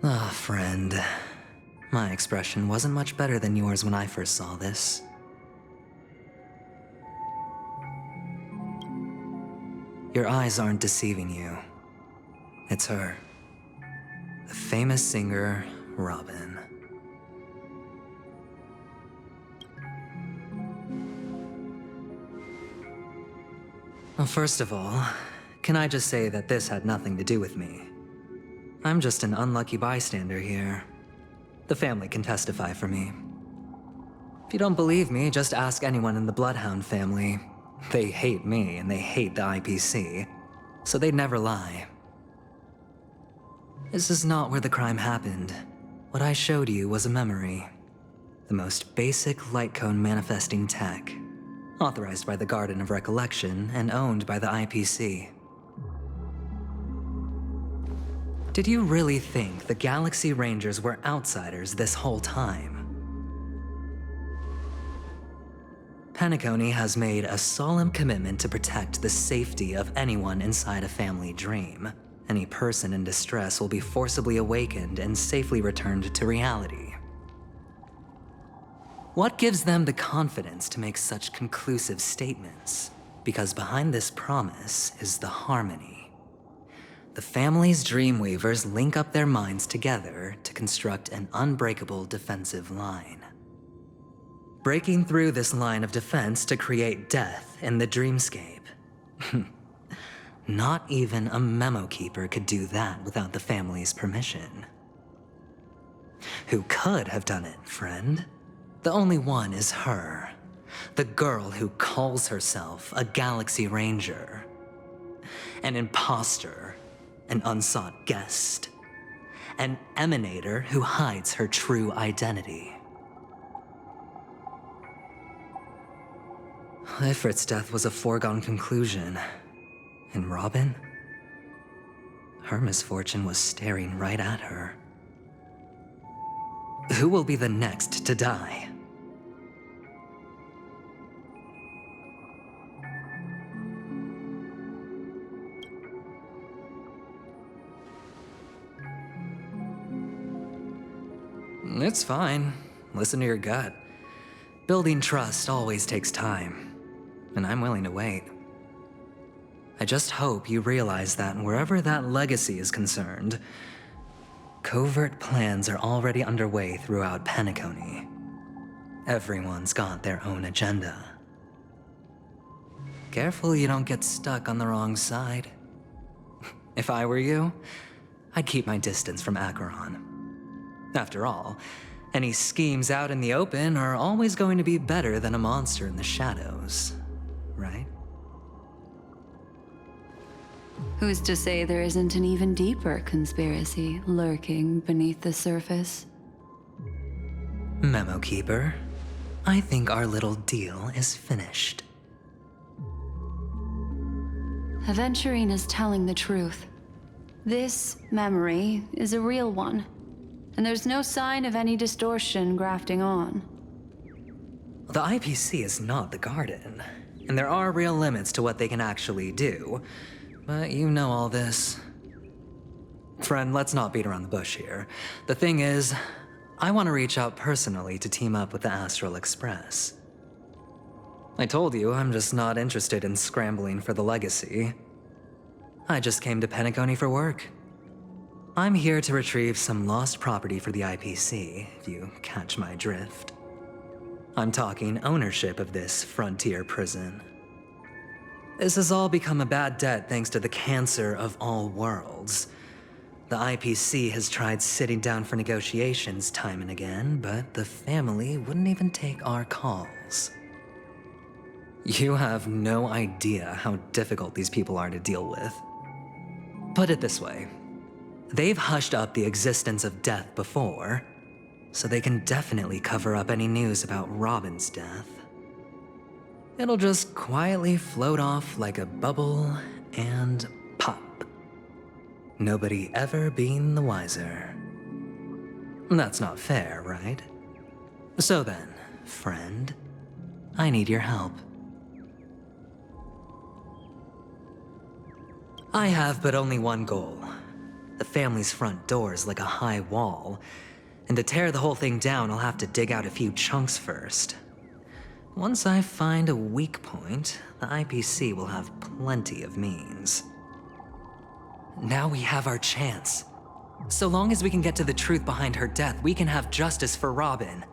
Ah, friend. My expression wasn't much better than yours when I first saw this. Your eyes aren't deceiving you. It's her. The famous singer, Robin. Well, first of all, can I just say that this had nothing to do with me? I'm just an unlucky bystander here. The family can testify for me. If you don't believe me, just ask anyone in the Bloodhound family. They hate me and they hate the IPC, so they'd never lie. This is not where the crime happened. What I showed you was a memory. The most basic light cone manifesting tech, authorized by the Garden of Recollection and owned by the IPC. Did you really think the Galaxy Rangers were outsiders this whole time? Penacony has made a solemn commitment to protect the safety of anyone inside a family dream. Any person in distress will be forcibly awakened and safely returned to reality. What gives them the confidence to make such conclusive statements? Because behind this promise is the harmony. The family's Dreamweavers link up their minds together to construct an unbreakable defensive line. Breaking through this line of defense to create death in the dreamscape. Not even a memo keeper could do that without the family's permission. Who could have done it, friend? The only one is her. The girl who calls herself a Galaxy Ranger. An imposter. An unsought guest. An emanator who hides her true identity. Ifrit's death was a foregone conclusion. And Robin? Her misfortune was staring right at her. Who will be the next to die? It's fine. Listen to your gut. Building trust always takes time, and I'm willing to wait. I just hope you realize that wherever that legacy is concerned, covert plans are already underway throughout Penacony. Everyone's got their own agenda. Careful you don't get stuck on the wrong side. If I were you, I'd keep my distance from Acheron. After all, any schemes out in the open are always going to be better than a monster in the shadows, right? Who's to say there isn't an even deeper conspiracy lurking beneath the surface? Memo Keeper, I think our little deal is finished. Aventurine is telling the truth. This memory is a real one, and there's no sign of any distortion grafting on. The IPC is not the Garden, and there are real limits to what they can actually do, but you know all this. Friend, let's not beat around the bush here. The thing is, I want to reach out personally to team up with the Astral Express. I told you I'm just not interested in scrambling for the legacy. I just came to Penacony for work. I'm here to retrieve some lost property for the IPC, if you catch my drift. I'm talking ownership of this frontier prison. This has all become a bad debt thanks to the cancer of all worlds. The IPC has tried sitting down for negotiations time and again, but the family wouldn't even take our calls. You have no idea how difficult these people are to deal with. Put it this way. They've hushed up the existence of death before, so they can definitely cover up any news about Robin's death. It'll just quietly float off like a bubble and pop. Nobody ever being the wiser. That's not fair, right? So then, friend, I need your help. I have but only one goal. The family's front door is like a high wall, and to tear the whole thing down, I'll have to dig out a few chunks first. Once I find a weak point, the IPC will have plenty of means. Now we have our chance. So long as we can get to the truth behind her death, we can have justice for Robin.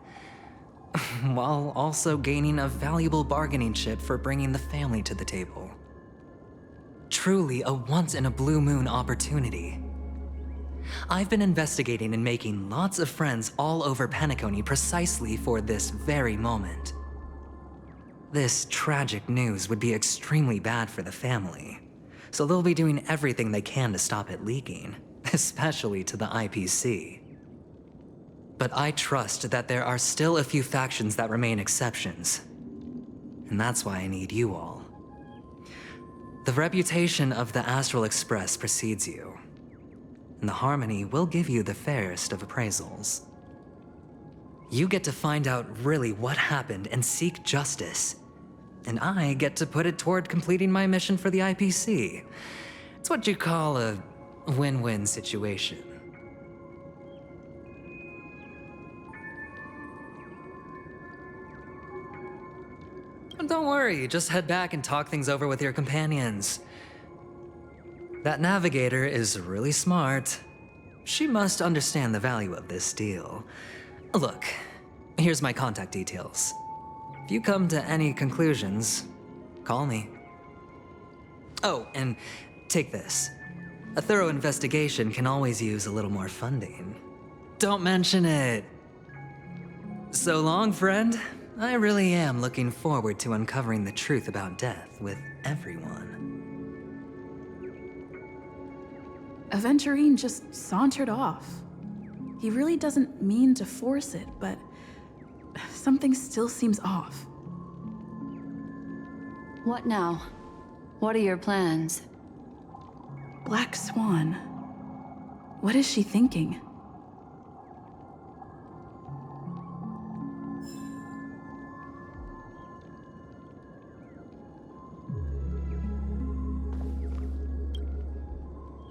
While also gaining a valuable bargaining chip for bringing the family to the table. Truly a once-in-a-blue-moon opportunity. I've been investigating and making lots of friends all over Penacony precisely for this very moment. This tragic news would be extremely bad for the family, so they'll be doing everything they can to stop it leaking, especially to the IPC. But I trust that there are still a few factions that remain exceptions, and that's why I need you all. The reputation of the Astral Express precedes you, and the Harmony will give you the fairest of appraisals. You get to find out really what happened and seek justice, and I get to put it toward completing my mission for the IPC. It's what you call a win-win situation. Don't worry, just head back and talk things over with your companions. That navigator is really smart. She must understand the value of this deal. Look, here's my contact details. If you come to any conclusions, call me. Oh, and take this. A thorough investigation can always use a little more funding. Don't mention it. So long, friend. I really am looking forward to uncovering the truth about death with everyone. Aventurine just sauntered off. He really doesn't mean to force it, but something still seems off. What now? What are your plans? Black Swan. What is she thinking?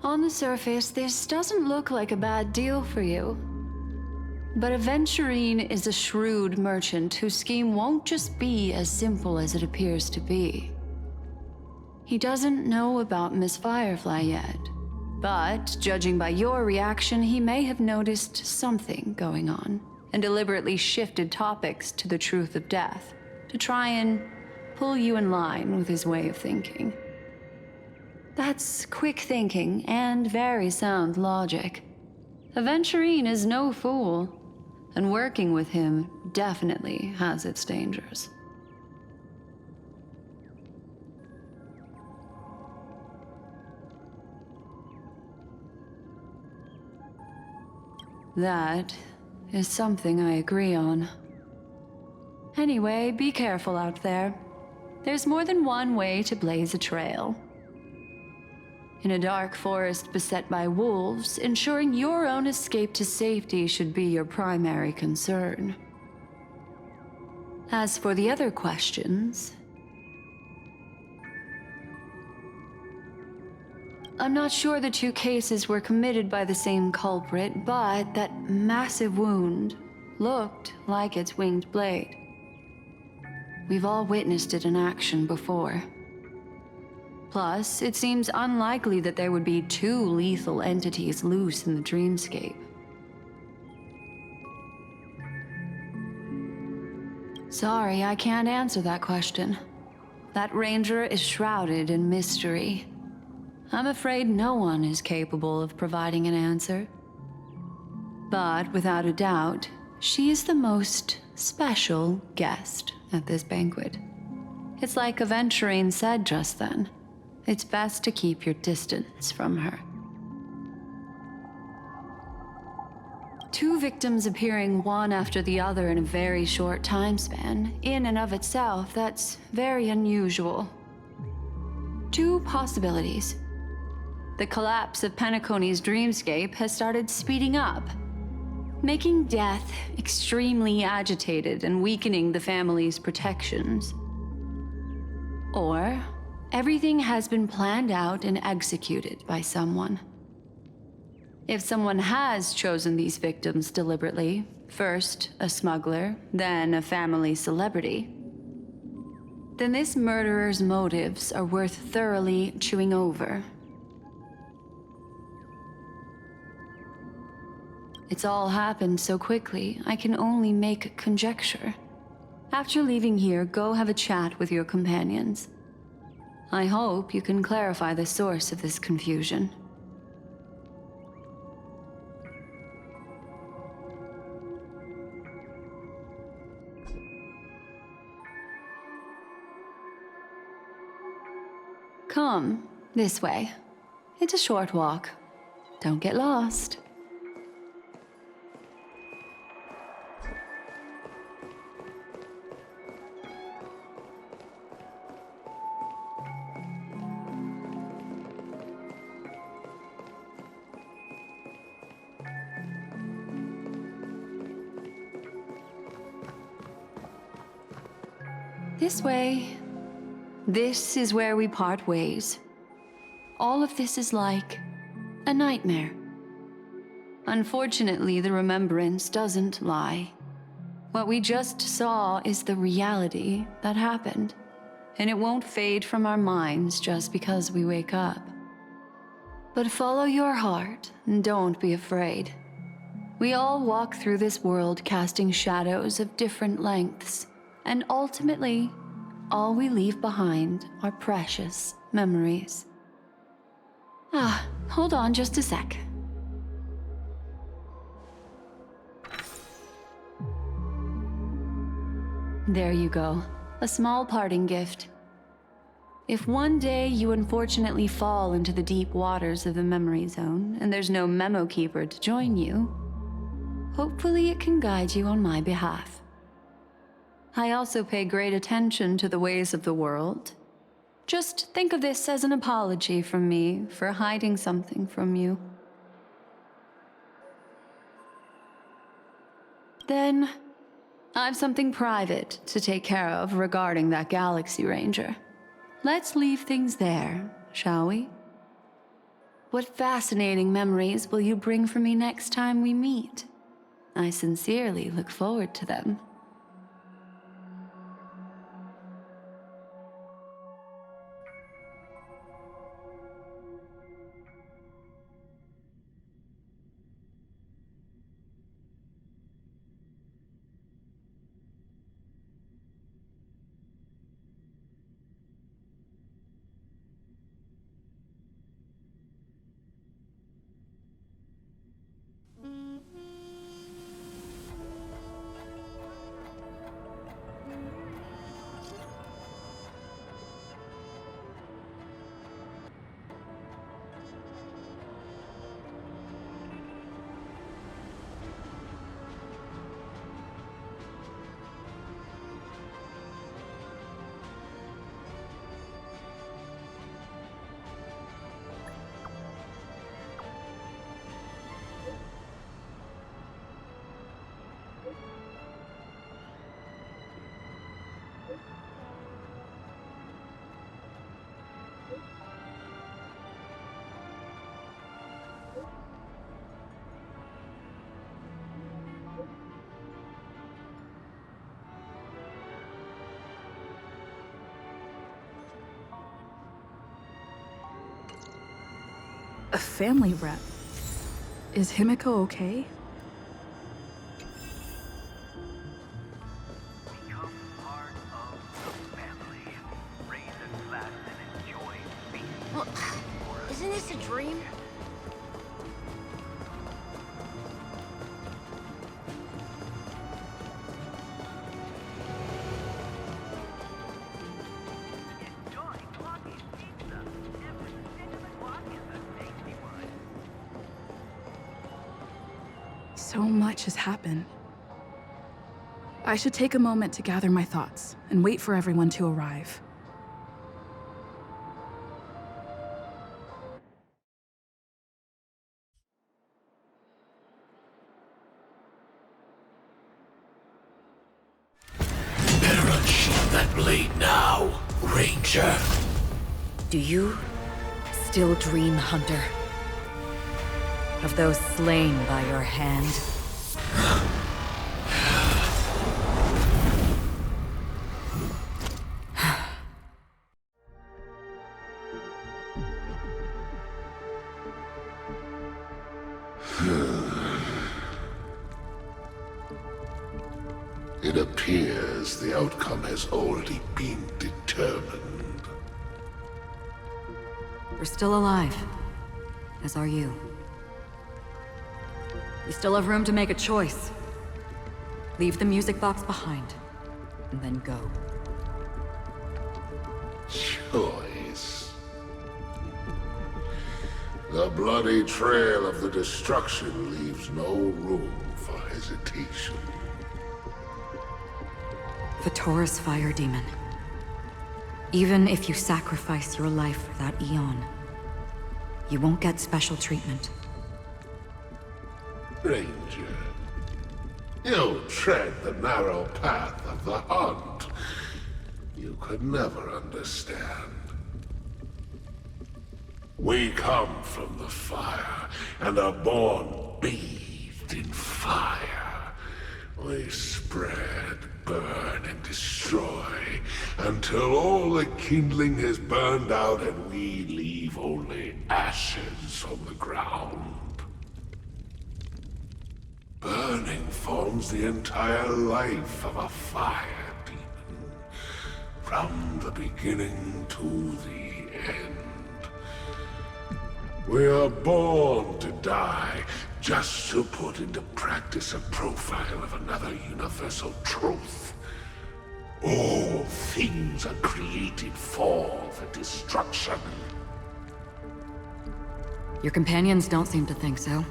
On the surface, this doesn't look like a bad deal for you. But Aventurine is a shrewd merchant whose scheme won't just be as simple as it appears to be. He doesn't know about Miss Firefly yet, but judging by your reaction, he may have noticed something going on and deliberately shifted topics to the truth of death to try and pull you in line with his way of thinking. That's quick thinking and very sound logic. Aventurine is no fool, and working with him definitely has its dangers. That is something I agree on. Anyway, be careful out there. There's more than one way to blaze a trail. In a dark forest beset by wolves, ensuring your own escape to safety should be your primary concern. As for the other questions, I'm not sure the two cases were committed by the same culprit, but that massive wound looked like its winged blade. We've all witnessed it in action before. Plus, it seems unlikely that there would be two lethal entities loose in the dreamscape. Sorry, I can't answer that question. That ranger is shrouded in mystery. I'm afraid no one is capable of providing an answer. But without a doubt, she is the most special guest at this banquet. It's like Aventurine said just then. It's best to keep your distance from her. Two victims appearing one after the other in a very short time span, in and of itself, that's very unusual. Two possibilities. The collapse of Penacony's dreamscape has started speeding up, making death extremely agitated and weakening the family's protections. Or everything has been planned out and executed by someone. If someone has chosen these victims deliberately, first a smuggler, then a family celebrity, then this murderer's motives are worth thoroughly chewing over. It's all happened so quickly, I can only make conjecture. After leaving here, go have a chat with your companions. I hope you can clarify the source of this confusion. Come, this way. It's a short walk. Don't get lost. This way. This is where we part ways. All of this is like a nightmare. Unfortunately, the remembrance doesn't lie. What we just saw is the reality that happened, and it won't fade from our minds just because we wake up. But follow your heart and don't be afraid. We all walk through this world casting shadows of different lengths, and ultimately, all we leave behind are precious memories. Hold on just a sec. There you go. A small parting gift. If one day you unfortunately fall into the deep waters of the memory zone and there's no memo keeper to join you, hopefully it can guide you on my behalf. I also pay great attention to the ways of the world. Just think of this as an apology from me for hiding something from you. Then, I've something private to take care of regarding that Galaxy Ranger. Let's leave things there, shall we? What fascinating memories will you bring for me next time we meet? I sincerely look forward to them. A family rep. Is Himiko okay? Become part of the family. Raise a glass and enjoy feasting. Well, isn't this a dream? Enjoy Clocky's pizza. Every stitch of the clock is a tasty one. So much has happened. I should take a moment to gather my thoughts and wait for everyone to arrive. Better unsheath that blade now, Ranger. Do you still dream, Hunter? Of those slain by your hand? It appears the outcome has already been determined. We're still alive. As are you. You still have room to make a choice. Leave the music box behind, and then go. Choice. The bloody trail of the destruction leaves no room for hesitation. The Taurus Fire Demon. Even if you sacrifice your life for that Eon, you won't get special treatment. Ranger, you tread the narrow path of the hunt. You could never understand. We come from the fire, and are born bathed in fire. We spread, burn, and destroy, until all the kindling has burned out and we leave only ashes on the ground. Burning forms the entire life of a fire demon, from the beginning to the end. We are born to die, just to put into practice a profile of another universal truth. All things are created for the destruction. Your companions don't seem to think so.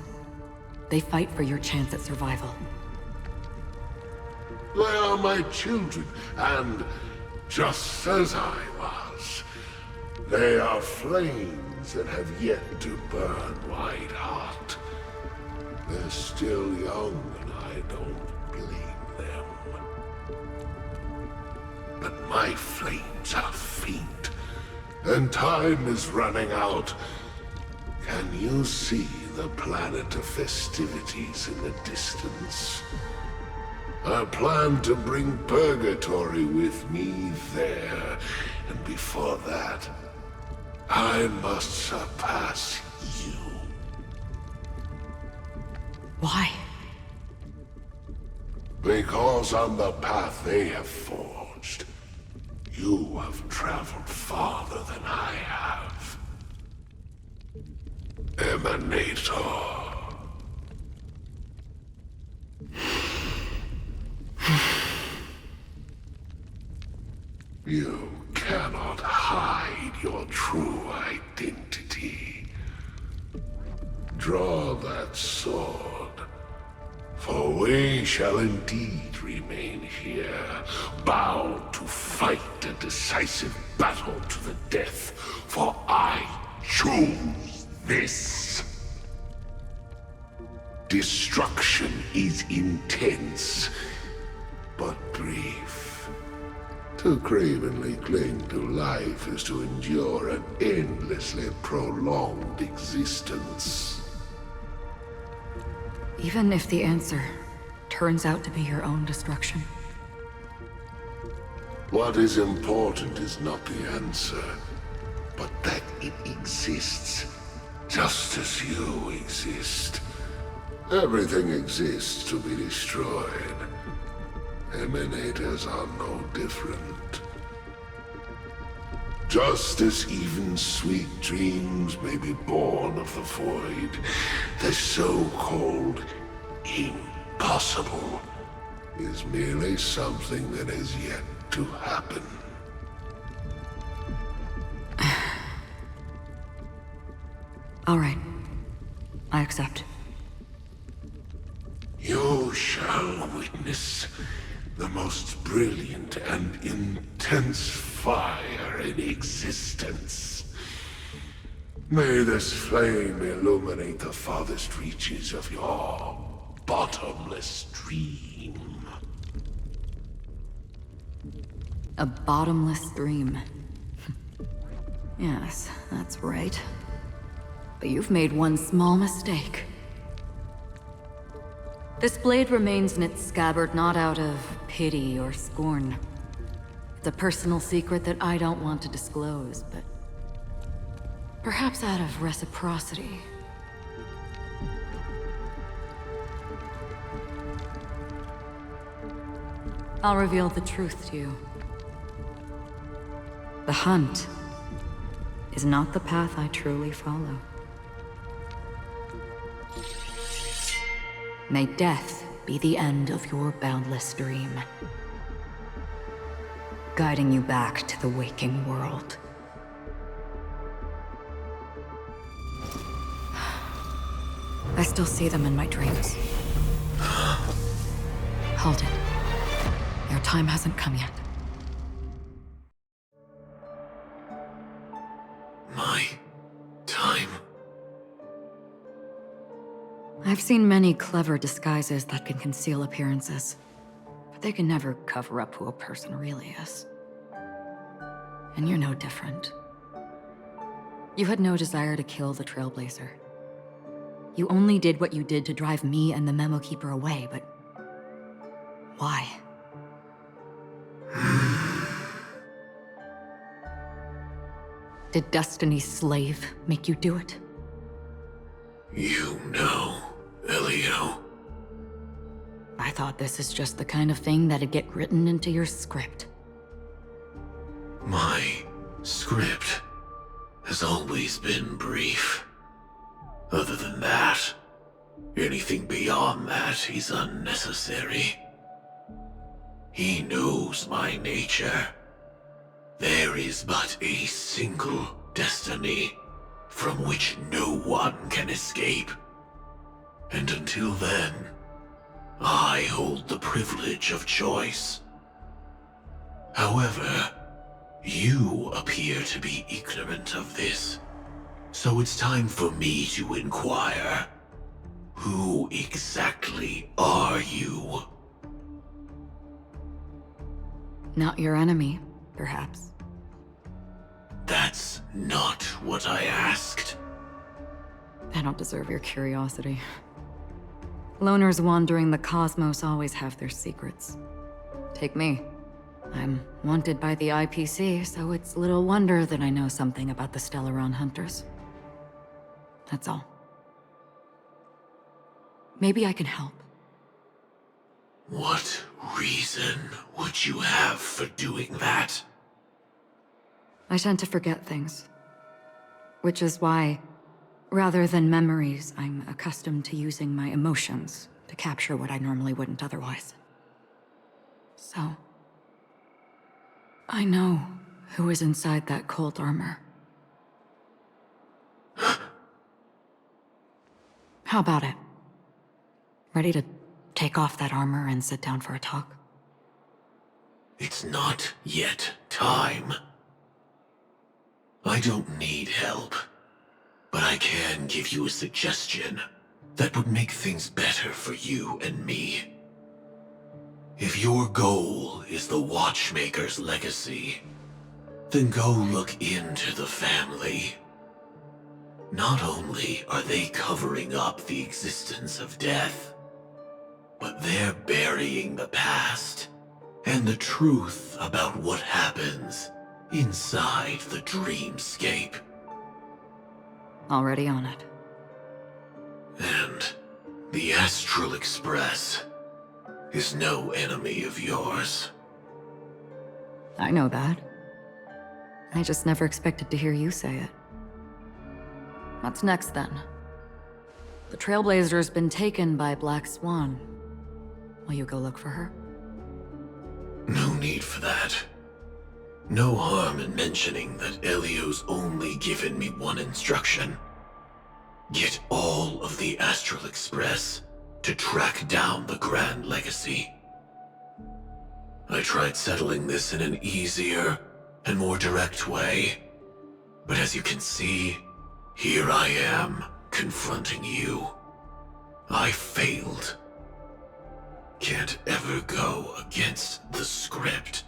They fight for your chance at survival. They are my children, and just as I was, they are flames that have yet to burn white hot. They're still young, and I don't blame them. But my flames are faint, and time is running out. Can you see the planet of festivities in the distance? I plan to bring Purgatory with me there, and before that, I must surpass you. Why? Because on the path they have forged, you have traveled farther than I have. Emanator. You cannot hide your true identity. Draw that sword, for we shall indeed remain here, bound to fight a decisive battle to the death, for I choose this. Destruction is intense, but brief. To cravenly cling to life is to endure an endlessly prolonged existence. Even if the answer turns out to be your own destruction. What is important is not the answer, but that it exists, just as you exist. Everything exists to be destroyed. Emanators are no different. Just as even sweet dreams may be born of the void, the so-called impossible is merely something that has yet to happen. All right. I accept. You shall witness the most brilliant and intense fire in existence. May this flame illuminate the farthest reaches of your bottomless dream. A bottomless dream. Yes, that's right. But you've made one small mistake. This blade remains in its scabbard not out of pity or scorn. It's a personal secret that I don't want to disclose, but perhaps out of reciprocity. I'll reveal the truth to you. The hunt is not the path I truly follow. May death be the end of your boundless dream, guiding you back to the waking world. I still see them in my dreams. Hold it. Your time hasn't come yet. My time? I've seen many clever disguises that can conceal appearances, but they can never cover up who a person really is. And you're no different. You had no desire to kill the Trailblazer. You only did what you did to drive me and the Memo Keeper away, but why? Did Destiny's slave make you do it? You know, Elio. I thought this is just the kind of thing that'd get written into your script. My script has always been brief. Other than that, anything beyond that is unnecessary. He knows my nature. There is but a single destiny from which no one can escape. And until then, I hold the privilege of choice. However, you appear to be ignorant of this, so it's time for me to inquire. Who exactly are you? Not your enemy, perhaps. That's not what I asked. I don't deserve your curiosity. Loners wandering the cosmos always have their secrets. Take me. I'm wanted by the IPC, so it's little wonder that I know something about the Stellaron Hunters. That's all. Maybe I can help. What reason would you have for doing that? I tend to forget things. Which is why, rather than memories, I'm accustomed to using my emotions to capture what I normally wouldn't otherwise. So, I know who is inside that cold armor. How about it? Ready to take off that armor and sit down for a talk? It's not yet time. I don't need help, but I can give you a suggestion that would make things better for you and me. If your goal is the Watchmaker's legacy, then go look into the family. Not only are they covering up the existence of death, but they're burying the past and the truth about what happens inside the dreamscape. Already on it. And the Astral Express is no enemy of yours. I know that. I just never expected to hear you say it. What's next, then? The Trailblazer's been taken by Black Swan. Will you go look for her? No need for that. No harm in mentioning that Elio's only given me one instruction. Get all of the Astral Express to track down the Grand Legacy. I tried settling this in an easier and more direct way, but as you can see, here I am, confronting you. I failed. Can't ever go against the script.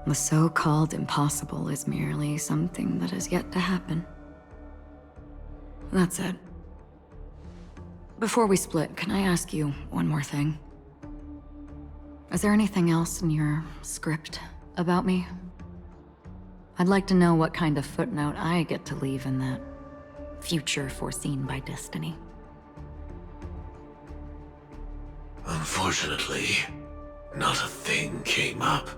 The so-called impossible is merely something that has yet to happen. That's it. Before we split, can I ask you one more thing? Is there anything else in your script about me? I'd like to know what kind of footnote I get to leave in that future foreseen by destiny. Unfortunately, not a thing came up.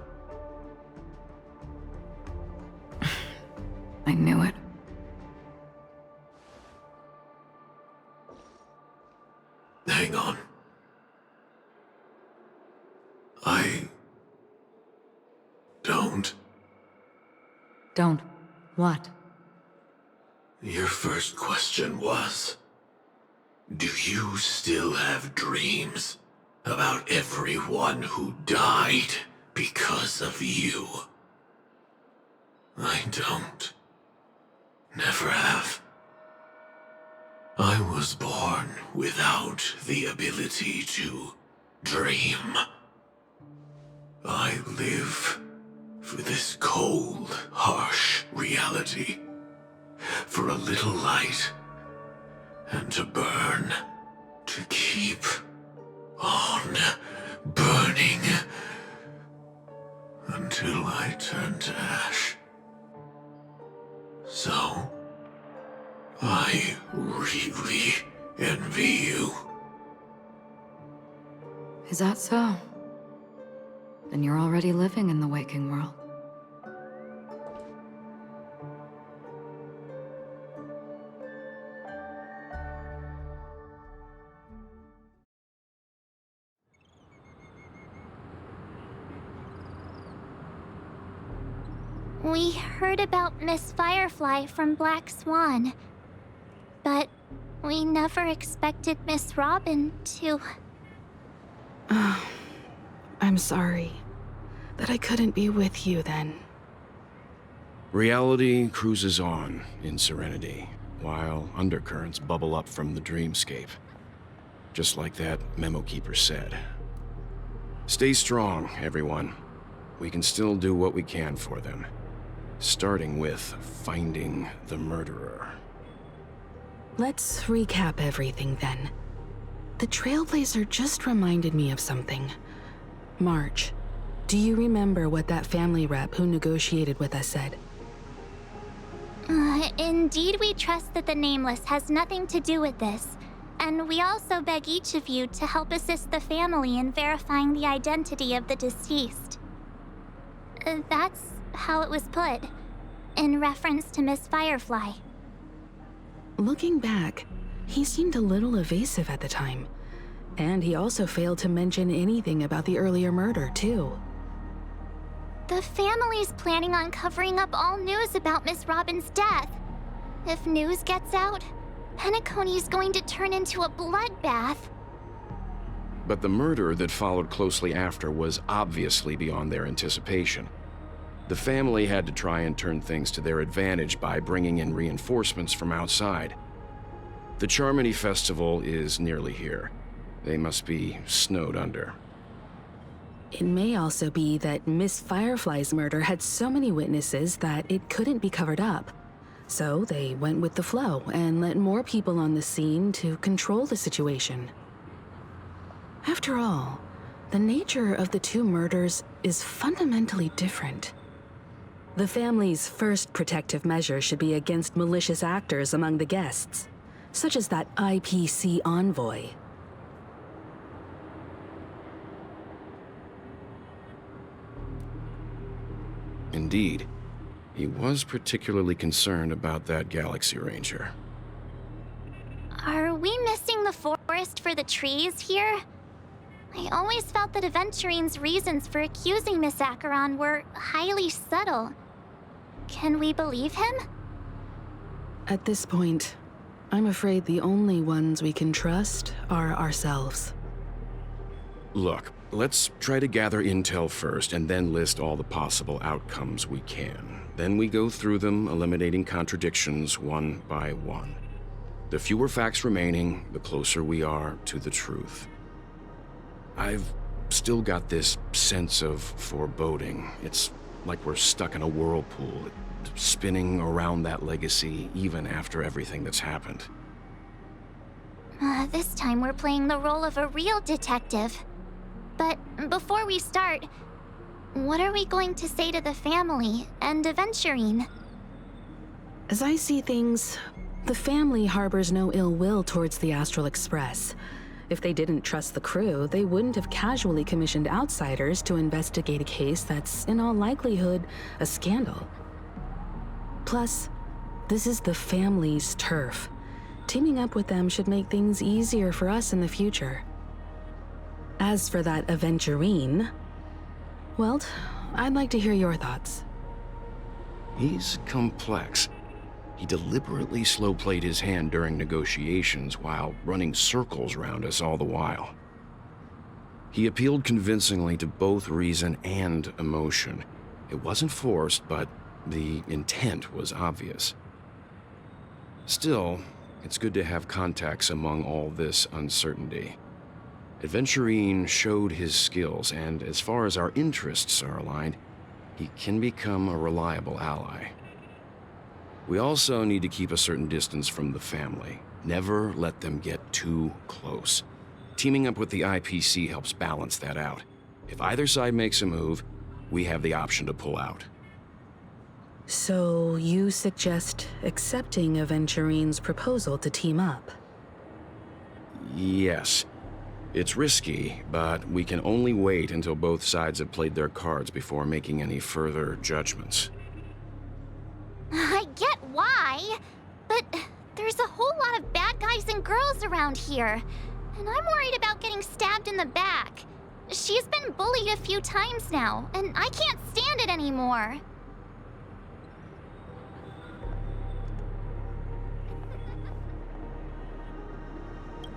I knew it. Hang on. I don't. Don't. What? Your first question was, do you still have dreams about everyone who died because of you? I don't. Never have. I was born without the ability to dream. I live for this cold, harsh reality. For a little light, and to burn, to keep on burning, until I turn to ash. So, I really envy you. Is that so? Then you're already living in the waking world. We heard about Miss Firefly from Black Swan, but we never expected Miss Robin to... I'm sorry that I couldn't be with you then. Reality cruises on in Serenity, while undercurrents bubble up from the dreamscape. Just like that memo keeper said. Stay strong, everyone. We can still do what we can for them. Starting with finding the murderer. Let's recap everything then. The Trailblazer just reminded me of something. March, do you remember what that family rep who negotiated with us said? Indeed, we trust that the Nameless has nothing to do with this. And we also beg each of you to help assist the family in verifying the identity of the deceased. That's how it was put, in reference to Miss Firefly. Looking back, he seemed a little evasive at the time. And he also failed to mention anything about the earlier murder, too. The family's planning on covering up all news about Miss Robin's death. If news gets out, Penacony's going to turn into a bloodbath. But the murder that followed closely after was obviously beyond their anticipation. The family had to try and turn things to their advantage by bringing in reinforcements from outside. The Charmony Festival is nearly here. They must be snowed under. It may also be that Miss Firefly's murder had so many witnesses that it couldn't be covered up. So they went with the flow and let more people on the scene to control the situation. After all, the nature of the two murders is fundamentally different. The family's first protective measure should be against malicious actors among the guests, such as that IPC envoy. Indeed, he was particularly concerned about that Galaxy Ranger. Are we missing the forest for the trees here? I always felt that Aventurine's reasons for accusing Miss Acheron were highly subtle. Can we believe him? At this point, I'm afraid the only ones we can trust are ourselves. Look, let's try to gather intel first and then list all the possible outcomes we can. Then we go through them, eliminating contradictions one by one. The fewer facts remaining, the closer we are to the truth. I've still got this sense of foreboding. It's like we're stuck in a whirlpool, spinning around that legacy even after everything that's happened. This time we're playing the role of a real detective. But before we start, what are we going to say to the family and Aventurine? As I see things, the family harbors no ill will towards the Astral Express. If they didn't trust the crew, they wouldn't have casually commissioned outsiders to investigate a case that's, in all likelihood, a scandal. Plus, this is the family's turf. Teaming up with them should make things easier for us in the future. As for that Aventurine, well, I'd like to hear your thoughts. He's complex. He deliberately slow-played his hand during negotiations while running circles around us all the while. He appealed convincingly to both reason and emotion. It wasn't forced, but the intent was obvious. Still, it's good to have contacts among all this uncertainty. Aventurine showed his skills, and as far as our interests are aligned, he can become a reliable ally. We also need to keep a certain distance from the family. Never let them get too close. Teaming up with the IPC helps balance that out. If either side makes a move, we have the option to pull out. So you suggest accepting Aventurine's proposal to team up? Yes. It's risky, but we can only wait until both sides have played their cards before making any further judgments. I get why, but there's a whole lot of bad guys and girls around here, and I'm worried about getting stabbed in the back. She's been bullied a few times now, and I can't stand it anymore.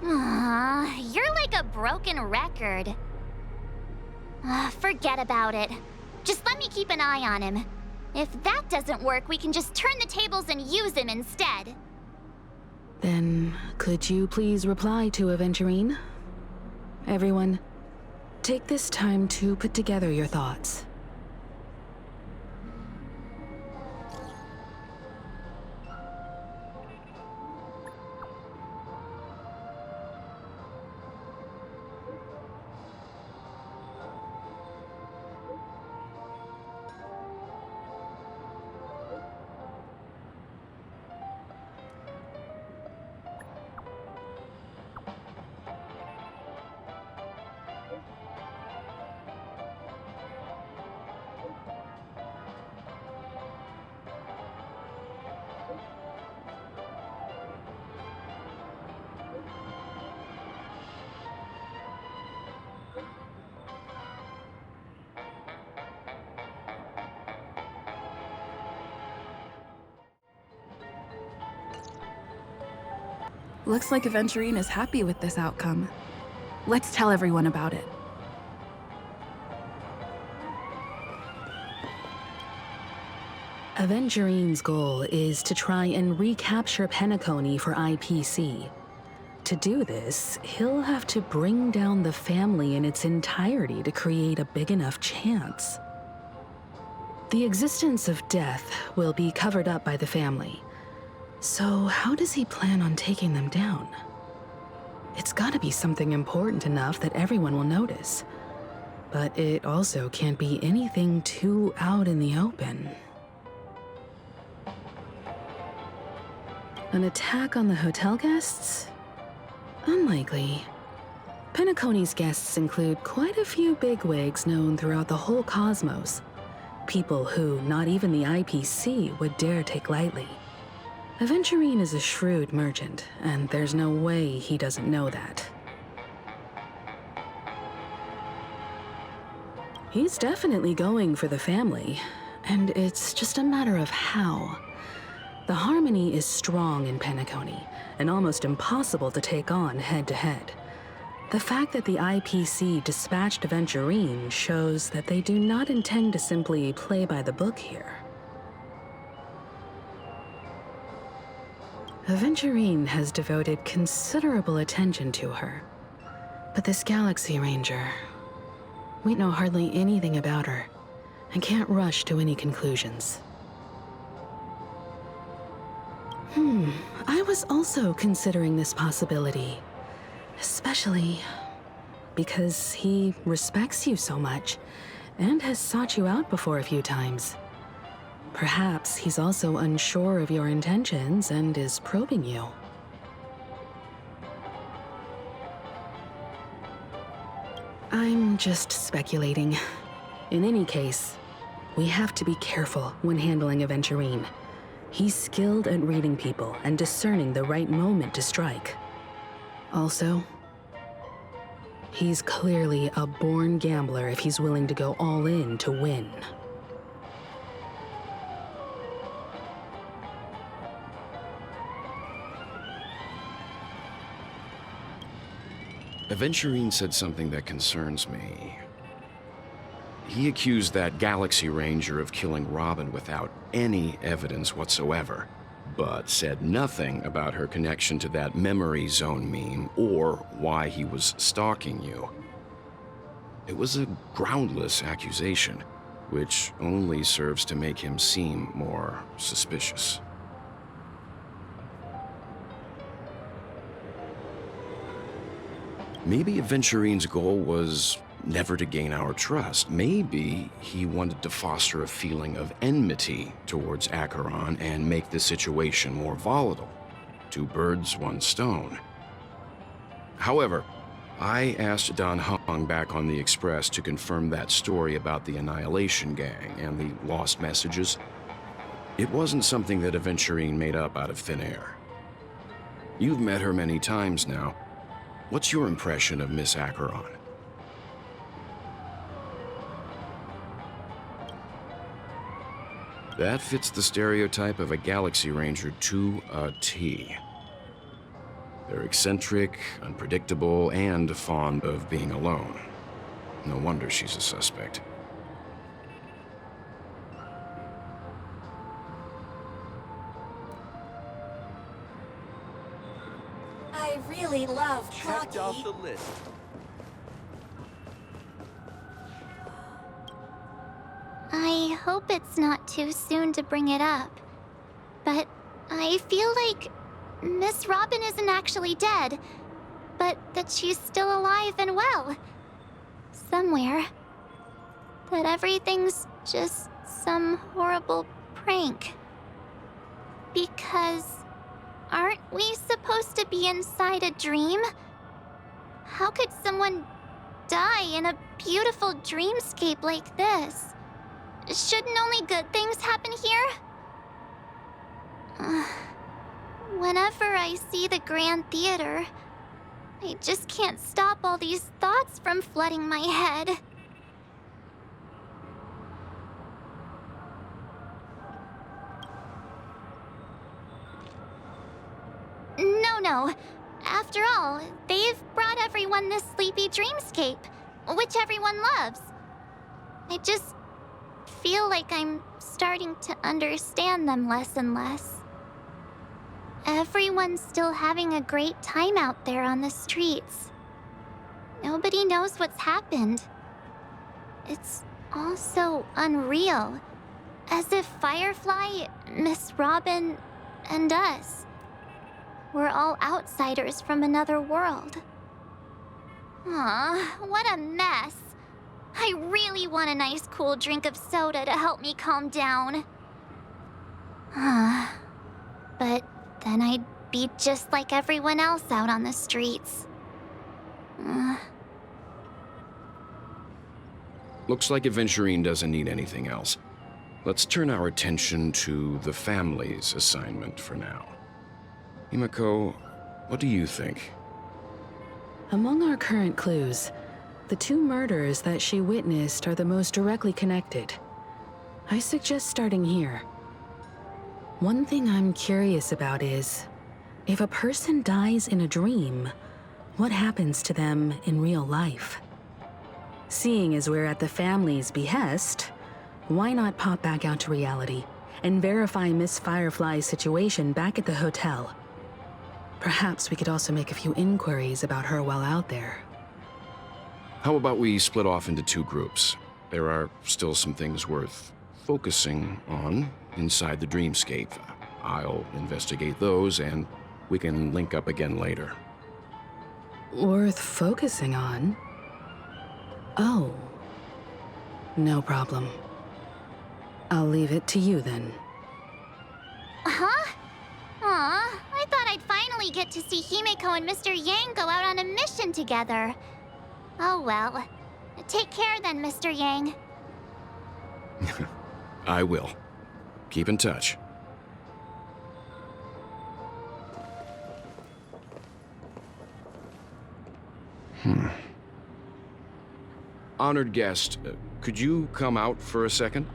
You're like a broken record. Forget about it. Just let me keep an eye on him. If that doesn't work, we can just turn the tables and use him instead. Then, could you please reply to Aventurine? Everyone, take this time to put together your thoughts. Looks like Aventurine is happy with this outcome. Let's tell everyone about it. Aventurine's goal is to try and recapture Penacony for IPC. To do this, he'll have to bring down the family in its entirety to create a big enough chance. The existence of death will be covered up by the family. So how does he plan on taking them down? It's gotta be something important enough that everyone will notice. But it also can't be anything too out in the open. An attack on the hotel guests? Unlikely. Penacony's guests include quite a few bigwigs known throughout the whole cosmos. People who not even the IPC would dare take lightly. Aventurine is a shrewd merchant, and there's no way he doesn't know that. He's definitely going for the family, and it's just a matter of how. The harmony is strong in Penacony, and almost impossible to take on head-to-head. The fact that the IPC dispatched Aventurine shows that they do not intend to simply play by the book here. Aventurine has devoted considerable attention to her. But this Galaxy Ranger, we know hardly anything about her, and can't rush to any conclusions. I was also considering this possibility. Especially because he respects you so much and has sought you out before a few times. Perhaps he's also unsure of your intentions and is probing you. I'm just speculating. In any case, we have to be careful when handling Aventurine. He's skilled at reading people and discerning the right moment to strike. Also, he's clearly a born gambler if he's willing to go all in to win. Aventurine said something that concerns me. He accused that Galaxy Ranger of killing Robin without any evidence whatsoever, but said nothing about her connection to that memory zone meme or why he was stalking you. It was a groundless accusation, which only serves to make him seem more suspicious. Maybe Aventurine's goal was never to gain our trust. Maybe he wanted to foster a feeling of enmity towards Acheron and make the situation more volatile. 2 birds, 1 stone. However, I asked Don Hong back on the Express to confirm that story about the Annihilation Gang and the lost messages. It wasn't something that Aventurine made up out of thin air. You've met her many times now. What's your impression of Miss Acheron? That fits the stereotype of a Galaxy Ranger to a T. They're eccentric, unpredictable, and fond of being alone. No wonder she's a suspect. I really love Checked off the list. I hope it's not too soon to bring it up, but I feel like Miss Robin isn't actually dead, but that she's still alive and well. Somewhere. That everything's just some horrible prank. Because aren't we supposed to be inside a dream? How could someone die in a beautiful dreamscape like this? Shouldn't only good things happen here? Whenever I see the Grand Theater, I just can't stop all these thoughts from flooding my head. No. After all, they've brought everyone this sleepy dreamscape, which everyone loves. I just feel like I'm starting to understand them less and less. Everyone's still having a great time out there on the streets. Nobody knows what's happened. It's all so unreal. As if Firefly, Miss Robin, and us were all outsiders from another world. Aw, what a mess. I really want a nice cool drink of soda to help me calm down. But then I'd be just like everyone else out on the streets. Looks like Aventurine doesn't need anything else. Let's turn our attention to the family's assignment for now. Himiko, what do you think? Among our current clues, the 2 murders that she witnessed are the most directly connected. I suggest starting here. One thing I'm curious about is, if a person dies in a dream, what happens to them in real life? Seeing as we're at the family's behest, why not pop back out to reality and verify Miss Firefly's situation back at the hotel? Perhaps we could also make a few inquiries about her while out there. How about we split off into 2 groups? There are still some things worth focusing on inside the dreamscape. I'll investigate those, and we can link up again later. worth focusing on. Oh. No problem. I'll leave it to you then. Huh? Aw, I thought I'd finally get to see Himeko and Mr. Yang go out on a mission together. Oh well. Take care then, Mr. Yang. I will. Keep in touch. Honored guest, could you come out for a second?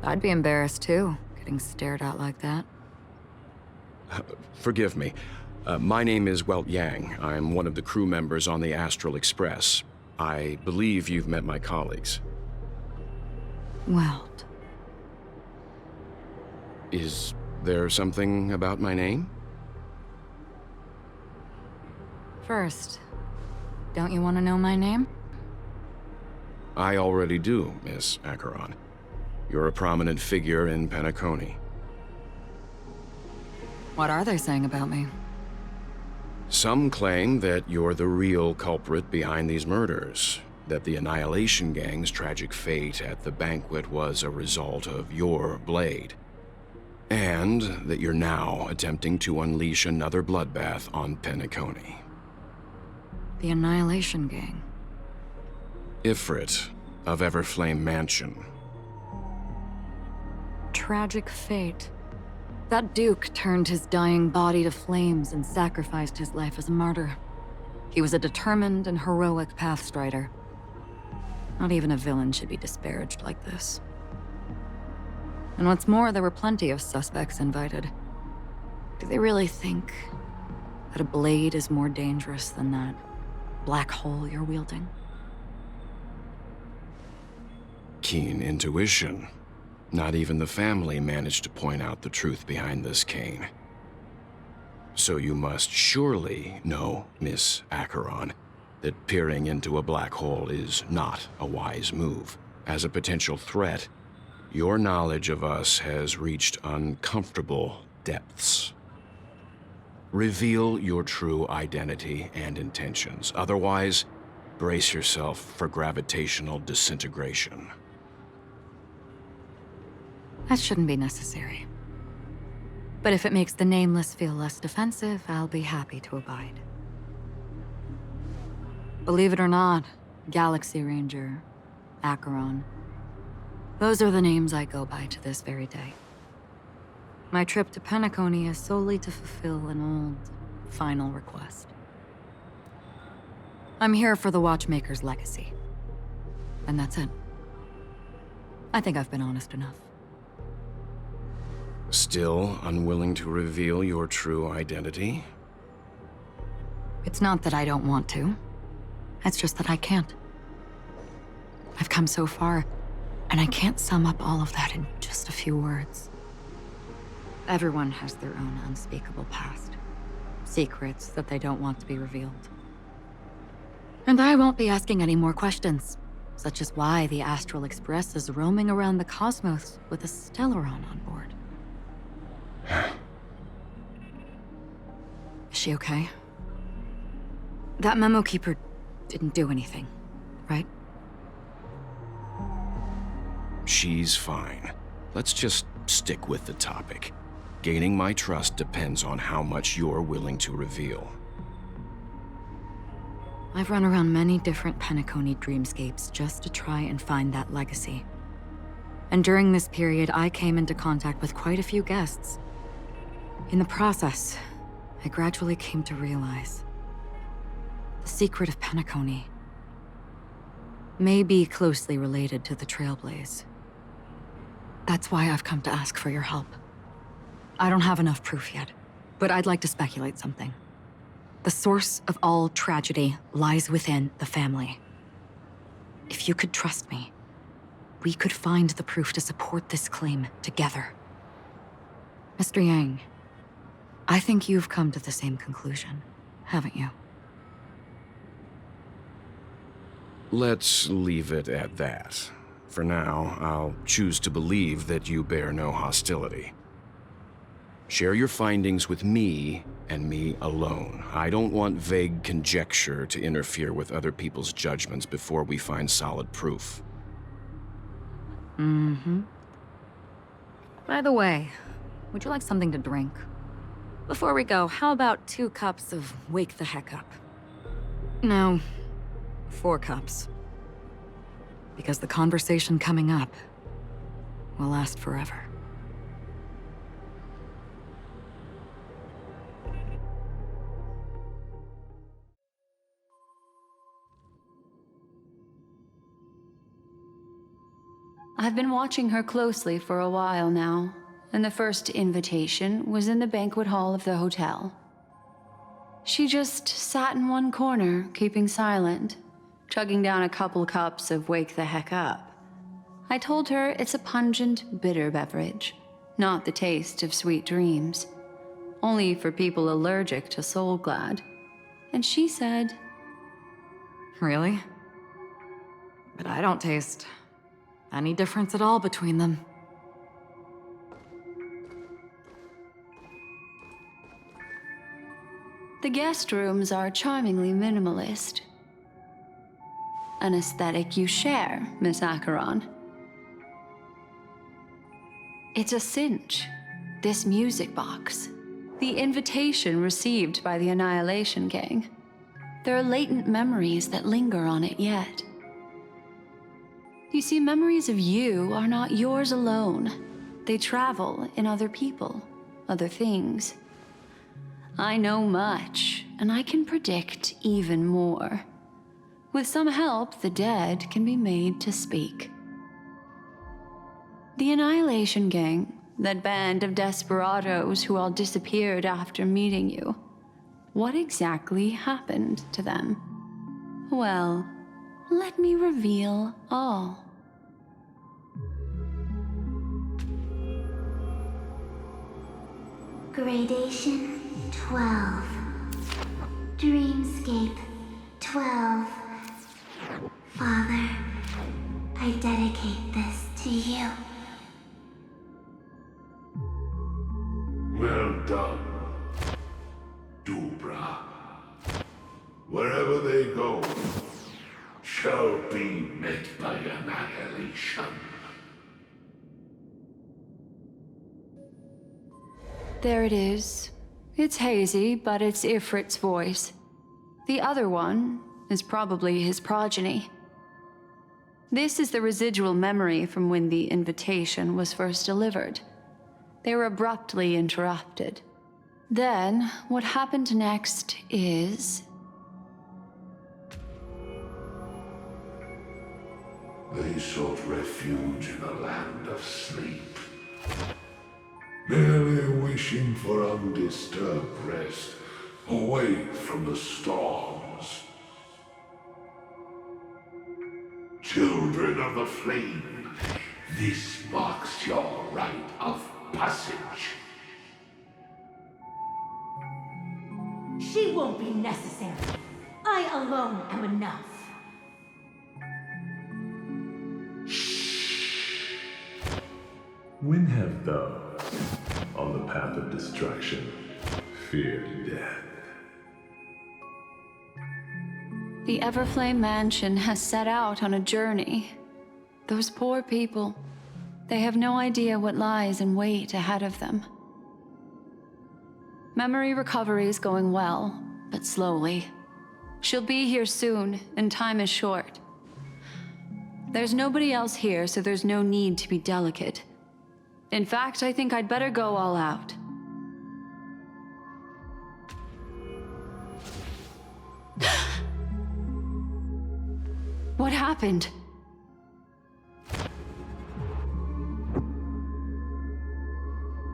I'd be embarrassed too, getting stared at like that. Forgive me. My name is Welt Yang. I'm one of the crew members on the Astral Express. I believe you've met my colleagues. Welt. Is there something about my name? First, don't you want to know my name? I already do, Miss Acheron. You're a prominent figure in Penacony. What are they saying about me? Some claim that you're the real culprit behind these murders, that the Annihilation Gang's tragic fate at the banquet was a result of your blade, and that you're now attempting to unleash another bloodbath on Penacony. The Annihilation Gang. Ifrit of Everflame Mansion. Tragic fate. That Duke turned his dying body to flames and sacrificed his life as a martyr. He was a determined and heroic pathstrider. Not even a villain should be disparaged like this. And what's more, there were plenty of suspects invited. Do they really think that a blade is more dangerous than that black hole you're wielding? Keen intuition. Not even the family managed to point out the truth behind this cane. So you must surely know, Miss Acheron, that peering into a black hole is not a wise move. As a potential threat, your knowledge of us has reached uncomfortable depths. Reveal your true identity and intentions. Otherwise, brace yourself for gravitational disintegration. That shouldn't be necessary. But if it makes the Nameless feel less defensive, I'll be happy to abide. Believe it or not, Galaxy Ranger, Acheron, those are the names I go by to this very day. My trip to Penacony is solely to fulfill an old, final request. I'm here for the Watchmaker's legacy. And that's it. I think I've been honest enough. Still unwilling to reveal your true identity? It's not that I don't want to. It's just that I can't. I've come so far, and I can't sum up all of that in just a few words. Everyone has their own unspeakable past. Secrets that they don't want to be revealed. And I won't be asking any more questions, such as why the Astral Express is roaming around the cosmos with a Stellaron on board. Is she okay? That memo keeper didn't do anything, right? She's fine. Let's just stick with the topic. Gaining my trust depends on how much you're willing to reveal. I've run around many different Penacony dreamscapes just to try and find that legacy. And during this period, I came into contact with quite a few guests. In the process, I gradually came to realize the secret of Penacony may be closely related to the Trailblaze. That's why I've come to ask for your help. I don't have enough proof yet, but I'd like to speculate something. The source of all tragedy lies within the family. If you could trust me, we could find the proof to support this claim together. Mr. Yang, I think you've come to the same conclusion, haven't you? Let's leave it at that. For now, I'll choose to believe that you bear no hostility. Share your findings with me, and me alone. I don't want vague conjecture to interfere with other people's judgments before we find solid proof. Mm-hmm. By the way, would you like something to drink? Before we go, how about 2 cups of Wake the Heck Up? No, 4 cups. Because the conversation coming up will last forever. I've been watching her closely for a while now, and the first invitation was in the banquet hall of the hotel. She just sat in one corner, keeping silent, chugging down a couple cups of Wake the Heck Up. I told her it's a pungent, bitter beverage, not the taste of sweet dreams, only for people allergic to Soul Glad. And she said, Really? But I don't taste any difference at all between them. the guest rooms are charmingly minimalist. An aesthetic you share, Miss Acheron. It's a cinch, this music box. The invitation received by the Annihilation Gang. There are latent memories that linger on it yet. You see, memories of you are not yours alone. They travel in other people, other things. I know much, and I can predict even more. With some help, the dead can be made to speak. The Annihilation Gang, that band of desperados who all disappeared after meeting you. What exactly happened to them? Well, let me reveal all. Gradation 12. Dreamscape 12. Father, I dedicate this to you. Well done, Dubra. Wherever they go, shall be met by annihilation. There it is. It's hazy, but it's Ifrit's voice. The other one is probably his progeny. This is the residual memory from when the invitation was first delivered. They were abruptly interrupted. Then, what happened next is... They sought refuge in a land of sleep, merely wishing for undisturbed rest, away from the storms. Children of the Flame, this marks your rite of passage. She won't be necessary. I alone am enough. When have those on the path of destruction feared death? The Everflame Mansion has set out on a journey. Those poor people, they have no idea what lies in wait ahead of them. Memory recovery is going well, but slowly. She'll be here soon, and time is short. There's nobody else here, so there's no need to be delicate. In fact, I think I'd better go all out. What happened?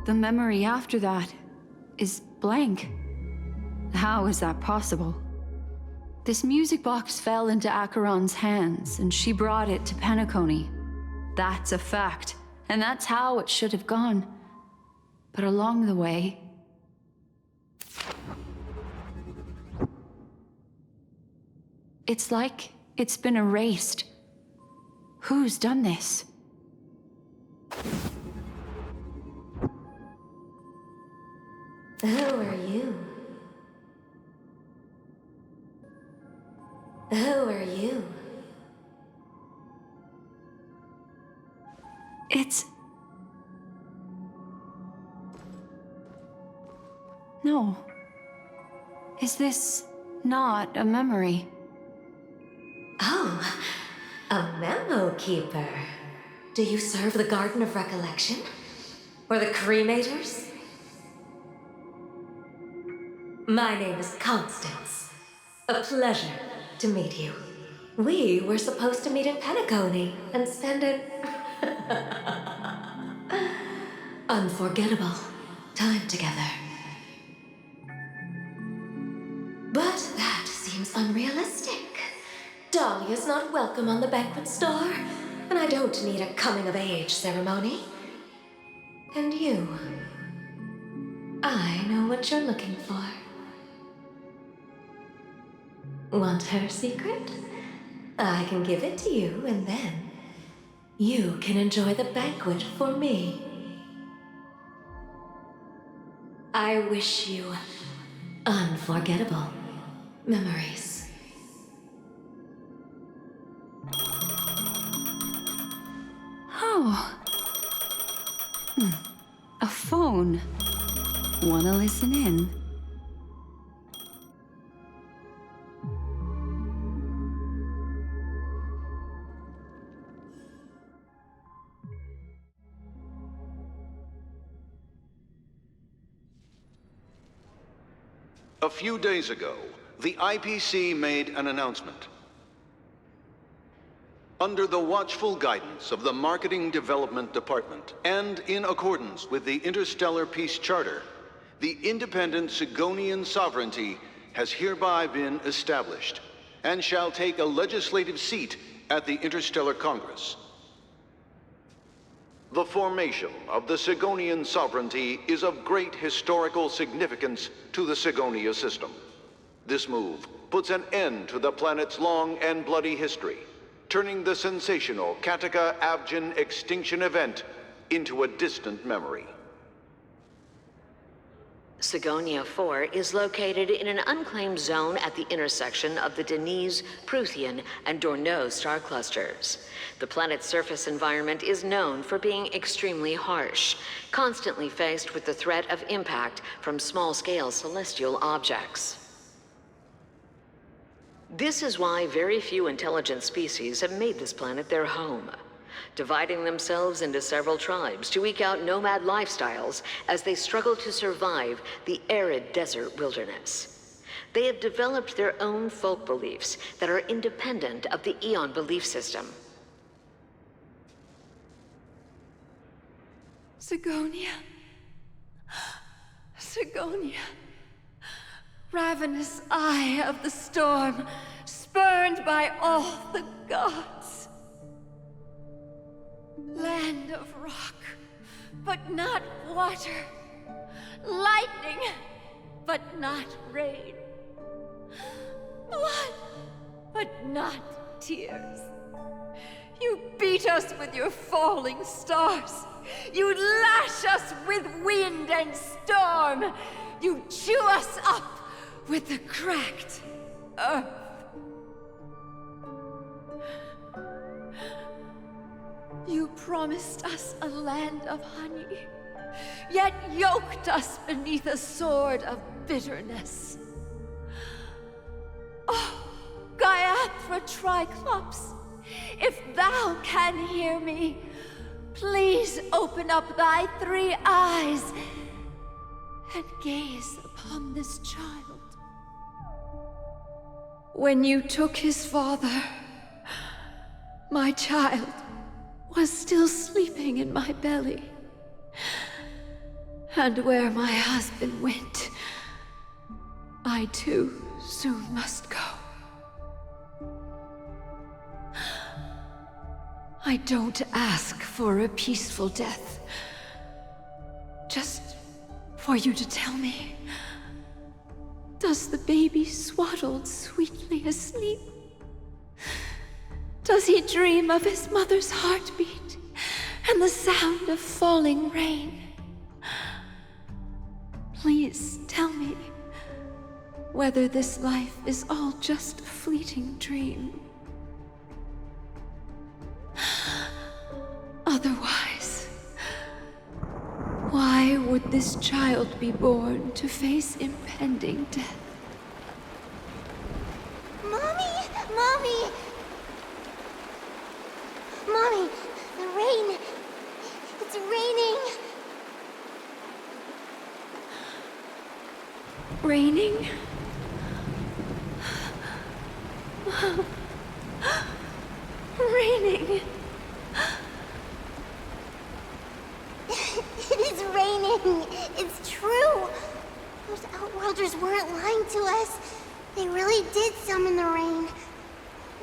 The memory after that is blank. How is that possible? This music box fell into Acheron's hands, and she brought it to Penacony. That's a fact, and that's how it should have gone. But along the way... it's like it's been erased. Who's done this? Who are you? Who are you? It's... No. Is this not a memory? Oh, a memo keeper. Do you serve the Garden of Recollection? Or the Cremators? My name is Constance. A pleasure to meet you. We were supposed to meet in Penacony and spend an unforgettable time together. But that seems unrealistic. Dahlia's not welcome on the banquet star, and I don't need a coming-of-age ceremony. And you, I know what you're looking for. Want her secret? I can give it to you, and then you can enjoy the banquet for me. I wish you unforgettable memories. Oh. A phone. Wanna listen in? A few days ago, the IPC made an announcement. Under the watchful guidance of the Marketing Development Department, and in accordance with the Interstellar Peace Charter, the independent Sigonian sovereignty has hereby been established, and shall take a legislative seat at the Interstellar Congress. The formation of the Sigonian sovereignty is of great historical significance to the Sigonia system. This move puts an end to the planet's long and bloody history, turning the sensational Kataka-Avgin extinction event into a distant memory. Sigonia 4 is located in an unclaimed zone at the intersection of the Denise, Prothean, and Dorneau star clusters. The planet's surface environment is known for being extremely harsh, constantly faced with the threat of impact from small-scale celestial objects. This is why very few intelligent species have made this planet their home, dividing themselves into several tribes to eke out nomad lifestyles as they struggle to survive the arid desert wilderness. They have developed their own folk beliefs that are independent of the Eon belief system. Sigonia. Sigonia. Ravenous eye of the storm, spurned by all the gods. Land of rock, but not water. Lightning, but not rain. Blood, but not tears. You beat us with your falling stars. You lash us with wind and storm. You chew us up with the cracked earth. You promised us a land of honey, yet yoked us beneath a sword of bitterness. Oh, Gaiathra Triclops, if thou can hear me, please open up thy 3 eyes and gaze upon this child. When you took his father, my child was still sleeping in my belly. And where my husband went, I too soon must go. I don't ask for a peaceful death. Just for you to tell me, does the baby swaddled sweetly asleep? Does he dream of his mother's heartbeat and the sound of falling rain? Please tell me whether this life is all just a fleeting dream. Otherwise, why would this child be born to face impending death? Mommy! Mommy! Mommy, the rain. It's raining. Raining? Raining. It is raining. It's true. Those Outworlders weren't lying to us. They really did summon the rain.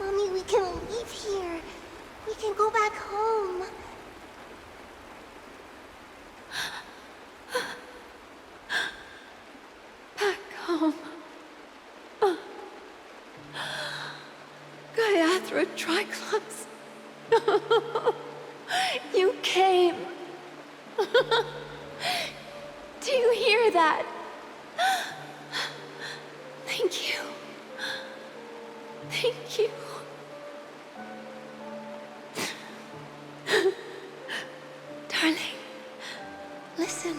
Mommy, we can leave here. We can go back home. Back home. Gaiathra Triclops. You came. Do you hear that? Thank you. Thank you. Darling, listen.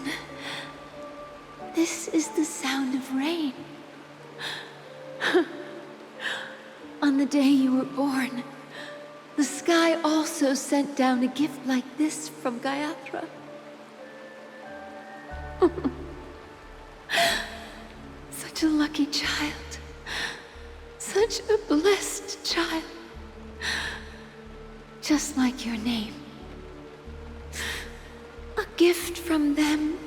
This is the sound of rain. On the day you were born, the sky also sent down a gift like this from Gaiathra. Such a lucky child. Such a blessed child. Just like your name. A gift from them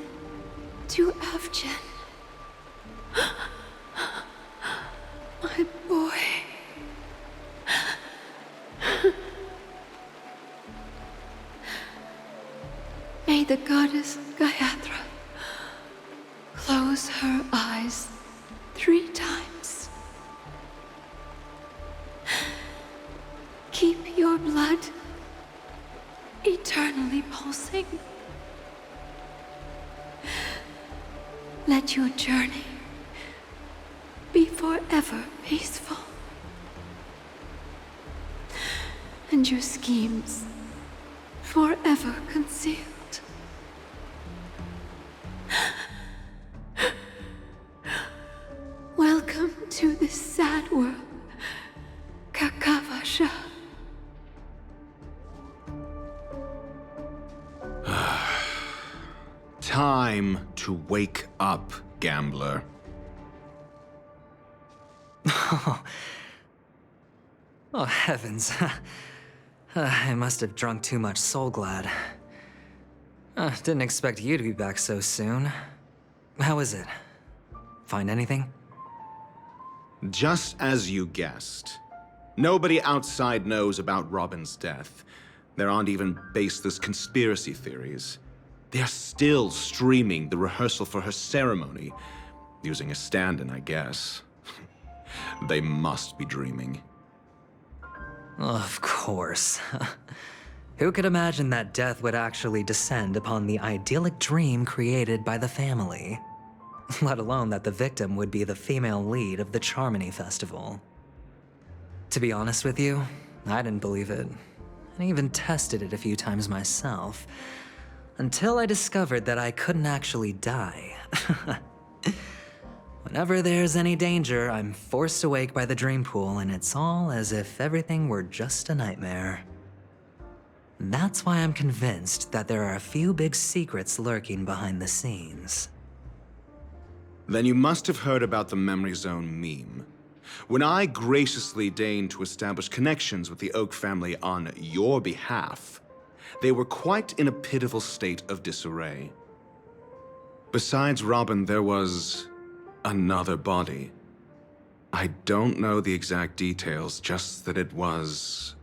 to Avgen. My boy. May the goddess Gaiathra close her eyes 3 times. Keep your blood eternally pulsing. Let your journey be forever peaceful. And your schemes forever concealed. Welcome to this sad world, Kakavasha. Time to wake up, gambler. Oh, heavens. I must have drunk too much Soul Glad. Didn't expect you to be back so soon. How is it? Find anything? Just as you guessed. Nobody outside knows about Robin's death. There aren't even baseless conspiracy theories. They are still streaming the rehearsal for her ceremony, using a stand-in, I guess. They must be dreaming. Of course. Who could imagine that death would actually descend upon the idyllic dream created by the family? Let alone that the victim would be the female lead of the Charmony Festival. To be honest with you, I didn't believe it. I even tested it a few times myself, until I discovered that I couldn't actually die. Whenever there's any danger, I'm forced awake by the dream pool, and it's all as if everything were just a nightmare. That's why I'm convinced that there are a few big secrets lurking behind the scenes. Then you must have heard about the Memory Zone meme. When I graciously deigned to establish connections with the Oak family on your behalf, they were quite in a pitiful state of disarray. Besides Robin, there was another body. I don't know the exact details, just that it was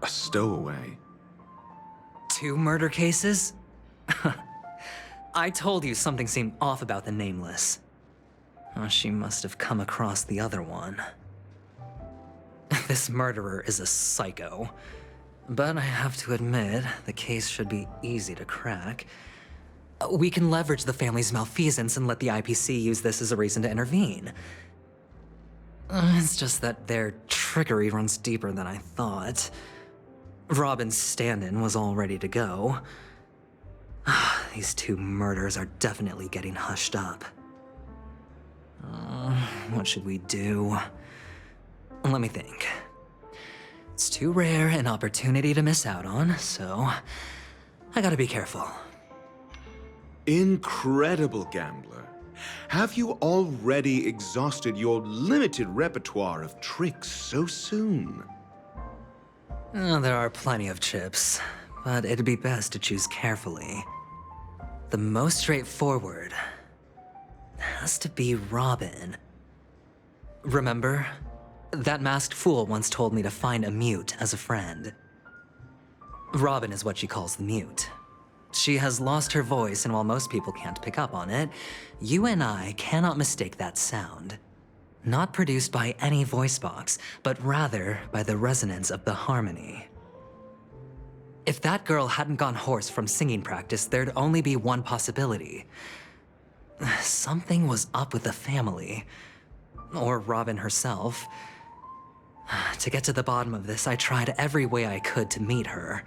a stowaway. 2 murder cases? I told you something seemed off about the Nameless. Oh, she must have come across the other one. This murderer is a psycho. But I have to admit, the case should be easy to crack. We can leverage the family's malfeasance and let the IPC use this as a reason to intervene. It's just that their trickery runs deeper than I thought. Robin's stand-in was all ready to go. These two murders are definitely getting hushed up. What should we do? Let me think. It's too rare an opportunity to miss out on, so I gotta be careful. Incredible gambler. Have you already exhausted your limited repertoire of tricks so soon? There are plenty of chips, but it'd be best to choose carefully. The most straightforward has to be Robin. Remember? That masked fool once told me to find a mute as a friend. Robin is what she calls the mute. She has lost her voice, and while most people can't pick up on it, you and I cannot mistake that sound. Not produced by any voice box, but rather by the resonance of the harmony. If that girl hadn't gone hoarse from singing practice, there'd only be one possibility. Something was up with the family. Or Robin herself. To get to the bottom of this, I tried every way I could to meet her.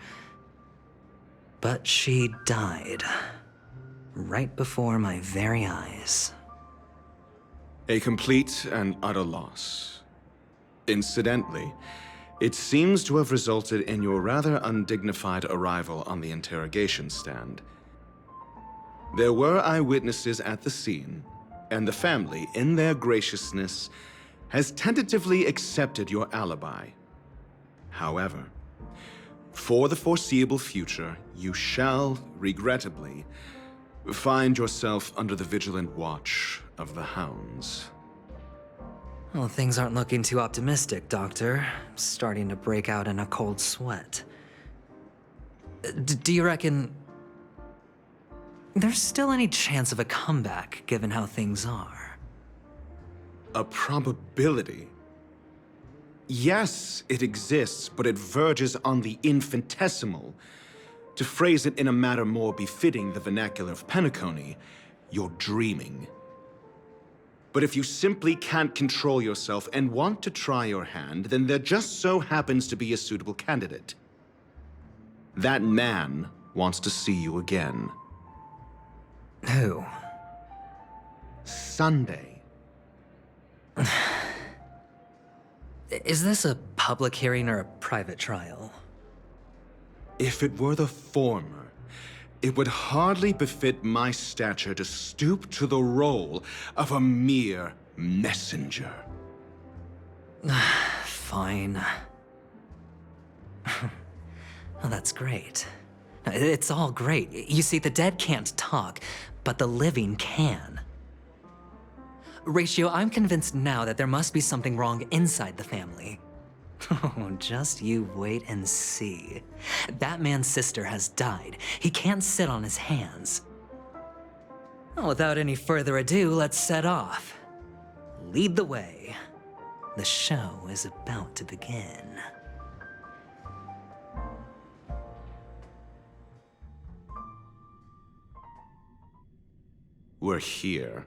But she died. Right before my very eyes. A complete and utter loss. Incidentally, it seems to have resulted in your rather undignified arrival on the interrogation stand. There were eyewitnesses at the scene, and the family, in their graciousness, has tentatively accepted your alibi. However, for the foreseeable future, you shall, regrettably, find yourself under the vigilant watch of the hounds. Well, things aren't looking too optimistic, Doctor. I'm starting to break out in a cold sweat. Do you reckon there's still any chance of a comeback, given how things are? A probability? Yes, it exists, but it verges on the infinitesimal. To phrase it in a manner more befitting the vernacular of Penacony, you're dreaming. But if you simply can't control yourself and want to try your hand, then there just so happens to be a suitable candidate. That man wants to see you again. Who? Sunday. Is this a public hearing or a private trial? If it were the former, it would hardly befit my stature to stoop to the role of a mere messenger. Fine. Well, that's great. It's all great. You see, the dead can't talk, but the living can. Ratio, I'm convinced now that there must be something wrong inside the family. Oh, just you wait and see. That man's sister has died. He can't sit on his hands. Well, without any further ado, let's set off. Lead the way. The show is about to begin. We're here.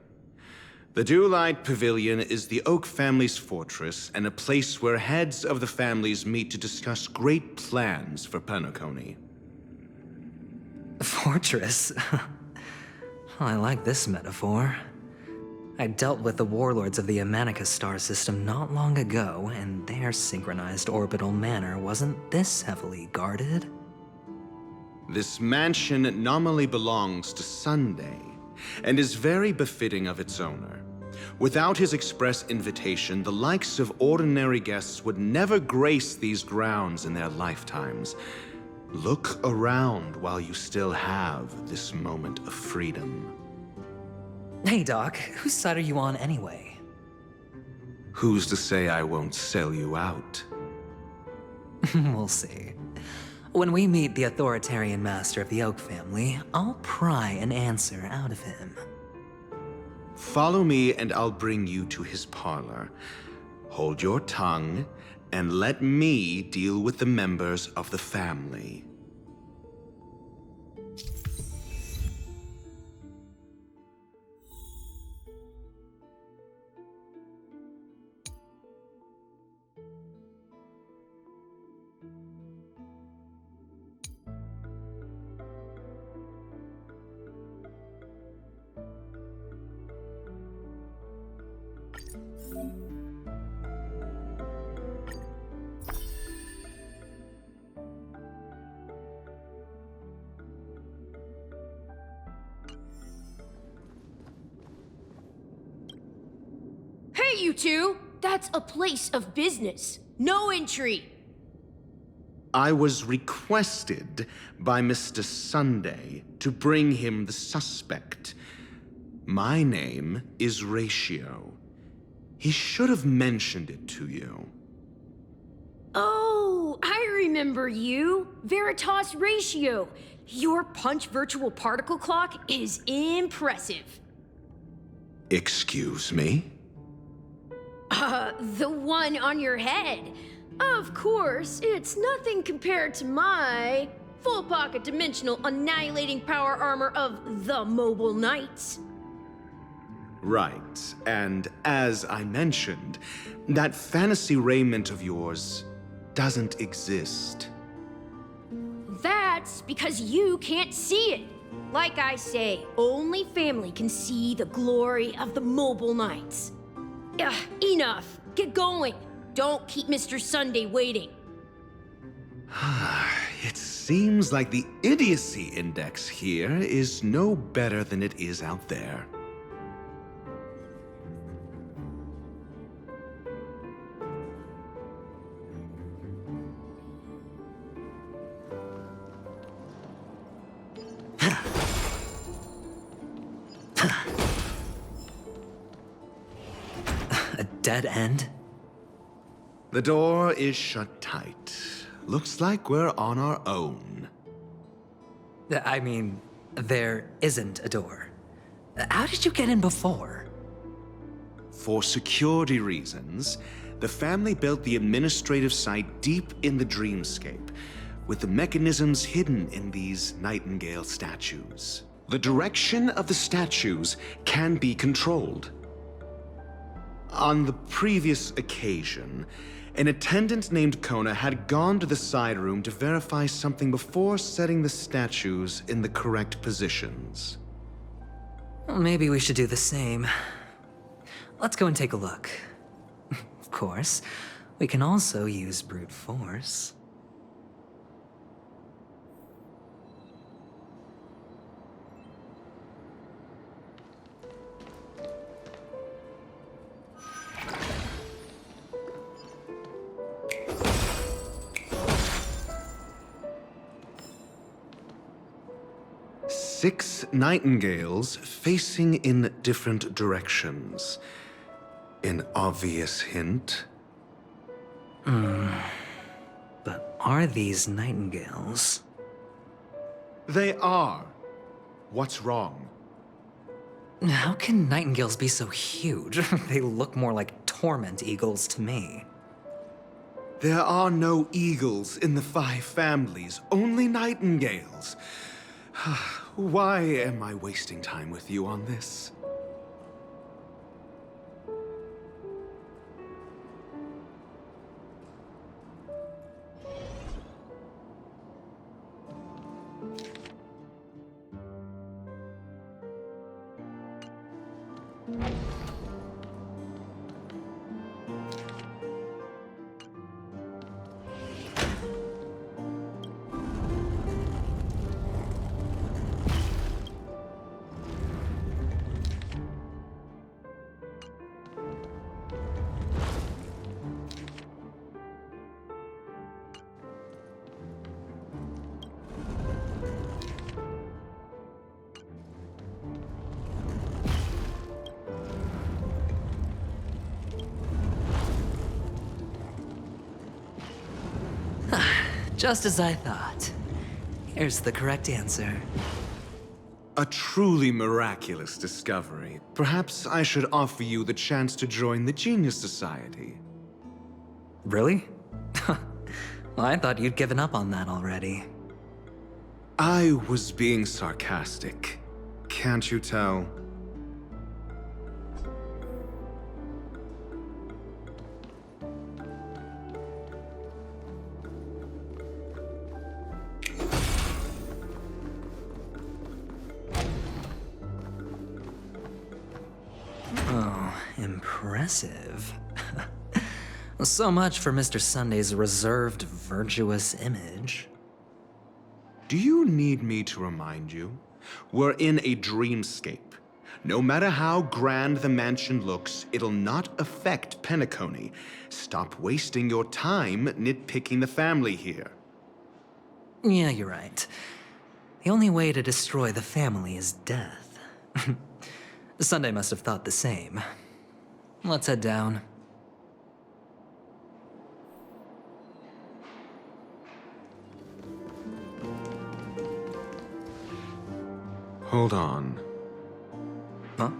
The Dewlight Pavilion is the Oak family's fortress and a place where heads of the families meet to discuss great plans for Penacony. Fortress? I like this metaphor. I dealt with the warlords of the Amanicus star system not long ago, and their synchronized orbital manor wasn't this heavily guarded. This mansion nominally belongs to Sunday, and is very befitting of its owner. Without his express invitation, the likes of ordinary guests would never grace these grounds in their lifetimes. Look around while you still have this moment of freedom. Hey, Doc, whose side are you on anyway? Who's to say I won't sell you out? We'll see. When we meet the authoritarian master of the Oak family, I'll pry an answer out of him. Follow me and I'll bring you to his parlor. Hold your tongue and let me deal with the members of the family. Hey, you two! That's a place of business. No entry. I was requested by Mr. Sunday to bring him the suspect. My name is Ratio. He should have mentioned it to you. Oh, I remember you. Veritas Ratio. Your punch virtual particle clock is impressive. Excuse me? The one on your head. Of course, it's nothing compared to my full pocket dimensional annihilating power armor of the Mobile Knights. Right, and as I mentioned, that fantasy raiment of yours doesn't exist. That's because you can't see it. Like I say, only family can see the glory of the Mobile Knights. Enough. Get going. Don't keep Mr. Sunday waiting. It seems like the idiocy index here is no better than it is out there. A dead end? The door is shut tight. Looks like we're on our own. I mean, there isn't a door. How did you get in before? For security reasons, the family built the administrative site deep in the dreamscape, with the mechanisms hidden in these Nightingale statues. The direction of the statues can be controlled. On the previous occasion, an attendant named Kona had gone to the side room to verify something before setting the statues in the correct positions. Well, maybe we should do the same. Let's go and take a look. Of course, we can also use brute force. Six nightingales facing in different directions. An obvious hint. But are these nightingales? They are. What's wrong? How can nightingales be so huge? They look more like torment eagles to me. There are no eagles in the 5 families, only nightingales. Why am I wasting time with you on this? Just as I thought. Here's the correct answer. A truly miraculous discovery. Perhaps I should offer you the chance to join the Genius Society. Really? Well, I thought you'd given up on that already. I was being sarcastic. Can't you tell? Oh, impressive. So much for Mr. Sunday's reserved, virtuous image. Do you need me to remind you? We're in a dreamscape. No matter how grand the mansion looks, it'll not affect Penacony. Stop wasting your time nitpicking the family here. Yeah, you're right. The only way to destroy the family is death. Sunday must have thought the same. Let's head down. Hold on. Huh?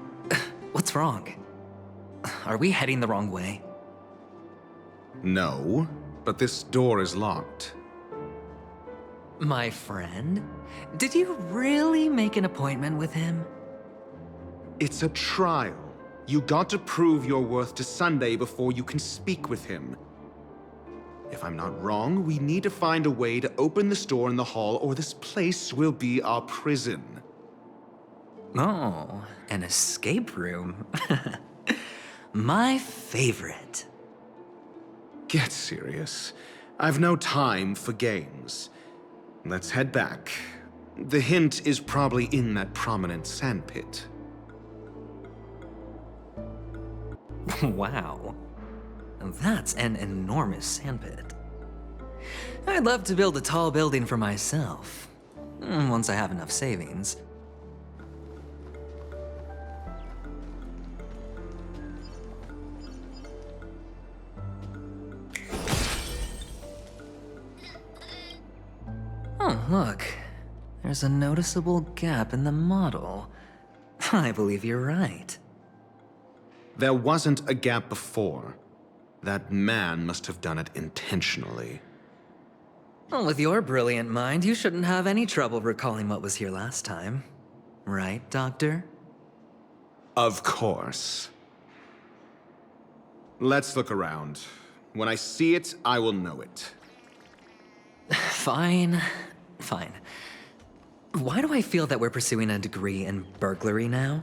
What's wrong? Are we heading the wrong way? No, but this door is locked. My friend? Did you really make an appointment with him? It's a trial. You got to prove your worth to Sunday before you can speak with him. If I'm not wrong, we need to find a way to open this door in the hall, or this place will be our prison. Oh, an escape room. My favorite. Get serious. I've no time for games. Let's head back. The hint is probably in that prominent sandpit. Wow. That's an enormous sandpit. I'd love to build a tall building for myself. Once I have enough savings. Oh, look. There's a noticeable gap in the model. I believe you're right. There wasn't a gap before. That man must have done it intentionally. Well, with your brilliant mind, you shouldn't have any trouble recalling what was here last time. Right, Doctor? Of course. Let's look around. When I see it, I will know it. Fine. Fine. Why do I feel that we're pursuing a degree in burglary now?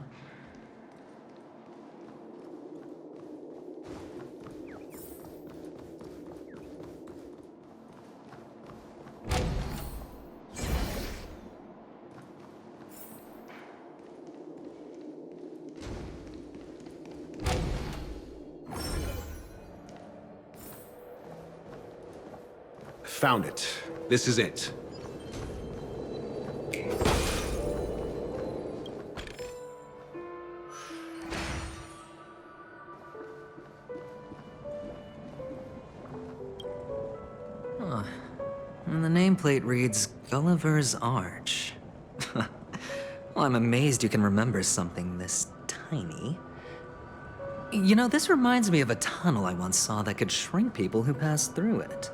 Found it. This is it. Huh. And the nameplate reads Gulliver's Arch. Well, I'm amazed you can remember something this tiny. You know, this reminds me of a tunnel I once saw that could shrink people who passed through it.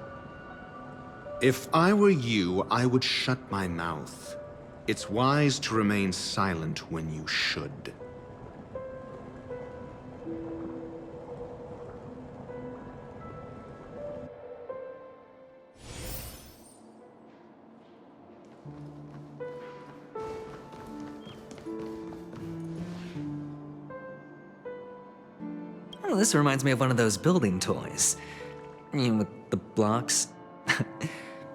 If I were you, I would shut my mouth. It's wise to remain silent when you should. Oh, this reminds me of one of those building toys. You know, with the blocks.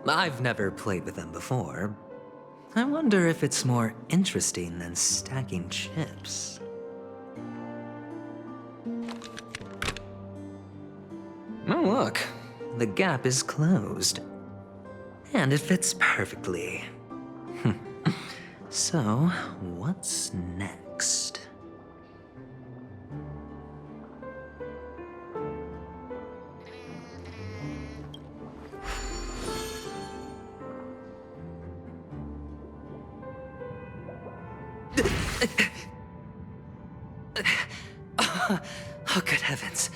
I've never played with them before. I wonder if it's more interesting than stacking chips. Oh, look. The gap is closed. And it fits perfectly. So, what's next? Oh, good heavens.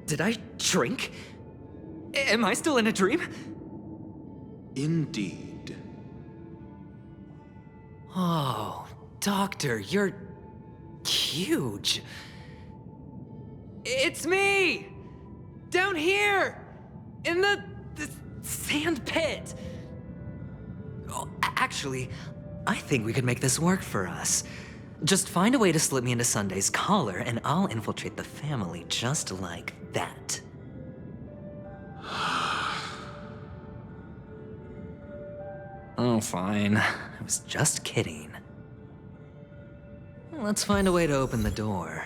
Did I drink? Am I still in a dream? Indeed. Oh, Doctor, you're huge. It's me! Down here! In the sand pit! Oh, actually, I think we could make this work for us. Just find a way to slip me into Sunday's collar, and I'll infiltrate the family just like that. Oh, fine. I was just kidding. Let's find a way to open the door.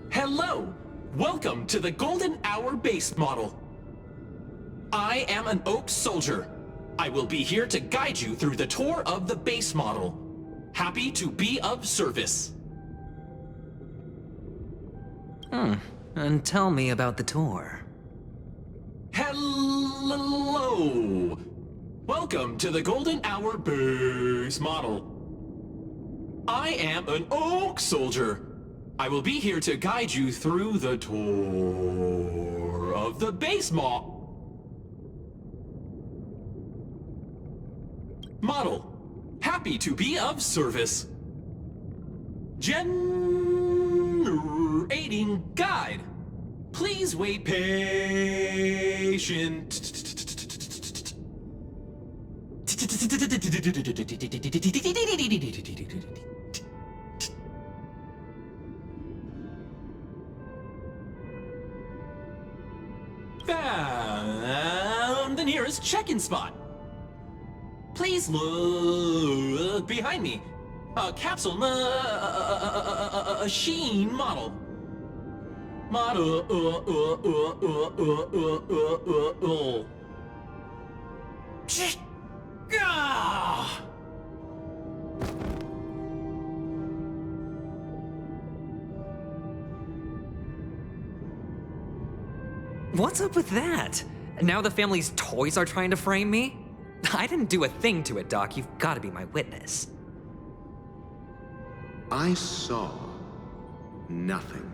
Hello! Welcome to the Golden Hour base model. I am an Oak Soldier. I will be here to guide you through the tour of the base model. Happy to be of service. And tell me about the tour. Hello! Welcome to the Golden Hour base model. I am an Oak Soldier. I will be here to guide you through the tour of the base model. Happy to be of service. Generating guide. Please wait patient. Found the nearest check-in spot. Please look behind me. A capsule machine model. What's up with that? Now the family's toys are trying to frame me? I didn't do a thing to it, Doc. You've got to be my witness. I saw nothing.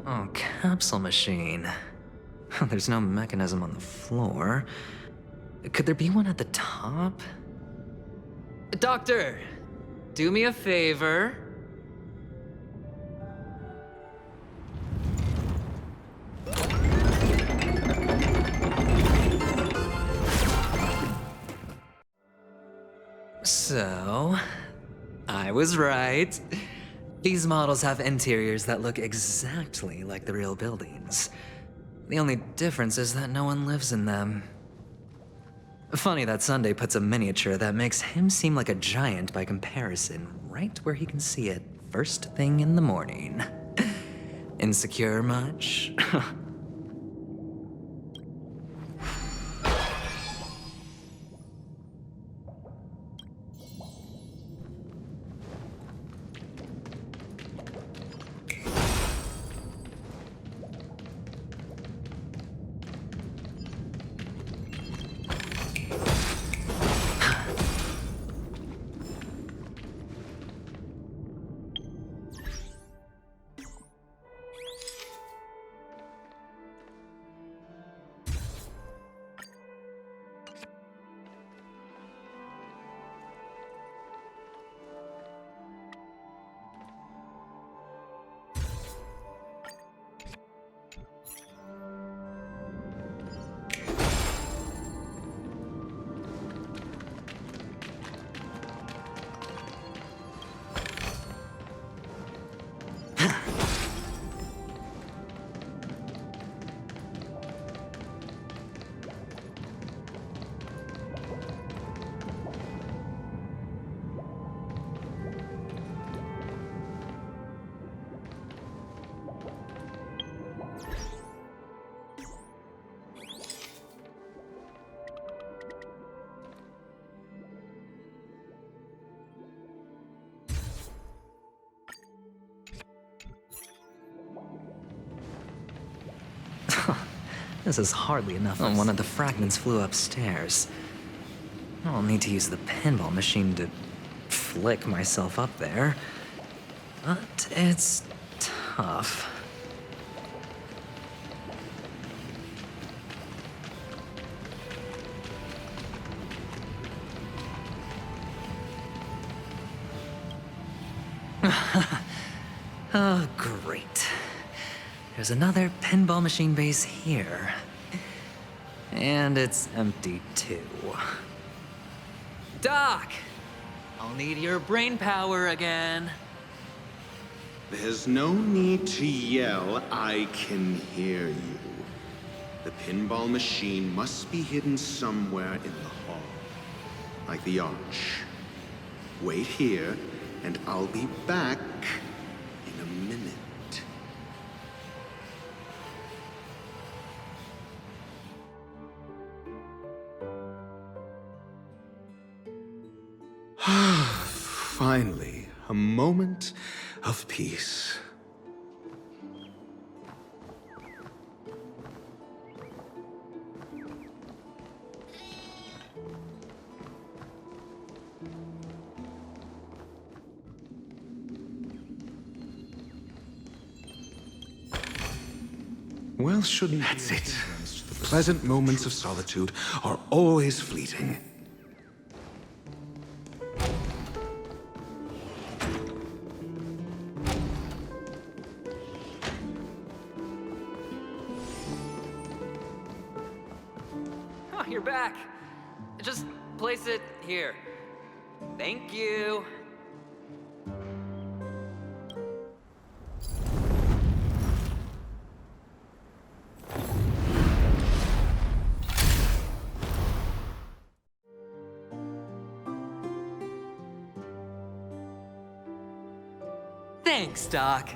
Oh, capsule machine. There's no mechanism on the floor. Could there be one at the top? Doctor, do me a favor. So, I was right. These models have interiors that look exactly like the real buildings. The only difference is that no one lives in them. Funny that Sunday puts a miniature that makes him seem like a giant by comparison right where he can see it first thing in the morning. Insecure much? This is hardly enough. Oh, one of the fragments flew upstairs. I'll need to use the pinball machine to flick myself up there. But it's tough. Oh, great. There's another pinball machine base here. And it's empty too. Doc! I'll need your brain power again. There's no need to yell, I can hear you. The pinball machine must be hidden somewhere in the hall. Like the arch. Wait here, and I'll be back in a minute. Finally, a moment of peace. Well, shouldn't that's it. The pleasant moments of solitude are always fleeting. Oh, you're back. Just place it here. Thank you. Thanks, Doc.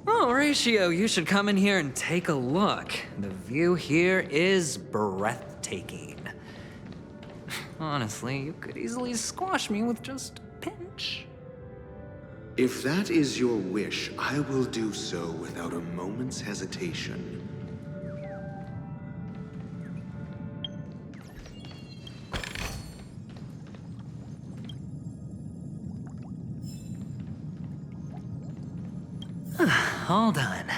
Oh, Ratio, you should come in here and take a look. The view here is breathtaking. Honestly, you could easily squash me with just a pinch. If that is your wish, I will do so without a moment's hesitation. All done.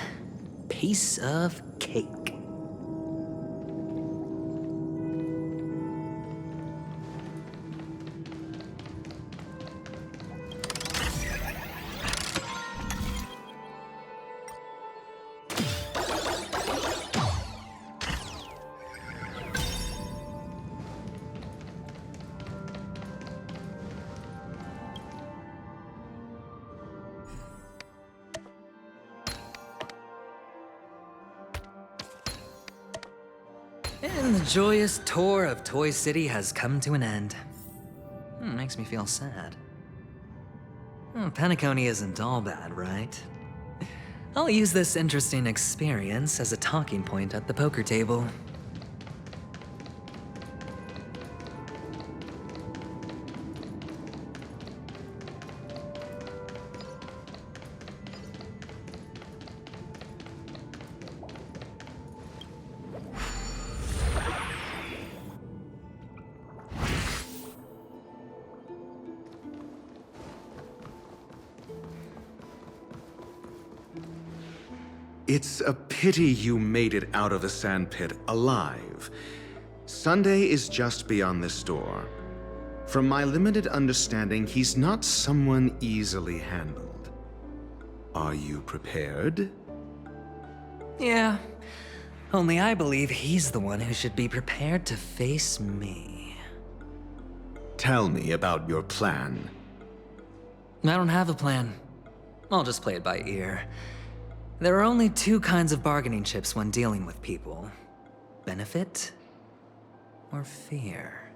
Piece of cake. And the joyous tour of Toy City has come to an end. Makes me feel sad. Penacony isn't all bad, right? I'll use this interesting experience as a talking point at the poker table. It's a pity you made it out of the sandpit alive. Sunday is just beyond this door. From my limited understanding, he's not someone easily handled. Are you prepared? Yeah. Only I believe he's the one who should be prepared to face me. Tell me about your plan. I don't have a plan. I'll just play it by ear. There are only two kinds of bargaining chips when dealing with people. Benefit or fear.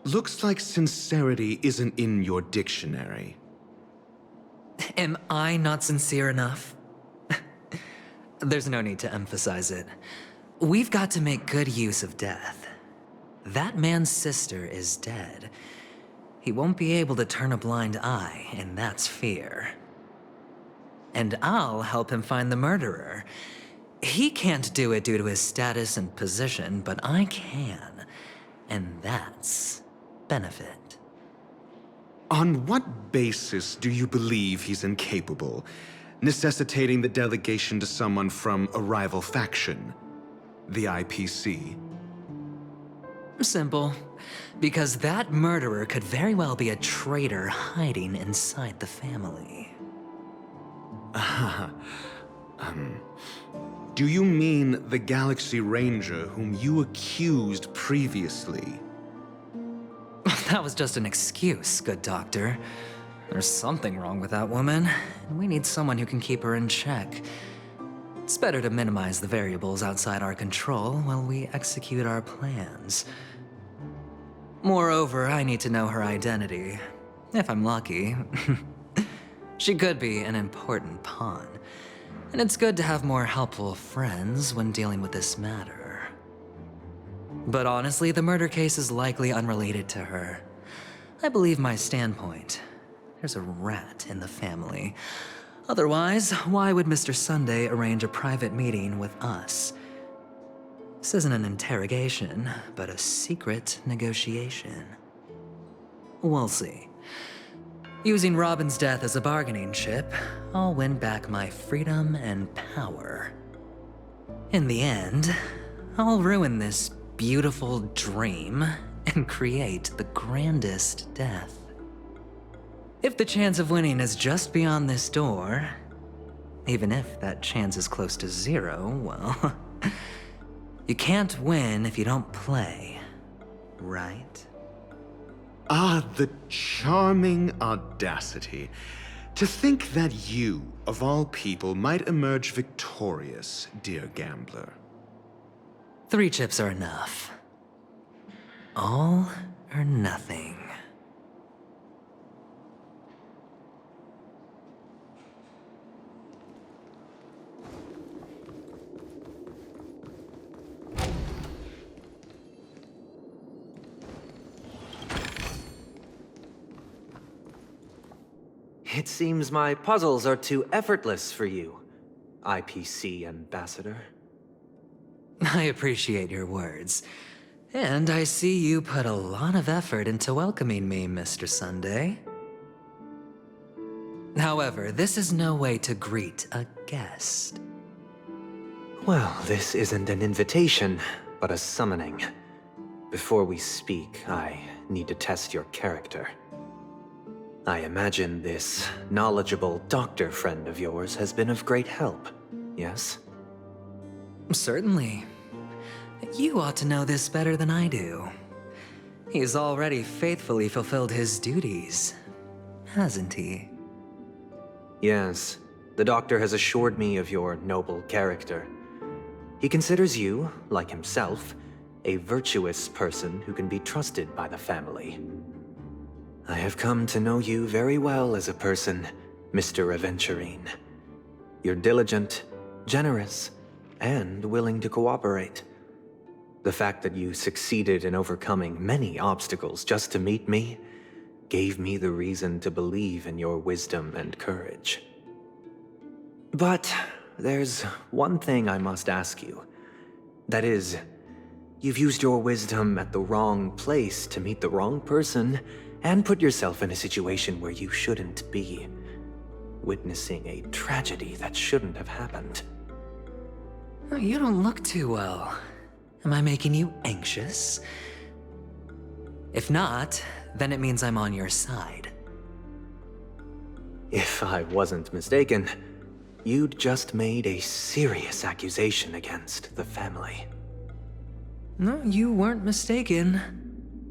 Looks like sincerity isn't in your dictionary. Am I not sincere enough? There's no need to emphasize it. We've got to make good use of death. That man's sister is dead. He won't be able to turn a blind eye, and that's fear. And I'll help him find the murderer. He can't do it due to his status and position, but I can. And that's benefit. On what basis do you believe he's incapable, necessitating the delegation to someone from a rival faction, the IPC? Simple. Because that murderer could very well be a traitor hiding inside the family. Do you mean the Galaxy Ranger whom you accused previously? That was just an excuse, good doctor. There's something wrong with that woman, and we need someone who can keep her in check. It's better to minimize the variables outside our control while we execute our plans. Moreover, I need to know her identity. If I'm lucky. She could be an important pawn. And it's good to have more helpful friends when dealing with this matter. But honestly, the murder case is likely unrelated to her. I believe my standpoint. There's a rat in the family. Otherwise, why would Mr. Sunday arrange a private meeting with us? This isn't an interrogation, but a secret negotiation. We'll see. Using Robin's death as a bargaining chip, I'll win back my freedom and power. In the end, I'll ruin this beautiful dream and create the grandest death. If the chance of winning is just beyond this door, even if that chance is close to zero, well, you can't win if you don't play, right? Ah, the charming audacity. To think that you, of all people, might emerge victorious, dear gambler. 3 chips are enough. All or nothing. It seems my puzzles are too effortless for you, IPC Ambassador. I appreciate your words. And I see you put a lot of effort into welcoming me, Mr. Sunday. However, this is no way to greet a guest. Well, this isn't an invitation, but a summoning. Before we speak, I need to test your character. I imagine this knowledgeable doctor friend of yours has been of great help, yes? Certainly. You ought to know this better than I do. He's already faithfully fulfilled his duties, hasn't he? Yes, the doctor has assured me of your noble character. He considers you, like himself, a virtuous person who can be trusted by the family. I have come to know you very well as a person, Mr. Aventurine. You're diligent, generous, and willing to cooperate. The fact that you succeeded in overcoming many obstacles just to meet me gave me the reason to believe in your wisdom and courage. But there's one thing I must ask you. That is, you've used your wisdom at the wrong place to meet the wrong person and put yourself in a situation where you shouldn't be, witnessing a tragedy that shouldn't have happened. You don't look too well. Am I making you anxious? If not, then it means I'm on your side. If I wasn't mistaken, you'd just made a serious accusation against the family. No, you weren't mistaken.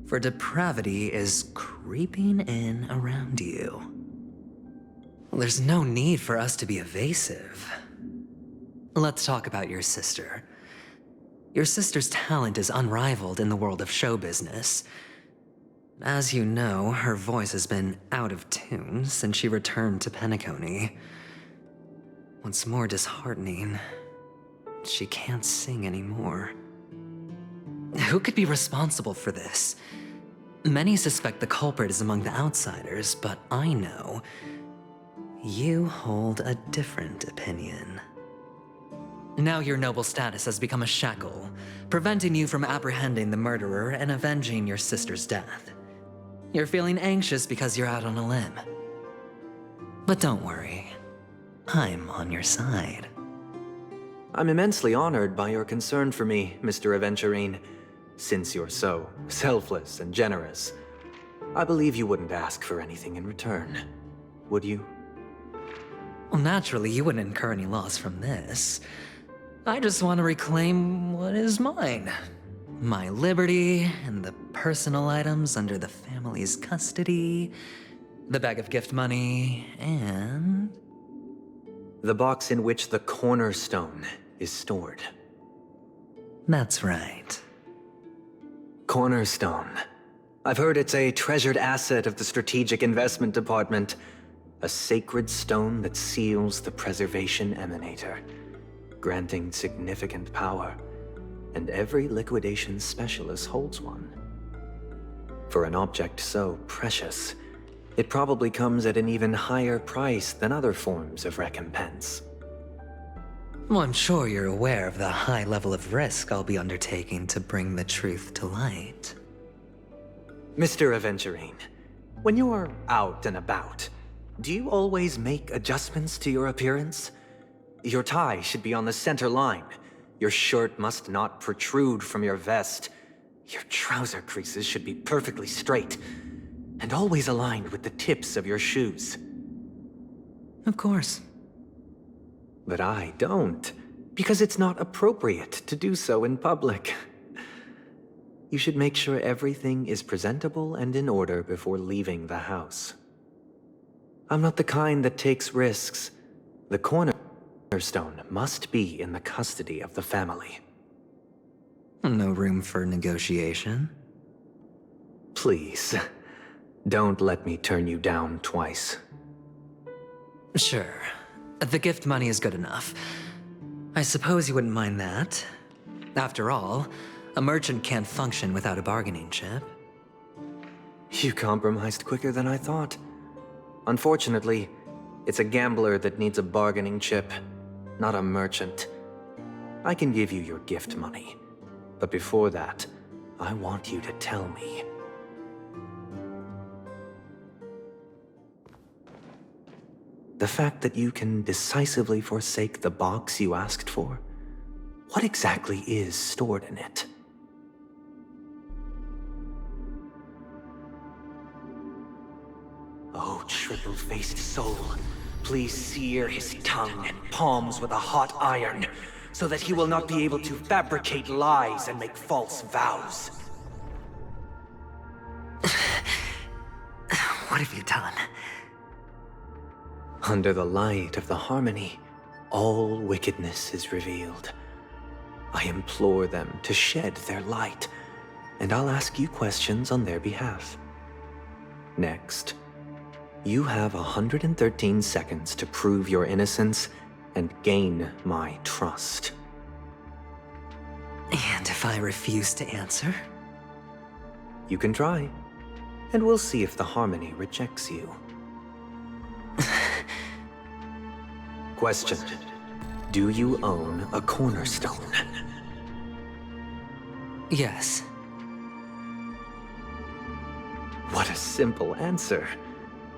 For depravity is creeping in around you. There's no need for us to be evasive. Let's talk about your sister. Your sister's talent is unrivaled in the world of show business. As you know, her voice has been out of tune since she returned to Penacony. What's more disheartening, she can't sing anymore. Who could be responsible for this? Many suspect the culprit is among the outsiders, but I know you hold a different opinion. Now your noble status has become a shackle, preventing you from apprehending the murderer and avenging your sister's death. You're feeling anxious because you're out on a limb. But don't worry, I'm on your side. I'm immensely honored by your concern for me, Mr. Aventurine. Since you're so selfless and generous, I believe you wouldn't ask for anything in return, would you? Well, naturally, you wouldn't incur any loss from this. I just want to reclaim what is mine. My liberty and the personal items under the family's custody, the bag of gift money, and... the box in which the cornerstone is stored. That's right. Cornerstone. I've heard it's a treasured asset of the Strategic Investment Department. A sacred stone that seals the Preservation Emanator, granting significant power, and every liquidation specialist holds one. For an object so precious, it probably comes at an even higher price than other forms of recompense. Well, I'm sure you're aware of the high level of risk I'll be undertaking to bring the truth to light. Mr. Aventurine, when you're out and about, do you always make adjustments to your appearance? Your tie should be on the center line. Your shirt must not protrude from your vest. Your trouser creases should be perfectly straight, and always aligned with the tips of your shoes. Of course. But I don't, because it's not appropriate to do so in public. You should make sure everything is presentable and in order before leaving the house. I'm not the kind that takes risks. The cornerstone must be in the custody of the family. No room for negotiation? Please, don't let me turn you down twice. Sure. The gift money is good enough. I suppose you wouldn't mind that. After all, a merchant can't function without a bargaining chip. You compromised quicker than I thought. Unfortunately, it's a gambler that needs a bargaining chip, not a merchant. I can give you your gift money, but before that, I want you to tell me. The fact that you can decisively forsake the box you asked for, what exactly is stored in it? Oh, triple-faced soul, please sear his tongue and palms with a hot iron, so that he will not be able to fabricate lies and make false vows. What have you done? Under the light of the harmony, all wickedness is revealed. I implore them to shed their light, and I'll ask you questions on their behalf. Next, you have 113 seconds to prove your innocence and gain my trust. And if I refuse to answer? You can try, and we'll see if the harmony rejects you. Question: do you own a cornerstone? Yes. What a simple answer.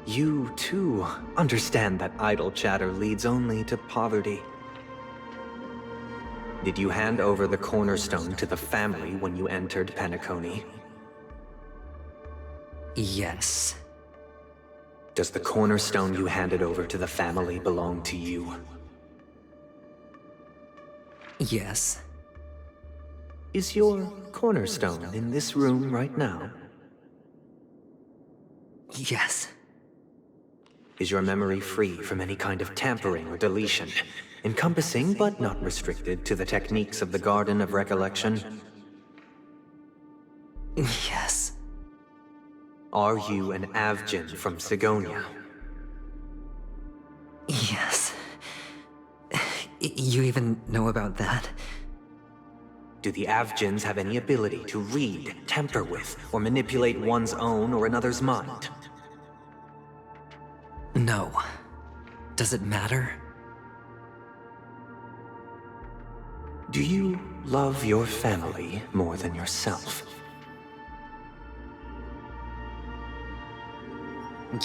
You, too, understand that idle chatter leads only to poverty. Did you hand over the cornerstone to the family when you entered Penacony? Yes. Does the cornerstone you handed over to the family belong to you? Yes. Is your cornerstone in this room right now? Yes. is your memory free from any kind of tampering or deletion, encompassing but not restricted to the techniques of the Garden of Recollection? Yes. Are you an Avgin from Sigonia? Yes. You even know about that? Do the Avgins have any ability to read, tamper with, or manipulate one's own or another's mind? No. Does it matter? Do you love your family more than yourself?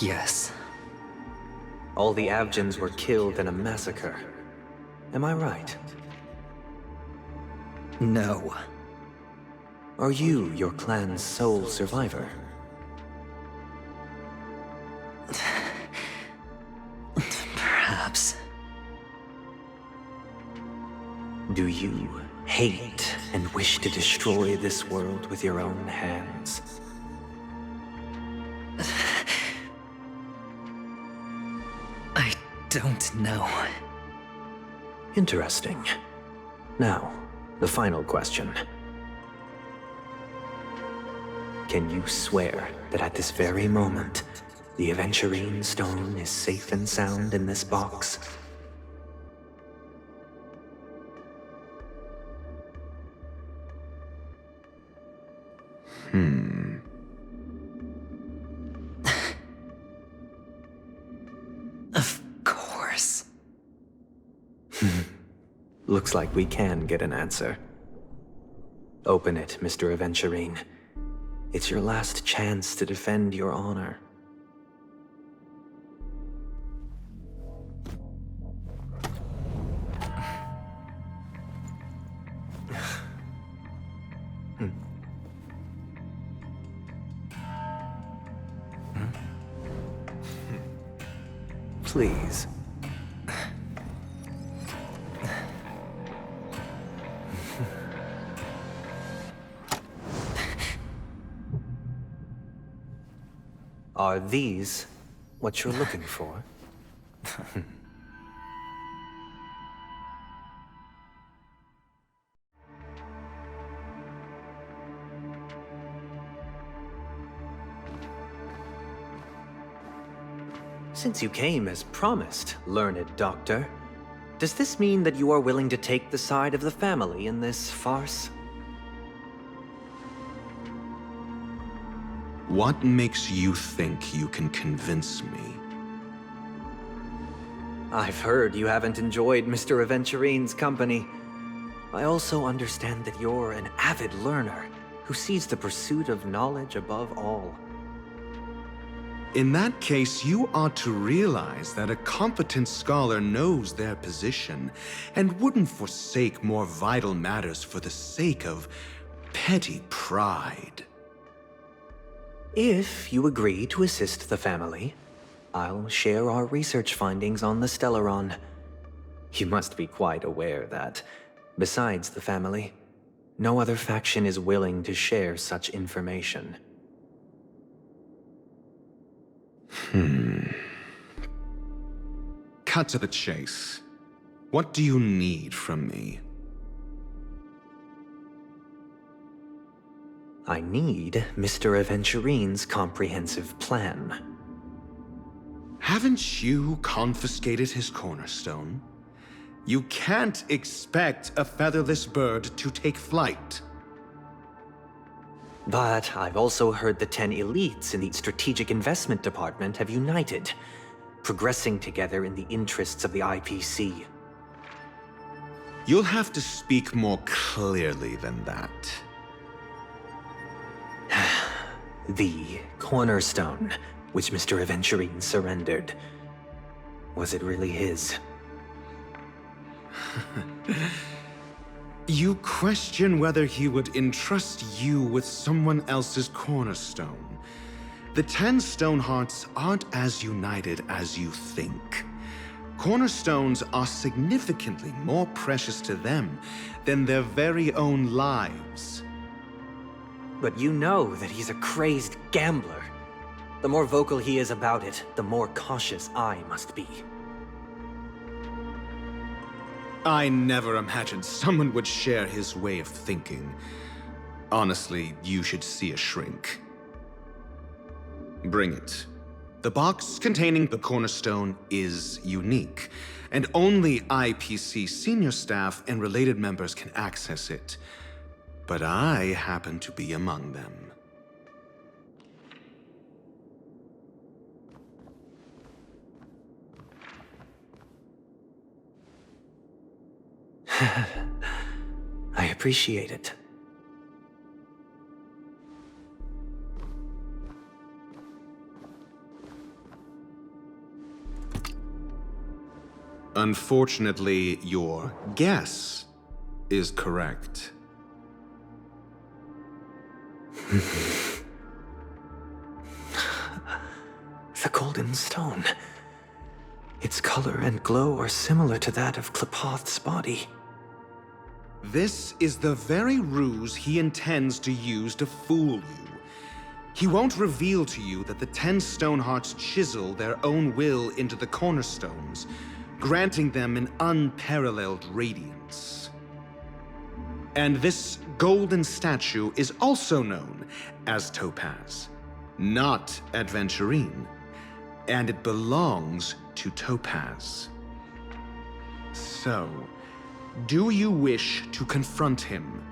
Yes. All the Avgins were killed in a massacre. Am I right? No. Are you your clan's sole survivor? Perhaps. Do you hate and wish to destroy this world with your own hands? I don't know. Interesting. Now, the final question. Can you swear that at this very moment, the Aventurine Stone is safe and sound in this box? Of course. Looks like we can get an answer. Open it, Mr. Aventurine. It's your last chance to defend your honor. Please. Are these what you're looking for? Since you came as promised, learned doctor, does this mean that you are willing to take the side of the family in this farce? What makes you think you can convince me? I've heard you haven't enjoyed Mr. Aventurine's company. I also understand that you're an avid learner who sees the pursuit of knowledge above all. In that case, you ought to realize that a competent scholar knows their position and wouldn't forsake more vital matters for the sake of petty pride. If you agree to assist the family, I'll share our research findings on the Stellaron. You must be quite aware that, besides the family, no other faction is willing to share such information. Cut to the chase. What do you need from me? I need Mr. Aventurine's comprehensive plan. Haven't you confiscated his cornerstone? You can't expect a featherless bird to take flight. But I've also heard the 10 elites in the Strategic Investment Department have united, progressing together in the interests of the IPC. You'll have to speak more clearly than that. The cornerstone, which Mr. Aventurine surrendered. Was it really his? You question whether he would entrust you with someone else's cornerstone. The 10 Stonehearts aren't as united as you think. Cornerstones are significantly more precious to them than their very own lives. But you know that he's a crazed gambler. The more vocal he is about it, the more cautious I must be. I never imagined someone would share his way of thinking. Honestly, you should see a shrink. Bring it. The box containing the cornerstone is unique, and only IPC senior staff and related members can access it. But I happen to be among them. I appreciate it. Unfortunately, your guess is correct. The golden stone. Its color and glow are similar to that of Klepoth's body. This is the very ruse he intends to use to fool you. He won't reveal to you that the 10 Stonehearts chisel their own will into the cornerstones, granting them an unparalleled radiance. And this golden statue is also known as Topaz, not Adventurine, and it belongs to Topaz. So, do you wish to confront him?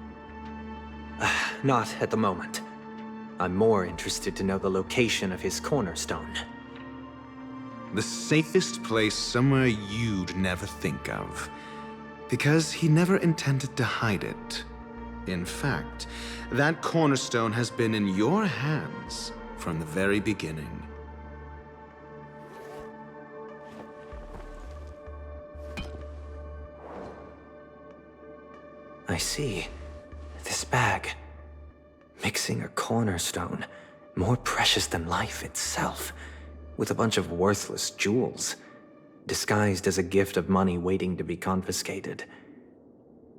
Not at the moment. I'm more interested to know the location of his cornerstone. The safest place somewhere you'd never think of. Because he never intended to hide it. In fact, that cornerstone has been in your hands from the very beginning. I see. This bag. Mixing a cornerstone, more precious than life itself, with a bunch of worthless jewels, disguised as a gift of money waiting to be confiscated,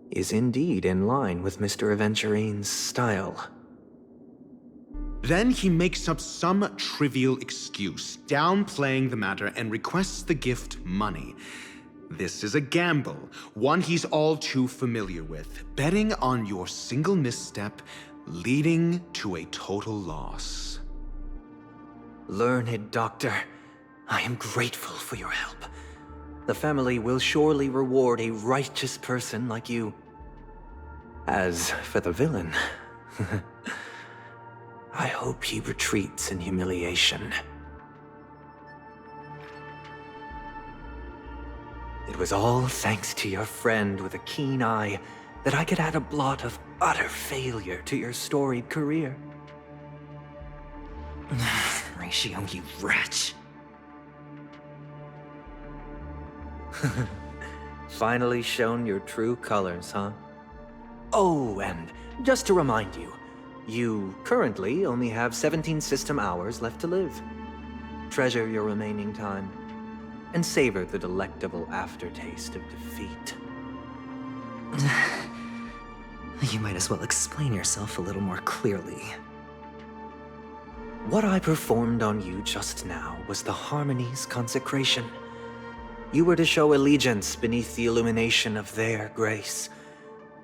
is indeed in line with Mr. Aventurine's style. Then he makes up some trivial excuse, downplaying the matter, and requests the gift money. This is a gamble, one he's all too familiar with, betting on your single misstep, leading to a total loss. Learned doctor, I am grateful for your help. The family will surely reward a righteous person like you. As for the villain, I hope he retreats in humiliation. It was all thanks to your friend with a keen eye that I could add a blot of utter failure to your storied career. Ratio, you wretch. Finally shown your true colors, huh? Oh, and just to remind you, you currently only have 17 system hours left to live. Treasure your remaining time, and savor the delectable aftertaste of defeat. You might as well explain yourself a little more clearly. What I performed on you just now was the Harmony's consecration. You were to show allegiance beneath the illumination of their grace.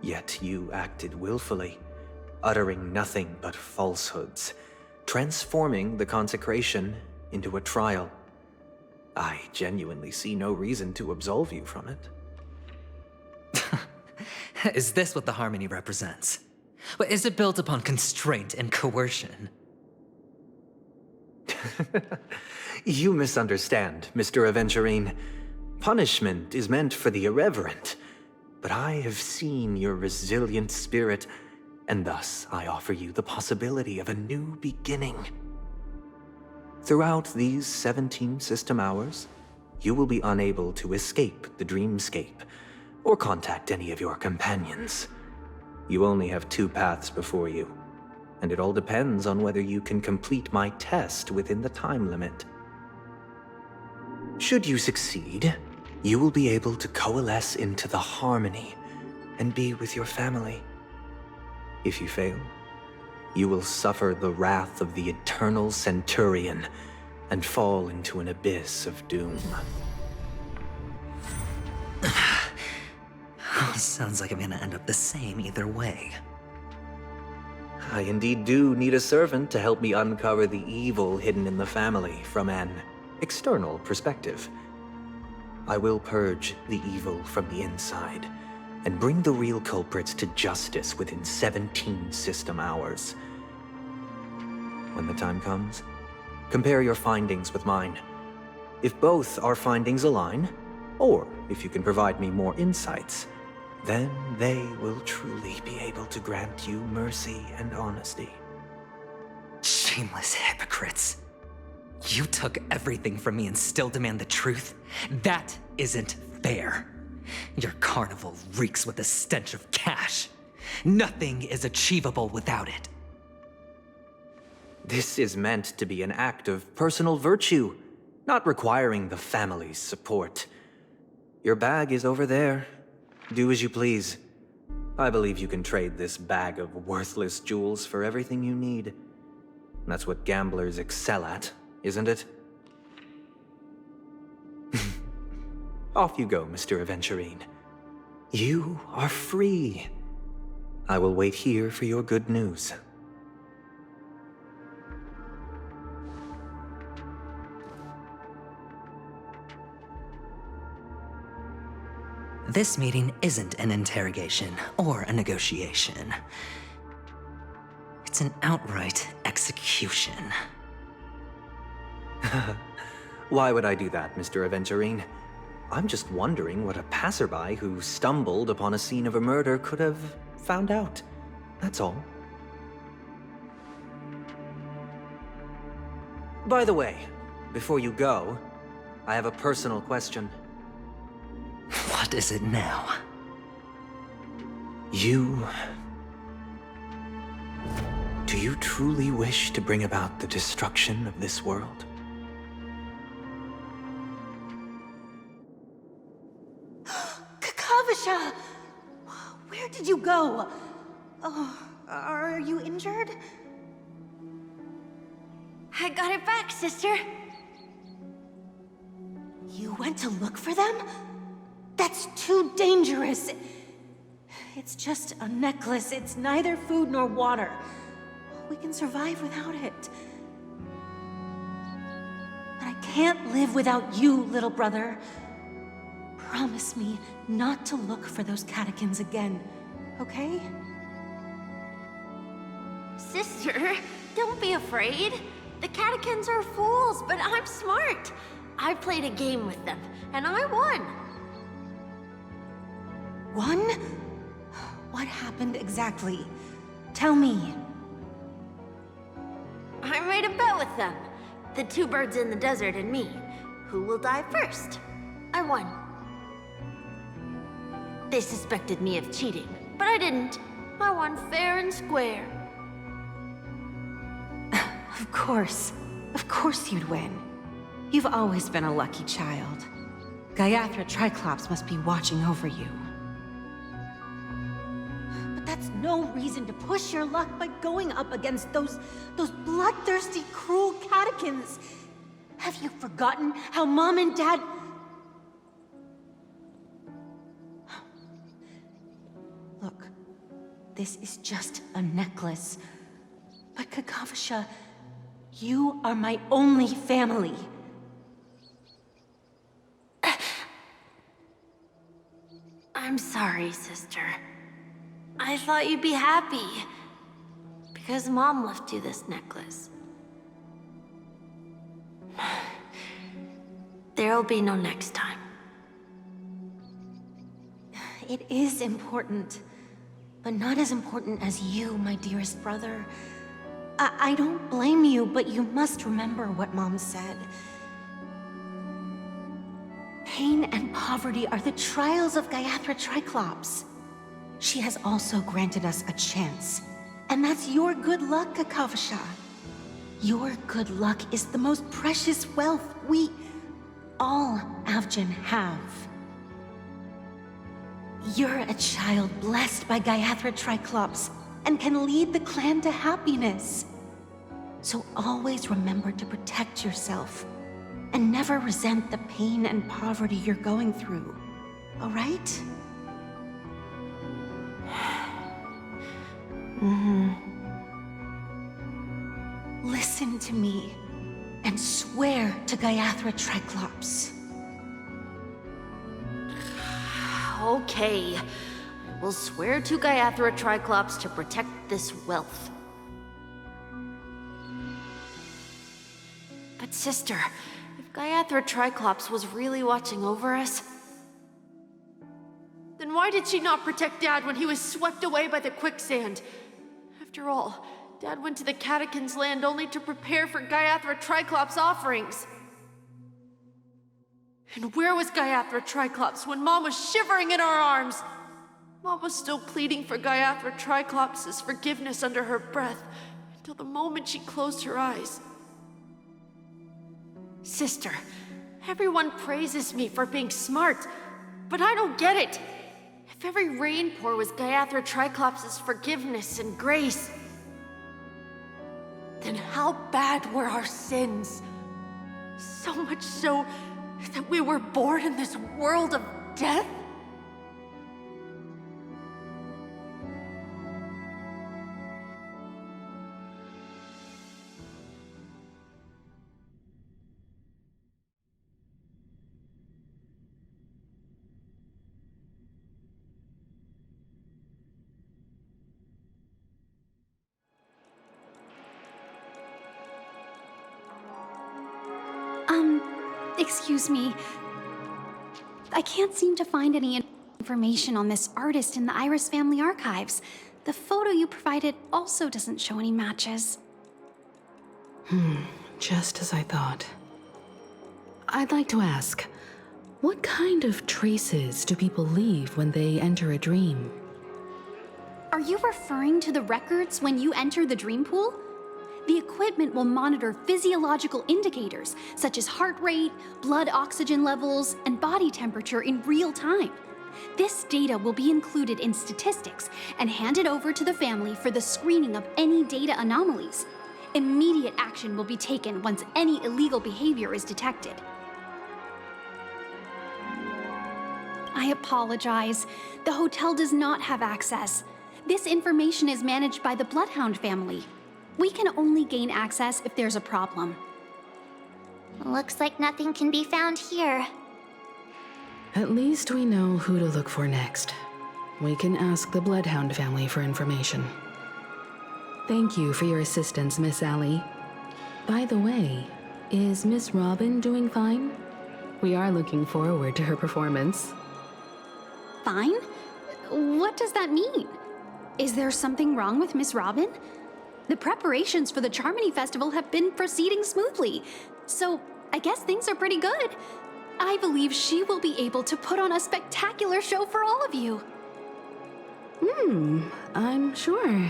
Yet you acted willfully, uttering nothing but falsehoods, transforming the consecration into a trial. I genuinely see no reason to absolve you from it. Is this what the Harmony represents? But is it built upon constraint and coercion? You misunderstand, Mr. Aventurine. Punishment is meant for the irreverent, but I have seen your resilient spirit, and thus I offer you the possibility of a new beginning. Throughout these 17 system hours, you will be unable to escape the dreamscape, or contact any of your companions. You only have 2 paths before you, and it all depends on whether you can complete my test within the time limit. Should you succeed, you will be able to coalesce into the Harmony and be with your family. If you fail, you will suffer the wrath of the eternal Centurion and fall into an abyss of doom. Sounds like I'm gonna end up the same either way. I indeed do need a servant to help me uncover the evil hidden in the family from an external perspective. I will purge the evil from the inside and bring the real culprits to justice within 17 system hours. When the time comes, compare your findings with mine. If both our findings align, or if you can provide me more insights, then they will truly be able to grant you mercy and honesty. Shameless hypocrites. You took everything from me and still demand the truth? That isn't fair. Your carnival reeks with the stench of cash. Nothing is achievable without it. This is meant to be an act of personal virtue, not requiring the family's support. Your bag is over there. Do as you please. I believe you can trade this bag of worthless jewels for everything you need. That's what gamblers excel at, isn't it? Off you go, Mr. Aventurine. You are free. I will wait here for your good news. This meeting isn't an interrogation or a negotiation. It's an outright execution. Why would I do that, Mr. Aventurine? I'm just wondering what a passerby who stumbled upon a scene of a murder could have found out. That's all. By the way, before you go, I have a personal question. What is it now? Do you truly wish to bring about the destruction of this world? Kakavasha! Where did you go? Oh, are you injured? I got it back, sister. You went to look for them? That's too dangerous. It's just a necklace. It's neither food nor water. We can survive without it. But I can't live without you, little brother. Promise me not to look for those catechins again, okay? Sister, don't be afraid. The catechins are fools, but I'm smart. I played a game with them, and I won. Won? What happened exactly? Tell me. I made a bet with them. The two birds in the desert and me. Who will die first? I won. They suspected me of cheating, but I didn't. I won fair and square. Of course. Of course you'd win. You've always been a lucky child. Gaiathra Triclops must be watching over you. But that's no reason to push your luck by going up against those bloodthirsty, cruel catechins. Have you forgotten how Mom and Dad... Look, this is just a necklace. But Kakavasha, you are my only family. I'm sorry, sister. I thought you'd be happy. Because Mom left you this necklace. There'll be no next time. It is important, but not as important as you, my dearest brother. I don't blame you, but you must remember what Mom said. Pain and poverty are the trials of Gaiathra Triclops. She has also granted us a chance. And that's your good luck, Kakavasha. Your good luck is the most precious wealth we, all Avgin, have. You're a child blessed by Gaiathra Triclops, and can lead the clan to happiness. So always remember to protect yourself and never resent the pain and poverty you're going through, all right? Listen to me and swear to Gaiathra Triclops. Okay. We'll swear to Gaiathra Triclops to protect this wealth. But sister, if Gaiathra Triclops was really watching over us, then why did she not protect Dad when he was swept away by the quicksand? After all, Dad went to the Catechins' land only to prepare for Gaiathra Triclops' offerings. And where was Gaiathra Triclops when Mom was shivering in our arms? Mom was still pleading for Gaiathra Triclops' forgiveness under her breath until the moment she closed her eyes. Sister, everyone praises me for being smart, but I don't get it. If every rain pour was Gaiathra Triclops' forgiveness and grace, then how bad were our sins? So much so that we were born in this world of death? Excuse me. I can't seem to find any information on this artist in the Iris family archives. The photo you provided also doesn't show any matches. Just as I thought. I'd like to ask, what kind of traces do people leave when they enter a dream? Are you referring to the records when you enter the dream pool? The equipment will monitor physiological indicators such as heart rate, blood oxygen levels, and body temperature in real time. This data will be included in statistics and handed over to the family for the screening of any data anomalies. Immediate action will be taken once any illegal behavior is detected. I apologize. The hotel does not have access. This information is managed by the Bloodhound family. We can only gain access if there's a problem. Looks like nothing can be found here. At least we know who to look for next. We can ask the Bloodhound family for information. Thank you for your assistance, Miss Allie. By the way, is Miss Robin doing fine? We are looking forward to her performance. Fine? What does that mean? Is there something wrong with Miss Robin? The preparations for the Charmony Festival have been proceeding smoothly, so I guess things are pretty good. I believe she will be able to put on a spectacular show for all of you. I'm sure.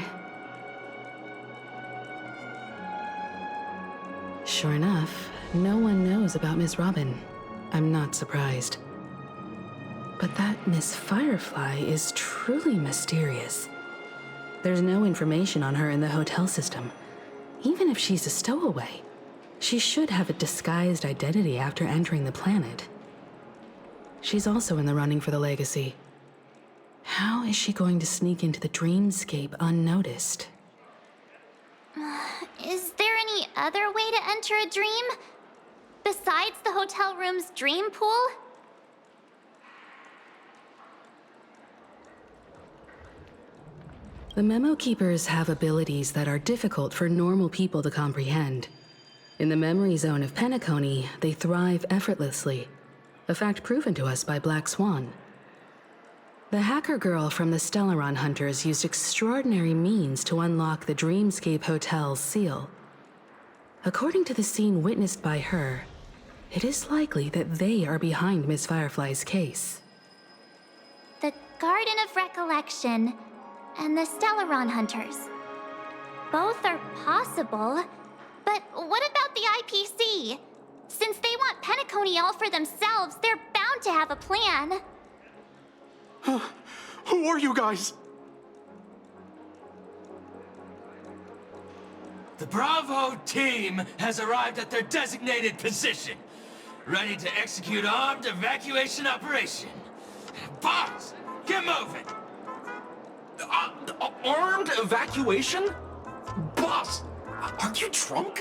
Sure enough, no one knows about Miss Robin. I'm not surprised. But that Miss Firefly is truly mysterious. There's no information on her in the hotel system. Even if she's a stowaway, she should have a disguised identity after entering the planet. She's also in the running for the legacy. How is she going to sneak into the dreamscape unnoticed? Is there any other way to enter a dream? Besides the hotel room's dream pool? The Memo Keepers have abilities that are difficult for normal people to comprehend. In the memory zone of Penacony, they thrive effortlessly, a fact proven to us by Black Swan. The hacker girl from the Stellaron Hunters used extraordinary means to unlock the Dreamscape Hotel's seal. According to the scene witnessed by her, it is likely that they are behind Miss Firefly's case. The Garden of Recollection and the Stellaron Hunters. Both are possible, but what about the IPC? Since they want Penacony all for themselves, they're bound to have a plan. Who are you guys? The Bravo team has arrived at their designated position, ready to execute armed evacuation operation. Boss, get moving! Armed evacuation? Boss, are you drunk?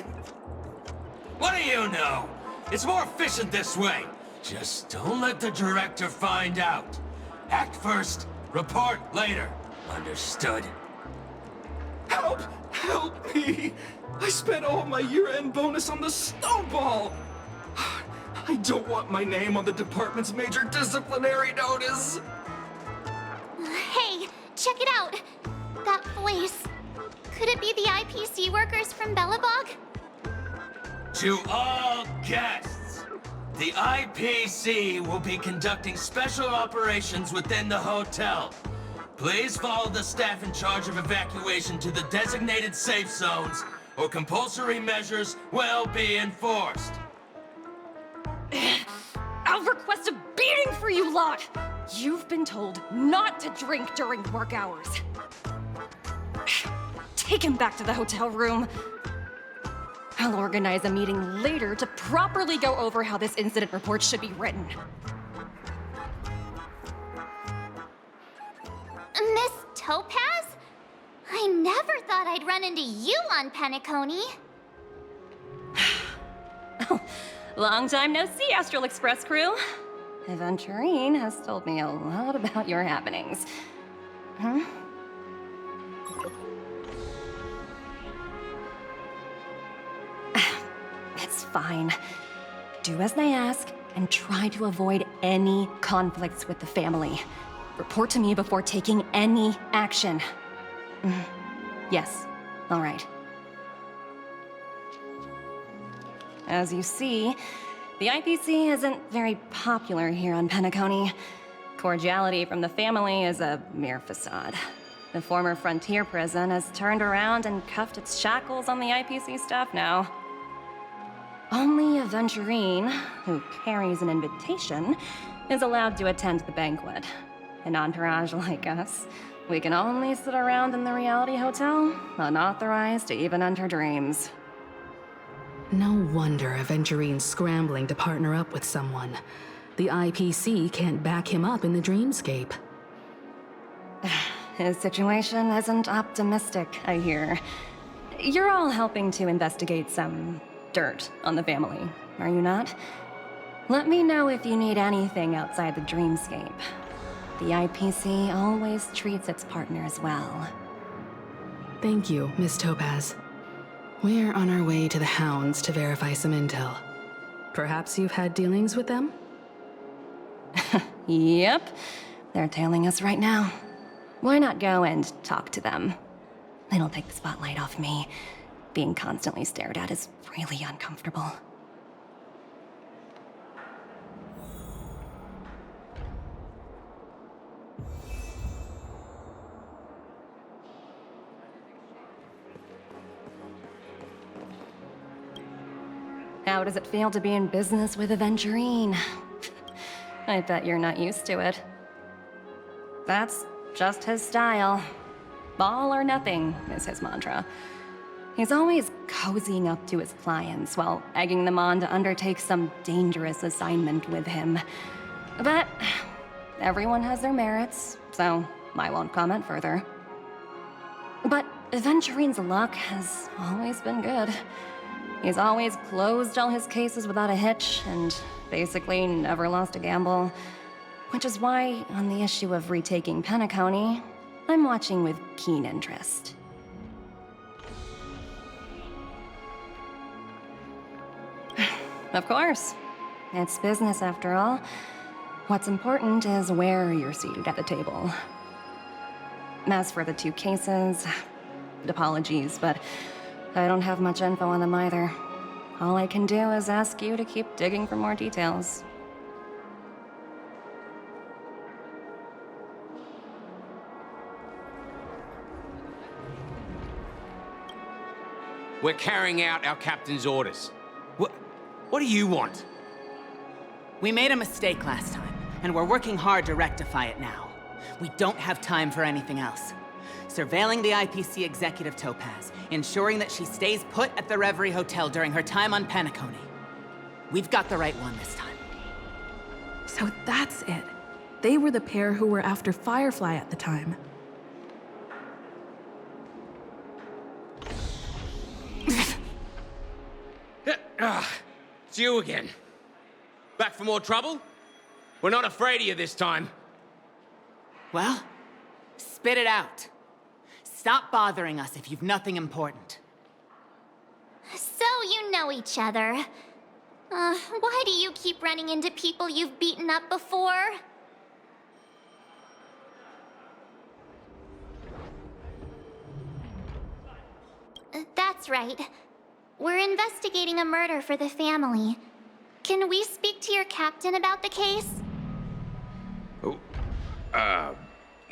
What do you know? It's more efficient this way. Just don't let the director find out. Act first, report later. Understood? Help! Help me! I spent all my year-end bonus on the snowball! I don't want my name on the department's major disciplinary notice! Hey, check it out! That voice. Could it be the IPC workers from Bellabog? To all guests, the IPC will be conducting special operations within the hotel. Please follow the staff in charge of evacuation to the designated safe zones, or compulsory measures will be enforced. I'll request a beating for you lot! You've been told not to drink during work hours. Take him back to the hotel room. I'll organize a meeting later to properly go over how this incident report should be written. Miss Topaz? I never thought I'd run into you on Penacony. Long time no see, Astral Express crew. Aventurine has told me a lot about your happenings. Huh? It's fine. Do as they ask and try to avoid any conflicts with the family. Report to me before taking any action. Yes, all right. As you see, the IPC isn't very popular here on Penacony. Cordiality from the family is a mere facade. The former frontier prison has turned around and cuffed its shackles on the IPC staff now. Only Aventurine, who carries an invitation, is allowed to attend the banquet. An entourage like us, we can only sit around in the reality hotel, unauthorized to even enter dreams. No wonder Aventurine's scrambling to partner up with someone. The IPC can't back him up in the dreamscape. His situation isn't optimistic, I hear. You're all helping to investigate some dirt on the family, are you not? Let me know if you need anything outside the dreamscape. The IPC always treats its partners well. Thank you, Miss Topaz. We're on our way to the Hounds to verify some intel. Perhaps you've had dealings with them? Yep. They're tailing us right now. Why not go and talk to them? It'll take the spotlight off me. Being constantly stared at is really uncomfortable. How does it feel to be in business with Aventurine? I bet you're not used to it. That's just his style. All or nothing is his mantra. He's always cozying up to his clients while egging them on to undertake some dangerous assignment with him. But everyone has their merits, so I won't comment further. But Aventurine's luck has always been good. He's always closed all his cases without a hitch and basically never lost a gamble. Which is why, on the issue of retaking Penacony, I'm watching with keen interest. Of course. It's business after all. What's important is where you're seated at the table. As for the two cases, apologies, but I don't have much info on them either. All I can do is ask you to keep digging for more details. We're carrying out our captain's orders. What do you want? We made a mistake last time, and we're working hard to rectify it now. We don't have time for anything else. Surveilling the IPC executive Topaz, ensuring that she stays put at the Reverie Hotel during her time on Penacony. We've got the right one this time. So that's it. They were the pair who were after Firefly at the time. It's you again. Back for more trouble? We're not afraid of you this time. Well, spit it out. Stop bothering us if you've nothing important. So you know each other. Why do you keep running into people you've beaten up before? That's right. We're investigating a murder for the family. Can we speak to your captain about the case?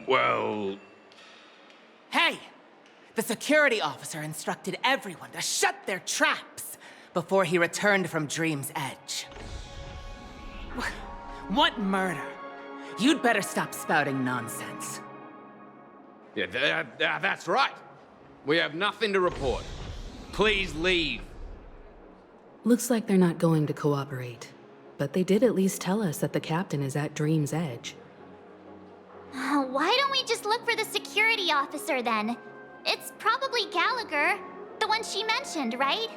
Well... Hey! The security officer instructed everyone to shut their traps before he returned from Dream's Edge. What murder? You'd better stop spouting nonsense. Yeah, that's right. We have nothing to report. Please leave. Looks like they're not going to cooperate. But they did at least tell us that the captain is at Dream's Edge. Why don't we just look for the security officer then? It's probably Gallagher, the one she mentioned, right?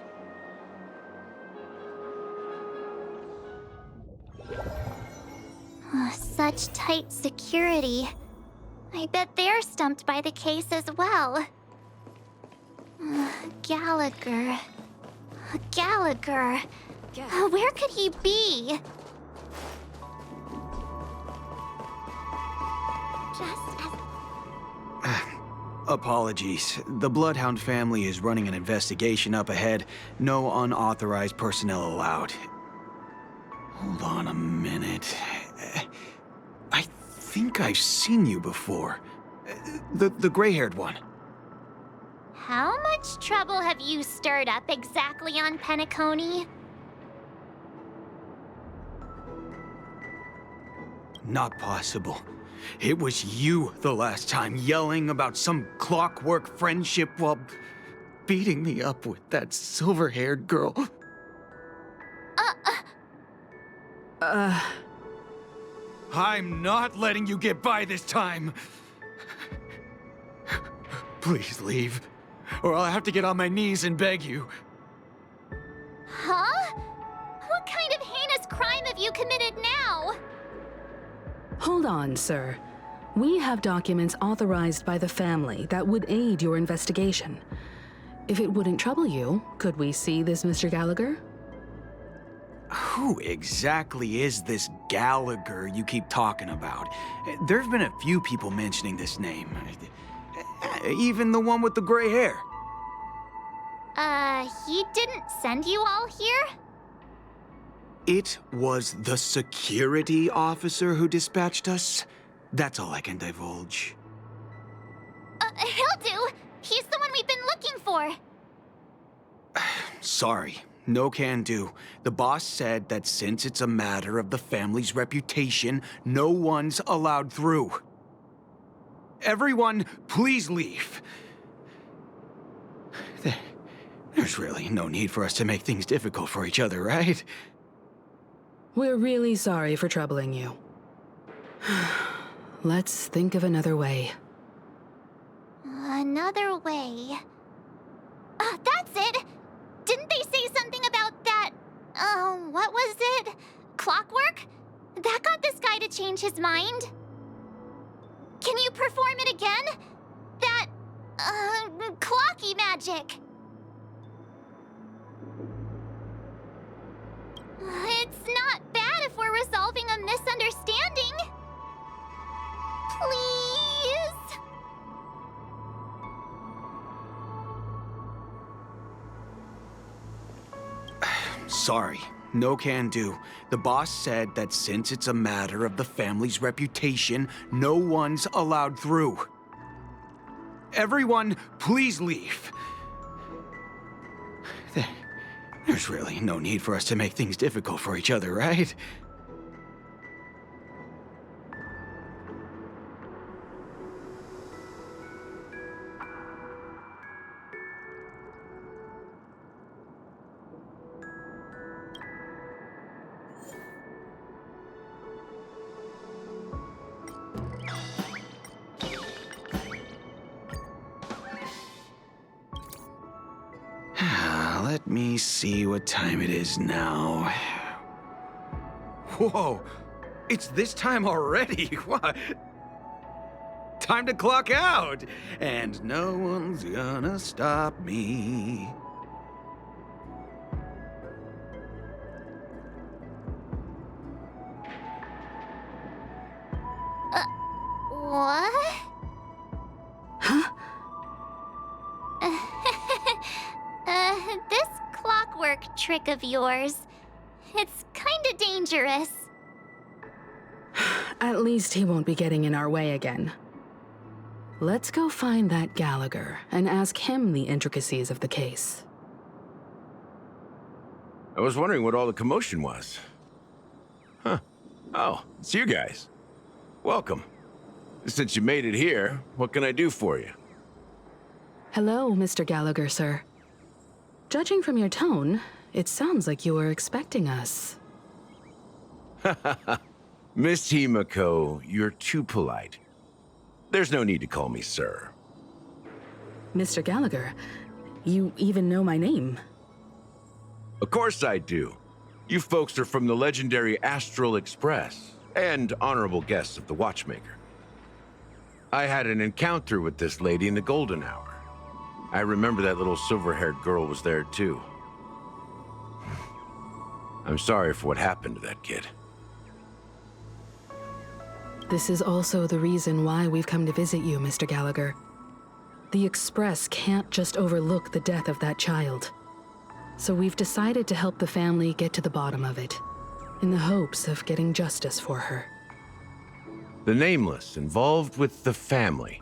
Such tight security. I bet they're stumped by the case as well. Gallagher. Gallagher. Where could he be? Apologies. The Bloodhound family is running an investigation up ahead. No unauthorized personnel allowed. Hold on a minute. I think I've seen you before. The gray-haired one. How much trouble have you stirred up exactly on Penacony? Not possible. It was you the last time, yelling about some clockwork friendship while beating me up with that silver-haired girl. I'm not letting you get by this time. Please leave, or I'll have to get on my knees and beg you. Huh? What kind of heinous crime have you committed now? Hold on, sir. We have documents authorized by the family that would aid your investigation. If it wouldn't trouble you, could we see this Mr. Gallagher? Who exactly is this Gallagher you keep talking about? There've been a few people mentioning this name. Even the one with the gray hair. He didn't send you all here? It was the security officer who dispatched us. That's all I can divulge. He'll do. He's the one we've been looking for. Sorry, no can do. The boss said that since it's a matter of the family's reputation, no one's allowed through. Everyone, please leave. There's really no need for us to make things difficult for each other, right? We're really sorry for troubling you. Let's think of another way. Another way. That's it! Didn't they say something about that... what was it? Clockwork? That got this guy to change his mind. Can you perform it again? That... clocky magic. It's not bad if we're resolving a misunderstanding. Please? Sorry, no can do. The boss said that since it's a matter of the family's reputation, no one's allowed through. Everyone, please leave. There's really no need for us to make things difficult for each other, right? Let me see what time it is now. Whoa! It's this time already? What? Time to clock out! And no one's gonna stop me. What? Huh? This clockwork trick of yours, it's kinda dangerous. At least he won't be getting in our way again. Let's go find that Gallagher and ask him the intricacies of the case. I was wondering what all the commotion was. Huh. Oh, it's you guys. Welcome. Since you made it here, what can I do for you? Hello, Mr. Gallagher, sir. Judging from your tone, it sounds like you were expecting us. Miss Himiko, you're too polite. There's no need to call me sir. Mr. Gallagher, you even know my name. Of course I do. You folks are from the legendary Astral Express and honorable guests of the Watchmaker. I had an encounter with this lady in the Golden Hour. I remember that little silver-haired girl was there too. I'm sorry for what happened to that kid. This is also the reason why we've come to visit you, Mr. Gallagher. The Express can't just overlook the death of that child. So we've decided to help the family get to the bottom of it, in the hopes of getting justice for her. The Nameless involved with the family.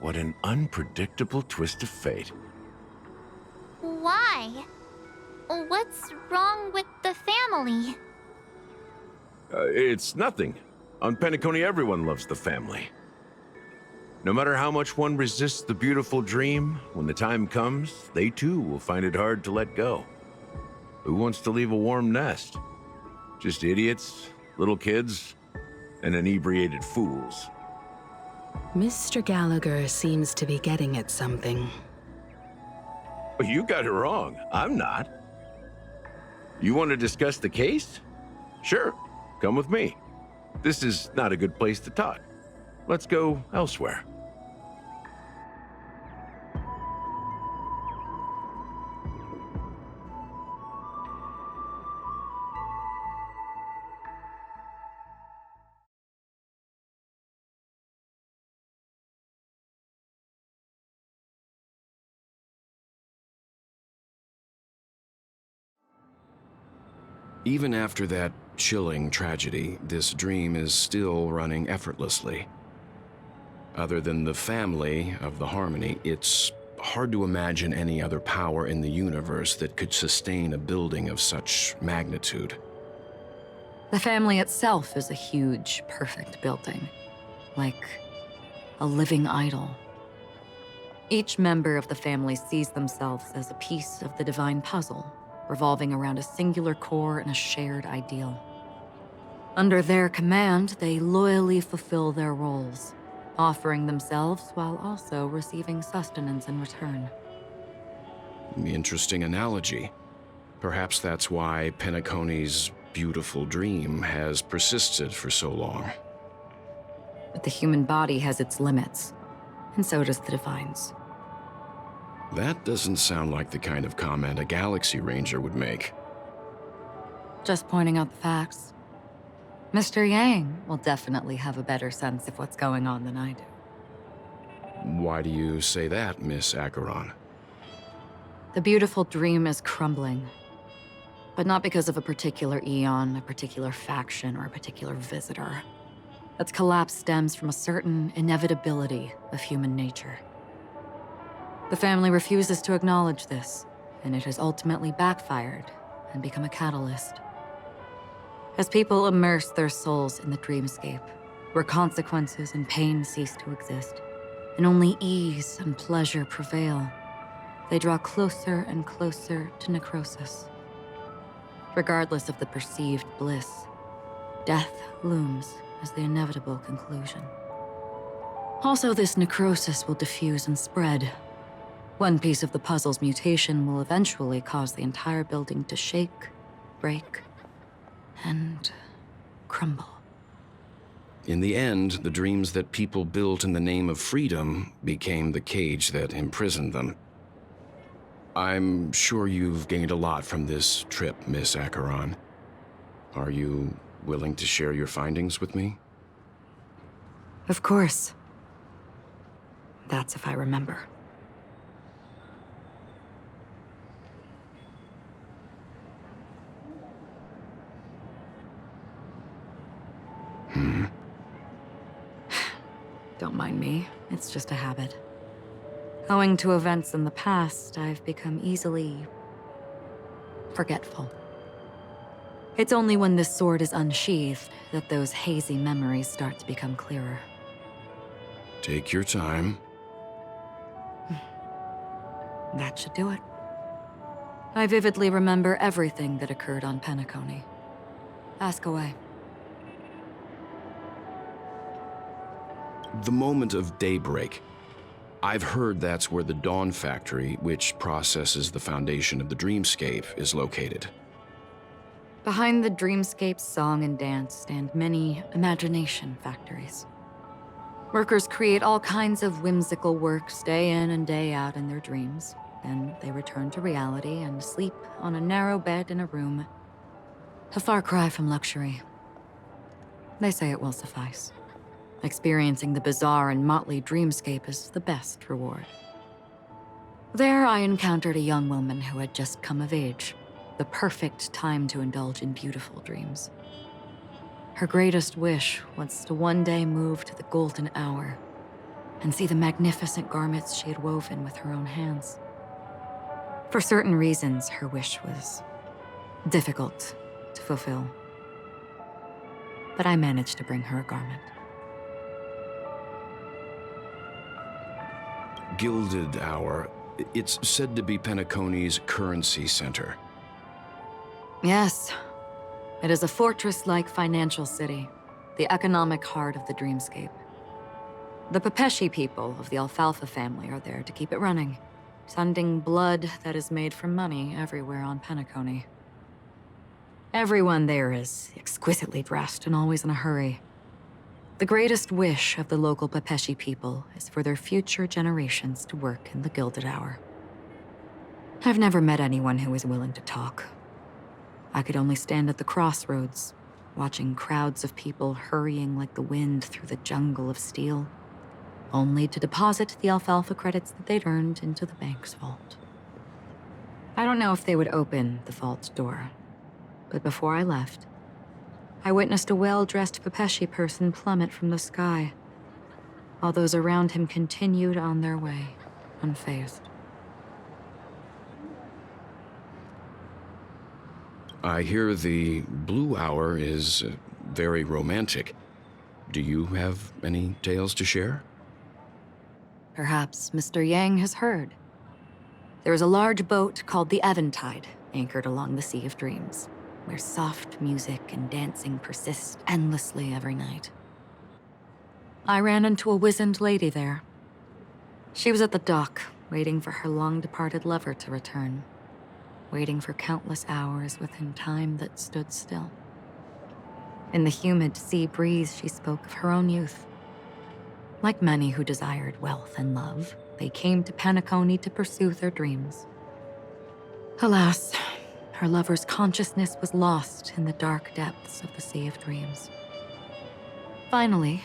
What an unpredictable twist of fate. Why? What's wrong with the family? It's nothing. On Penacony, everyone loves the family. No matter how much one resists the beautiful dream, when the time comes, they too will find it hard to let go. Who wants to leave a warm nest? Just idiots, little kids, and inebriated fools. Mr. Gallagher seems to be getting at something. You got it wrong. I'm not. You want to discuss the case? Sure, come with me. This is not a good place to talk. Let's go elsewhere. Even after that chilling tragedy, this dream is still running effortlessly. Other than the family of the Harmony, it's hard to imagine any other power in the universe that could sustain a building of such magnitude. The family itself is a huge, perfect building, like a living idol. Each member of the family sees themselves as a piece of the divine puzzle, revolving around a singular core and a shared ideal. Under their command, they loyally fulfill their roles, offering themselves while also receiving sustenance in return. Interesting analogy. Perhaps that's why Penacony's beautiful dream has persisted for so long. But the human body has its limits, and so does the divine's. That doesn't sound like the kind of comment a Galaxy Ranger would make. Just pointing out the facts. Mr. Yang will definitely have a better sense of what's going on than I do. Why do you say that, Miss Acheron? The beautiful dream is crumbling. But not because of a particular eon, a particular faction, or a particular visitor. Its collapse stems from a certain inevitability of human nature. The family refuses to acknowledge this, and it has ultimately backfired and become a catalyst. As people immerse their souls in the dreamscape, where consequences and pain cease to exist, and only ease and pleasure prevail, they draw closer and closer to necrosis. Regardless of the perceived bliss, death looms as the inevitable conclusion. Also, this necrosis will diffuse and spread, One piece of the puzzle's mutation will eventually cause the entire building to shake, break, and crumble. In the end, the dreams that people built in the name of freedom became the cage that imprisoned them. I'm sure you've gained a lot from this trip, Miss Acheron. Are you willing to share your findings with me? Of course. That's if I remember. Don't mind me. It's just a habit. Owing to events in the past, I've become easily forgetful. It's only when this sword is unsheathed that those hazy memories start to become clearer. Take your time. That should do it. I vividly remember everything that occurred on Penacony. Ask away. The moment of daybreak. I've heard that's where the Dawn Factory, which processes the foundation of the dreamscape, is located. Behind the dreamscape's song and dance stand many imagination factories. Workers create all kinds of whimsical works day in and day out in their dreams. Then they return to reality and sleep on a narrow bed in a room. A far cry from luxury. They say it will suffice. Experiencing the bizarre and motley dreamscape is the best reward. There, I encountered a young woman who had just come of age, the perfect time to indulge in beautiful dreams. Her greatest wish was to one day move to the golden hour and see the magnificent garments she had woven with her own hands. For certain reasons, her wish was difficult to fulfill. But I managed to bring her a garment. Gilded Hour. It's said to be Penacony's currency center. Yes. It is a fortress-like financial city, the economic heart of the dreamscape. The Pepeshi people of the Alfalfa family are there to keep it running, sending blood that is made from money everywhere on Penacony. Everyone there is exquisitely dressed and always in a hurry. The greatest wish of the local Pepeshi people is for their future generations to work in the Gilded Hour. I've never met anyone who is willing to talk. I could only stand at the crossroads, watching crowds of people hurrying like the wind through the jungle of steel, only to deposit the alfalfa credits that they'd earned into the bank's vault. I don't know if they would open the vault's door, but before I left, I witnessed a well-dressed Pepeshi person plummet from the sky, while those around him continued on their way, unfazed. I hear the Blue Hour is very romantic. Do you have any tales to share? Perhaps Mr. Yang has heard. There is a large boat called the Eventide, anchored along the Sea of Dreams, where soft music and dancing persist endlessly every night. I ran into a wizened lady there. She was at the dock, waiting for her long-departed lover to return, waiting for countless hours within time that stood still. In the humid sea breeze, she spoke of her own youth. Like many who desired wealth and love, they came to Penacony to pursue their dreams. Alas, her lover's consciousness was lost in the dark depths of the Sea of Dreams. Finally,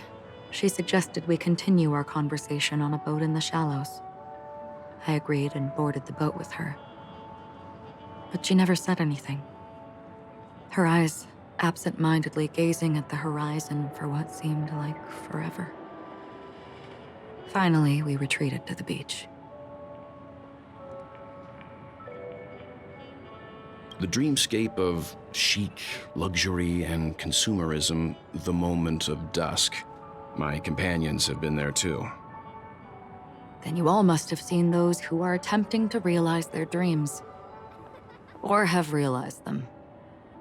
she suggested we continue our conversation on a boat in the shallows. I agreed and boarded the boat with her. But she never said anything. Her eyes absent-mindedly gazing at the horizon for what seemed like forever. Finally, we retreated to the beach. The dreamscape of chic, luxury, and consumerism, the moment of dusk. My companions have been there too. Then you all must have seen those who are attempting to realize their dreams. Or have realized them,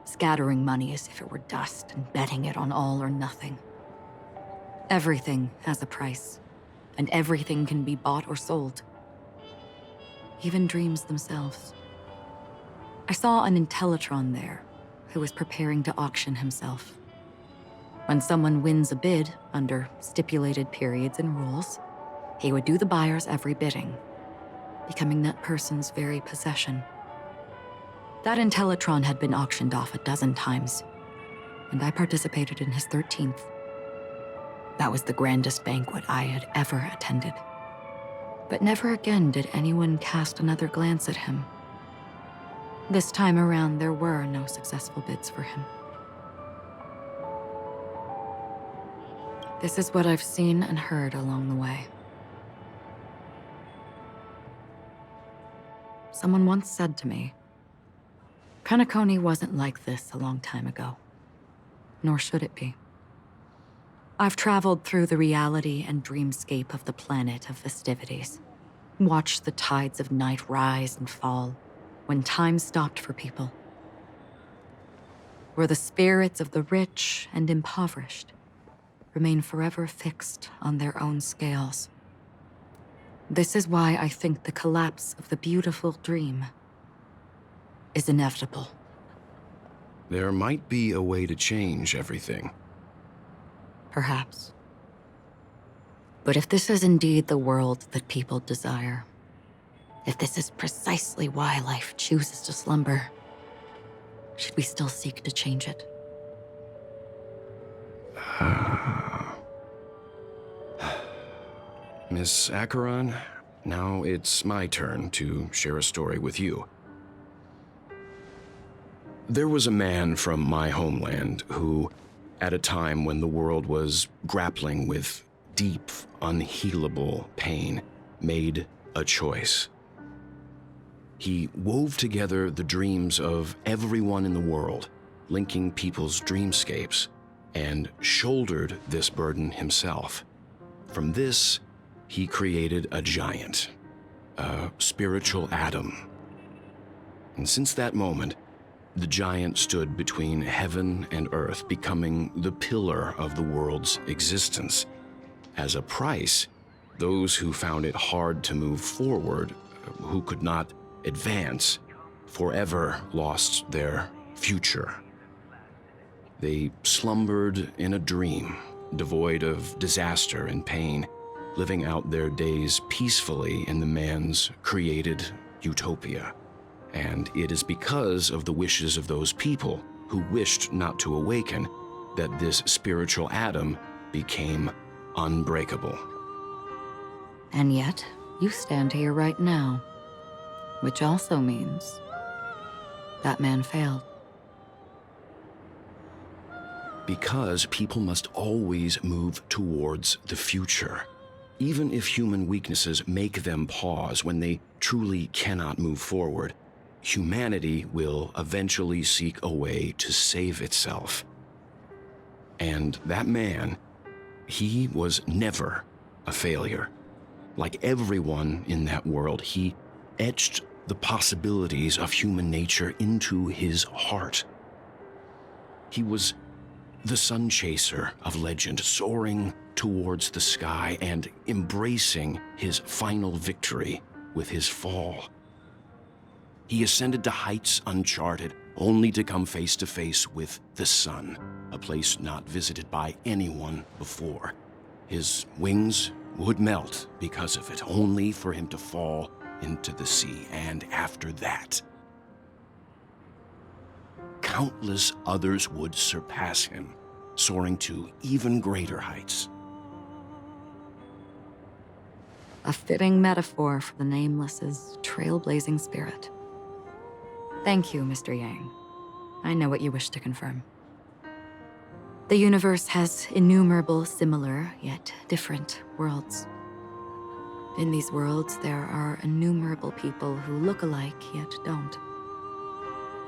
scattering money as if it were dust and betting it on all or nothing. Everything has a price, and everything can be bought or sold. even dreams themselves. I saw an Intellitron there who was preparing to auction himself. When someone wins a bid under stipulated periods and rules, he would do the buyer's every bidding, becoming that person's very possession. That Intellitron had been auctioned off 12 times, and I participated in his 13th. That was the grandest banquet I had ever attended. But never again did anyone cast another glance at him. This time around, there were no successful bids for him. This is what I've seen and heard along the way. Someone once said to me, Penacony wasn't like this a long time ago, nor should it be. I've traveled through the reality and dreamscape of the planet of festivities, watched the tides of night rise and fall when time stopped for people, where the spirits of the rich and impoverished remain forever fixed on their own scales. This is why I think the collapse of the beautiful dream is inevitable. There might be a way to change everything. Perhaps. But if this is indeed the world that people desire, if this is precisely why life chooses to slumber, should we still seek to change it? Miss Acheron, now it's my turn to share a story with you. There was a man from my homeland who, at a time when the world was grappling with deep, unhealable pain, made a choice. He wove together the dreams of everyone in the world, linking people's dreamscapes, and shouldered this burden himself. From this, he created a giant, a spiritual atom. And since that moment, the giant stood between heaven and earth, becoming the pillar of the world's existence. As a price, those who found it hard to move forward, who could not advance, forever lost their future. They slumbered in a dream, devoid of disaster and pain, living out their days peacefully in the man's created utopia. And it is because of the wishes of those people who wished not to awaken that this spiritual atom became unbreakable. And yet, you stand here right now, which also means that man failed. Because people must always move towards the future. Even if human weaknesses make them pause when they truly cannot move forward, humanity will eventually seek a way to save itself. And that man, he was never a failure. Like everyone in that world, he etched the possibilities of human nature into his heart. He was the sun chaser of legend, soaring towards the sky and embracing his final victory with his fall. He ascended to heights uncharted, only to come face to face with the sun, a place not visited by anyone before. His wings would melt because of it, only for him to fall into the sea. And after that, countless others would surpass him, soaring to even greater heights. A fitting metaphor for the Nameless's trailblazing spirit. Thank you, Mr. Yang. I know what you wish to confirm. The universe has innumerable similar, yet different worlds. In these worlds, there are innumerable people who look alike, yet don't.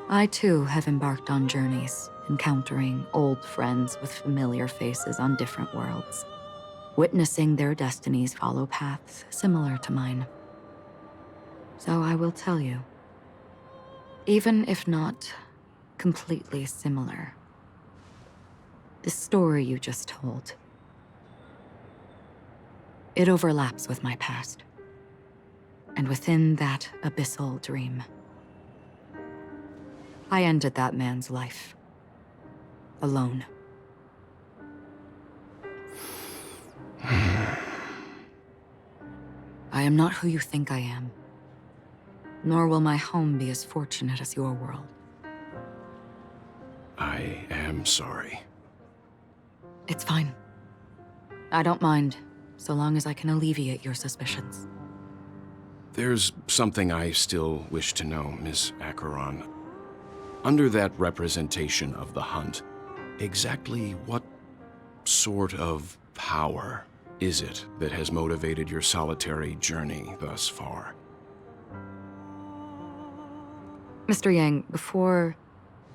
I, too, have embarked on journeys, encountering old friends with familiar faces on different worlds, witnessing their destinies follow paths similar to mine. So I will tell you, even if not completely similar, the story you just told, it overlaps with my past. And within that abyssal dream, I ended that man's life. Alone. I am not who you think I am. Nor will my home be as fortunate as your world. I am sorry. It's fine. I don't mind, so long as I can alleviate your suspicions. There's something I still wish to know, Miss Acheron. Under that representation of the hunt, exactly what sort of power is it that has motivated your solitary journey thus far? Mr. Yang, before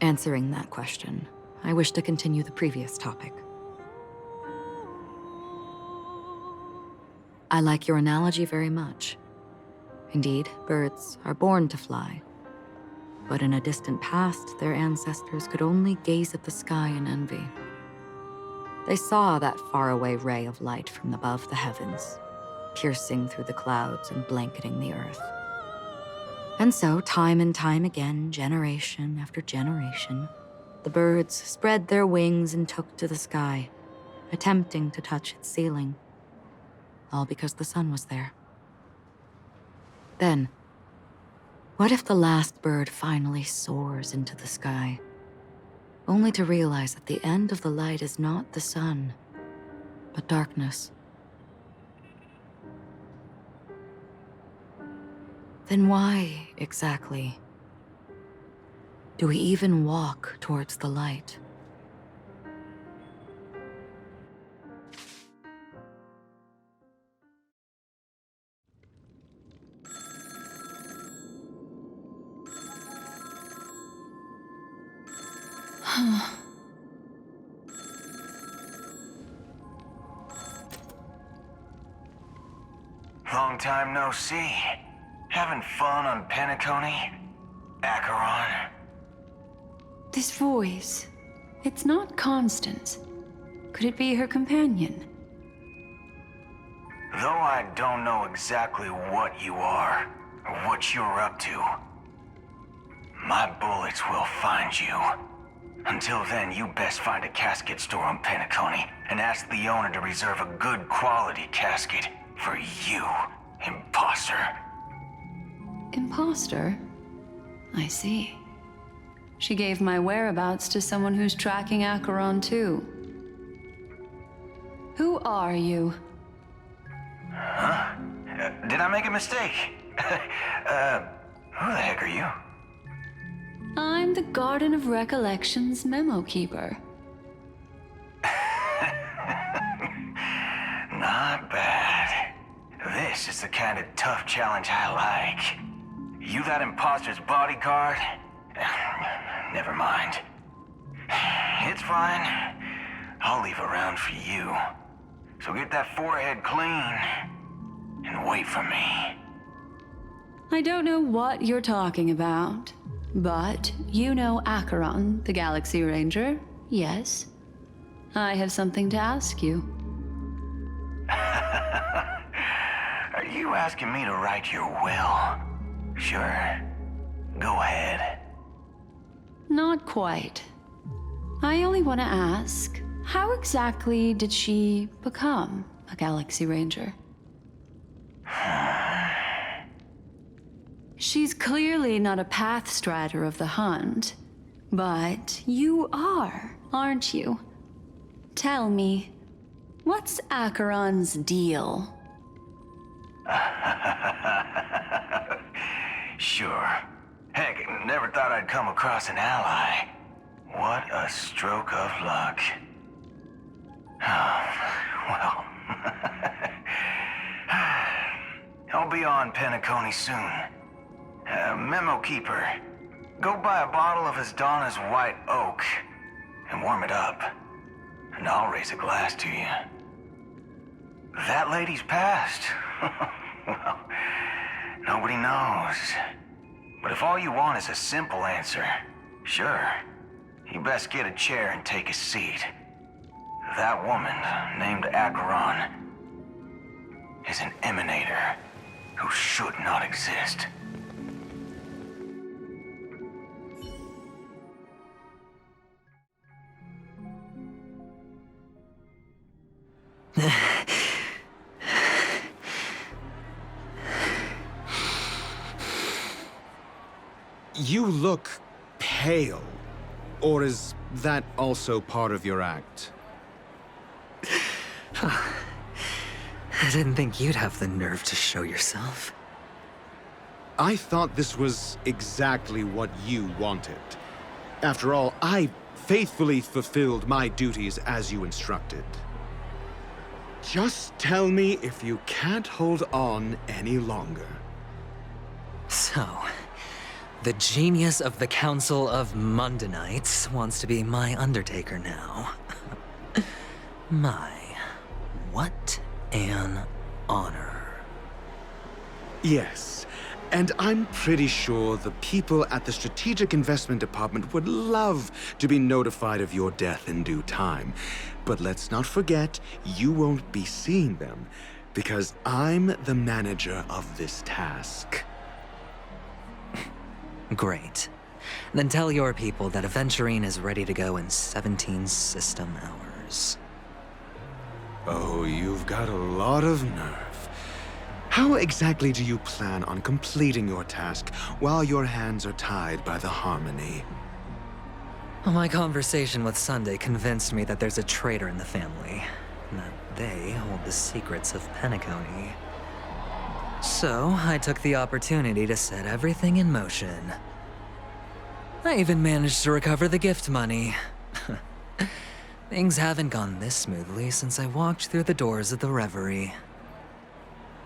answering that question, I wish to continue the previous topic. I like your analogy very much. Indeed, birds are born to fly. But in a distant past, their ancestors could only gaze at the sky in envy. They saw that faraway ray of light from above the heavens, piercing through the clouds and blanketing the earth. And so, time and time again, generation after generation, the birds spread their wings and took to the sky, attempting to touch its ceiling, all because the sun was there. Then, what if the last bird finally soars into the sky, only to realize that the end of the light is not the sun, but darkness? Then why, exactly, do we even walk towards the light? Long time no see. Having fun on Penacony? Acheron? This voice, it's not Constance. Could it be her companion? Though I don't know exactly what you are, or what you're up to, my bullets will find you. Until then, you best find a casket store on Penacony and ask the owner to reserve a good quality casket for you, imposter. Imposter? I see. She gave my whereabouts to someone who's tracking Acheron too. Who are you? Huh? Did I make a mistake? Who the heck are you? I'm the Garden of Recollection's memo keeper. Not bad. This is the kind of tough challenge I like. You that imposter's bodyguard? Never mind. It's fine. I'll leave a round for you. So get that forehead clean and wait for me. I don't know what you're talking about, but you know Acheron, the Galaxy Ranger, yes? I have something to ask you. Are you asking me to write your will? Sure. Go ahead. Not quite. I only want to ask, how exactly did she become a Galaxy Ranger? She's clearly not a pathstrider of the hunt, but you are, aren't you? Tell me, what's Acheron's deal? Sure. Heck, never thought I'd come across an ally. What a stroke of luck. Well, I'll be on Penacony soon. Memo keeper, go buy a bottle of his Donna's White Oak and warm it up, and I'll raise a glass to you. That lady's passed. Well, nobody knows. But if all you want is a simple answer, sure, you best get a chair and take a seat. That woman, named Acheron, is an emanator who should not exist. You look pale. Or is that also part of your act? I didn't think you'd have the nerve to show yourself. I thought this was exactly what you wanted. After all, I faithfully fulfilled my duties as you instructed. Just tell me if you can't hold on any longer. So, the genius of the Council of Mundanites wants to be my Undertaker now. What an honor. Yes, and I'm pretty sure the people at the Strategic Investment Department would love to be notified of your death in due time. But let's not forget, you won't be seeing them, because I'm the manager of this task. Great. Then tell your people that Aventurine is ready to go in 17 system hours. Oh, you've got a lot of nerve. How exactly do you plan on completing your task while your hands are tied by the Harmony? My conversation with Sunday convinced me that there's a traitor in the family, and that they hold the secrets of Penacony. So, I took the opportunity to set everything in motion. I even managed to recover the gift money. Things haven't gone this smoothly since I walked through the doors of the Reverie.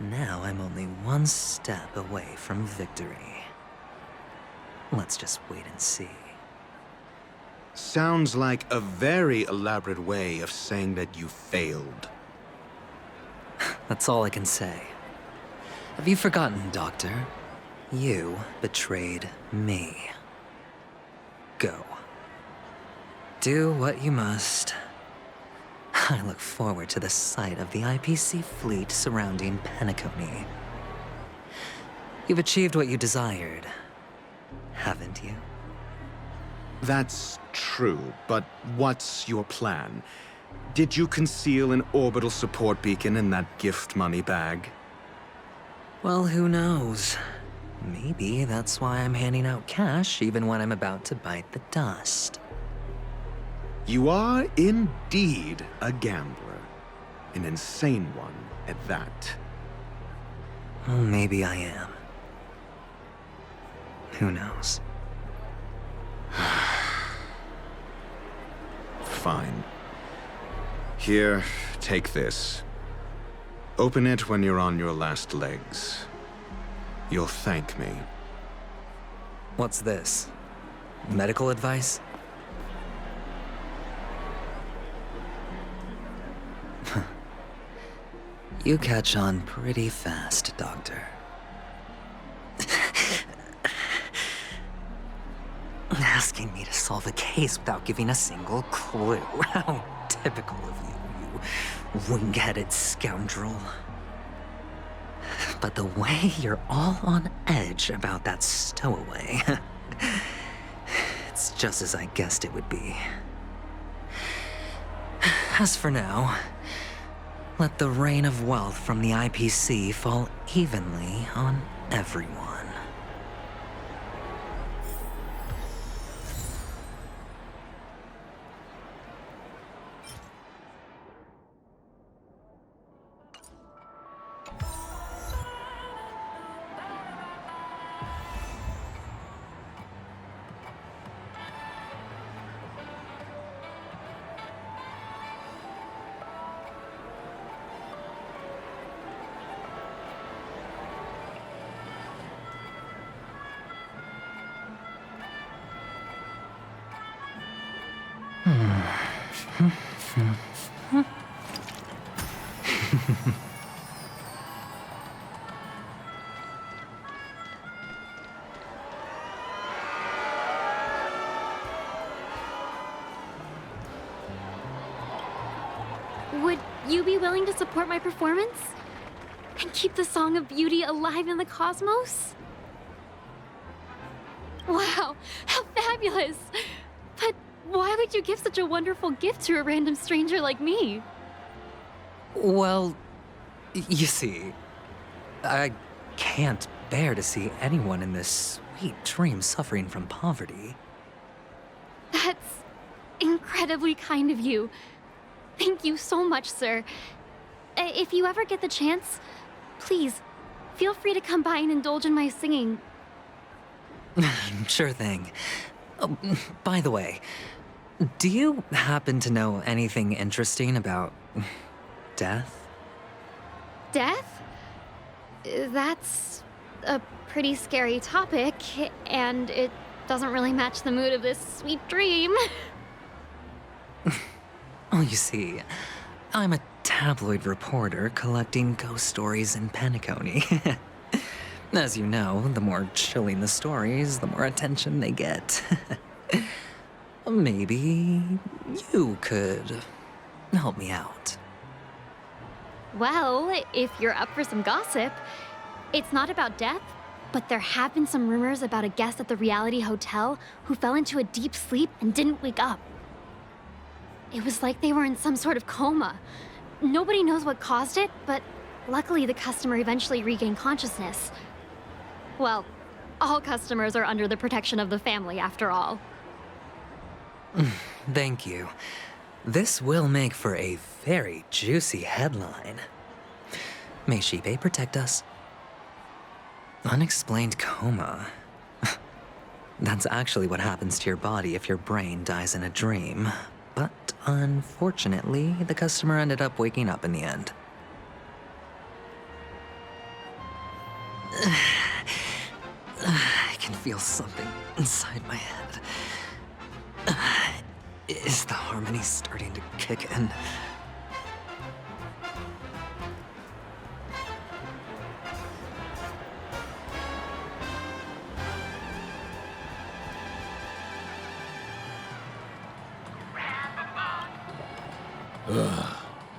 Now I'm only one step away from victory. Let's just wait and see. Sounds like a very elaborate way of saying that you failed. That's all I can say. Have you forgotten, Doctor? You betrayed me. Go. Do what you must. I look forward to the sight of the IPC fleet surrounding Penacony. You've achieved what you desired, haven't you? That's true, but what's your plan? Did you conceal an orbital support beacon in that gift money bag? Well, who knows? Maybe that's why I'm handing out cash even when I'm about to bite the dust. You are indeed a gambler. An insane one at that. Well, maybe I am. Who knows? Fine. Here, take this. Open it when you're on your last legs. You'll thank me. What's this? Medical advice? You catch on pretty fast, Doctor. Asking me to solve a case without giving a single clue. How typical of you, you wing-headed scoundrel. But the way you're all on edge about that stowaway, it's just as I guessed it would be. As for now, let the rain of wealth from the IPC fall evenly on everyone. Would you be willing to support my performance? and keep the Song of Beauty alive in the cosmos? Wow, how fabulous! But why would you give such a wonderful gift to a random stranger like me? Well, you see, I can't bear to see anyone in this sweet dream suffering from poverty. That's incredibly kind of you. Thank you so much, sir. If you ever get the chance, please, feel free to come by and indulge in my singing. Sure thing. Oh, by the way, do you happen to know anything interesting about death? Death? That's a pretty scary topic, and it doesn't really match the mood of this sweet dream. Oh, you see, I'm a tabloid reporter collecting ghost stories in Penacony. As you know, the more chilling the stories, the more attention they get. Maybe you could help me out. Well, if you're up for some gossip, it's not about death, but there have been some rumors about a guest at the reality hotel who fell into a deep sleep and didn't wake up. It was like they were in some sort of coma. Nobody knows what caused it, but luckily the customer eventually regained consciousness. Well, all customers are under the protection of the family, after all. Thank you. This will make for a very juicy headline. May Shibe protect us. Unexplained coma. That's actually what happens to your body if your brain dies in a dream. But unfortunately, the customer ended up waking up in the end. I can feel something inside my head. Is the harmony starting to kick in?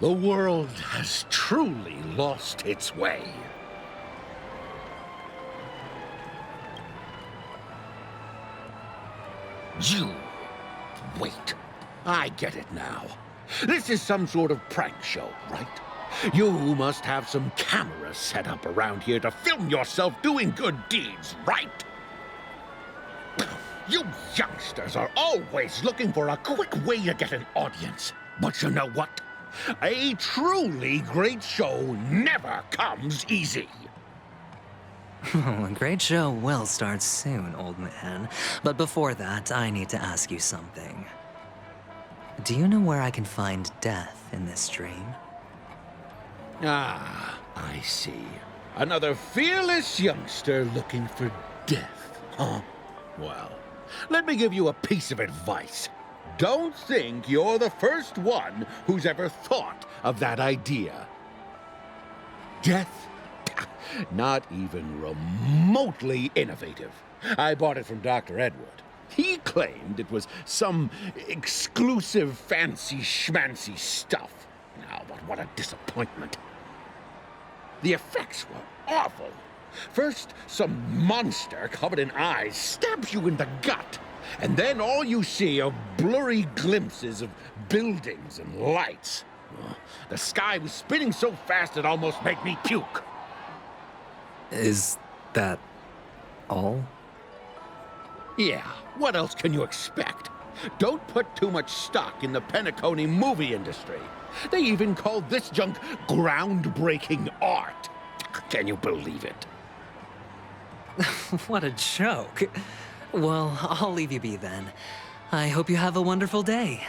The world has truly lost its way. You... Wait. I get it now. This is some sort of prank show, right? You must have some cameras set up around here to film yourself doing good deeds, right? You youngsters are always looking for a quick way to get an audience. But you know what? A truly great show never comes easy. Oh, a great show will start soon, old man. But before that, I need to ask you something. Do you know where I can find death in this dream? Ah, I see. Another fearless youngster looking for death, huh? Well, let me give you a piece of advice. Don't think you're the first one who's ever thought of that idea. Death? Not even remotely innovative. I bought it from Dr. Edward. He claimed it was some exclusive fancy schmancy stuff. Now, but what a disappointment. The effects were awful. First, some monster covered in eyes stabs you in the gut. And then all you see are blurry glimpses of buildings and lights. The sky was spinning so fast it almost made me puke. Is that all? Yeah, what else can you expect? Don't put too much stock in the Penacony movie industry. They even called this junk groundbreaking art. Can you believe it? What a joke. Well, I'll leave you be then. I hope you have a wonderful day.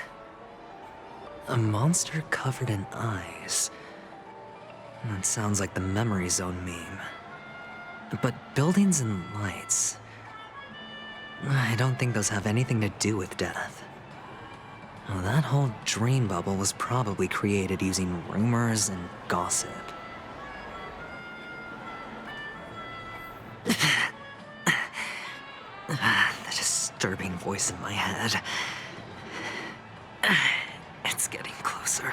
A monster covered in eyes. That sounds like the Memory Zone meme. But buildings and lights... I don't think those have anything to do with death. Well, that whole dream bubble was probably created using rumors and gossip. The disturbing voice in my head. It's getting closer.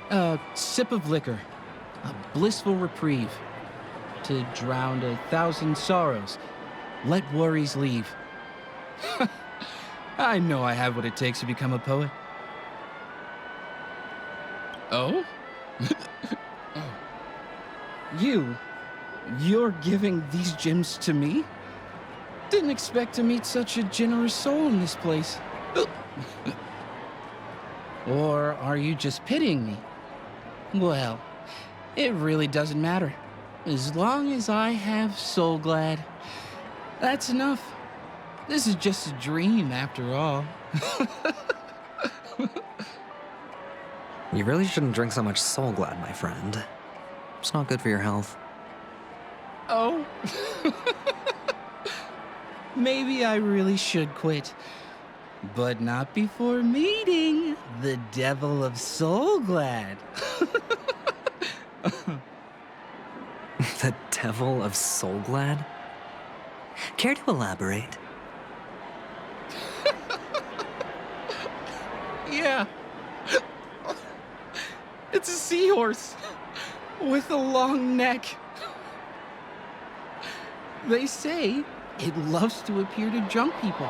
A sip of liquor. A blissful reprieve. To drown 1,000 sorrows. Let worries leave. I know I have what it takes to become a poet. Oh? Oh. You're giving these gems to me? Didn't expect to meet such a generous soul in this place. Or are you just pitying me? Well, it really doesn't matter. As long as I have Soul Glad, that's enough. This is just a dream after all. You really shouldn't drink so much Soul Glad, my friend. It's not good for your health. Oh. Maybe I really should quit. But not before meeting the Devil of Soul Glad. The Devil of Soul Glad? Care to elaborate? Yeah. It's a seahorse with a long neck. They say it loves to appear to drunk people,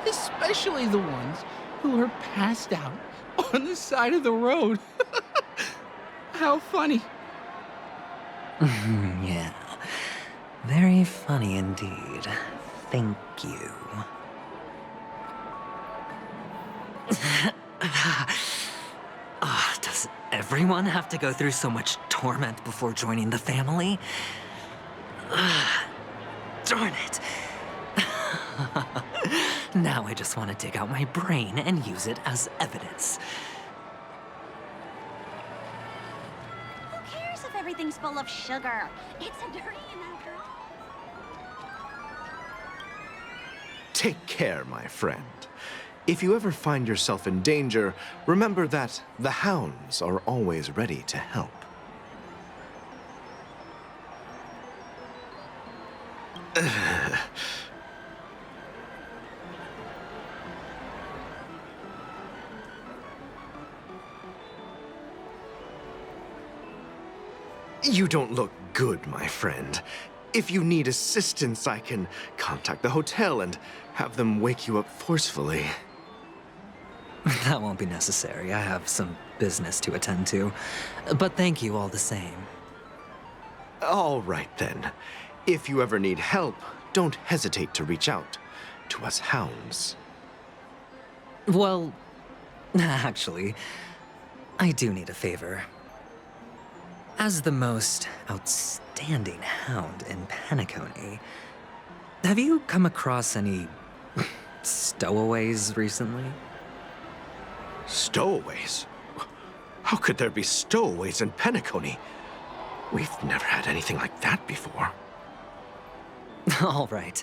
especially the ones who are passed out on the side of the road. How funny. Yeah. Very funny indeed. Thank you. Does everyone have to go through so much torment before joining the family? Darn it. Now I just want to dig out my brain and use it as evidence. Who cares if everything's full of sugar? It's a dream after all. Take care, my friend. If you ever find yourself in danger, remember that the hounds are always ready to help. You don't look good, my friend. If you need assistance, I can contact the hotel and have them wake you up forcefully. That won't be necessary. I have some business to attend to. But thank you all the same. All right, then. If you ever need help, don't hesitate to reach out to us hounds. Well, actually, I do need a favor. As the most outstanding hound in Penacony, have you come across any stowaways recently? Stowaways? How could there be stowaways in Penacony? We've never had anything like that before. All right.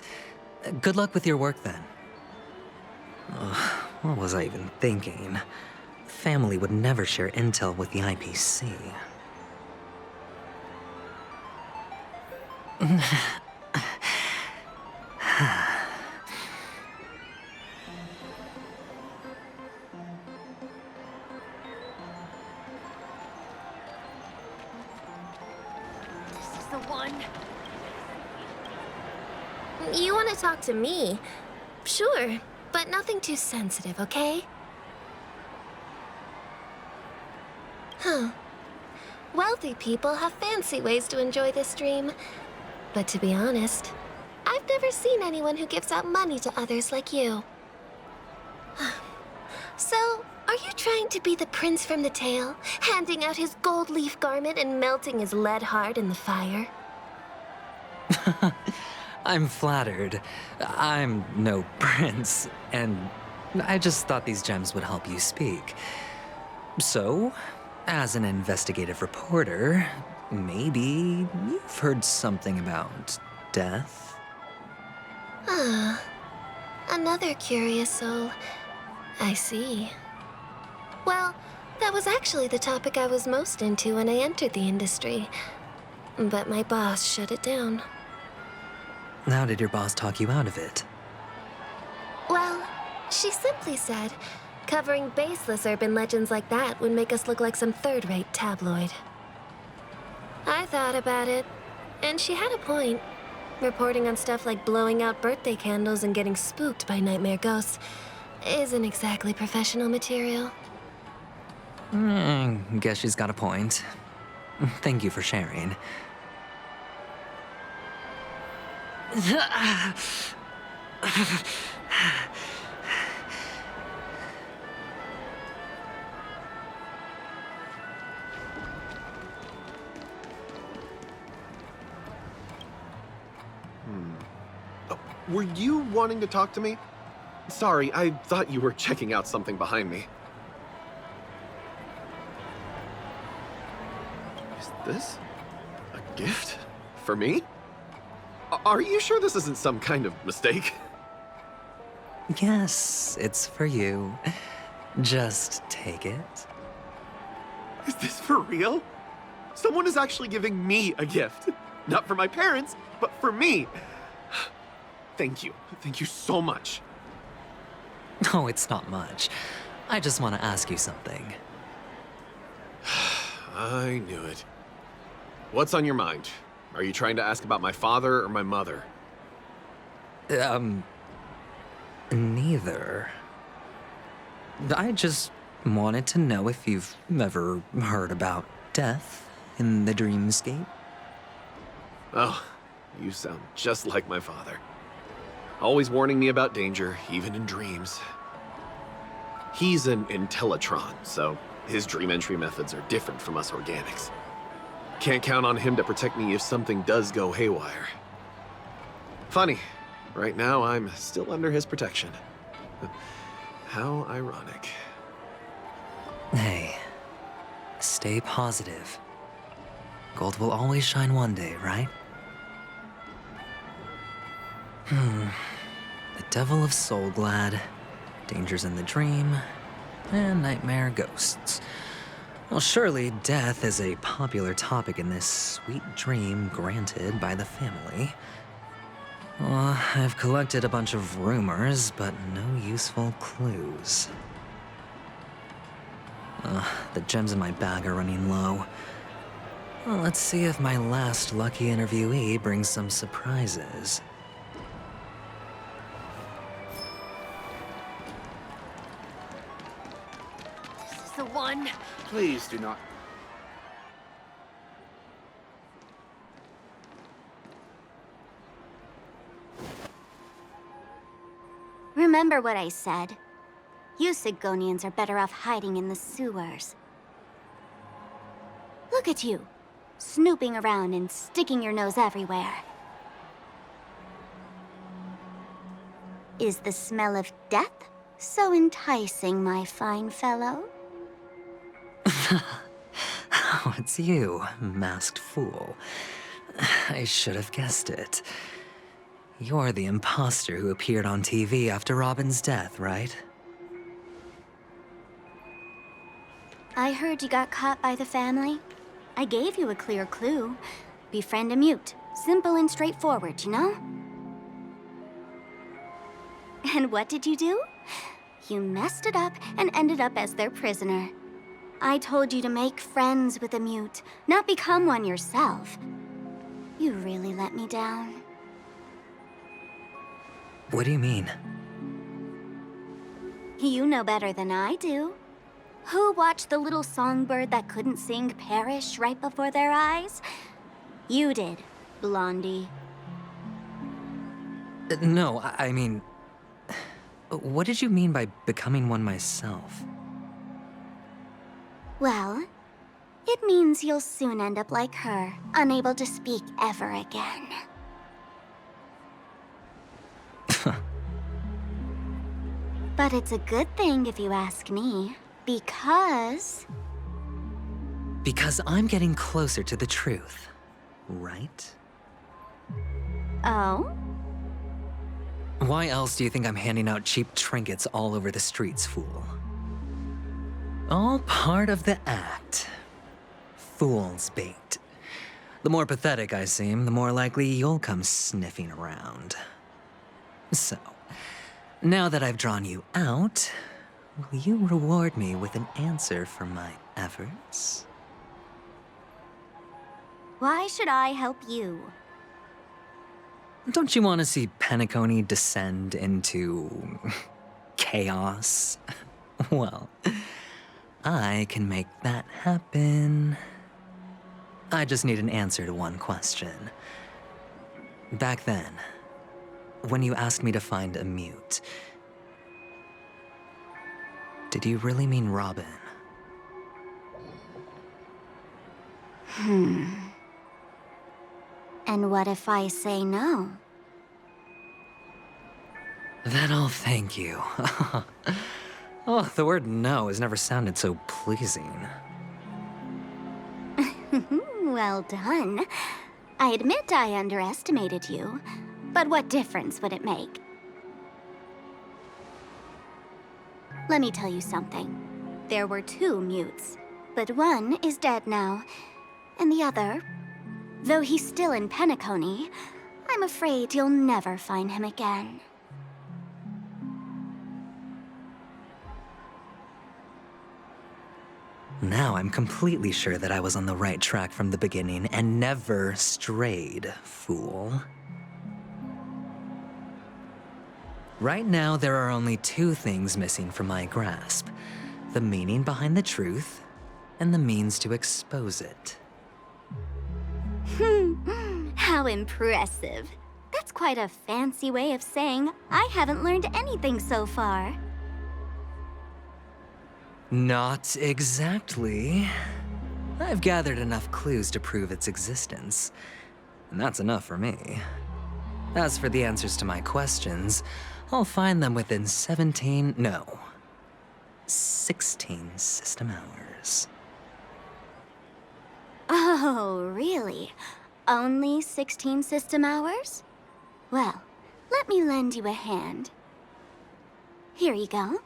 Good luck with your work, then. What was I even thinking? Family would never share intel with the IPC. You want to talk to me? Sure, but nothing too sensitive, okay? Huh. Wealthy people have fancy ways to enjoy this dream. But to be honest, I've never seen anyone who gives out money to others like you. So, are you trying to be the prince from the tale, handing out his gold leaf garment and melting his lead heart in the fire? I'm flattered. I'm no prince, and I just thought these gems would help you speak. So, as an investigative reporter, maybe you've heard something about death? Ah, another curious soul. I see. Well, that was actually the topic I was most into when I entered the industry. But my boss shut it down. How did your boss talk you out of it? Well, she simply said, Covering baseless urban legends like that would make us look like some third-rate tabloid. I thought about it, and she had a point. Reporting on stuff like blowing out birthday candles and getting spooked by nightmare ghosts isn't exactly professional material. Guess she's got a point. Thank you for sharing. Were you wanting to talk to me? Sorry, I thought you were checking out something behind me. Is this a gift for me? Are you sure this isn't some kind of mistake? Yes, it's for you. Just take it. Is this for real? Someone is actually giving me a gift. Not for my parents, but for me. Thank you. Thank you so much. Oh, it's not much. I just want to ask you something. I knew it. What's on your mind? Are you trying to ask about my father or my mother? Neither. I just wanted to know if you've ever heard about death in the dreamscape. Oh, you sound just like my father. Always warning me about danger, even in dreams. He's an Intellitron, so his dream entry methods are different from us organics. Can't count on him to protect me if something does go haywire. Funny, right now I'm still under his protection. How ironic. Hey, stay positive. Gold will always shine one day, right? The Devil of Soulglad, Dangers in the Dream, and Nightmare Ghosts. Well, surely death is a popular topic in this sweet dream granted by the family. Well, I've collected a bunch of rumors, but no useful clues. The gems in my bag are running low. Well, let's see if my last lucky interviewee brings some surprises. This is the one. Please do not. Remember what I said. You Sigonians are better off hiding in the sewers. Look at you, snooping around and sticking your nose everywhere. Is the smell of death so enticing, my fine fellow? Oh, it's you, masked fool. I should have guessed it. You're the imposter who appeared on TV after Robin's death, right? I heard you got caught by the family. I gave you a clear clue. Befriend a mute. Simple and straightforward, you know? And what did you do? You messed it up and ended up as their prisoner. I told you to make friends with a mute, not become one yourself. You really let me down. What do you mean? You know better than I do. Who watched the little songbird that couldn't sing perish right before their eyes? You did, Blondie. No, I mean... What did you mean by becoming one myself? Well, it means you'll soon end up like her, unable to speak ever again. But it's a good thing if you ask me, because... Because I'm getting closer to the truth, right? Oh? Why else do you think I'm handing out cheap trinkets all over the streets, fool? All part of the act. Fool's bait. The more pathetic I seem, the more likely you'll come sniffing around. So, now that I've drawn you out, will you reward me with an answer for my efforts? Why should I help you? Don't you want to see Penacony descend into chaos? Well, I can make that happen. I just need an answer to one question. Back then, when you asked me to find a mute, did you really mean Robin? And what if I say no? Then I'll thank you. Oh, the word no has never sounded so pleasing. Well done. I admit I underestimated you, but what difference would it make? Let me tell you something. There were 2 mutes, but one is dead now, and the other, though he's still in Penacony, I'm afraid you'll never find him again. Now I'm completely sure that I was on the right track from the beginning and never strayed, fool. Right now, there are only 2 things missing from my grasp: the meaning behind the truth and the means to expose it. How impressive. That's quite a fancy way of saying I haven't learned anything so far. Not exactly. I've gathered enough clues to prove its existence, and that's enough for me. As for the answers to my questions, I'll find them within 16 system hours. Oh, really? Only 16 system hours? Well, let me lend you a hand. Here you go.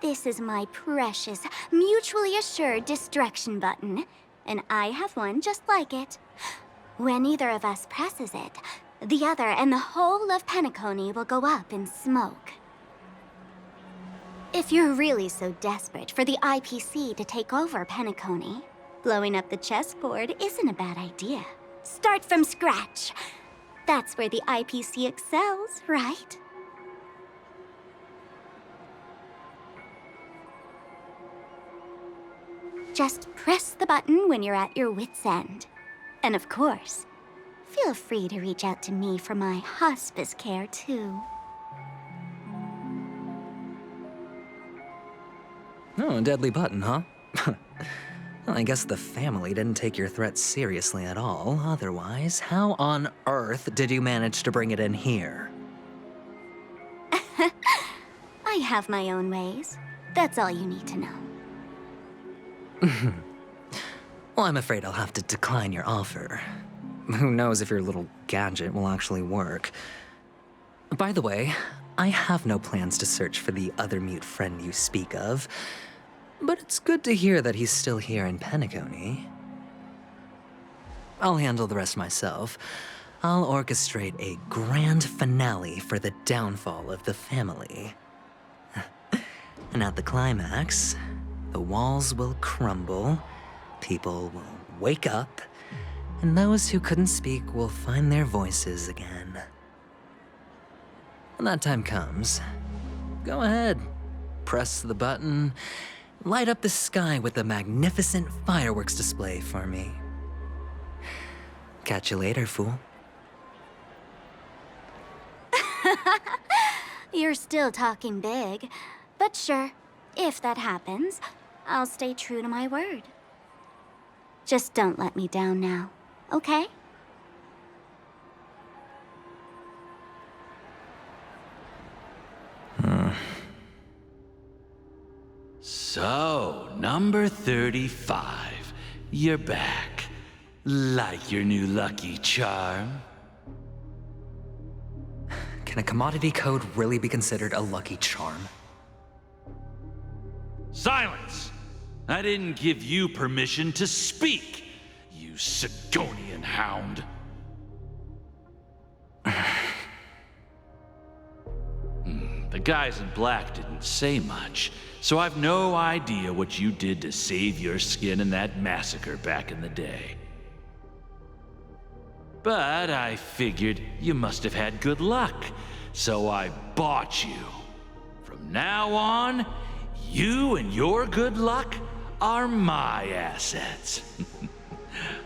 This is my precious, mutually assured distraction button, and I have one just like it. When either of us presses it, the other and the whole of Penacony will go up in smoke. If you're really so desperate for the IPC to take over Penacony, blowing up the chessboard isn't a bad idea. Start from scratch. That's where the IPC excels, right? Just press the button when you're at your wit's end. And of course, feel free to reach out to me for my hospice care, too. Oh, a deadly button, huh? Well, I guess the family didn't take your threat seriously at all. Otherwise, how on earth did you manage to bring it in here? I have my own ways. That's all you need to know. Well, I'm afraid I'll have to decline your offer. Who knows if your little gadget will actually work. By the way, I have no plans to search for the other mute friend you speak of, but it's good to hear that he's still here in Penacony. I'll handle the rest myself. I'll orchestrate a grand finale for the downfall of the family. And at the climax, the walls will crumble, people will wake up, and those who couldn't speak will find their voices again. When that time comes, go ahead, press the button, light up the sky with a magnificent fireworks display for me. Catch you later, fool. You're still talking big, but sure, if that happens, I'll stay true to my word. Just don't let me down now, okay? So, number 35. You're back. Like your new lucky charm? Can a commodity code really be considered a lucky charm? Silence! I didn't give you permission to speak, you Sigonian hound. The guys in black didn't say much, so I've no idea what you did to save your skin in that massacre back in the day. But I figured you must have had good luck, so I bought you. From now on, you and your good luck are my assets.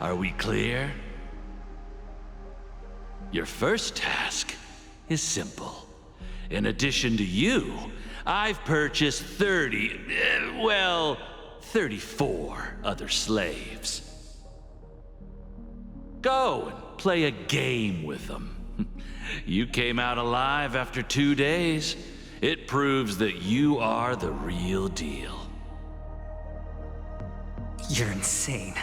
Are we clear? Your first task is simple. In addition to you, I've purchased 34 other slaves. Go and play a game with them. You came out alive after 2 days. It proves that you are the real deal. You're insane.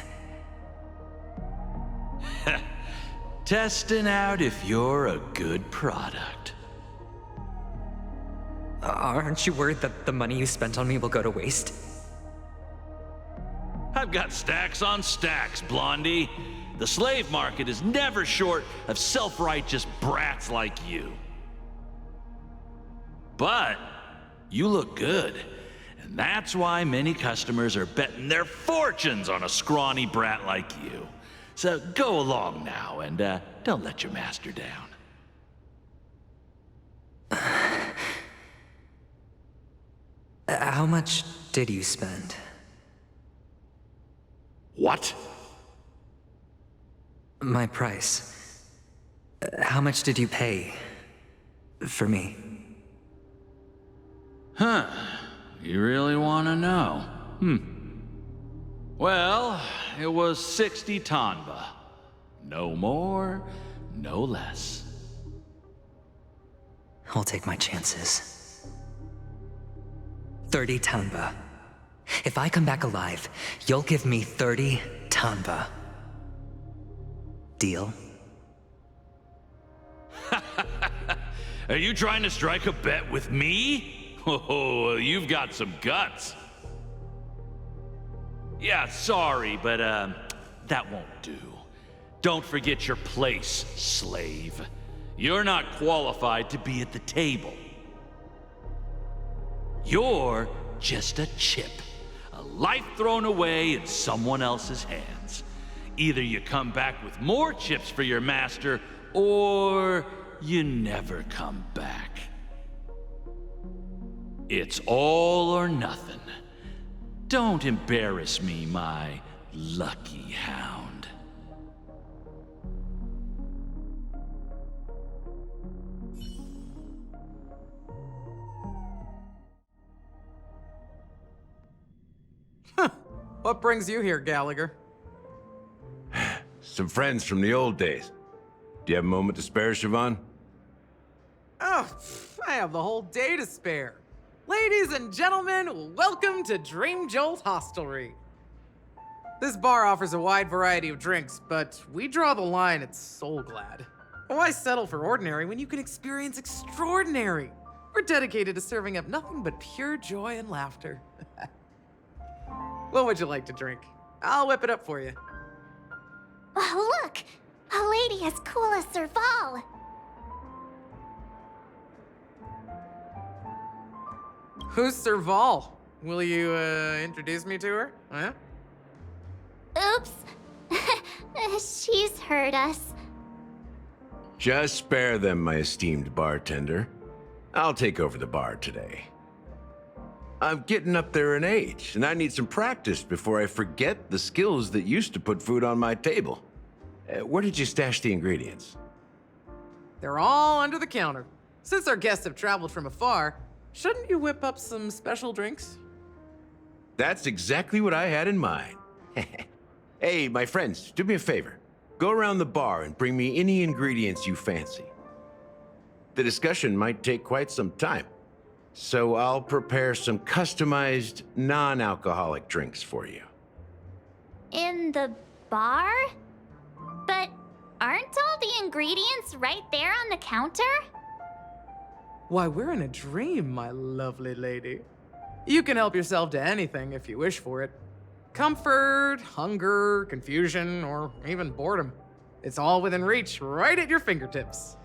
Testing out if you're a good product. Aren't you worried that the money you spent on me will go to waste? I've got stacks on stacks, Blondie. The slave market is never short of self-righteous brats like you. But you look good, and that's why many customers are betting their fortunes on a scrawny brat like you. So go along now, and don't let your master down. How much did you spend? What? My price. How much did you pay for me? Huh. You really want to know? Well, it was 60 tanba. No more, no less. I'll take my chances. 30 tanba. If I come back alive, you'll give me 30 tanba. Deal? Are you trying to strike a bet with me? Oh, you've got some guts. Yeah, sorry, but that won't do. Don't forget your place, slave. You're not qualified to be at the table. You're just a chip, a life thrown away in someone else's hands. Either you come back with more chips for your master, or you never come back. It's all or nothing. Don't embarrass me, my lucky hound. What brings you here, Gallagher? Some friends from the old days. Do you have a moment to spare, Siobhan? Oh, I have the whole day to spare. Ladies and gentlemen, welcome to Dream Jolt Hostelry. This bar offers a wide variety of drinks, but we draw the line at Soul Glad. Why settle for ordinary when you can experience extraordinary? We're dedicated to serving up nothing but pure joy and laughter. What would you like to drink? I'll whip it up for you. Oh, look! A lady as cool as Serval! Who's Serval? Will you, introduce me to her? Huh? Oops. She's heard us. Just spare them, my esteemed bartender. I'll take over the bar today. I'm getting up there in age, and I need some practice before I forget the skills that used to put food on my table. Where did you stash the ingredients? They're all under the counter. Since our guests have traveled from afar, shouldn't you whip up some special drinks? That's exactly what I had in mind. Hey, my friends, do me a favor. Go around the bar and bring me any ingredients you fancy. The discussion might take quite some time, so I'll prepare some customized, non-alcoholic drinks for you. In the bar? But aren't all the ingredients right there on the counter? Why, we're in a dream, my lovely lady. You can help yourself to anything if you wish for it. Comfort, hunger, confusion, or even boredom. It's all within reach, right at your fingertips.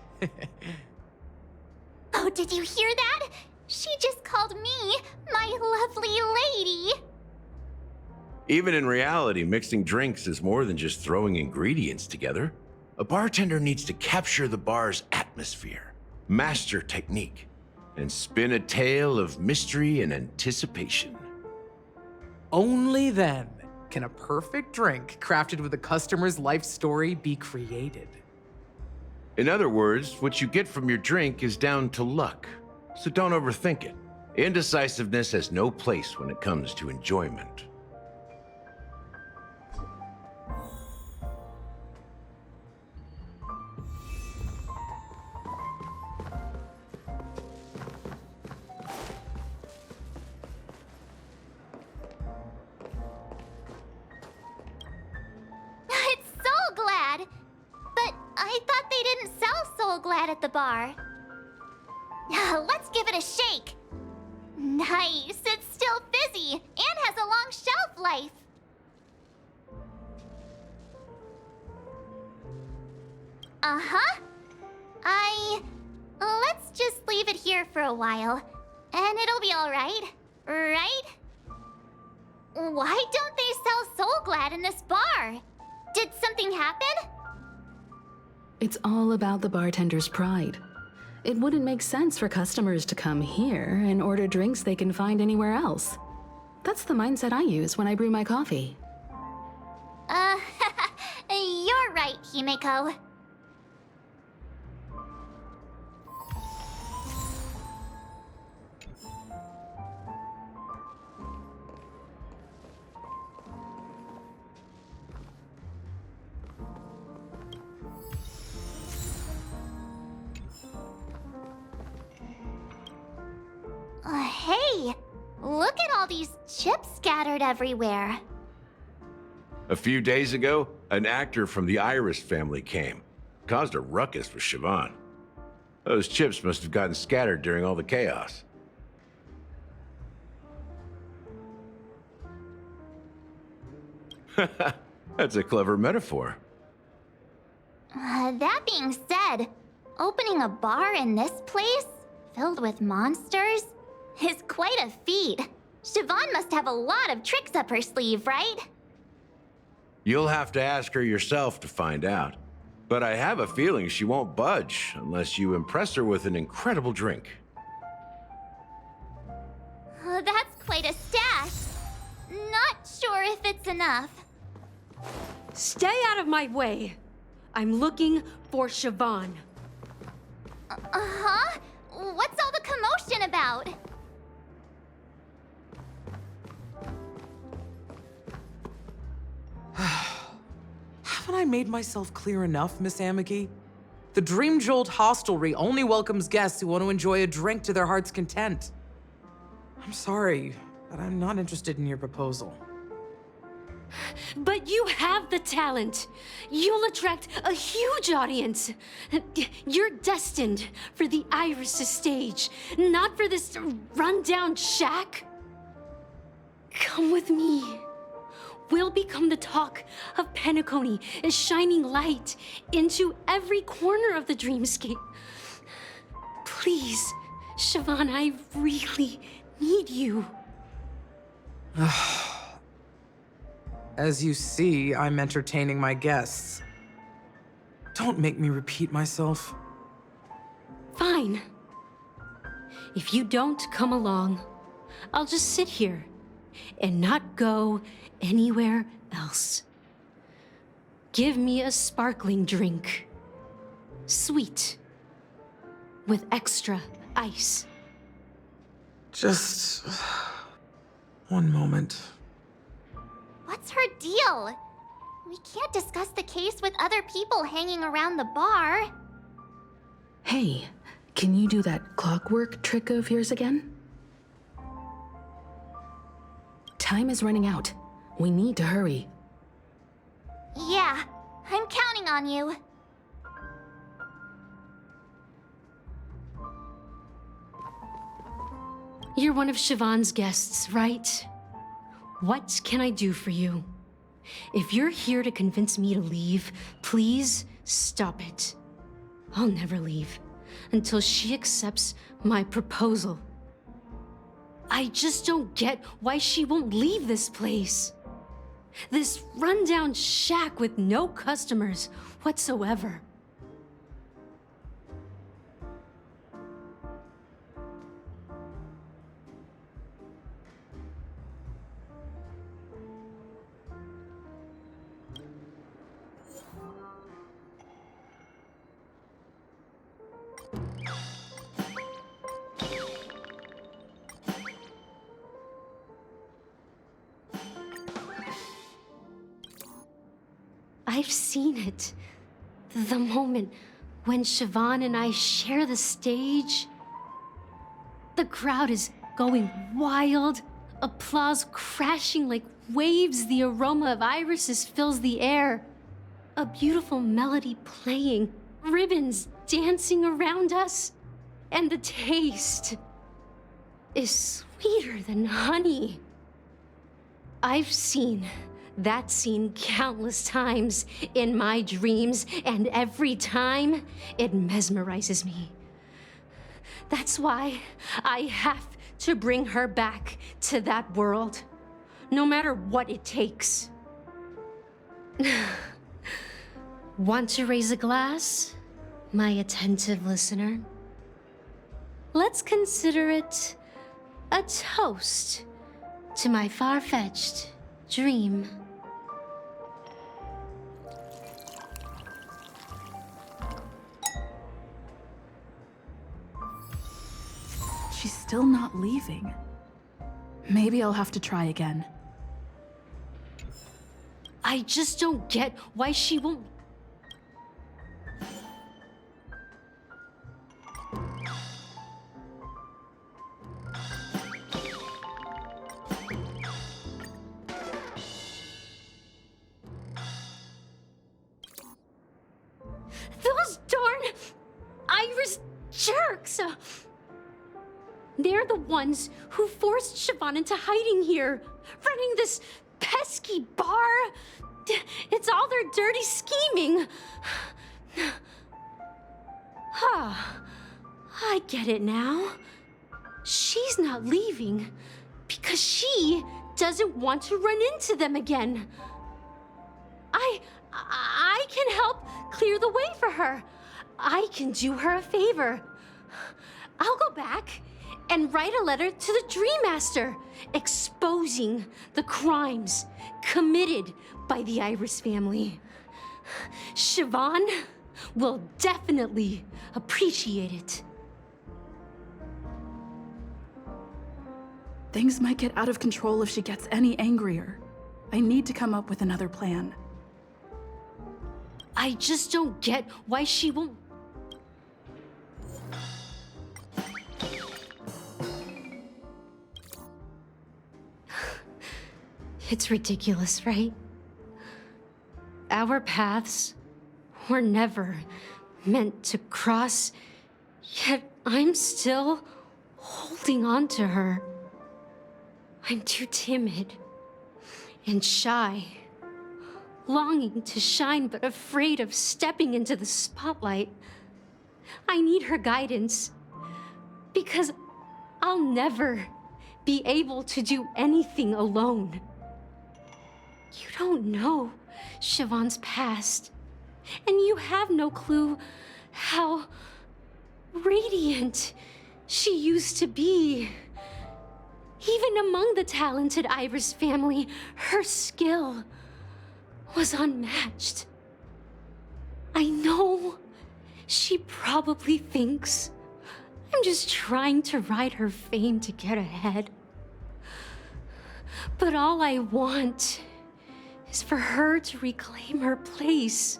Oh, did you hear that? She just called me my lovely lady. Even in reality, mixing drinks is more than just throwing ingredients together. A bartender needs to capture the bar's atmosphere, master technique, and spin a tale of mystery and anticipation. Only then can a perfect drink crafted with a customer's life story be created. In other words, what you get from your drink is down to luck, so don't overthink it. Indecisiveness has no place when it comes to enjoyment. It's Soul Glad! But I thought they didn't sell Soul Glad at the bar. Let's give it a shake. Nice, it's still fizzy and has a long shelf life. Uh-huh. Let's just leave it here for a while, and it'll be all right, right? Why don't they sell Soul Glad in this bar? Did something happen? It's all about the bartender's pride. It wouldn't make sense for customers to come here and order drinks they can find anywhere else. That's the mindset I use when I brew my coffee. You're right, Himeko. Hey, look at all these chips scattered everywhere. A few days ago, an actor from the Iris family came. Caused a ruckus with Siobhan. Those chips must have gotten scattered during all the chaos. That's a clever metaphor. That being said, opening a bar in this place, filled with monsters, is quite a feat. Siobhan must have a lot of tricks up her sleeve, right? You'll have to ask her yourself to find out. But I have a feeling she won't budge unless you impress her with an incredible drink. That's quite a stash. Not sure if it's enough. Stay out of my way. I'm looking for Siobhan. Uh-huh? What's all the commotion about? Haven't I made myself clear enough, Miss Amiki? The Dream Jolt Hostelry only welcomes guests who want to enjoy a drink to their heart's content. I'm sorry, but I'm not interested in your proposal. But you have the talent. You'll attract a huge audience. You're destined for the Iris' stage, not for this rundown shack. Come with me. We'll become the talk of Penacony, a shining light into every corner of the dreamscape. Please, Siobhan, I really need you. As you see, I'm entertaining my guests. Don't make me repeat myself. Fine. If you don't come along, I'll just sit here and not go anywhere else. Give me a sparkling drink. Sweet. With extra ice. Just one moment. What's her deal? We can't discuss the case with other people hanging around the bar. Hey, can you do that clockwork trick of yours again? Time is running out. We need to hurry. Yeah, I'm counting on you. You're one of Siobhan's guests, right? What can I do for you? If you're here to convince me to leave, please stop it. I'll never leave until she accepts my proposal. I just don't get why she won't leave this place. This rundown shack with no customers whatsoever. I've seen it. The moment when Siobhan and I share the stage. The crowd is going wild, applause crashing like waves, the aroma of irises fills the air. A beautiful melody playing, ribbons dancing around us, and the taste is sweeter than honey. I've seen that scene countless times in my dreams, and every time it mesmerizes me. That's why I have to bring her back to that world, no matter what it takes. Want to raise a glass, my attentive listener? Let's consider it a toast to my far-fetched dream. She's still not leaving. Maybe I'll have to try again. I just don't get why she won't. Those darn Irish jerks! They're the ones who forced Siobhan into hiding here, running this pesky bar. It's all their dirty scheming. I get it now. She's not leaving because she doesn't want to run into them again. I can help clear the way for her. I can do her a favor. I'll go back and write a letter to the Dream Master, exposing the crimes committed by the Iris family. Siobhan will definitely appreciate it. Things might get out of control if she gets any angrier. I need to come up with another plan. I just don't get why she won't. It's ridiculous, right? Our paths were never meant to cross, yet I'm still holding on to her. I'm too timid and shy, longing to shine but afraid of stepping into the spotlight. I need her guidance because I'll never be able to do anything alone. You don't know Siobhan's past, and you have no clue how radiant she used to be. Even among the talented Iris family, her skill was unmatched. I know she probably thinks I'm just trying to ride her fame to get ahead. But all I want is for her to reclaim her place.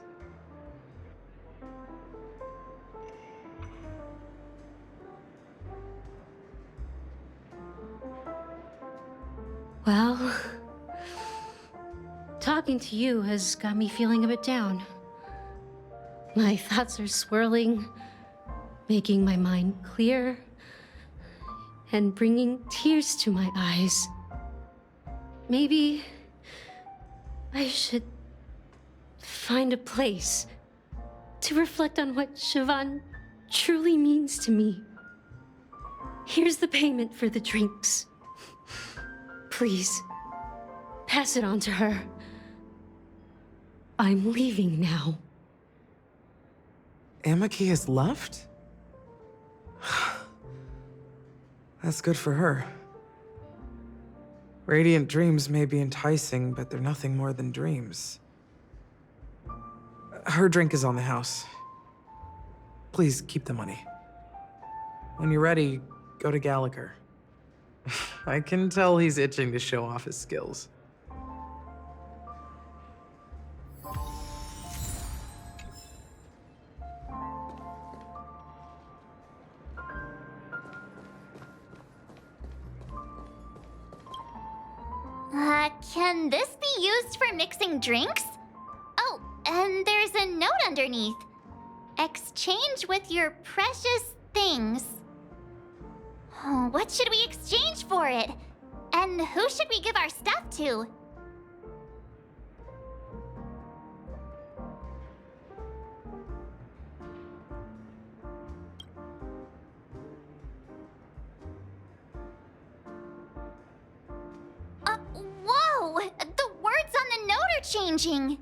Well, talking to you has got me feeling a bit down. My thoughts are swirling, making my mind clear, and bringing tears to my eyes. Maybe I should find a place to reflect on what Siobhan truly means to me. Here's the payment for the drinks. Please, pass it on to her. I'm leaving now. Amaki has left? That's good for her. Radiant dreams may be enticing, but they're nothing more than dreams. Her drink is on the house. Please keep the money. When you're ready, go to Gallagher. I can tell he's itching to show off his skills. Can this be used for mixing drinks? Oh, and there's a note underneath. Exchange with your precious things. Oh, what should we exchange for it? And who should we give our stuff to? Whoa! The words on the note are changing.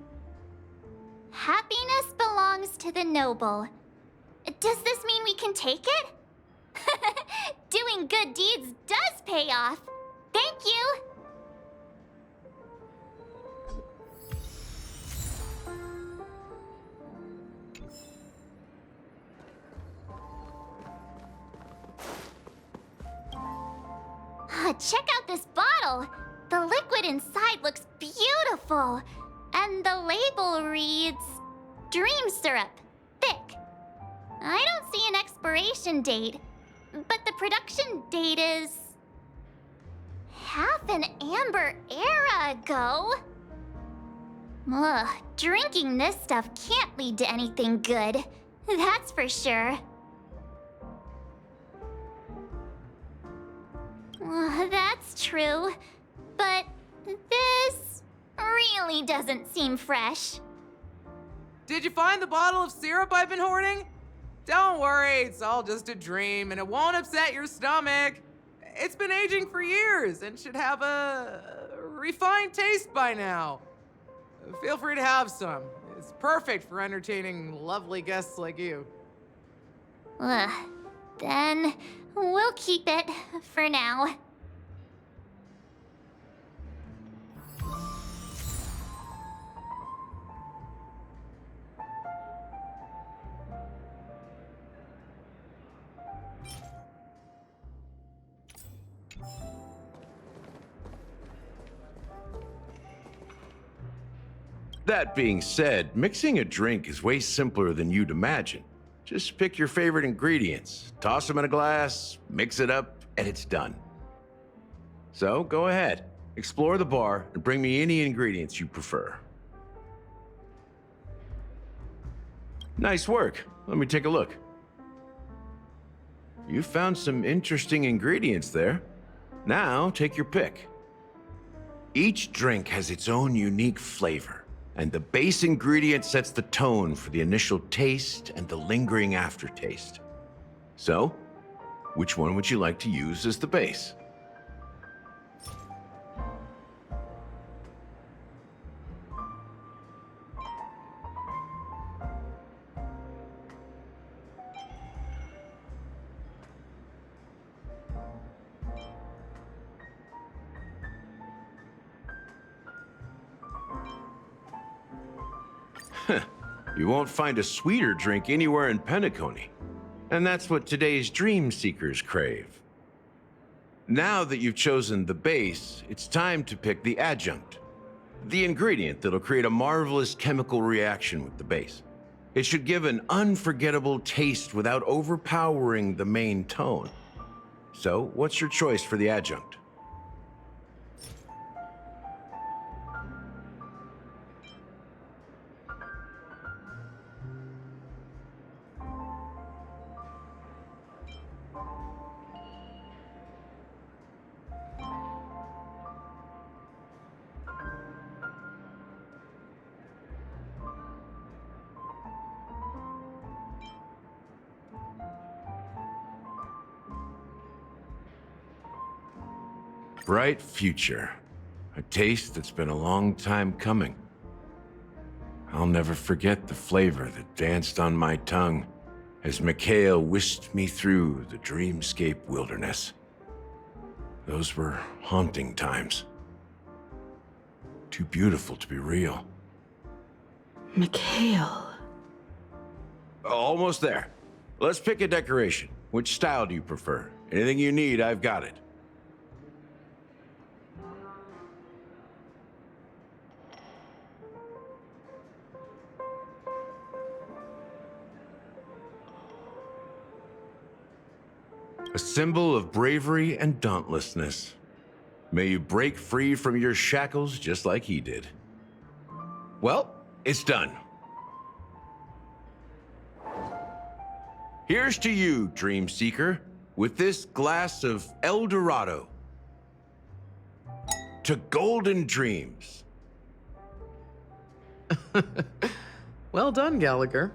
Happiness belongs to the noble. Does this mean we can take it? Doing good deeds does pay off. Thank you. Check out this bottle. The liquid inside looks beautiful. And the label reads, Dream Syrup, thick. I don't see an expiration date, but the production date is half an amber era ago. Ugh, drinking this stuff can't lead to anything good. That's for sure. That's true, but this really doesn't seem fresh. Did you find the bottle of syrup I've been hoarding? Don't worry, it's all just a dream and it won't upset your stomach. It's been aging for years and should have a refined taste by now. Feel free to have some. It's perfect for entertaining lovely guests like you. Then we'll keep it for now. That being said, mixing a drink is way simpler than you'd imagine. Just pick your favorite ingredients, toss them in a glass, mix it up, and it's done. So go ahead, explore the bar, and bring me any ingredients you prefer. Nice work. Let me take a look. You found some interesting ingredients there. Now take your pick. Each drink has its own unique flavor. And the base ingredient sets the tone for the initial taste and the lingering aftertaste. So, which one would you like to use as the base? You won't find a sweeter drink anywhere in Penacony. And that's what today's dream seekers crave. Now that you've chosen the base, it's time to pick the adjunct. The ingredient that'll create a marvelous chemical reaction with the base. It should give an unforgettable taste without overpowering the main tone. So, what's your choice for the adjunct? bright future. A taste that's been a long time coming. I'll never forget the flavor that danced on my tongue as Mikhail whisked me through the dreamscape wilderness. Those were haunting times. Too beautiful to be real. Mikhail. Almost there. Let's pick a decoration. Which style do you prefer? Anything you need, I've got it. A symbol of bravery and dauntlessness. May you break free from your shackles just like he did. Well, it's done. Here's to you, Dream Seeker, with this glass of El Dorado. To golden dreams. Well done, Gallagher.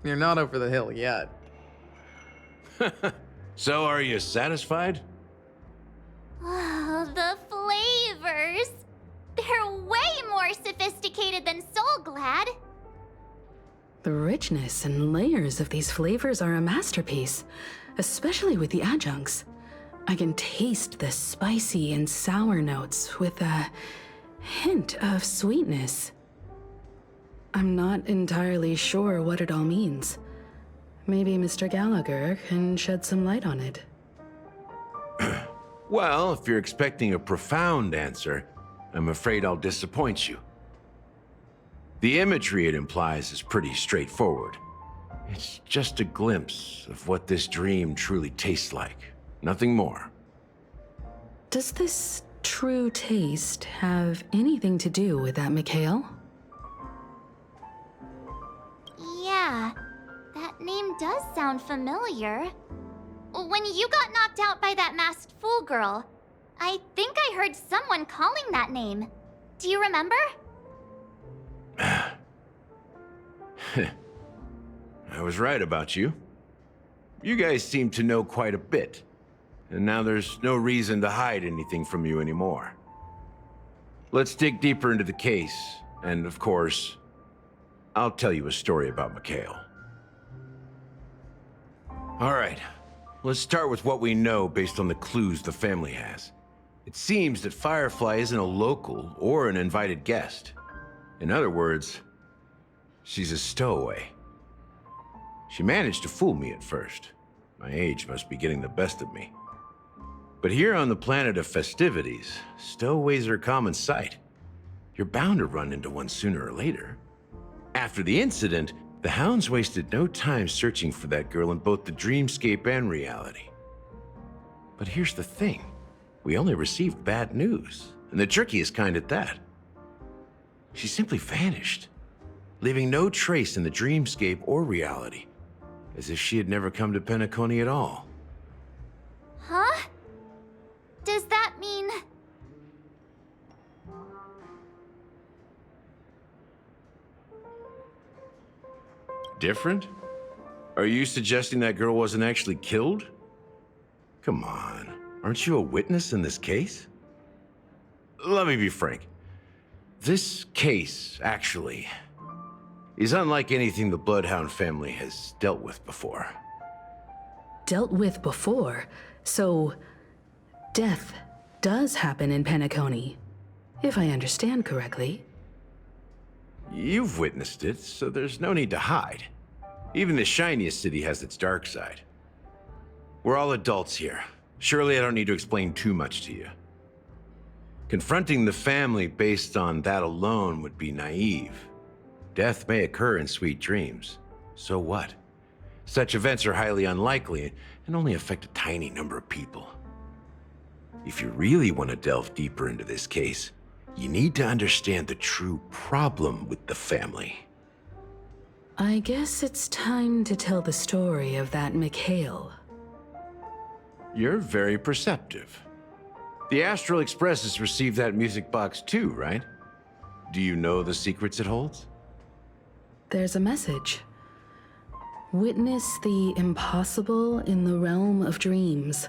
You're not over the hill yet. So, are you satisfied? Oh, the flavors! They're way more sophisticated than Soul Glad. The richness and layers of these flavors are a masterpiece, especially with the adjuncts. I can taste the spicy and sour notes with a hint of sweetness. I'm not entirely sure what it all means. Maybe Mr. Gallagher can shed some light on it. Well, if you're expecting a profound answer, I'm afraid I'll disappoint you. The imagery it implies is pretty straightforward. It's just a glimpse of what this dream truly tastes like. Nothing more. Does this true taste have anything to do with that Mikhail? Yeah, that name does sound familiar. When you got knocked out by that masked fool girl, I think I heard someone calling that name. Do you remember? I was right about you. You guys seem to know quite a bit, and now there's no reason to hide anything from you anymore. Let's dig deeper into the case, and of course, I'll tell you a story about Mikhail. All right, let's start with what we know based on the clues the family has. It seems that Firefly isn't a local or an invited guest. In other words, she's a stowaway. She managed to fool me at first. My age must be getting the best of me. But here on the planet of festivities, stowaways are a common sight. You're bound to run into one sooner or later. After the incident, the hounds wasted no time searching for that girl in both the dreamscape and reality. But here's the thing. We only received bad news, and the trickiest kind at that. She simply vanished, leaving no trace in the dreamscape or reality, as if she had never come to Penacony at all. Huh? Does that mean... Different? Are you suggesting that girl wasn't actually killed? Come on, aren't you a witness in this case? Let me be frank. This case, actually, is unlike anything the Bloodhound family has dealt with before. Dealt with before? So, death does happen in Penacony, if I understand correctly. You've witnessed it, so there's no need to hide. Even the shiniest city has its dark side. We're all adults here. Surely I don't need to explain too much to you. Confronting the family based on that alone would be naive. Death may occur in sweet dreams. So what? Such events are highly unlikely and only affect a tiny number of people. If you really want to delve deeper into this case, you need to understand the true problem with the family. I guess it's time to tell the story of that Mikhail. You're very perceptive. The Astral Express has received that music box too, right? Do you know the secrets it holds? There's a message. Witness the impossible in the realm of dreams.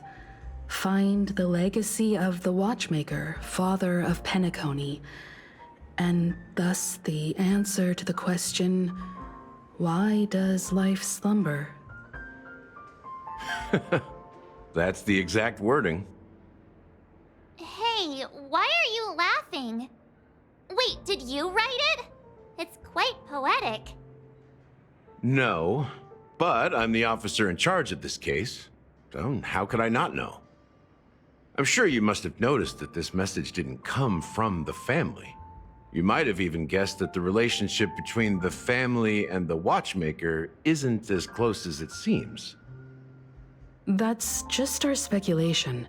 Find the legacy of the Watchmaker, father of Penacony, and thus the answer to the question, why does life slumber? That's the exact wording. Hey, why are you laughing? Wait, did you write it? It's quite poetic. No, but I'm the officer in charge of this case, so how could I not know? I'm sure you must have noticed that this message didn't come from the family. You might have even guessed that the relationship between the family and the Watchmaker isn't as close as it seems. That's just our speculation.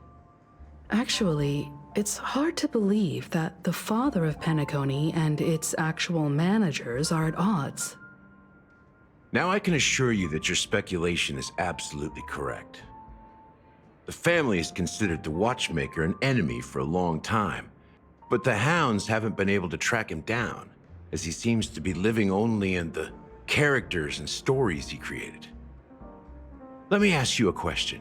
Actually, it's hard to believe that the father of Penacony and its actual managers are at odds. Now I can assure you that your speculation is absolutely correct. The family has considered the Watchmaker an enemy for a long time, but the hounds haven't been able to track him down, as he seems to be living only in the characters and stories he created. Let me ask you a question.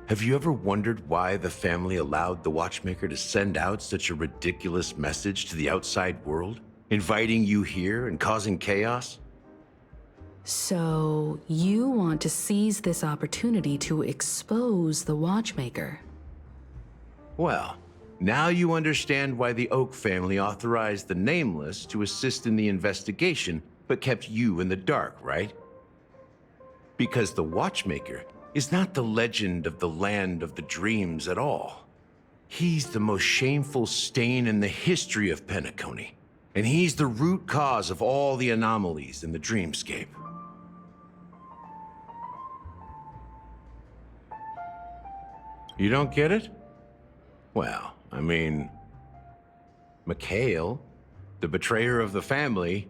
Have you ever wondered why the family allowed the Watchmaker to send out such a ridiculous message to the outside world, inviting you here and causing chaos? So, you want to seize this opportunity to expose the Watchmaker? Well, now you understand why the Oak family authorized the Nameless to assist in the investigation, but kept you in the dark, right? Because the Watchmaker is not the legend of the land of the dreams at all. He's the most shameful stain in the history of Penacony, and he's the root cause of all the anomalies in the dreamscape. You don't get it? Well, I mean, Mikhail, the betrayer of the family,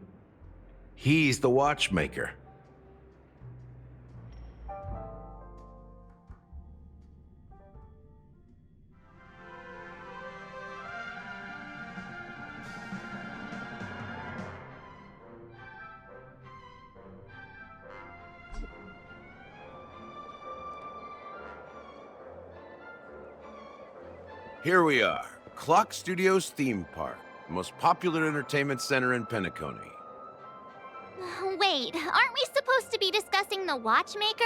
he's the Watchmaker. Here we are, Clock Studios theme park, the most popular entertainment center in Penacony. Wait, aren't we supposed to be discussing the Watchmaker?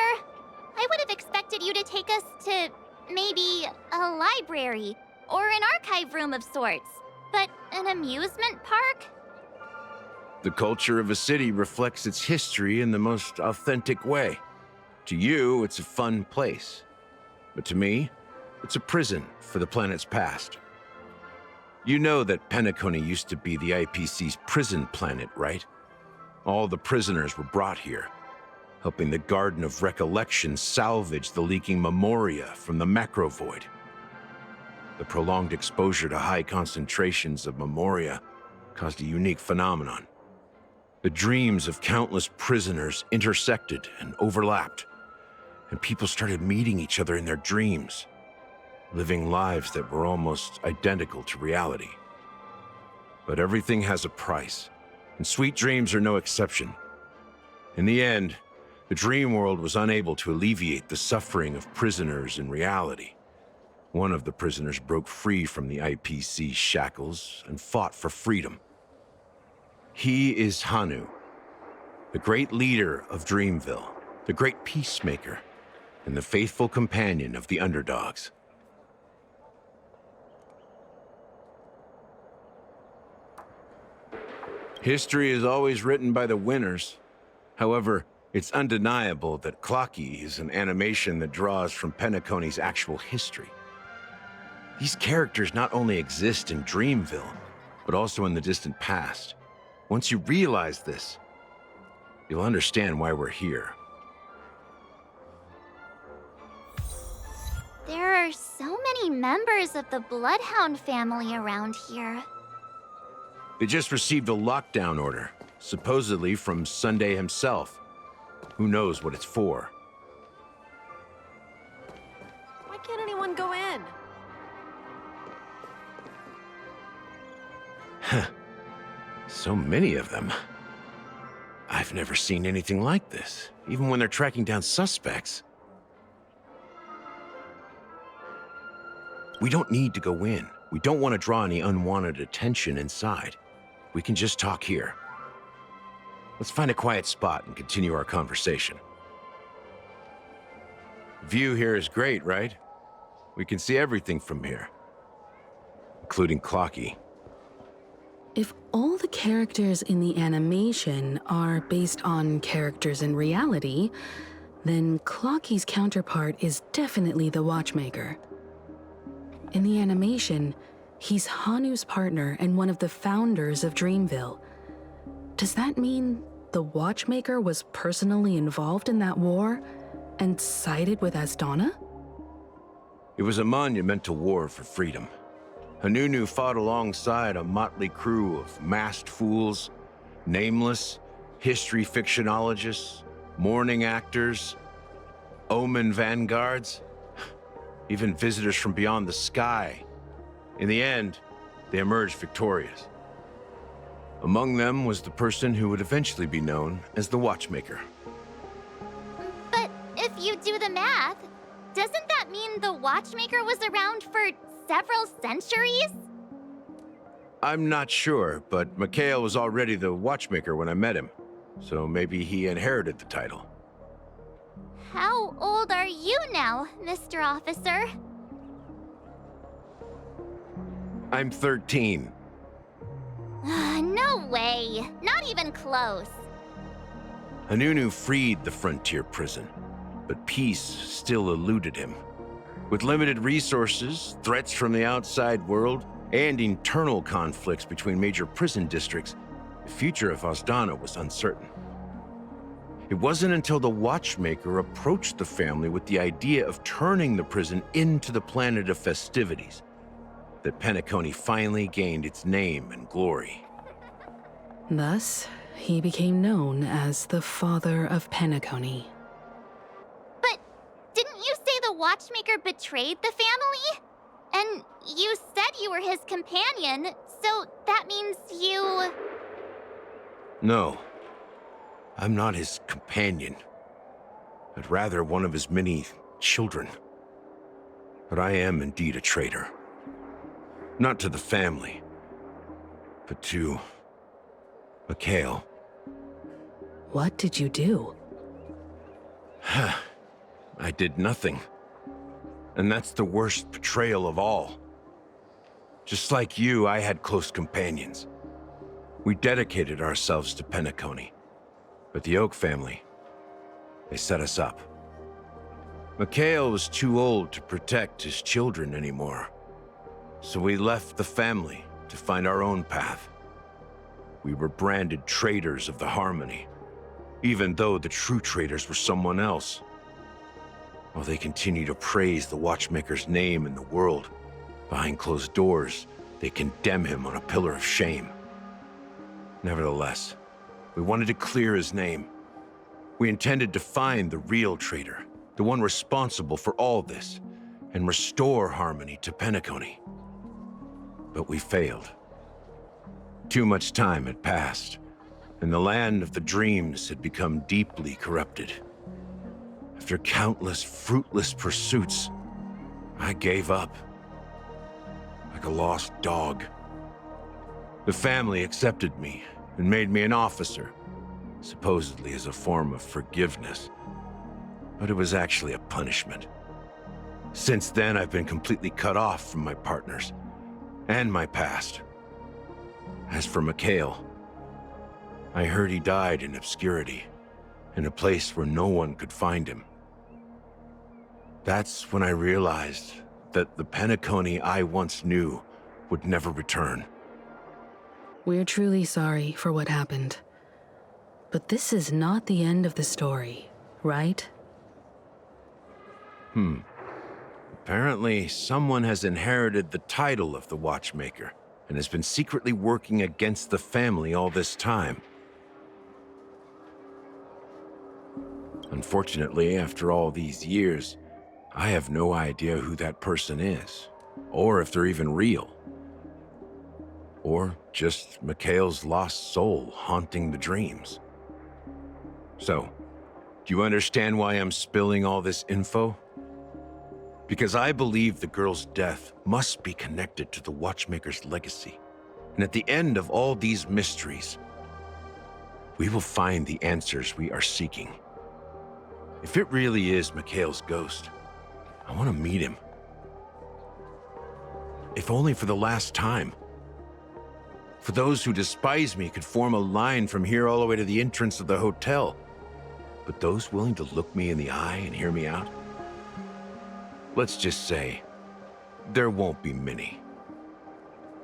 I would have expected you to take us to, maybe, a library, or an archive room of sorts. But an amusement park? The culture of a city reflects its history in the most authentic way. To you, it's a fun place. But to me, it's a prison for the planet's past. You know that Penacony used to be the IPC's prison planet, right? All the prisoners were brought here, helping the Garden of Recollection salvage the leaking memoria from the macro void. The prolonged exposure to high concentrations of memoria caused a unique phenomenon. The dreams of countless prisoners intersected and overlapped, and people started meeting each other in their dreams, living lives that were almost identical to reality. But everything has a price, and sweet dreams are no exception. In the end, the dream world was unable to alleviate the suffering of prisoners in reality. One of the prisoners broke free from the IPC shackles and fought for freedom. He is Hanu, the great leader of Dreamville, the great peacemaker, and the faithful companion of the underdogs. History is always written by the winners. However, it's undeniable that Clocky is an animation that draws from Penacony's actual history. These characters not only exist in Dreamville, but also in the distant past. Once you realize this, you'll understand why we're here. There are so many members of the Bloodhound family around here. They just received a lockdown order, supposedly from Sunday himself. Who knows what it's for? Why can't anyone go in? So many of them. I've never seen anything like this, even when they're tracking down suspects. We don't need to go in. We don't want to draw any unwanted attention inside. We can just talk here. Let's find a quiet spot and continue our conversation. View here is great, right? We can see everything from here, including Clocky. If all the characters in the animation are based on characters in reality, then Clocky's counterpart is definitely the Watchmaker. In the animation, he's Hanu's partner and one of the founders of Dreamville. Does that mean the Watchmaker was personally involved in that war and sided with Asdana? It was a monumental war for freedom. Hanunu fought alongside a motley crew of masked fools, nameless, history fictionologists, mourning actors, omen vanguards, even visitors from beyond the sky. In the end, they emerged victorious. Among them was the person who would eventually be known as the Watchmaker. But if you do the math, doesn't that mean the Watchmaker was around for several centuries? I'm not sure, but Mikhail was already the Watchmaker when I met him, so maybe he inherited the title. How old are you now, Mr. Officer? I'm 13. No way. Not even close. Hanunu freed the frontier prison, but peace still eluded him. With limited resources, threats from the outside world, and internal conflicts between major prison districts, the future of Asdana was uncertain. It wasn't until the Watchmaker approached the family with the idea of turning the prison into the planet of festivities that Penacony finally gained its name and glory. Thus, he became known as the Father of Penacony. But didn't you say the Watchmaker betrayed the family? And you said you were his companion, so that means you... No, I'm not his companion, but rather one of his many children. But I am indeed a traitor. Not to the family, but to Mikhail. What did you do? I did nothing. And that's the worst betrayal of all. Just like you, I had close companions. We dedicated ourselves to Penacony. But the Oak family, they set us up. Mikhail was too old to protect his children anymore. So we left the family to find our own path. We were branded traitors of the Harmony, even though the true traitors were someone else. While they continue to praise the Watchmaker's name in the world, behind closed doors, they condemn him on a pillar of shame. Nevertheless, we wanted to clear his name. We intended to find the real traitor, the one responsible for all this, and restore harmony to Penacony. But we failed. Too much time had passed, and the land of the dreams had become deeply corrupted. After countless fruitless pursuits, I gave up. Like a lost dog. The family accepted me and made me an officer, supposedly as a form of forgiveness. But it was actually a punishment. Since then, I've been completely cut off from my partners and my past. As for Mikhail, I heard he died in obscurity, in a place where no one could find him. That's when I realized that the Penacony I once knew would never return. We're truly sorry for what happened. But this is not the end of the story, right? Apparently, someone has inherited the title of the Watchmaker and has been secretly working against the family all this time. Unfortunately, after all these years, I have no idea who that person is, or if they're even real. Or just Mikhail's lost soul haunting the dreams. So, do you understand why I'm spilling all this info? Because I believe the girl's death must be connected to the Watchmaker's legacy. And at the end of all these mysteries, we will find the answers we are seeking. If it really is Mikhail's ghost, I want to meet him. If only for the last time. For those who despise me could form a line from here all the way to the entrance of the hotel. But those willing to look me in the eye and hear me out? Let's just say, there won't be many.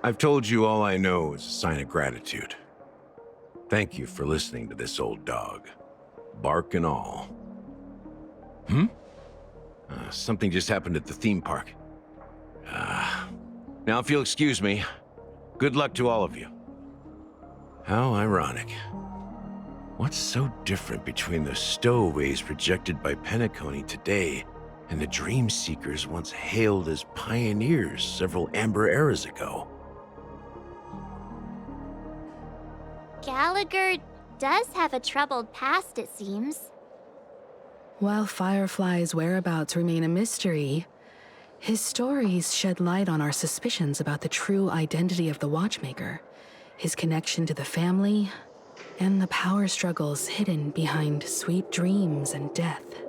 I've told you all I know is a sign of gratitude. Thank you for listening to this old dog. Bark and all. Something just happened at the theme park. Now if you'll excuse me, good luck to all of you. How ironic. What's so different between the stowaways rejected by Penacony today and the dream seekers once hailed as pioneers several amber eras ago? Gallagher does have a troubled past, it seems. While Firefly's whereabouts remain a mystery, his stories shed light on our suspicions about the true identity of the Watchmaker, his connection to the family, and the power struggles hidden behind sweet dreams and death.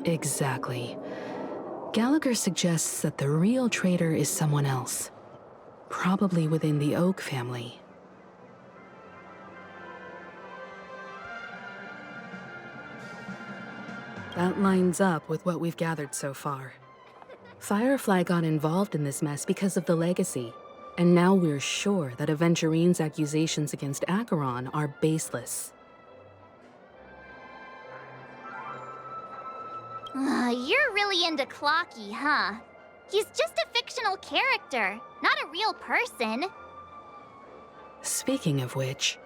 Exactly. Gallagher suggests that the real traitor is someone else, probably within the Oak family. That lines up with what we've gathered so far. Firefly got involved in this mess because of the legacy, and now we're sure that Aventurine's accusations against Acheron are baseless. You're really into Clocky, huh? He's just a fictional character, not a real person. Speaking of which,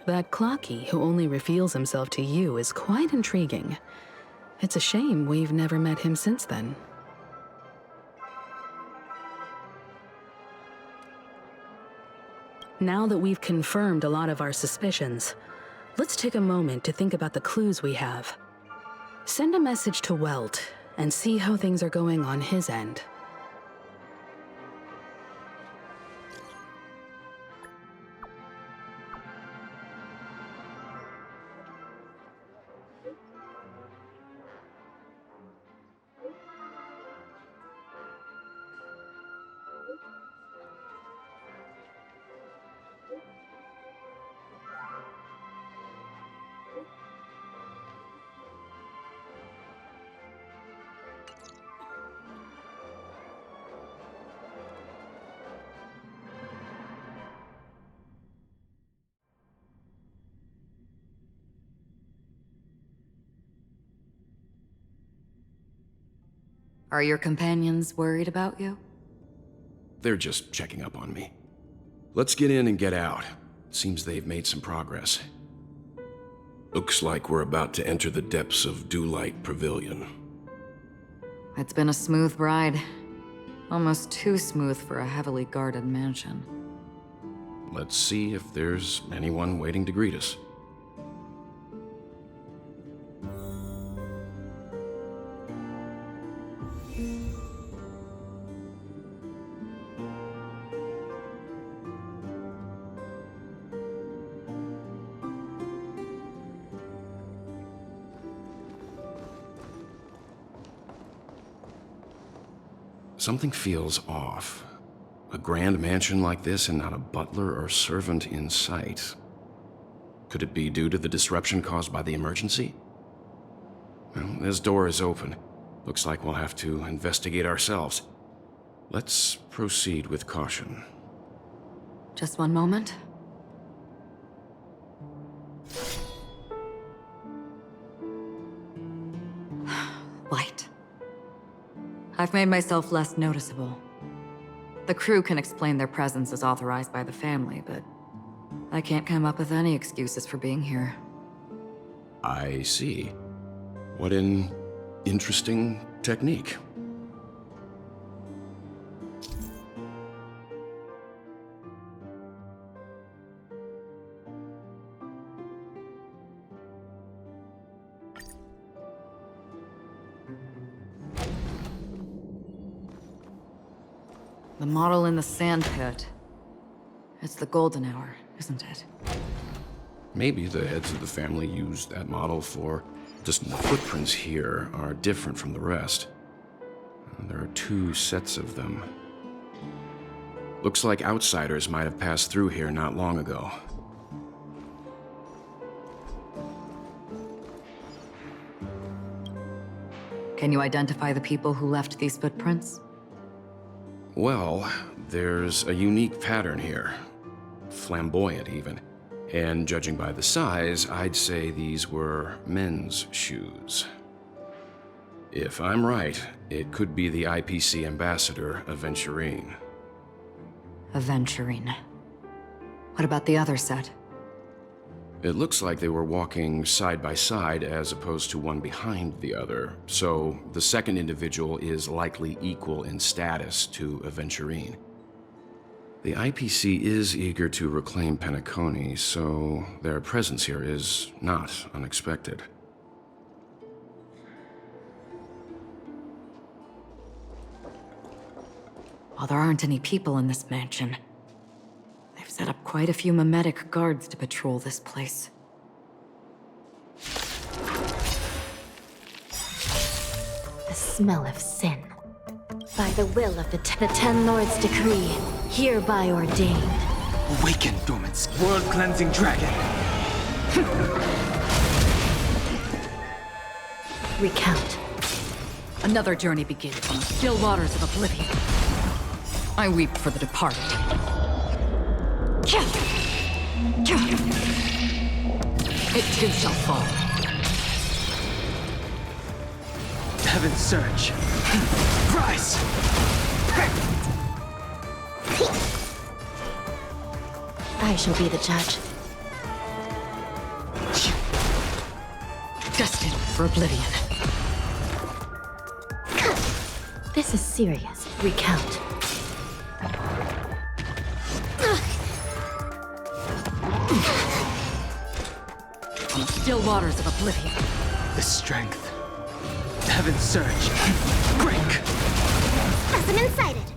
that Clocky who only reveals himself to you is quite intriguing. It's a shame we've never met him since then. Now that we've confirmed a lot of our suspicions, let's take a moment to think about the clues we have. Send a message to Welt and see how things are going on his end. Are your companions worried about you? They're just checking up on me. Let's get in and get out. Seems they've made some progress. Looks like we're about to enter the depths of Dewlight Pavilion. It's been a smooth ride. Almost too smooth for a heavily guarded mansion. Let's see if there's anyone waiting to greet us. Something feels off. A grand mansion like this and not a butler or servant in sight. Could it be due to the disruption caused by the emergency? Well, this door is open. Looks like we'll have to investigate ourselves. Let's proceed with caution. Just one moment. Light. I've made myself less noticeable. The crew can explain their presence as authorized by the family, but I can't come up with any excuses for being here. I see. What an interesting technique. The model in the sand pit. It's the golden hour, isn't it? Maybe the heads of the family used that model for... Just the footprints here are different from the rest. There are 2 sets of them. Looks like outsiders might have passed through here not long ago. Can you identify the people who left these footprints? Well, there's a unique pattern here. Flamboyant, even. And judging by the size, I'd say these were men's shoes. If I'm right, it could be the IPC ambassador, Aventurine. Aventurine. What about the other set? It looks like they were walking side by side as opposed to one behind the other, so the second individual is likely equal in status to Aventurine. The IPC is eager to reclaim Penacony, so their presence here is not unexpected. Well, there aren't any people in this mansion. They've set up quite a few mimetic guards to patrol this place. The smell of sin. By the will of the Ten Lords' decree, hereby ordained. Awaken, dormant world-cleansing dragon! Recount. Another journey begins on the still waters of oblivion. I weep for the departed. It too shall fall. Heaven's surge. Rise! I shall be the judge. Destined for oblivion. This is serious. Recount. On the still waters of oblivion. The strength. Heaven's surge. Break! Specimen sighted.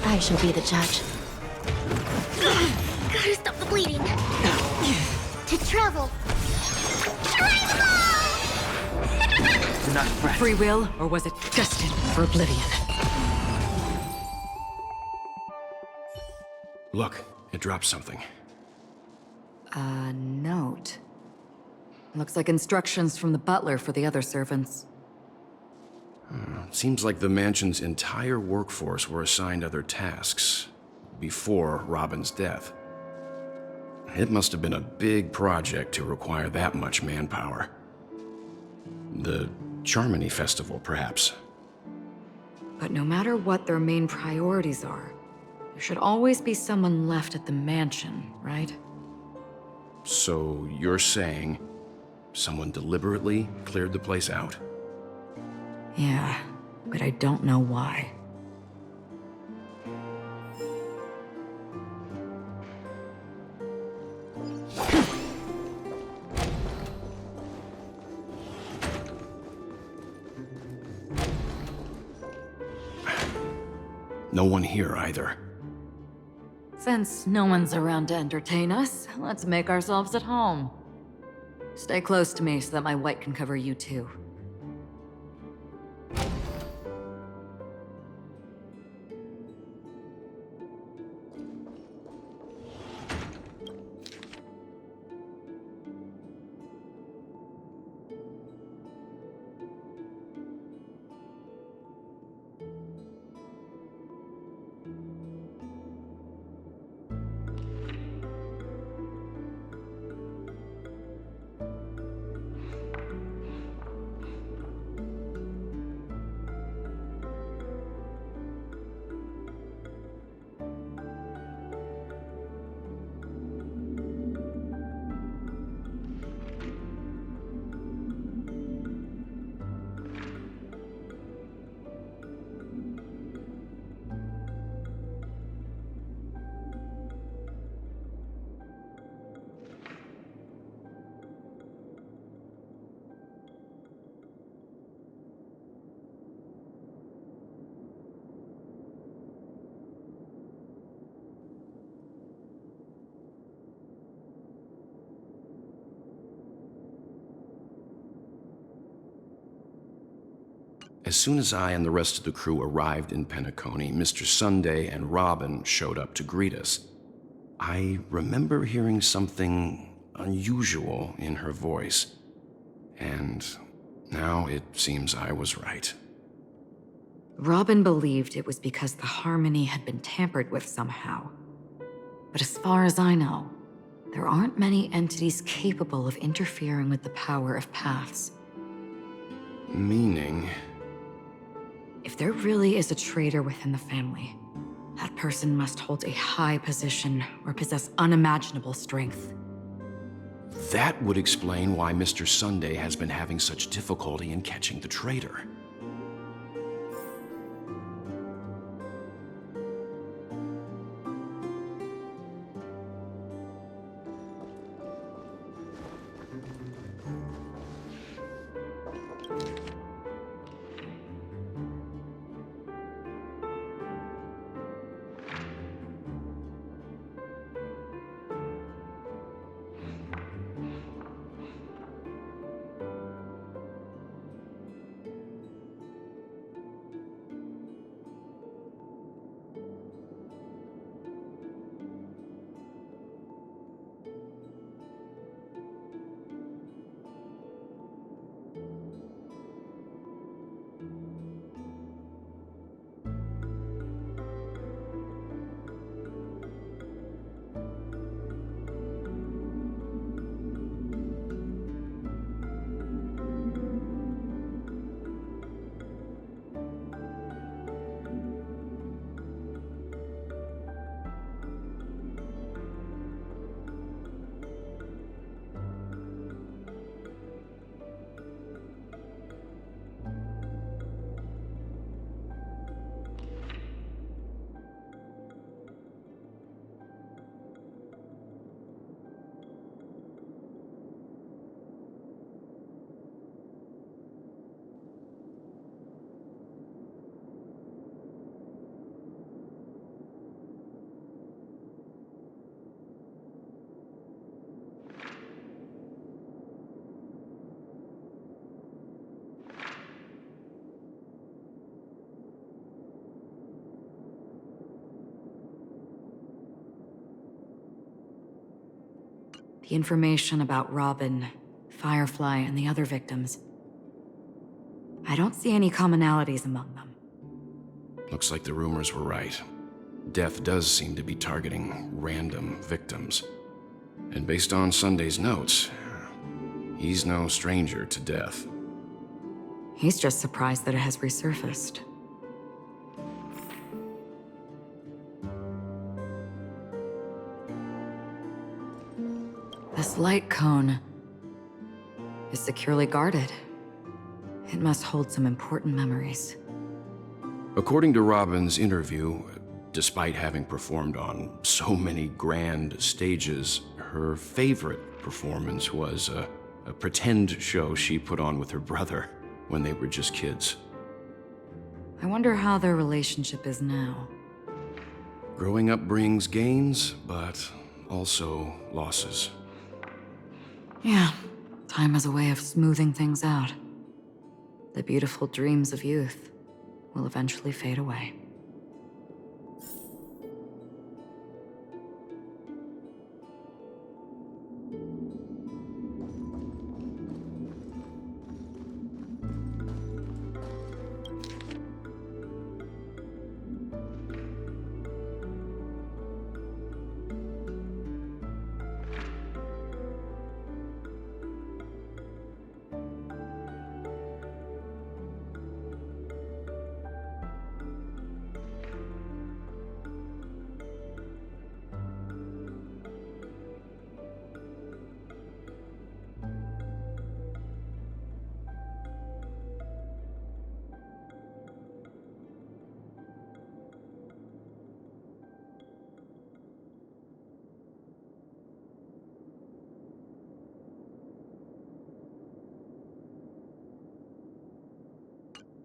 I shall be the judge. Gotta stop the bleeding. To travel. Do not fret. Free will, or was it destined for oblivion? Look, it dropped something. A note. Looks like instructions from the butler for the other servants. Seems like the mansion's entire workforce were assigned other tasks before Robin's death. It must have been a big project to require that much manpower. The Charmony Festival, perhaps. But no matter what their main priorities are, there should always be someone left at the mansion, right? So you're saying someone deliberately cleared the place out? Yeah, but I don't know why. No one here either. Since no one's around to entertain us, let's make ourselves at home. Stay close to me so that my white can cover you too. As soon as I and the rest of the crew arrived in Penacony, Mr. Sunday and Robin showed up to greet us. I remember hearing something unusual in her voice, and now it seems I was right. Robin believed it was because the harmony had been tampered with somehow. But as far as I know, there aren't many entities capable of interfering with the power of paths. Meaning? If there really is a traitor within the family, that person must hold a high position or possess unimaginable strength. That would explain why Mr. Sunday has been having such difficulty in catching the traitor. The information about Robin, Firefly, and the other victims. I don't see any commonalities among them. Looks like the rumors were right. Death does seem to be targeting random victims. And based on Sunday's notes, he's no stranger to death. He's just surprised that it has resurfaced. This light cone is securely guarded. It must hold some important memories. According to Robin's interview, despite having performed on so many grand stages, her favorite performance was a pretend show she put on with her brother when they were just kids. I wonder how their relationship is now. Growing up brings gains, but also losses. Yeah, time has a way of smoothing things out. The beautiful dreams of youth will eventually fade away.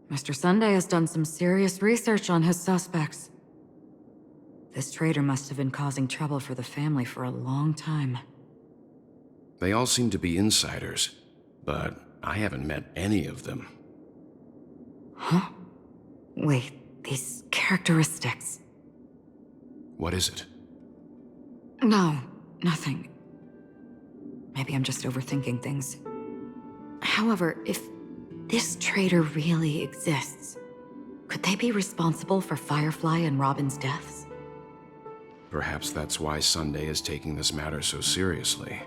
Mr. Sunday has done some serious research on his suspects. This traitor must have been causing trouble for the family for a long time. They all seem to be insiders, but I haven't met any of them. Huh? Wait, these characteristics. What is it? No, nothing. Maybe I'm just overthinking things. However, if this traitor really exists, could they be responsible for Firefly and Robin's deaths? Perhaps that's why Sunday is taking this matter so seriously.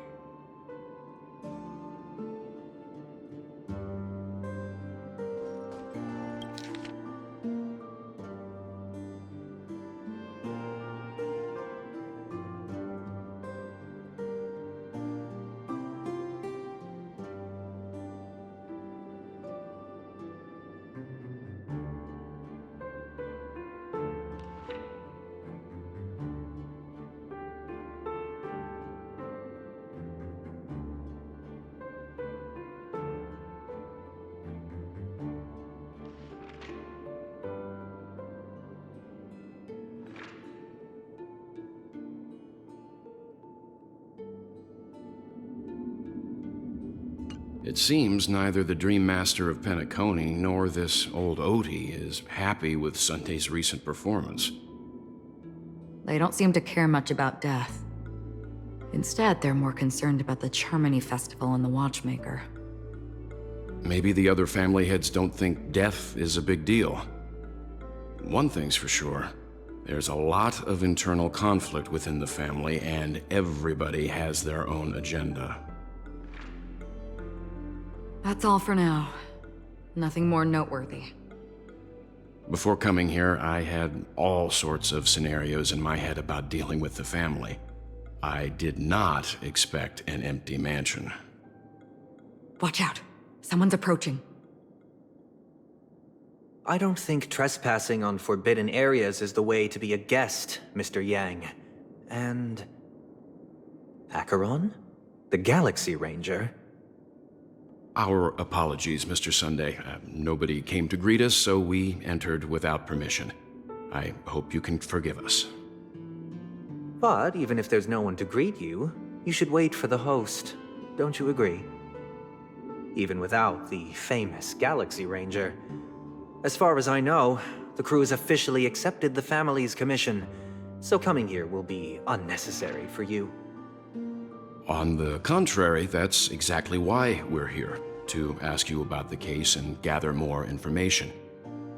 It seems neither the Dream Master of Penacony nor this old Odie is happy with Sunday's recent performance. They don't seem to care much about death. Instead, they're more concerned about the Charmony Festival and the Watchmaker. Maybe the other family heads don't think death is a big deal. One thing's for sure. There's a lot of internal conflict within the family, and everybody has their own agenda. That's all for now. Nothing more noteworthy. Before coming here, I had all sorts of scenarios in my head about dealing with the family. I did not expect an empty mansion. Watch out. Someone's approaching. I don't think trespassing on forbidden areas is the way to be a guest, Mr. Yang. And... Acheron? The Galaxy Ranger? Our apologies, Mr. Sunday. Nobody came to greet us, so we entered without permission. I hope you can forgive us. But even if there's no one to greet you, you should wait for the host. Don't you agree? Even without the famous Galaxy Ranger. As far as I know, the crew has officially accepted the family's commission, so coming here will be unnecessary for you. On the contrary, that's exactly why we're here, to ask you about the case and gather more information.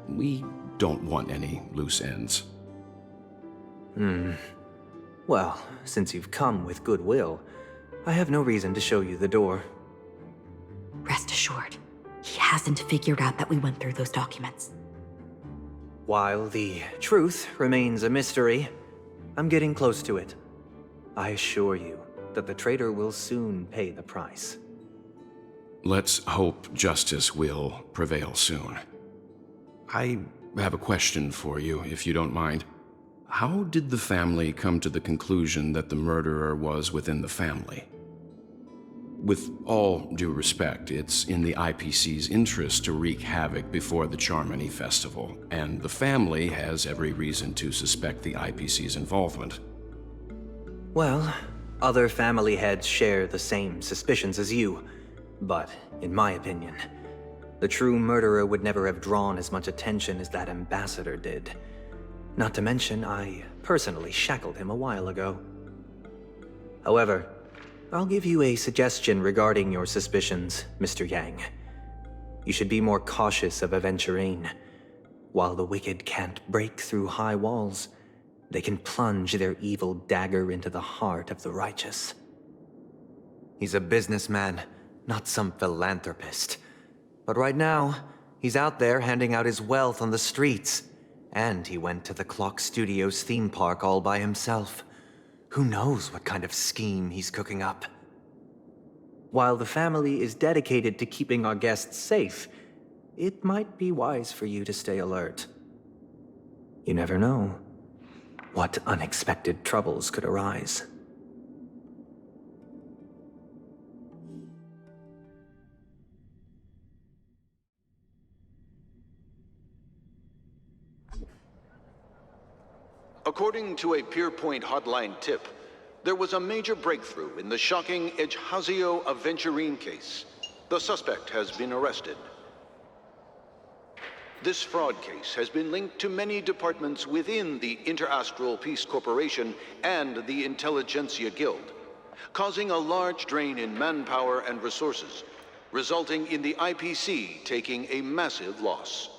We don't want any loose ends. Well, since you've come with goodwill, I have no reason to show you the door. Rest assured, he hasn't figured out that we went through those documents. While the truth remains a mystery, I'm getting close to it. I assure you that the traitor will soon pay the price. Let's hope justice will prevail soon. I have a question for you, if you don't mind. How did the family come to the conclusion that the murderer was within the family? With all due respect, it's in the IPC's interest to wreak havoc before the Charmony Festival, and the family has every reason to suspect the IPC's involvement. Well, other family heads share the same suspicions as you, but in my opinion, the true murderer would never have drawn as much attention as that ambassador did. Not to mention, I personally shackled him a while ago. However, I'll give you a suggestion regarding your suspicions, Mr. Yang. You should be more cautious of Aventurine. While the wicked can't break through high walls, they can plunge their evil dagger into the heart of the righteous. He's a businessman, not some philanthropist. But right now, he's out there handing out his wealth on the streets. And he went to the Clock Studios theme park all by himself. Who knows what kind of scheme he's cooking up? While the family is dedicated to keeping our guests safe, it might be wise for you to stay alert. You never know what unexpected troubles could arise. According to a Pierpoint hotline tip, there was a major breakthrough in the shocking Ejhazio Aventurine case. The suspect has been arrested. This fraud case has been linked to many departments within the Interastral Peace Corporation and the Intelligentsia Guild, causing a large drain in manpower and resources, resulting in the IPC taking a massive loss.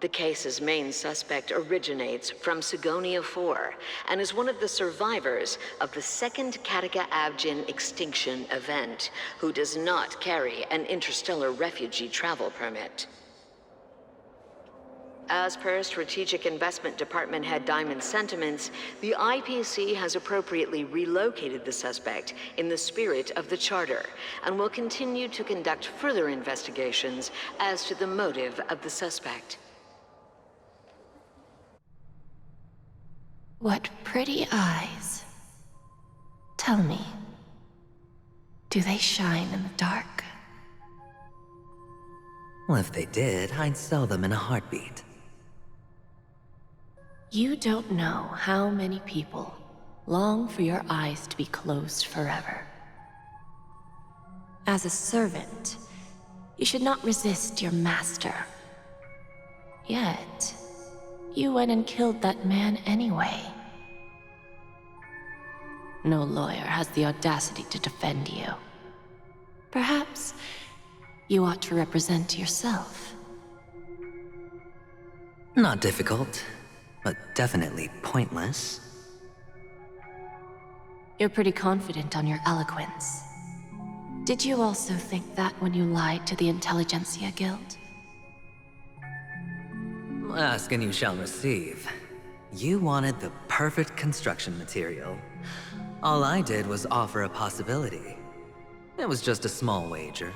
The case's main suspect originates from Sigonia 4 and is one of the survivors of the second Kataka Abjin extinction event, who does not carry an interstellar refugee travel permit. As per Strategic Investment Department Head Diamond's sentiments, the IPC has appropriately relocated the suspect in the spirit of the Charter and will continue to conduct further investigations as to the motive of the suspect. What pretty eyes. Tell me, do they shine in the dark? Well, if they did, I'd sell them in a heartbeat. You don't know how many people long for your eyes to be closed forever. As a servant, you should not resist your master. Yet, you went and killed that man anyway. No lawyer has the audacity to defend you. Perhaps you ought to represent yourself. Not difficult, but definitely pointless. You're pretty confident on your eloquence. Did you also think that when you lied to the Intelligentsia Guild? Ask and you shall receive. You wanted the perfect construction material. All I did was offer a possibility. It was just a small wager.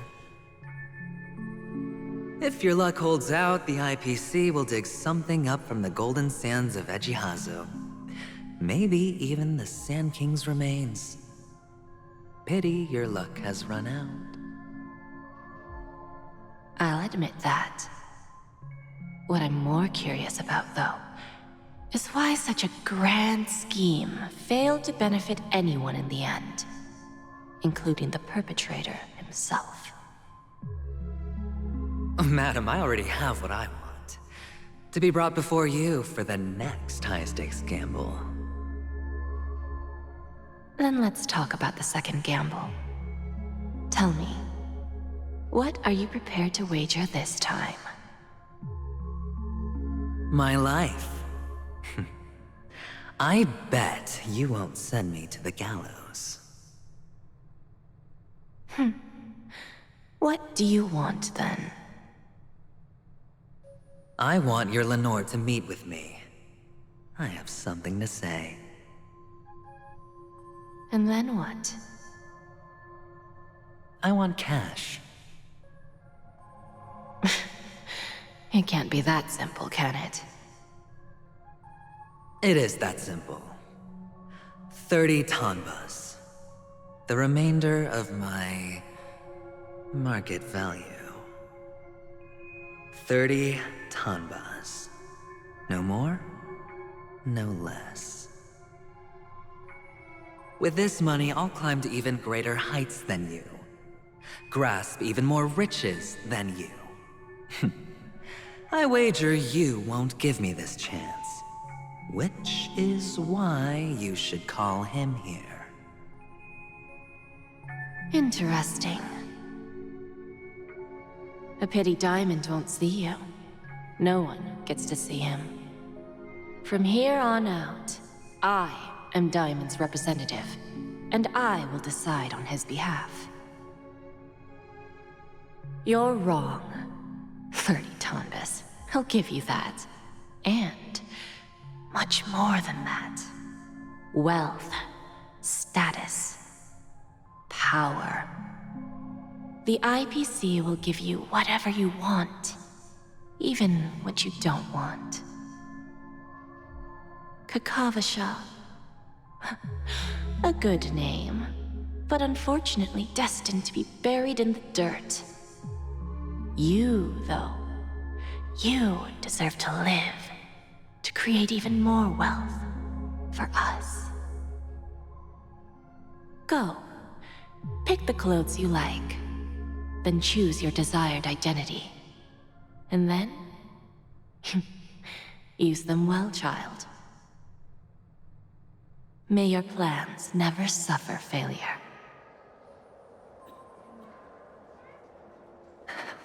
If your luck holds out, the IPC will dig something up from the golden sands of Ejihazo. Maybe even the Sand King's remains. Pity your luck has run out. I'll admit that. What I'm more curious about, though, is why such a grand scheme failed to benefit anyone in the end, including the perpetrator himself. Madam, I already have what I want. To be brought before you for the next high-stakes gamble. Then let's talk about the second gamble. Tell me, what are you prepared to wager this time? My life. I bet you won't send me to the gallows. What do you want, then? I want your Lenore to meet with me. I have something to say. And then what? I want cash. It can't be that simple, can it? It is that simple. 30 tanbas. The remainder of my market value. 30 tanbas. No more, no less. With this money, I'll climb to even greater heights than you. Grasp even more riches than you. I wager you won't give me this chance. Which is why you should call him here. Interesting. A pity Diamond won't see you. No one gets to see him. From here on out, I am Diamond's representative, and I will decide on his behalf. You're wrong. 30 tanbas. I'll give you that. And much more than that. Wealth, status, power. The IPC will give you whatever you want, even what you don't want. Kakavasha. A good name, but unfortunately destined to be buried in the dirt. You, though, you deserve to live, to create even more wealth for us. Go, pick the clothes you like, then choose your desired identity. And then, use them well, child. May your plans never suffer failure.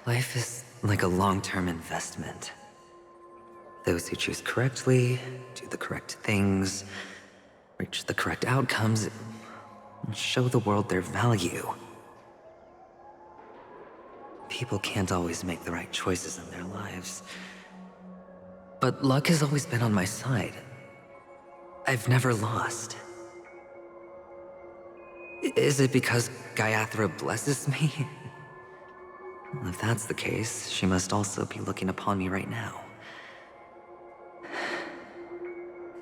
Life is like a long-term investment. Those who choose correctly, do the correct things, reach the correct outcomes, and show the world their value. People can't always make the right choices in their lives. But luck has always been on my side. I've never lost. Is it because Gayathra blesses me? Well, if that's the case, she must also be looking upon me right now.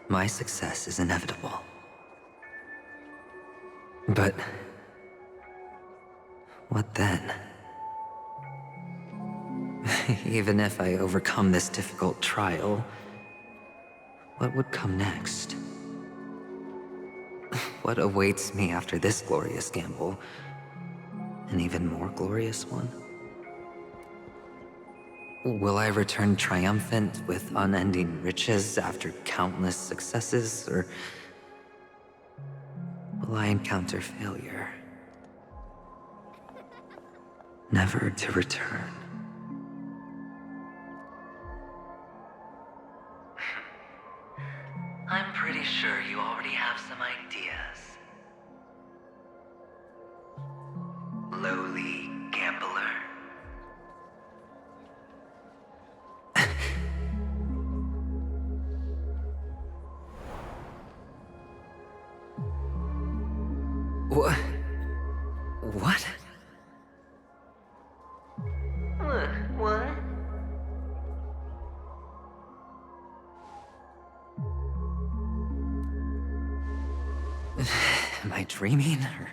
My success is inevitable. But what then? Even if I overcome this difficult trial, what would come next? What awaits me after this glorious gamble? An even more glorious one? Will I return triumphant with unending riches after countless successes, or will I encounter failure, never to return? I'm pretty sure you already have some ideas. Lowly gambler. What? What? What? Am I dreaming, or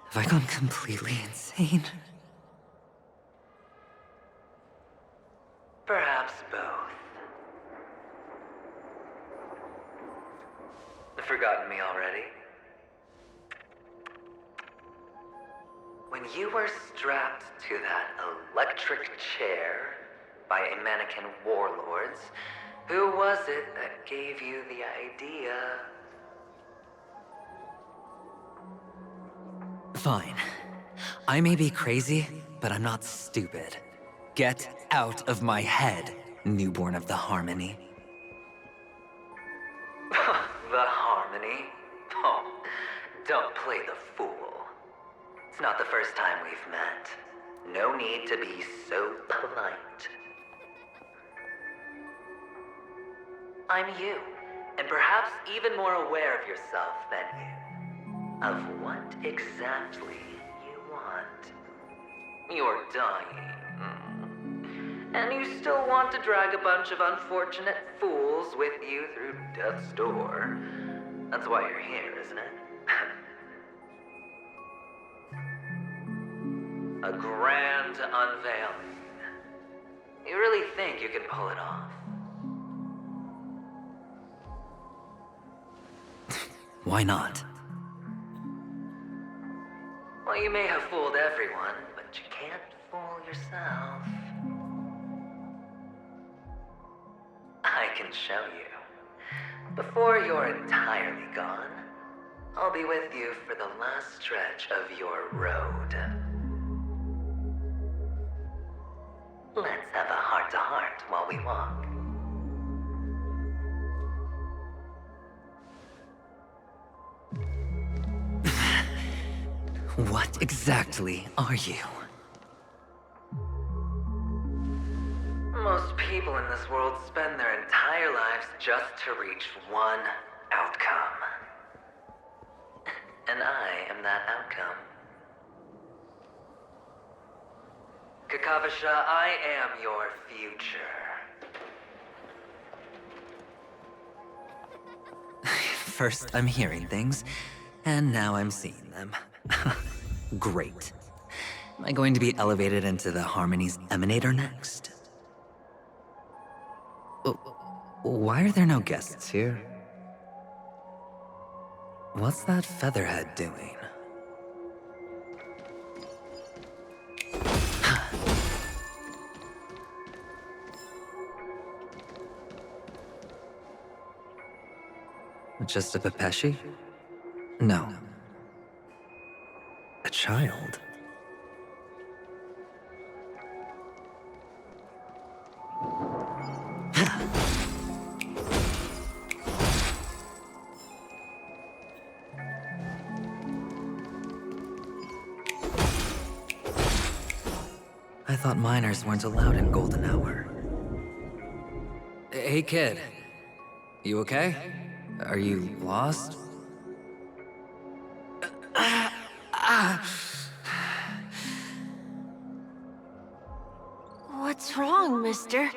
have I gone completely insane? Perhaps both. Forgotten me already? When you were strapped to that electric chair by a mannequin warlords, who was it that gave you the idea? Fine. I may be crazy, but I'm not stupid. Get out of my head, newborn of the Harmony. The Harmony? Oh, don't play the fool. It's not the first time we've met. No need to be so polite. I'm you, and perhaps even more aware of yourself than you. Of what exactly you want. You're dying. And you still want to drag a bunch of unfortunate fools with you through death's door. That's why you're here, isn't it? A grand unveiling. You really think you can pull it off? Why not? Well, you may have fooled everyone, but you can't fool yourself. I can show you. Before you're entirely gone, I'll be with you for the last stretch of your road. Let's have a heart-to-heart while we walk. What exactly are you? Most people in this world spend their entire lives just to reach one outcome. And I am that outcome. Kakavasha, I am your future. First, I'm hearing things, and now I'm seeing them. Great. Am I going to be elevated into the Harmony's Emanator next? Why are there no guests here? What's that featherhead doing? Just a Pepeshi? No. A child. I thought minors weren't allowed in Golden Hour. Hey kid, you okay? Are you lost? What's wrong, mister?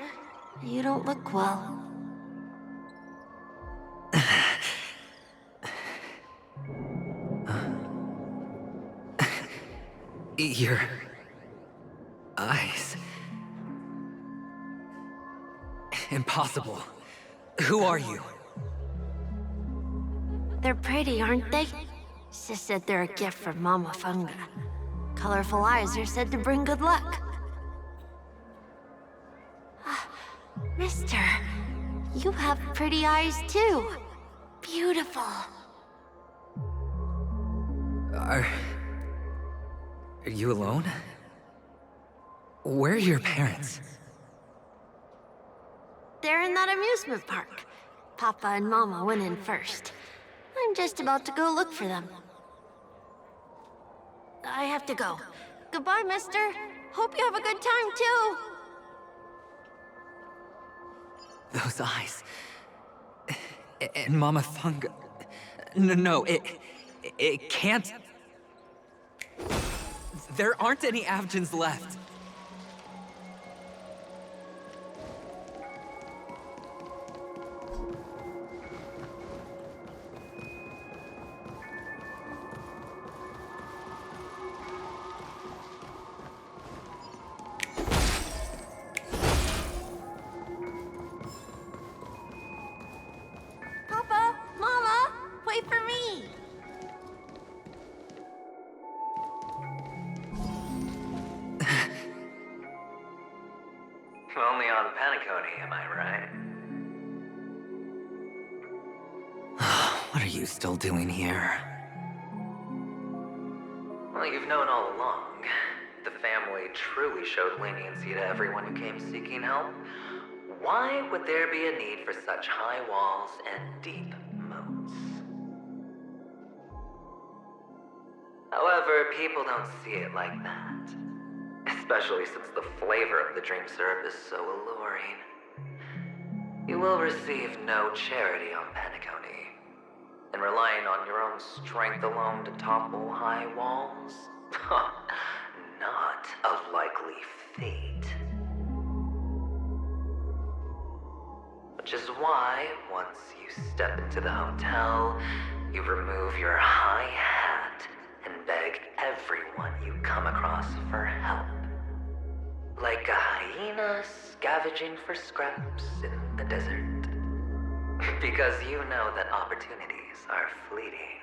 You don't look well. Your eyes. Impossible. Who are you? They're pretty, aren't they? Sis said they're a gift from Mama Funga. Colorful eyes are said to bring good luck. Mister, you have pretty eyes too. Beautiful. Are you alone? Where are your parents? They're in that amusement park. Papa and Mama went in first. I'm just about to go look for them. I have to go. Goodbye, mister. Hope you have a good time, too. Those eyes. And Mama Funga. No, it can't. There aren't any Avgens left. Papa, Mama, wait for me. Only on Penacony, am I right? What are you still doing here? Well, you've known all along. The family truly showed leniency to everyone who came seeking help. Why would there be a need for such high walls and deep moats? However, people don't see it like that. Especially since the flavor of the dream syrup is so alluring. You will receive no charity on Penacony. And relying on your own strength alone to topple high walls? Not a likely fate. Which is why, once you step into the hotel, you remove your high hat and beg everyone you come across for help. Like a hyena scavenging for scraps in the desert. Because you know that opportunities are fleeting.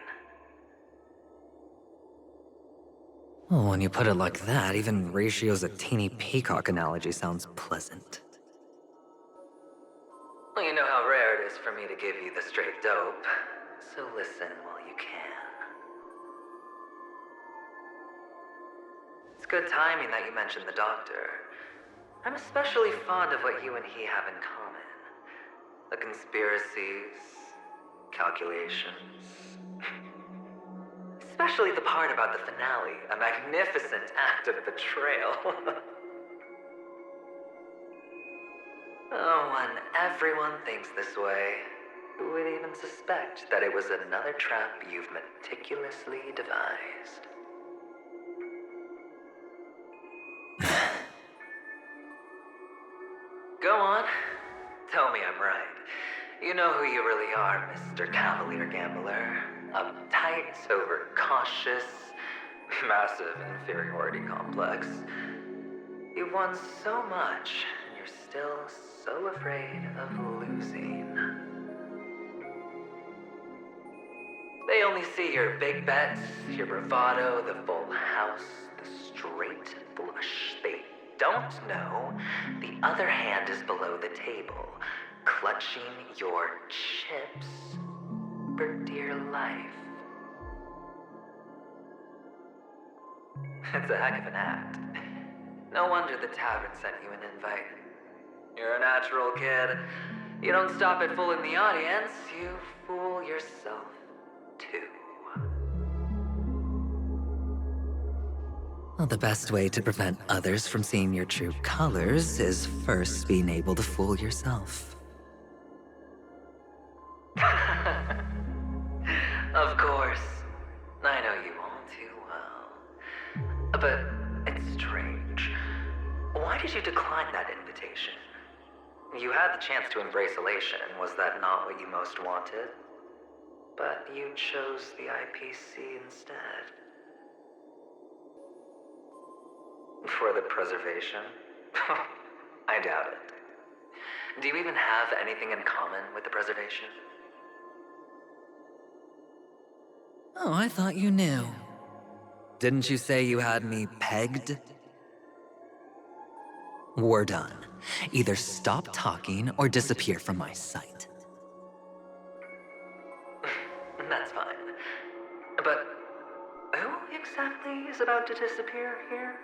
Well, when you put it like that, even Ratio's a teeny peacock analogy sounds pleasant. Well, you know how rare it is for me to give you the straight dope, so listen while you can. It's good timing that you mentioned the doctor. I'm especially fond of what you and he have in common. The conspiracies, calculations. Especially the part about the finale, a magnificent act of betrayal. Oh, when everyone thinks this way, who would even suspect that it was another trap you've meticulously devised? Go on. Tell me I'm right. You know who you really are, Mr. Cavalier Gambler. Uptight, overcautious, massive inferiority complex. You've won so much, and you're still so afraid of losing. They only see your big bets, your bravado, the full house, the straight flush. They don't know the other hand is below the table, clutching your chips, your life. It's a heck of an act. No wonder the tavern sent you an invite. You're a natural kid. You don't stop at fooling the audience, you fool yourself too. Well, the best way to prevent others from seeing your true colors is first being able to fool yourself. Of course. I know you all too well. But it's strange. Why did you decline that invitation? You had the chance to embrace elation. Was that not what you most wanted? But you chose the IPC instead. For the preservation? I doubt it. Do you even have anything in common with the preservation? Oh, I thought you knew. Didn't you say you had me pegged? We're done. Either stop talking or disappear from my sight. That's fine. But who exactly is about to disappear here?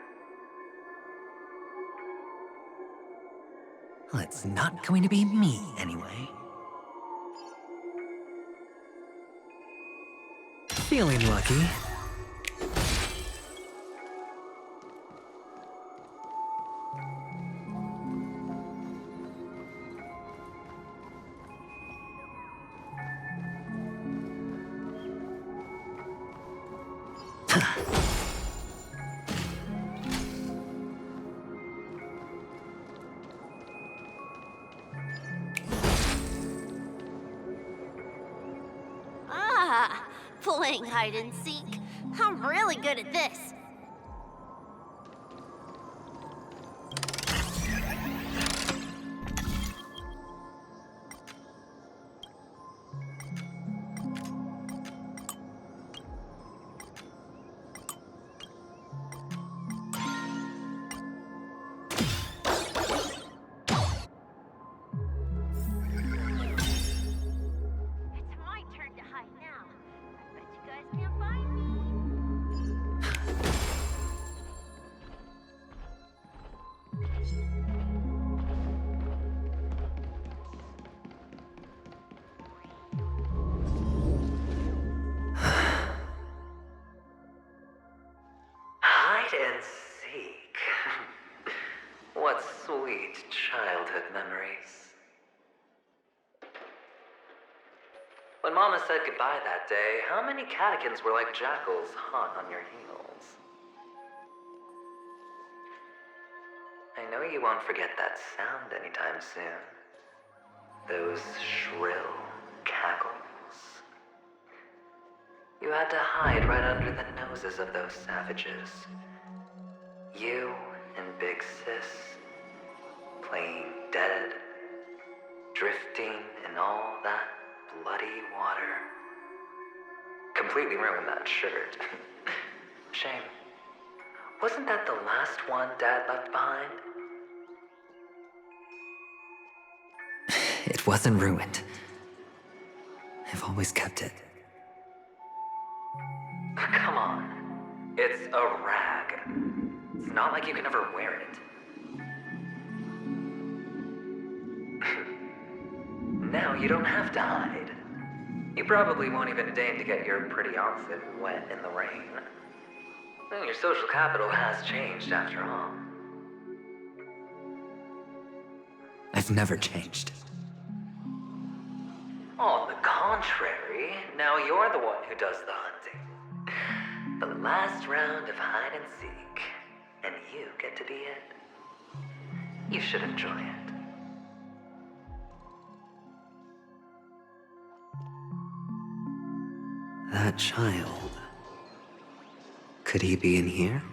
Well, it's not going to be me, anyway. Feeling lucky. Playing hide and seek. I'm really good at this. And seek. What sweet childhood memories. When Mama said goodbye that day, how many catechins were like jackals hot on your heels? I know you won't forget that sound anytime soon. Those shrill cackles. You had to hide right under the noses of those savages. You and Big Sis, playing dead, drifting in all that bloody water. Completely ruined that shirt. Shame. Wasn't that the last one Dad left behind? It wasn't ruined. I've always kept it. Come on. It's a rag. It's not like you can ever wear it. Now you don't have to hide. You probably won't even deign to get your pretty outfit wet in the rain. Well, your social capital has changed after all. I've never changed. On the contrary, now you're the one who does the hunting. The last round of hide and seek, and you get to be it. You should enjoy it. That child. Could he be in here?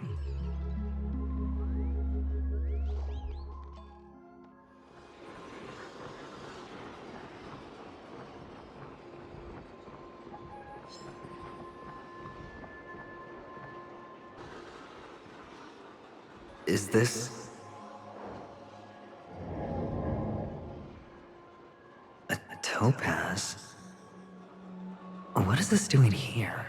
Is this a topaz? What does is this doing here?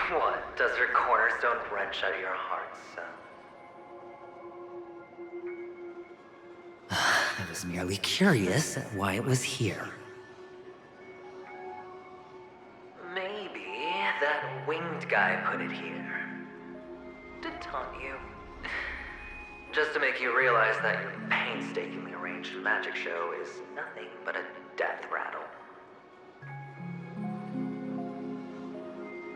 What? Does your cornerstone wrench at your heart, son? I was merely curious at why it was here. Maybe that winged guy put it here. To taunt you. Just to make you realize that your painstakingly arranged magic show is nothing but a death rattle.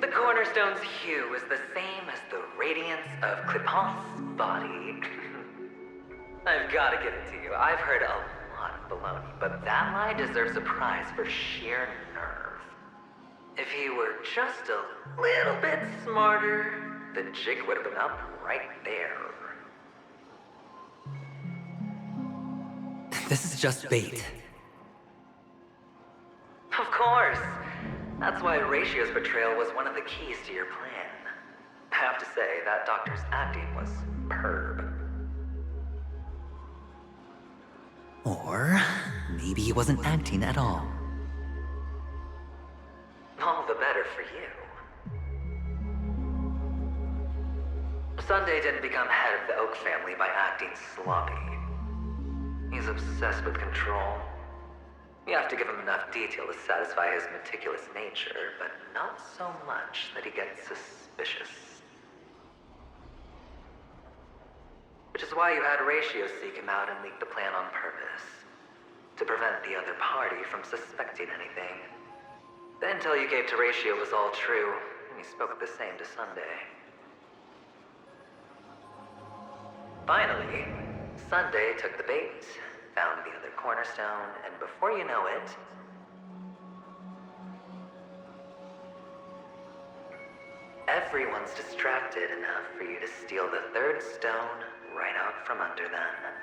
The cornerstone's hue is the same as the radiance of Cliphoth's body. I've got to give it to you. I've heard a lot of baloney, but that lie deserves a prize for sheer nerve. If he were just a little bit smarter, the jig would have been up right there. This is just bait. Of course. That's why Ratio's betrayal was one of the keys to your plan. I have to say, that doctor's acting was superb. Or maybe he wasn't acting at all. All the better for you. Sunday didn't become head of the Oak family by acting sloppy. He's obsessed with control. You have to give him enough detail to satisfy his meticulous nature, but not so much that he gets suspicious. Which is why you had Ratio seek him out and leak the plan on purpose. To prevent the other party from suspecting anything. The intel you gave to Ratio was all true, and you spoke the same to Sunday. Finally, Sunday took the bait, found the other cornerstone, and before you know it, everyone's distracted enough for you to steal the third stone right out from under them.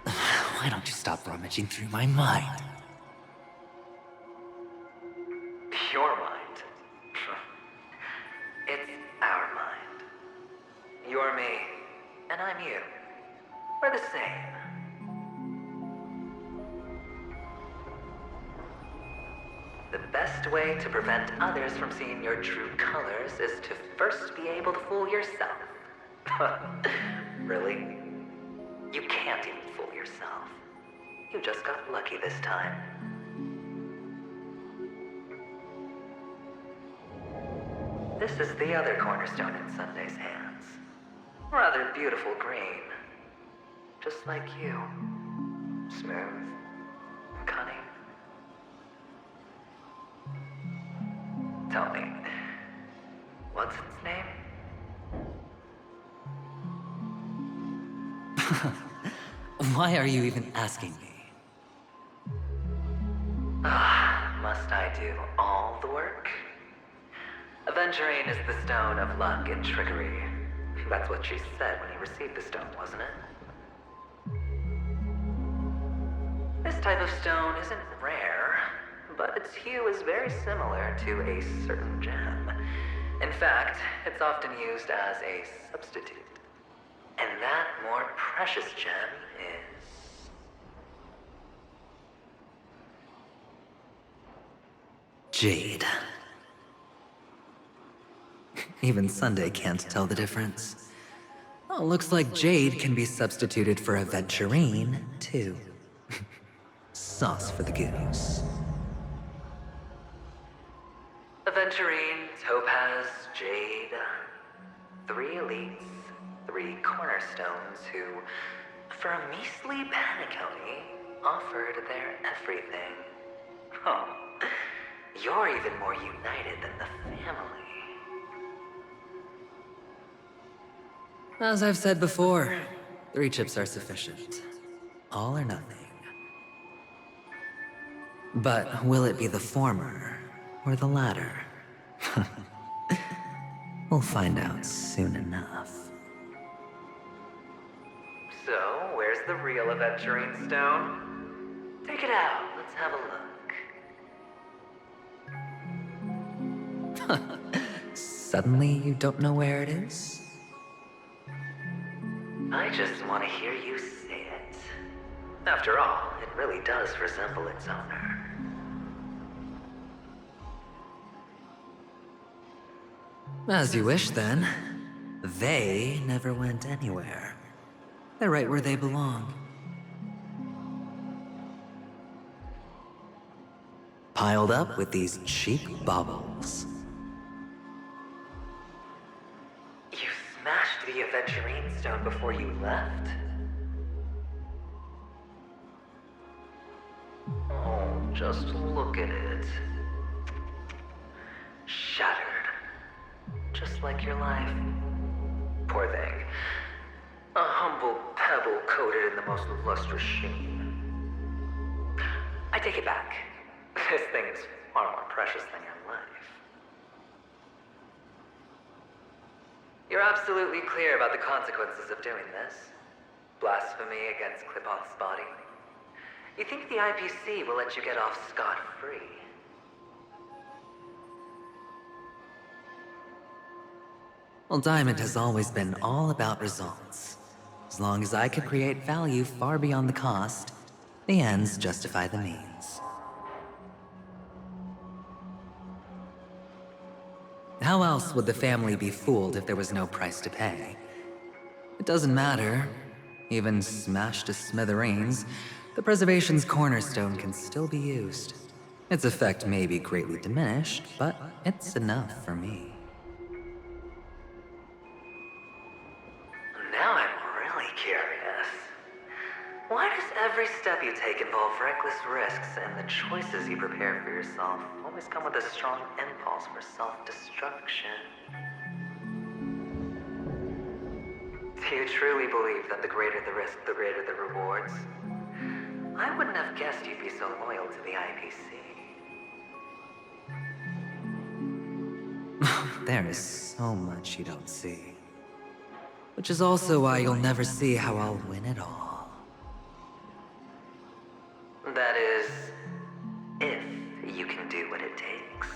Why don't you stop rummaging through my mind? Your mind? It's our mind. You're me, and I'm you. We're the same. The best way to prevent others from seeing your true colors is to first be able to fool yourself. Really? You can't even fool yourself. You just got lucky this time. This is the other cornerstone in Sunday's hands. Rather beautiful green. Just like you. Smooth. Cunning. Tell me, what's its name? Why are you even asking me? Must I do all the work? Aventurine is the stone of luck and trickery. That's what she said when you received the stone, wasn't it? This type of stone isn't rare, but its hue is very similar to a certain gem. In fact, it's often used as a substitute. And that more precious gem is... jade. Even Sunday can't tell the difference. Oh, looks like jade can be substituted for aventurine, too. Sauce for the goose. Aventurine, topaz, jade. 3 elites, 3 cornerstones who, for a measly panicone, offered their everything. Oh, you're even more united than the family. As I've said before, 3 chips are sufficient. All or nothing. But will it be the former or the latter? We'll find out soon enough. So, where's the real aventurine stone? Take it out, let's have a look. Suddenly, you don't know where it is? I just want to hear you say it. After all, it really does resemble its owner. As you wish, then. They never went anywhere. They're right where they belong. Piled up with these cheap baubles. You smashed the Aventurine Stone before you left? Oh, just look at it. Shattered. Just like your life. Poor thing. A humble pebble coated in the most lustrous sheen. I take it back. This thing is far more precious than your life. You're absolutely clear about the consequences of doing this. Blasphemy against Clip-On's body. You think the IPC will let you get off scot-free? Well, Diamond has always been all about results. As long as I could create value far beyond the cost, the ends justify the means. How else would the family be fooled if there was no price to pay? It doesn't matter. Even smashed to smithereens, the preservation's cornerstone can still be used. Its effect may be greatly diminished, but it's enough for me. Now I'm really curious. Why does every step you take involve reckless risks, and the choices you prepare for yourself always come with a strong impulse for self-destruction? Do you truly believe that the greater the risk, the greater the rewards? I wouldn't have guessed you'd be so loyal to the IPC. There is so much you don't see. Which is also why you'll never see how I'll win it all. That is, if you can do what it takes.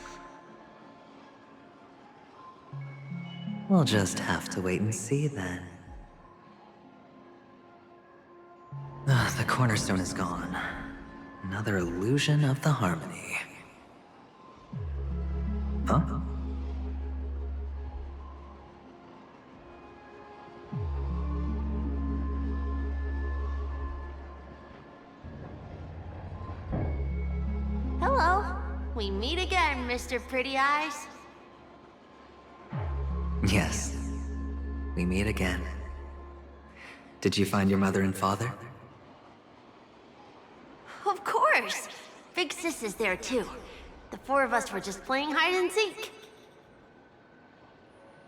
We'll just have to wait and see then. The cornerstone is gone. Another illusion of the harmony. Huh? Hello. We meet again, Mr. Pretty Eyes. Yes. We meet again. Did you find your mother and father? Of course. Big Sis is there too. The four of us were just playing hide and seek.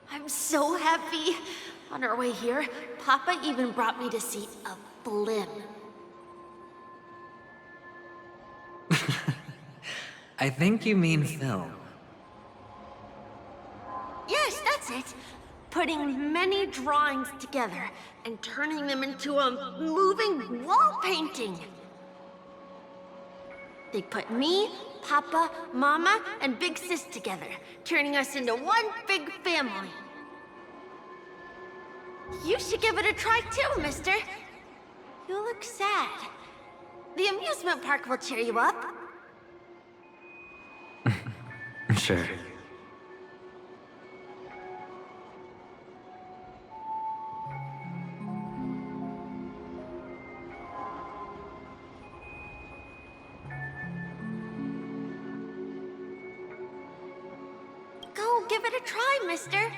I'm so happy. On our way here, Papa even brought me to see a blimp. I think you mean film. Yes, that's it. Putting many drawings together and turning them into a moving wall painting. They put me, Papa, Mama, and Big Sis together, turning us into one big family. You should give it a try too, mister. You look sad. The amusement park will cheer you up. Sure. Go give it a try, mister.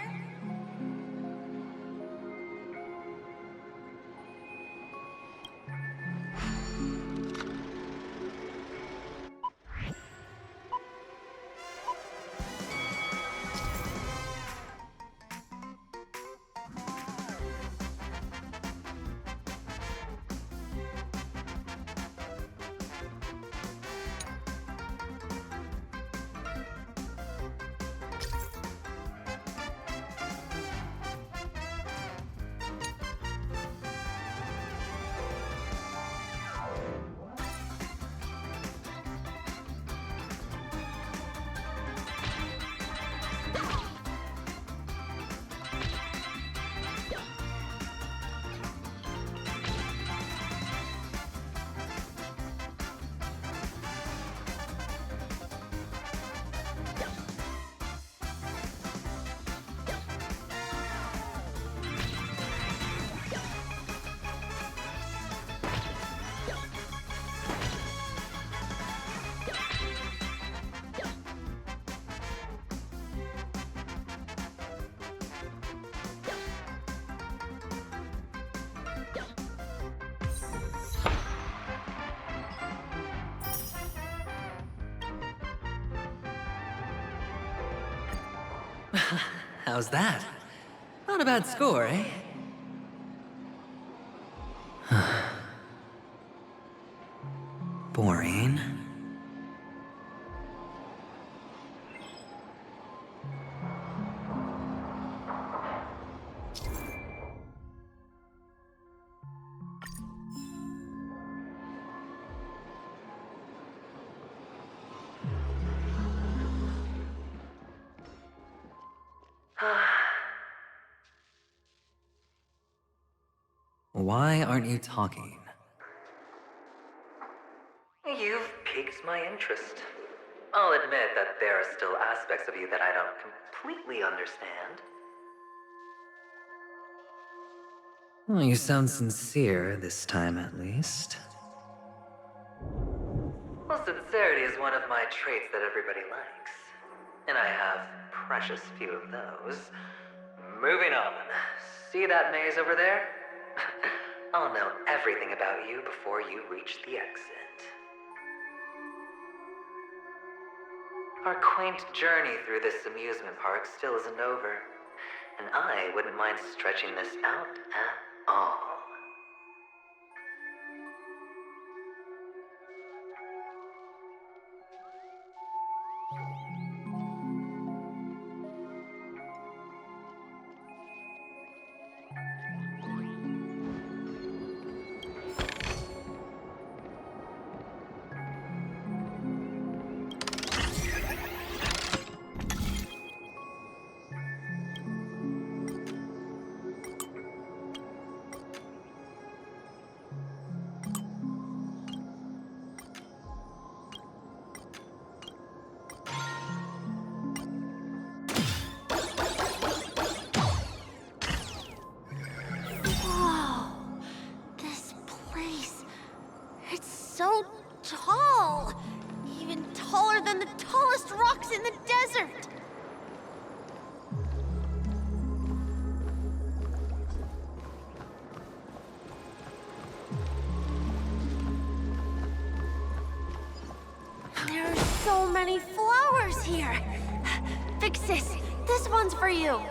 How's that? Not a bad score, eh? Boring. Why aren't you talking? You've piqued my interest. I'll admit that there are still aspects of you that I don't completely understand. Well, you sound sincere, this time at least. Well, sincerity is one of my traits that everybody likes. And I have precious few of those. Moving on. See that maze over there? I'll know everything about you before you reach the exit. Our quaint journey through this amusement park still isn't over, and I wouldn't mind stretching this out at all. So tall! Even taller than the tallest rocks in the desert! There are so many flowers here! Vixis, this one's for you!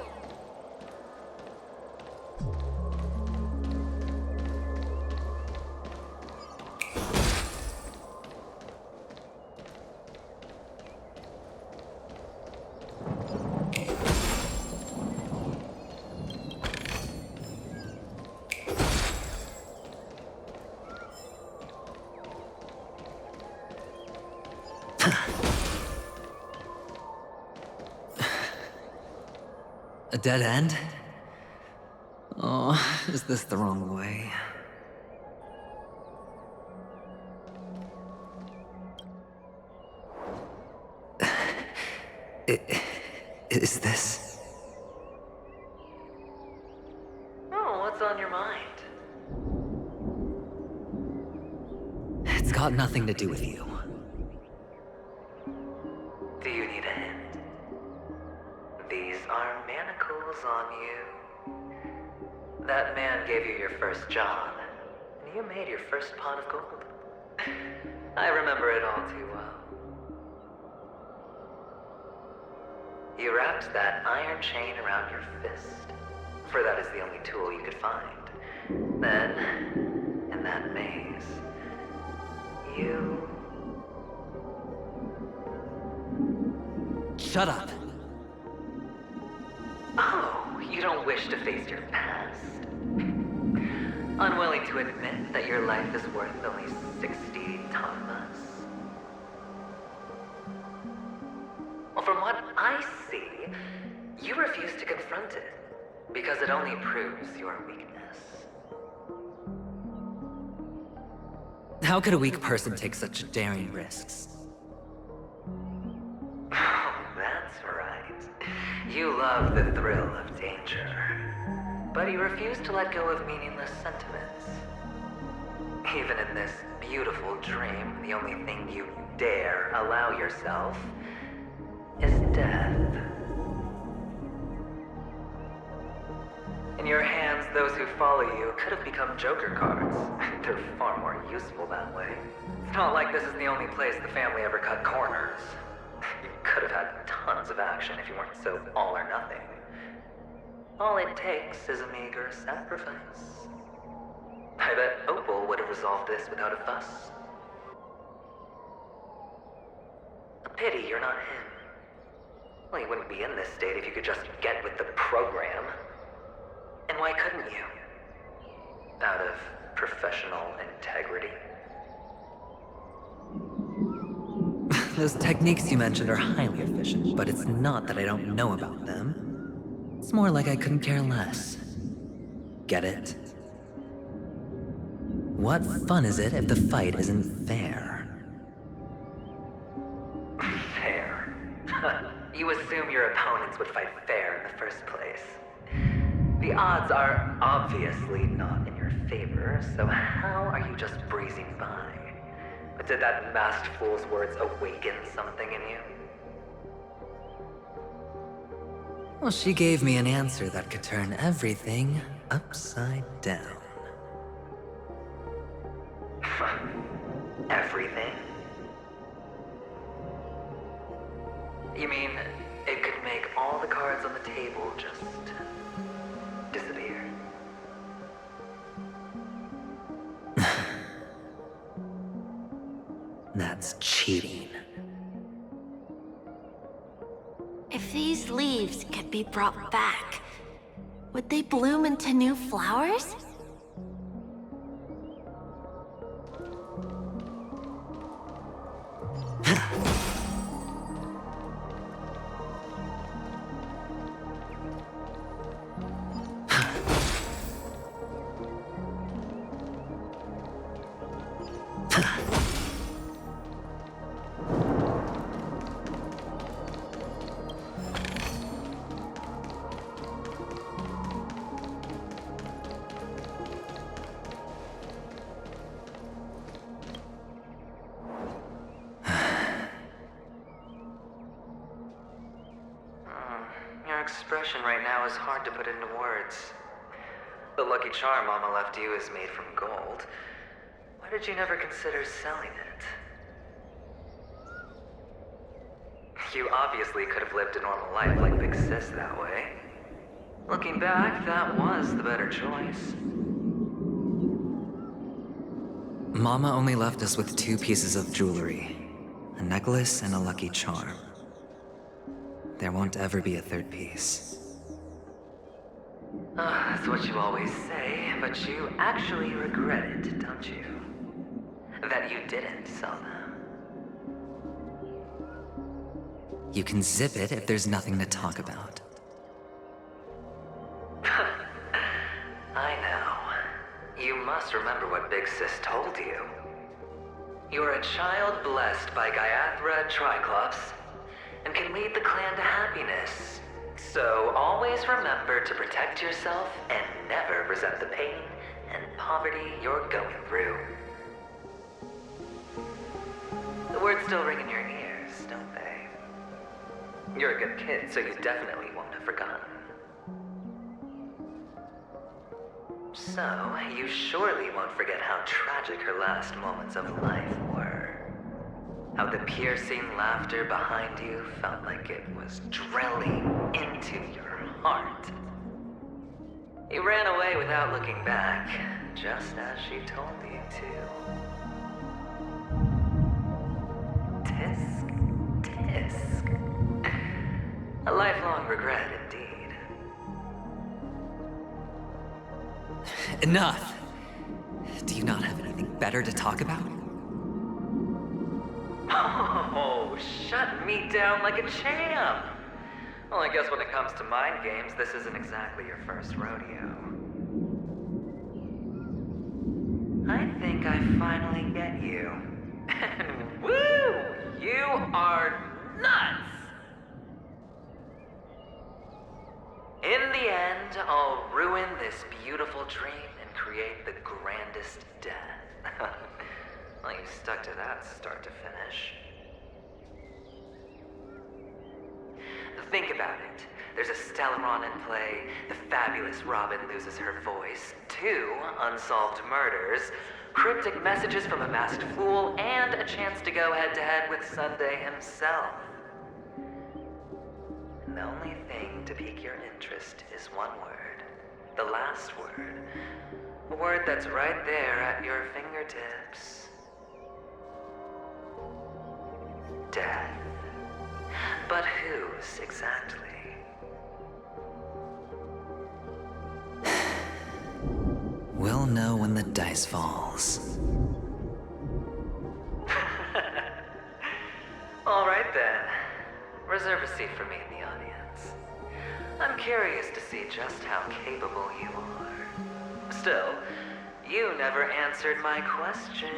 A dead end? Oh, is this the wrong way? Is this? Oh, what's on your mind? It's got nothing to do with you. Do you need a hint? These are manacles on you. That man gave you your first job, and you made your first pot of gold. I remember it all too well. You wrapped that iron chain around your fist, for that is the only tool you could find. Then, in that maze, you... Shut up! Oh, you don't wish to face your past? Unwilling to admit that your life is worth only 60 tamas? Well, from what I see, you refuse to confront it, because it only proves your weakness. How could a weak person take such daring risks? Oh, that's right. You love the thrill of danger. But you refuse to let go of meaningless sentiments. Even in this beautiful dream, the only thing you dare allow yourself is death. In your hands, those who follow you could have become Joker cards. They're far more useful that way. It's not like this is the only place the family ever cut corners. You could have had tons of action if you weren't so all or nothing. All it takes is a meager sacrifice. I bet Opal would have resolved this without a fuss. A pity you're not him. Well, you wouldn't be in this state if you could just get with the program. And why couldn't you? Out of professional integrity? Those techniques you mentioned are highly efficient, but it's not that I don't know about them. It's more like I couldn't care less. Get it? What fun is it if the fight isn't fair? Fair? You assume your opponents would fight fair in the first place. The odds are obviously not in your favor, so how are you just breezing by? But did that masked fool's words awaken something in you? Well, she gave me an answer that could turn everything upside down. Everything? You mean it could make all the cards on the table just disappear? That's cheating. If these leaves could be brought back, would they bloom into new flowers? Your expression right now is hard to put into words. The lucky charm Mama left you is made from gold. Why did you never consider selling it? You obviously could have lived a normal life like Big Sis that way. Looking back, that was the better choice. Mama only left us with 2 pieces of jewelry. A necklace and a lucky charm. There won't ever be a 3rd piece. That's what you always say, but you actually regret it, don't you? That you didn't sell them. You can zip it if there's nothing to talk about. I know. You must remember what Big Sis told you. You're a child blessed by Gaiathra Triclops, and can lead the clan to happiness. So always remember to protect yourself and never resent the pain and poverty you're going through. The words still ring in your ears, don't they? You're a good kid, so you definitely won't have forgotten. So, you surely won't forget how tragic her last moments of life were. How the piercing laughter behind you felt like it was drilling into your heart. You ran away without looking back, just as she told you to. Tisk, tisk. A lifelong regret indeed. Enough! Do you not have anything better to talk about? Oh, shut me down like a champ! Well, I guess when it comes to mind games, this isn't exactly your first rodeo. I think I finally get you. And woo! You are nuts! In the end, I'll ruin this beautiful dream and create the grandest death. Well, you stuck to that start to finish. Think about it. There's a Stellaron in play, the fabulous Robin loses her voice, 2 unsolved murders, cryptic messages from a masked fool, and a chance to go head-to-head with Sunday himself. interest is one word. The last word. A word that's right there at your fingertips. Death. But whose exactly? We'll know when the dice falls. All right then. Reserve a seat for me in the audience. I'm curious to see just how capable you are. Still, you never answered my question.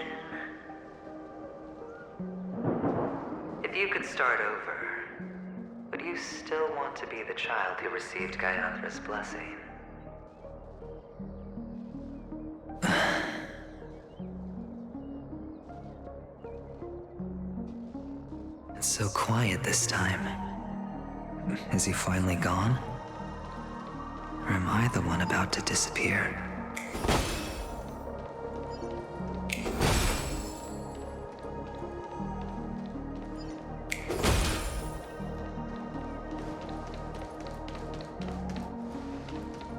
If you could start over, would you still want to be the child who received Gayathra's blessing? It's so quiet this time. Is he finally gone? Or am I the one about to disappear?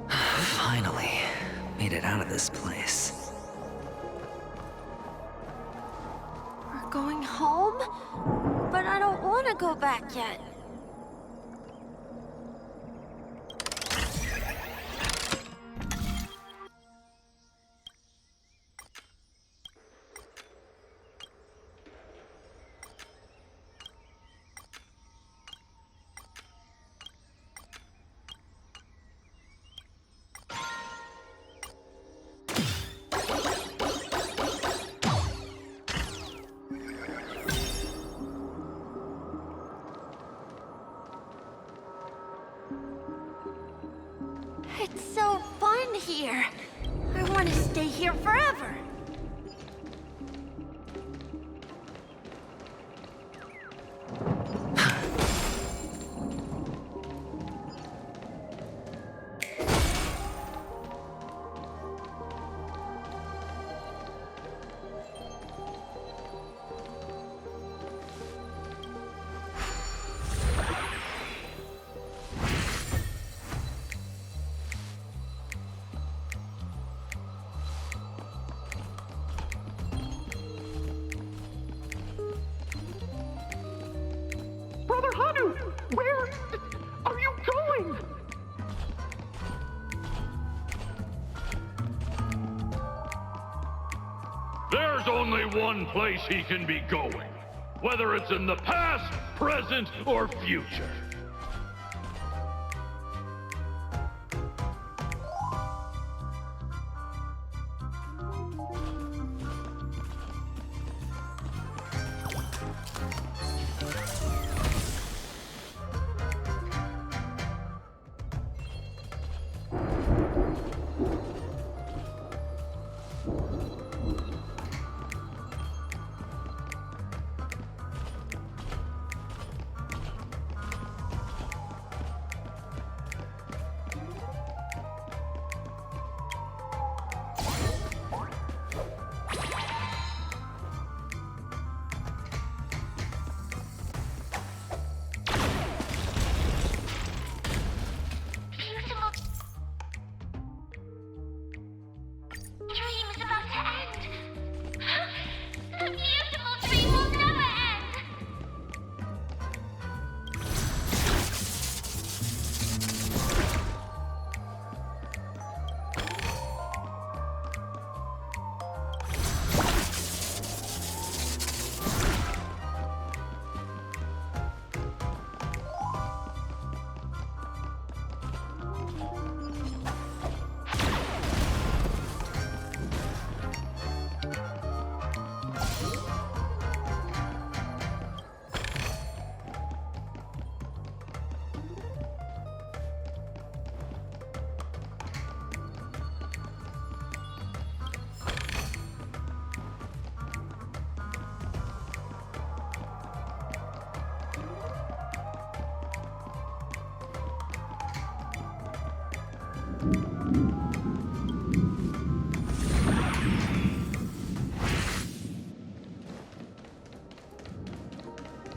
Finally, made it out of this place. We're going home? But I don't want to go back yet. It's so fun here. I want to stay here forever. Brother Hanu, where are you going? There's only one place he can be going, whether it's in the past, present, or future.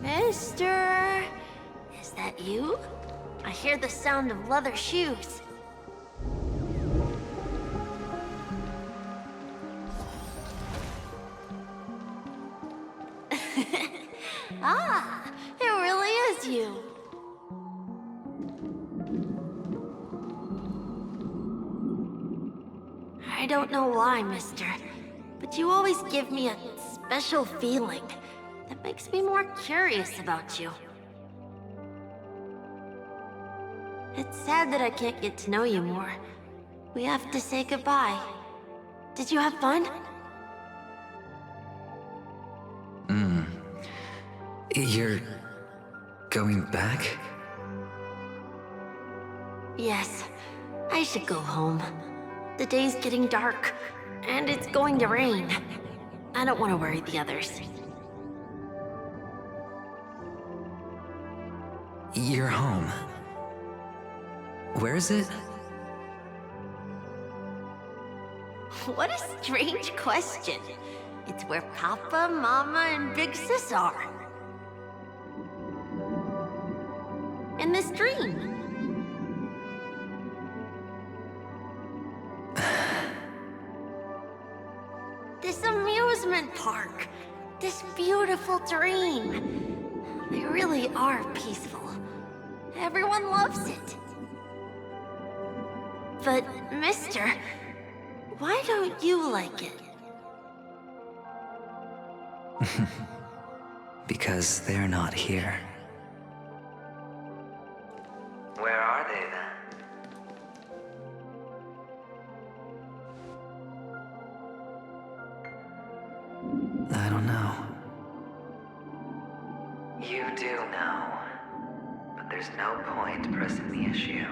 Mister, is that you? I hear the sound of leather shoes. Ah, it really is you. I don't know why, mister, but you always give me a special feeling that makes me more curious about you. It's sad that I can't get to know you more. We have to say goodbye. Did you have fun? You're going back? Yes, I should go home. The day's getting dark, and it's going to rain. I don't want to worry the others. You're home. Where is it? What a strange question. It's where Papa, Mama, and Big Sis are. In this dream. This amusement park. This beautiful dream. They really are peaceful. Everyone loves it. But, mister, why don't you like it? Because they're not here. Where are they then? I don't know. You do know. But there's no point pressing the issue.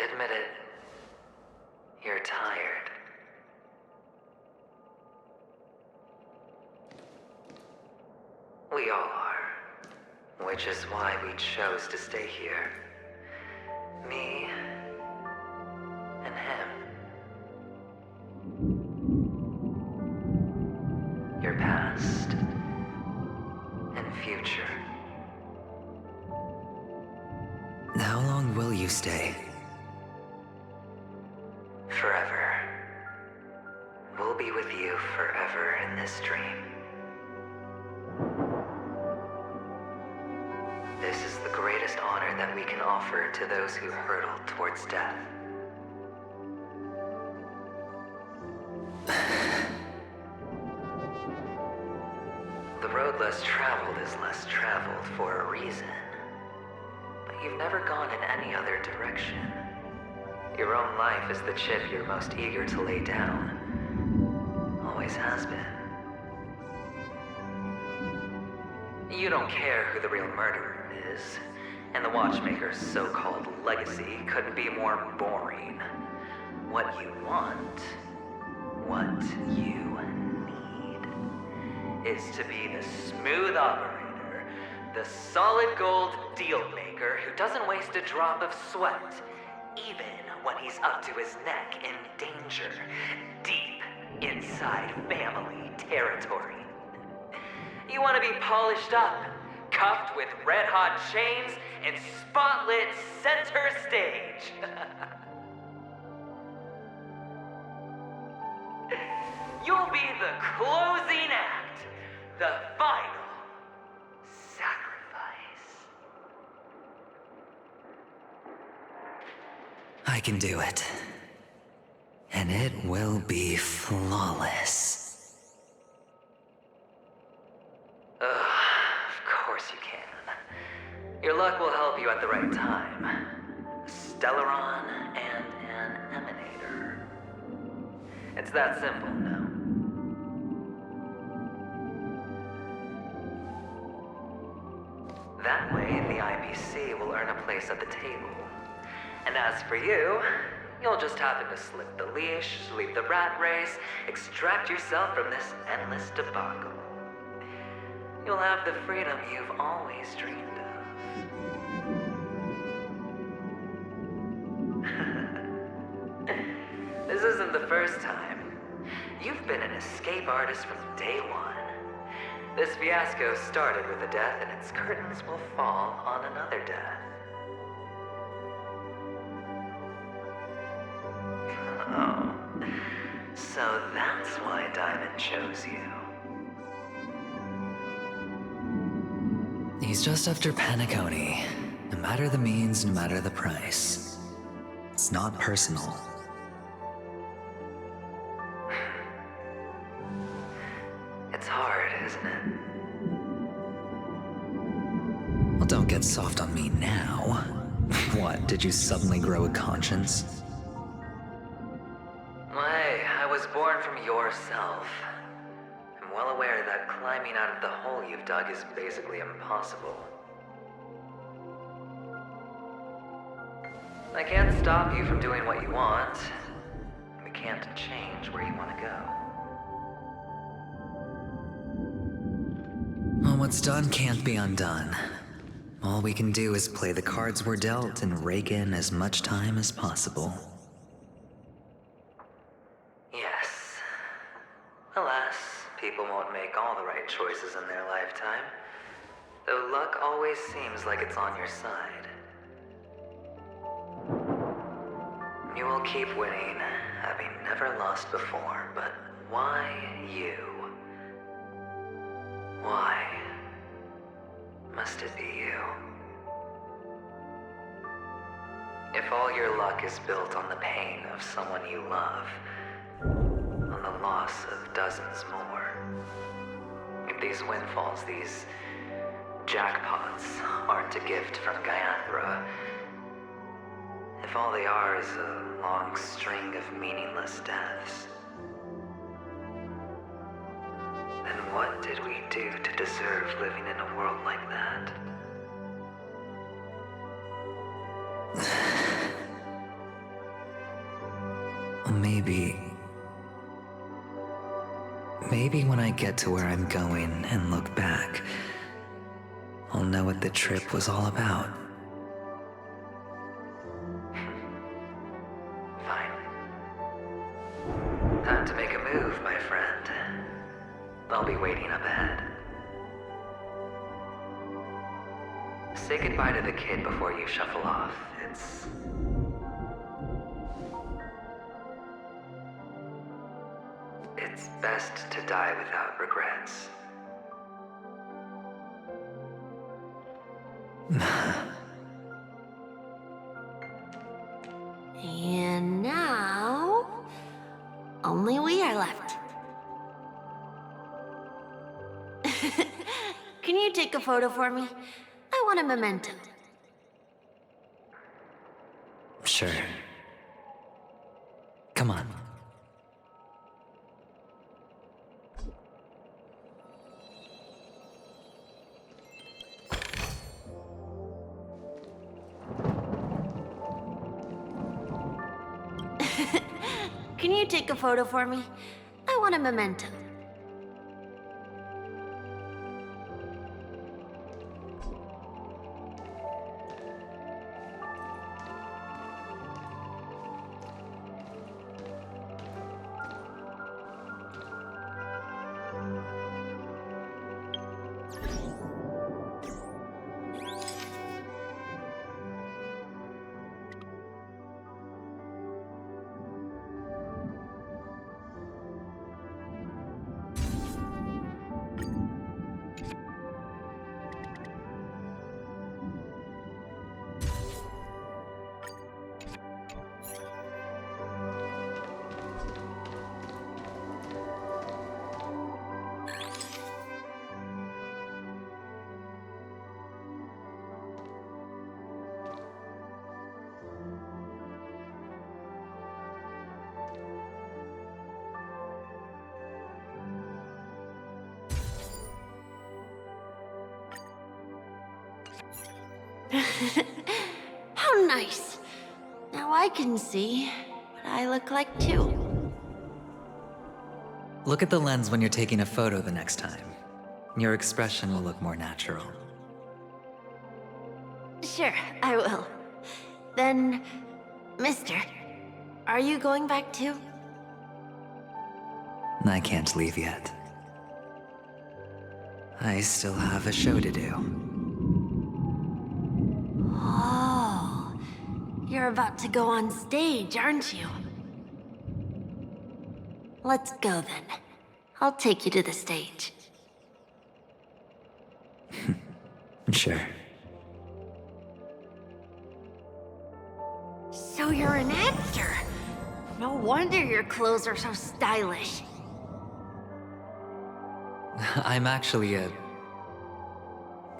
Admit it. You're tired. We all are. Which is why we chose to stay here. Me and him. Your past and future. How long will you stay? Forever. We'll be with you forever in this dream. This is the greatest honor that we can offer to those who hurtle towards death. The road less traveled is less traveled for a reason. But you've never gone in any other direction. Your own life is the chip you're most eager to lay down. Always has been. You don't care who the real murderer is, and the Watchmaker's so-called legacy couldn't be more boring. What you want, what you need, is to be the smooth operator, the solid gold deal maker who doesn't waste a drop of sweat, even when he's up to his neck in danger, deep inside family territory. You want to be polished up, cuffed with red-hot chains, and spotlit center stage. You'll be the closing act, the final sacrifice. I can do it. And it will be flawless. Of course you can. Your luck will help you at the right time. A Stellaron and an Emanator. It's that simple, no? That way, the IPC will earn a place at the table. And as for you, you'll just happen to slip the leash, leave the rat race, extract yourself from this endless debacle. You'll have the freedom you've always dreamed of. This isn't the first time. You've been an escape artist from day one. This fiasco started with a death, and its curtains will fall on another death. Oh. So that's why Diamond chose you. He's just after Penacony. No matter the means, no matter the price. It's not personal. It's hard, isn't it? Well, don't get soft on me now. What, did you suddenly grow a conscience? Hey, I was born from yourself. I'm well aware that climbing out of the hole you've dug is basically impossible. I can't stop you from doing what you want. We can't change where you want to go. Well, what's done can't be undone. All we can do is play the cards we're dealt and rake in as much time as possible. Yes. Alas, people won't make all the right choices in their lifetime. Though luck always seems like it's on your side. You will keep winning, having never lost before, but why you? Why must it be you? If all your luck is built on the pain of someone you love, on the loss of dozens more, if these windfalls, these jackpots, aren't a gift from Gaiathra, if all they are is a long string of meaningless deaths, then what did we do to deserve living in a world like that? Maybe when I get to where I'm going and look back, I'll know what the trip was all about. Time to make a move, my friend. I'll be waiting up ahead. Say goodbye to the kid before you shuffle off. It's best to die without regrets. And now, only we are left. Can you take a photo for me? I want a memento. Sure. Come on. Can you take a photo for me? I want a memento. How nice. Now I can see what I look like too. Look at the lens when you're taking a photo the next time. Your expression will look more natural. Sure, I will. Then, mister, are you going back too? I can't leave yet. I still have a show to do. Oh, you're about to go on stage, aren't you? Let's go then. I'll take you to the stage. Sure. So you're an actor? No wonder your clothes are so stylish. I'm actually a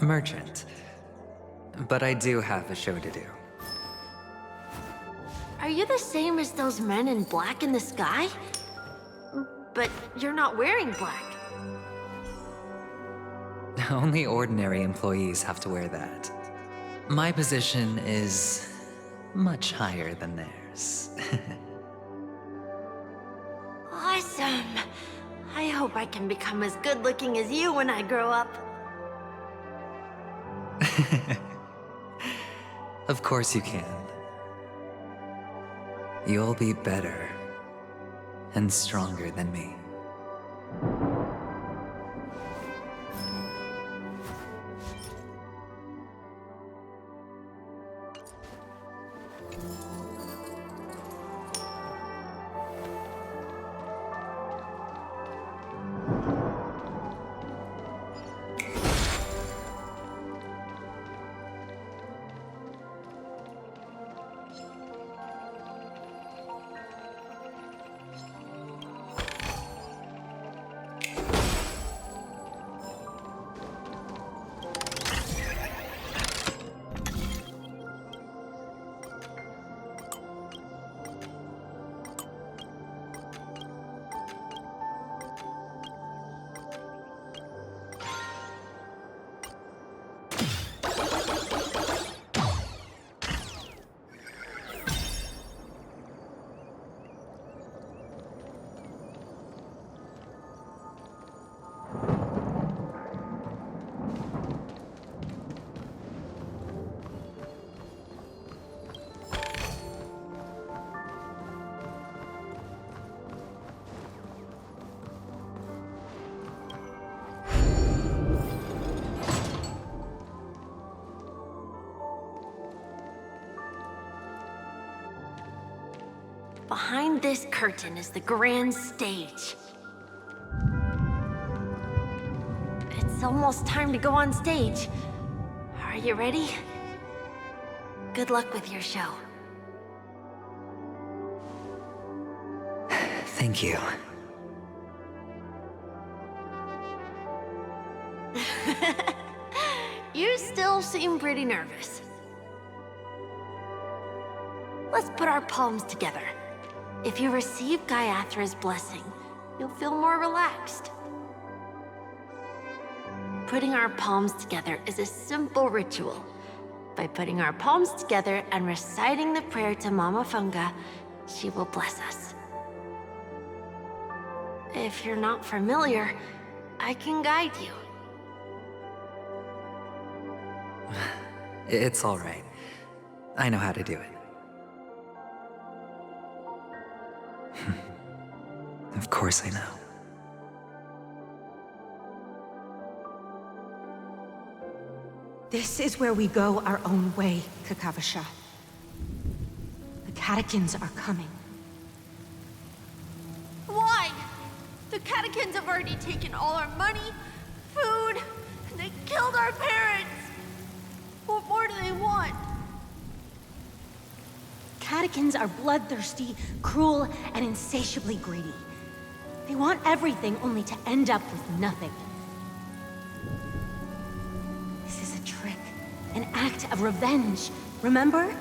merchant. But I do have a show to do. Are you the same as those men in black in the sky? But you're not wearing black. Only ordinary employees have to wear that. My position is much higher than theirs. Awesome. I hope I can become as good looking as you when I grow up. Of course you can. You'll be better and stronger than me. Behind this curtain is the grand stage. It's almost time to go on stage. Are you ready? Good luck with your show. Thank you. You still seem pretty nervous. Let's put our palms together. If you receive Gaiathra's blessing, you'll feel more relaxed. Putting our palms together is a simple ritual. By putting our palms together and reciting the prayer to Mama Funga, she will bless us. If you're not familiar, I can guide you. It's all right. I know how to do it. Of course I know. This is where we go our own way, Kakavasha. The catechins are coming. Why? The catechins have already taken all our money, food, and they killed our parents. What more do they want? Catechins are bloodthirsty, cruel, and insatiably greedy. They want everything only to end up with nothing. This is a trick, an act of revenge. Remember?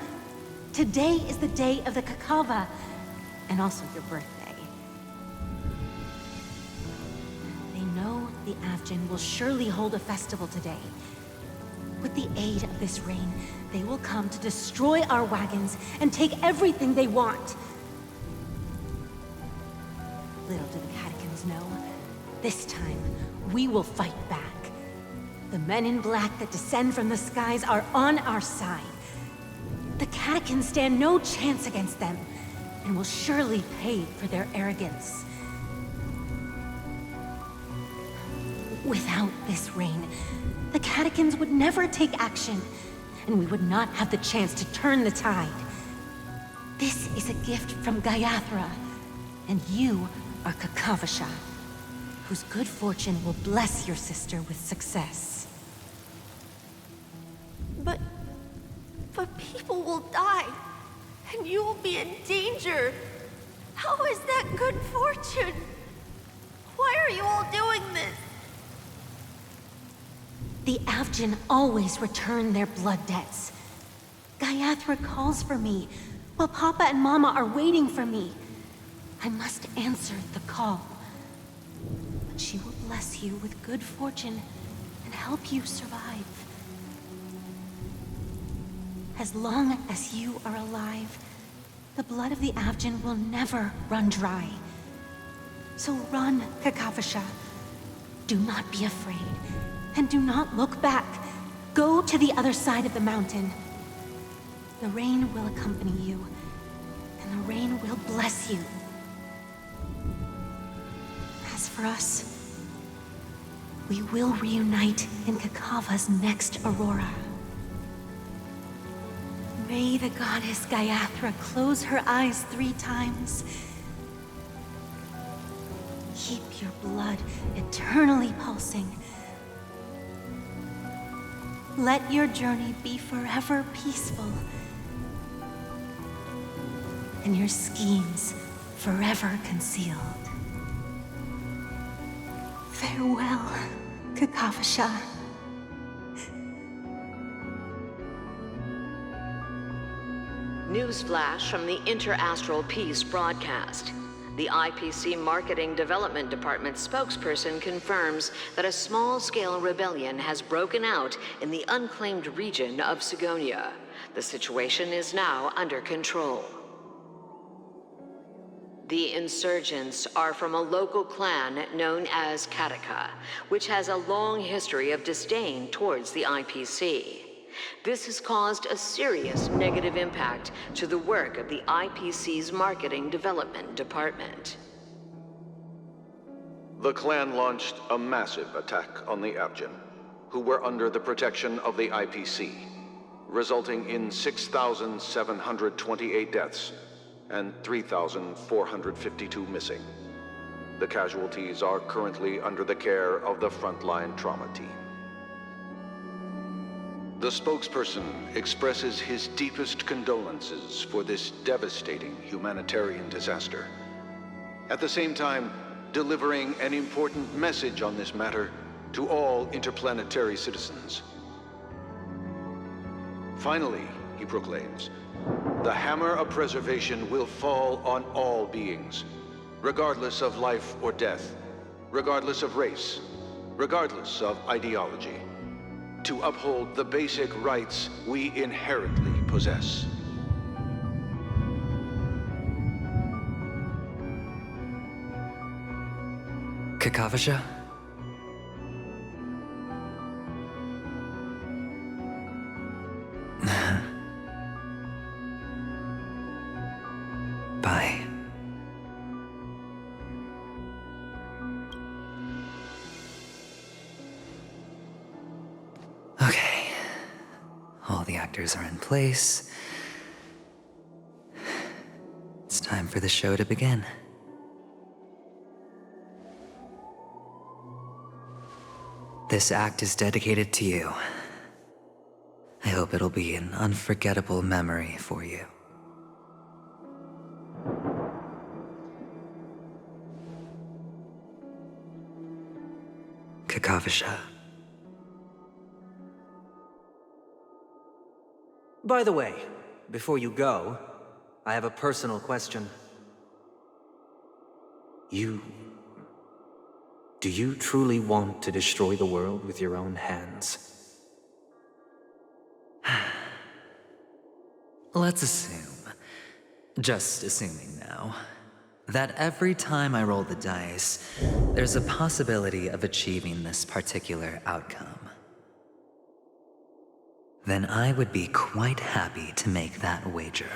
Today is the day of the Kakava, and also your birthday. They know the Avgin will surely hold a festival today. With the aid of this rain, they will come to destroy our wagons and take everything they want. Little do the catechins know, this time we will fight back. The men in black that descend from the skies are on our side. The catechins stand no chance against them, and will surely pay for their arrogance. Without this rain, the catechins would never take action, and we would not have the chance to turn the tide. This is a gift from Gaiathra, and you are Kakavasha, whose good fortune will bless your sister with success. But people will die, and you will be in danger. How is that good fortune? Why are you all doing this? The Avgin always return their blood debts. Gaiathra calls for me, while Papa and Mama are waiting for me. I must answer the call. But she will bless you with good fortune and help you survive. As long as you are alive, the blood of the Avgin will never run dry. So run, Kakavasha. Do not be afraid, and do not look back. Go to the other side of the mountain. The rain will accompany you, and the rain will bless you. As for us, we will reunite in Kakava's next aurora. May the goddess Gaiathra close her eyes 3 times. Keep your blood eternally pulsing. Let your journey be forever peaceful, and your schemes forever concealed. Farewell, Kakavasha. Newsflash from the Interastral Peace broadcast. The IPC Marketing Development Department spokesperson confirms that a small-scale rebellion has broken out in the unclaimed region of Sigonia. The situation is now under control. The insurgents are from a local clan known as Kataka, which has a long history of disdain towards the IPC. This has caused a serious negative impact to the work of the IPC's Marketing Development Department. The clan launched a massive attack on the Avgin, who were under the protection of the IPC, resulting in 6,728 deaths and 3,452 missing. The casualties are currently under the care of the frontline trauma team. The spokesperson expresses his deepest condolences for this devastating humanitarian disaster. At the same time, delivering an important message on this matter to all interplanetary citizens. Finally, he proclaims, the hammer of preservation will fall on all beings, regardless of life or death, regardless of race, regardless of ideology, to uphold the basic rights we inherently possess. Kakavasha? Bye. Okay. All the actors are in place. It's time for the show to begin. This act is dedicated to you. I hope it'll be an unforgettable memory for you. Kakavasha. By the way, before you go, I have a personal question. Do you truly want to destroy the world with your own hands? Let's assume, just assuming now, that every time I roll the dice, there's a possibility of achieving this particular outcome. Then I would be quite happy to make that wager.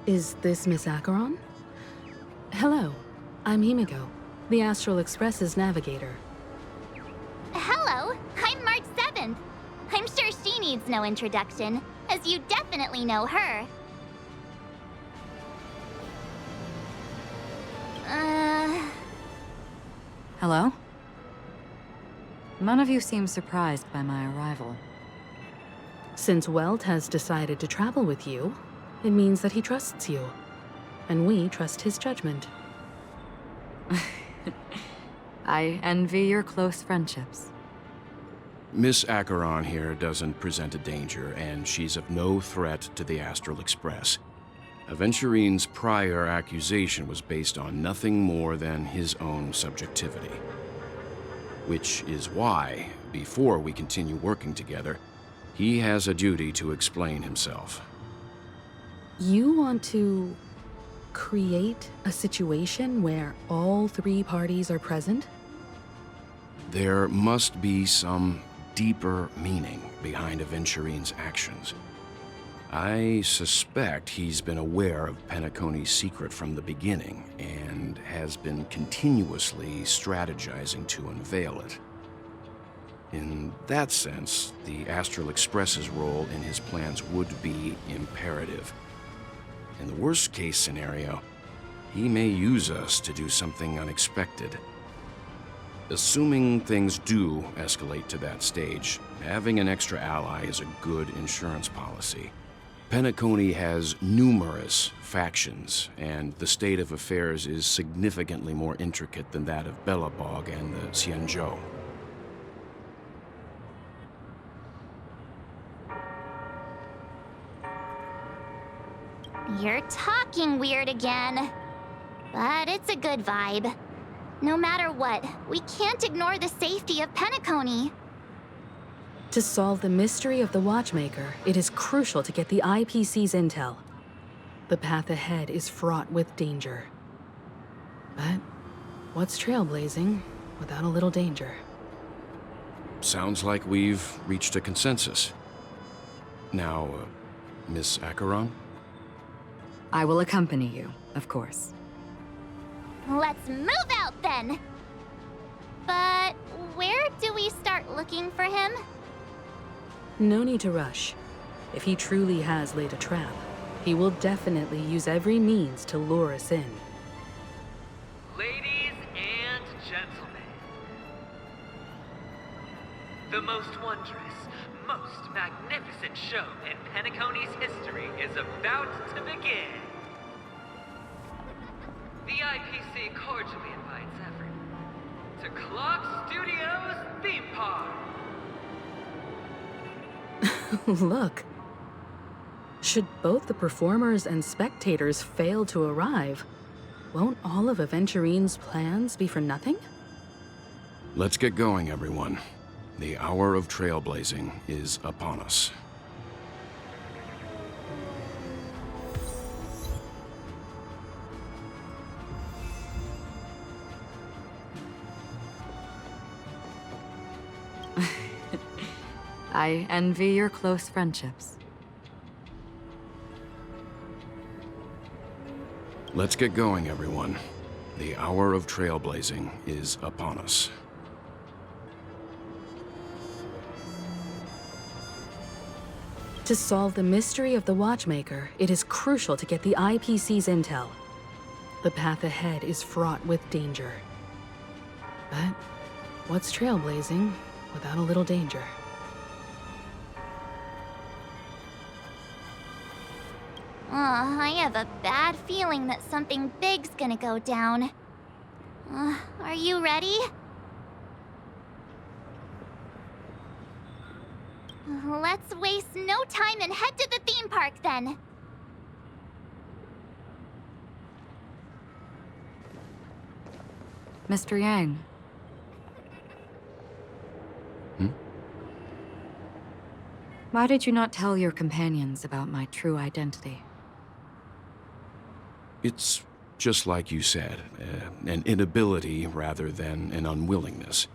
Is this Miss Acheron? Hello, I'm Himiko, the Astral Express's navigator. Hello, I'm March 7th. I'm sure she needs no introduction, as you definitely know her. Hello? None of you seem surprised by my arrival. Since Welt has decided to travel with you, it means that he trusts you. And we trust his judgment. I envy your close friendships. Miss Acheron here doesn't present a danger, and she's of no threat to the Astral Express. Aventurine's prior accusation was based on nothing more than his own subjectivity. Which is why, before we continue working together, he has a duty to explain himself. You want to create a situation where all three parties are present? There must be some deeper meaning behind Aventurine's actions. I suspect he's been aware of Penacony's secret from the beginning and has been continuously strategizing to unveil it. In that sense, the Astral Express's role in his plans would be imperative. In the worst-case scenario, he may use us to do something unexpected. Assuming things do escalate to that stage, having an extra ally is a good insurance policy. Penacony has numerous factions, and the state of affairs is significantly more intricate than that of Belobog and the Xianzhou. You're talking weird again. But it's a good vibe. No matter what, we can't ignore the safety of Penacony. To solve the mystery of the Watchmaker, it is crucial to get the IPC's intel. The path ahead is fraught with danger. But what's trailblazing without a little danger? Sounds like we've reached a consensus. Now, Miss Acheron? I will accompany you, of course. Let's move out then! But where do we start looking for him? No need to rush. If he truly has laid a trap, he will definitely use every means to lure us in. Ladies and gentlemen, the most wondrous, most magnificent show in Penacony's history is about to begin. The IPC cordially invites everyone to Clock Studios Theme Park. Look. Should both the performers and spectators fail to arrive, won't all of Aventurine's plans be for nothing? Let's get going, everyone. The hour of trailblazing is upon us. I envy your close friendships. Let's get going, everyone. The hour of trailblazing is upon us. To solve the mystery of the Watchmaker, it is crucial to get the IPC's intel. The path ahead is fraught with danger. But what's trailblazing without a little danger? I have a bad feeling that something big's gonna go down. Are you ready? Let's waste no time and head to the theme park then. Mr. Yang. Why did you not tell your companions about my true identity? It's just like you said, an inability rather than an unwillingness.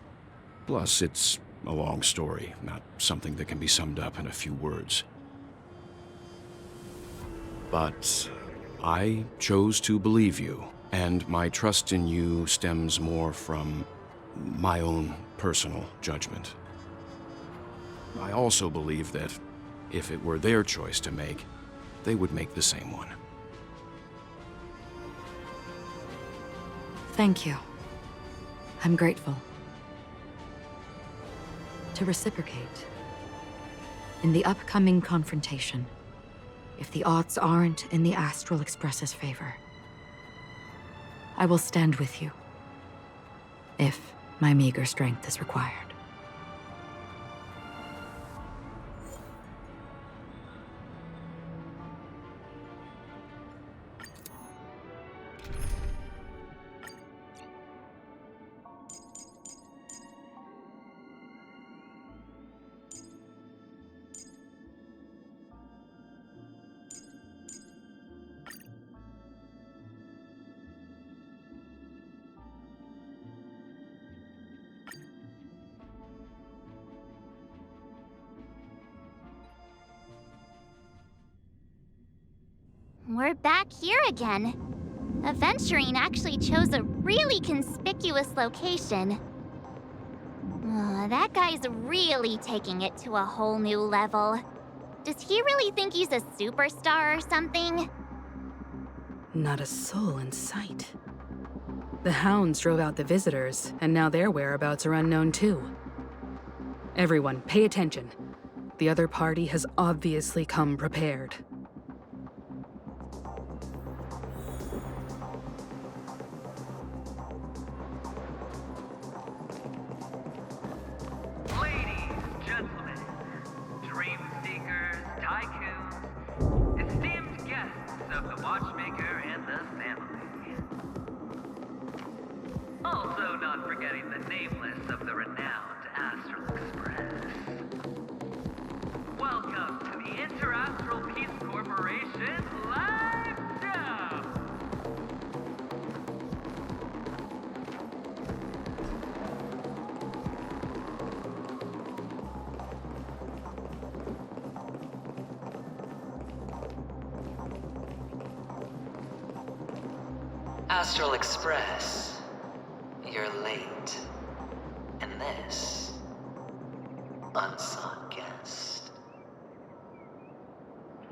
Plus, it's a long story, not something that can be summed up in a few words. But I chose to believe you, and my trust in you stems more from my own personal judgment. I also believe that if it were their choice to make, they would make the same one. Thank you. I'm grateful. To reciprocate, in the upcoming confrontation, if the odds aren't in the Astral Express's favor, I will stand with you, if my meager strength is required. We're back here again. Aventurine actually chose a really conspicuous location. That guy's really taking it to a whole new level. Does he really think he's a superstar or something? Not a soul in sight. The hounds drove out the visitors, and now their whereabouts are unknown too. Everyone, pay attention. The other party has obviously come prepared. Also not forgetting the nameless of the renowned Astral Express. Welcome to the Interastral Peace Corporation live show! Astral Express. You're late. And this, unsought guest.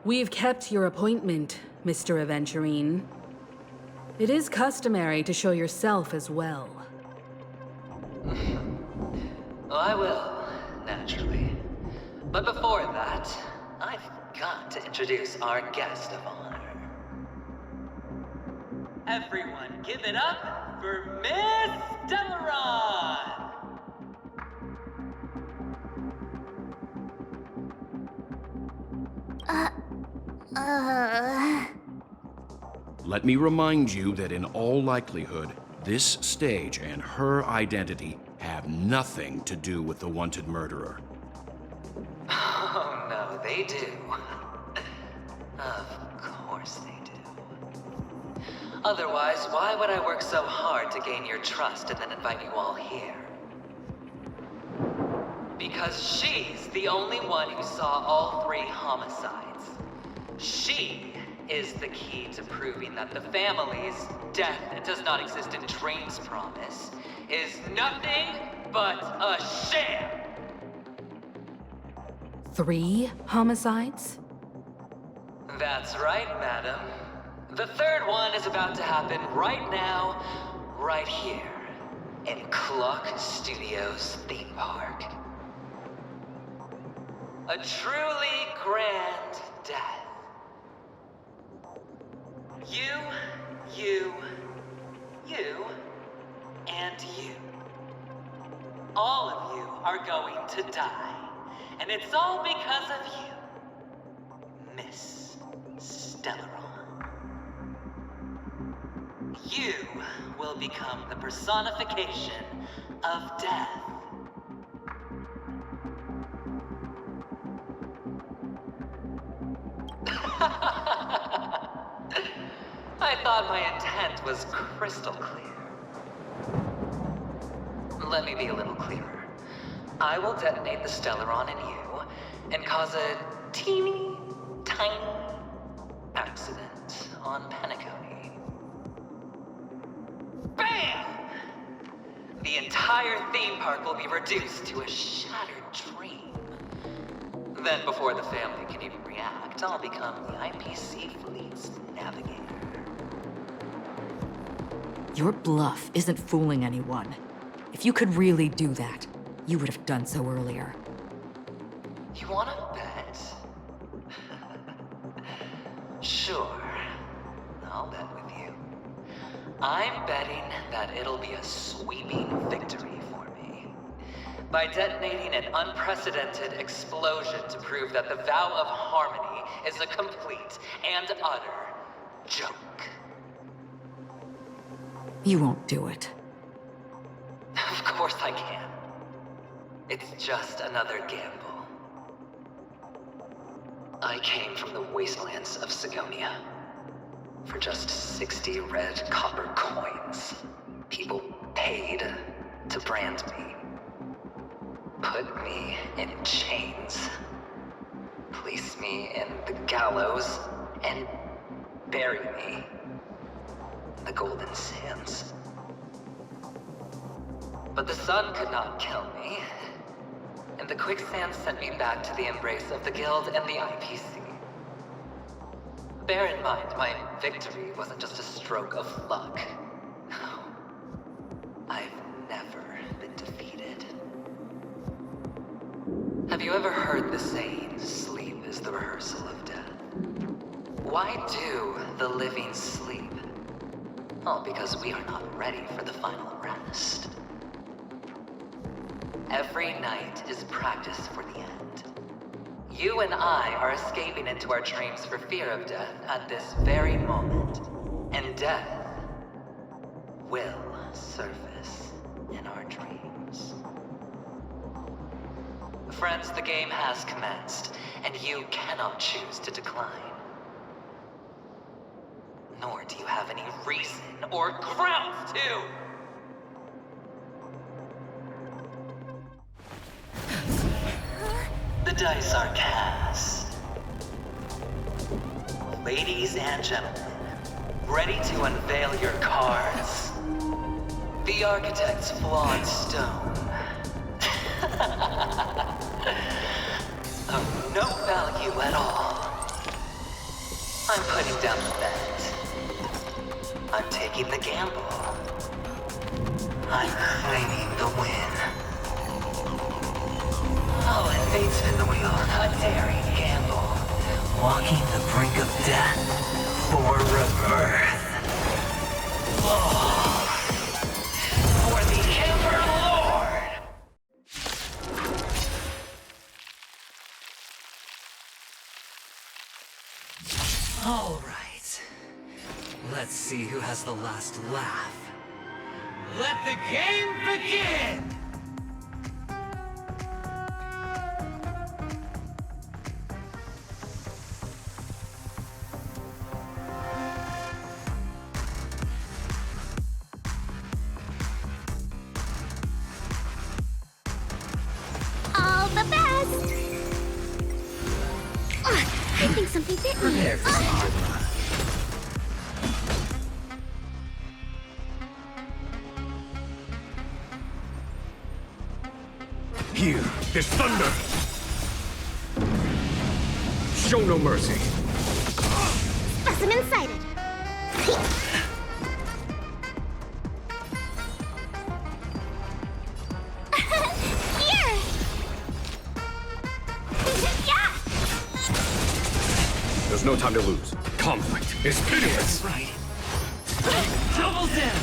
We've kept your appointment, Mr. Aventurine. It is customary to show yourself as well. I will, naturally. But before that, I've got to introduce our guest of honor. Everyone, give it up for Miss Delaron! Let me remind you that in all likelihood, this stage and her identity have nothing to do with the wanted murderer. Oh, no, they do. Of course they do. Otherwise, why would I work so hard to gain your trust and then invite you all here? Because she's the only one who saw all 3 homicides. She is the key to proving that the family's death does not exist in Dream's promise is nothing but a sham! 3 homicides? That's right, madam. The 3rd one is about to happen right now, right here, in Clock Studios theme park. A truly grand death. You, and you. All of you are going to die. And it's all because of you, Miss Stellaron. You will become the personification of death. I thought my intent was crystal clear. Let me be a little clearer. I will detonate the Stellaron in you and cause a teeny, tiny accident on Penacony. BAM! The entire theme park will be reduced to a shattered dream. Then, before the family can even react, I'll become the IPC fleet's navigator. Your bluff isn't fooling anyone. If you could really do that, you would have done so earlier. You wanna bet? Sure. I'll bet with you. I'm betting that it'll be a sweeping victory for me. By detonating an unprecedented explosion to prove that the vow of harmony is a complete and utter joke. You won't do it. Of course I can. It's just another gamble. I came from the wastelands of Sigonia. For just 60 red copper coins, people paid to brand me. Put me in chains. Place me in the gallows and bury me in the golden sands. But the sun could not kill me, and the quicksand sent me back to the embrace of the Guild and the IPC. Bear in mind, my victory wasn't just a stroke of luck. No. I've never been defeated. Have you ever heard the saying, sleep is the rehearsal of death? Why do the living sleep? Oh, because we are not ready for the final rest. Every night is practice for the end. You and I are escaping into our dreams for fear of death at this very moment. And death will surface in our dreams. Friends, the game has commenced, and you cannot choose to decline. Nor do you have any reason or grounds to! The dice are cast. Ladies and gentlemen, ready to unveil your cards? The architect's flawed stone. Of no value at all. I'm putting down the bet. I'm taking the gamble. I'm claiming the win. I'll invade spin the wheel, a daring gamble. Walking the brink of death for rebirth. Oh, for the Ember Lord! All right. Let's see who has the last laugh. Let the game begin! All the best! I think something bit me. Prepare for some hard luck. Here, there's thunder! Show no mercy. Specimen sighted. Here! Yeah! There's no time to lose. Conflict is pitiless. Right. Double down!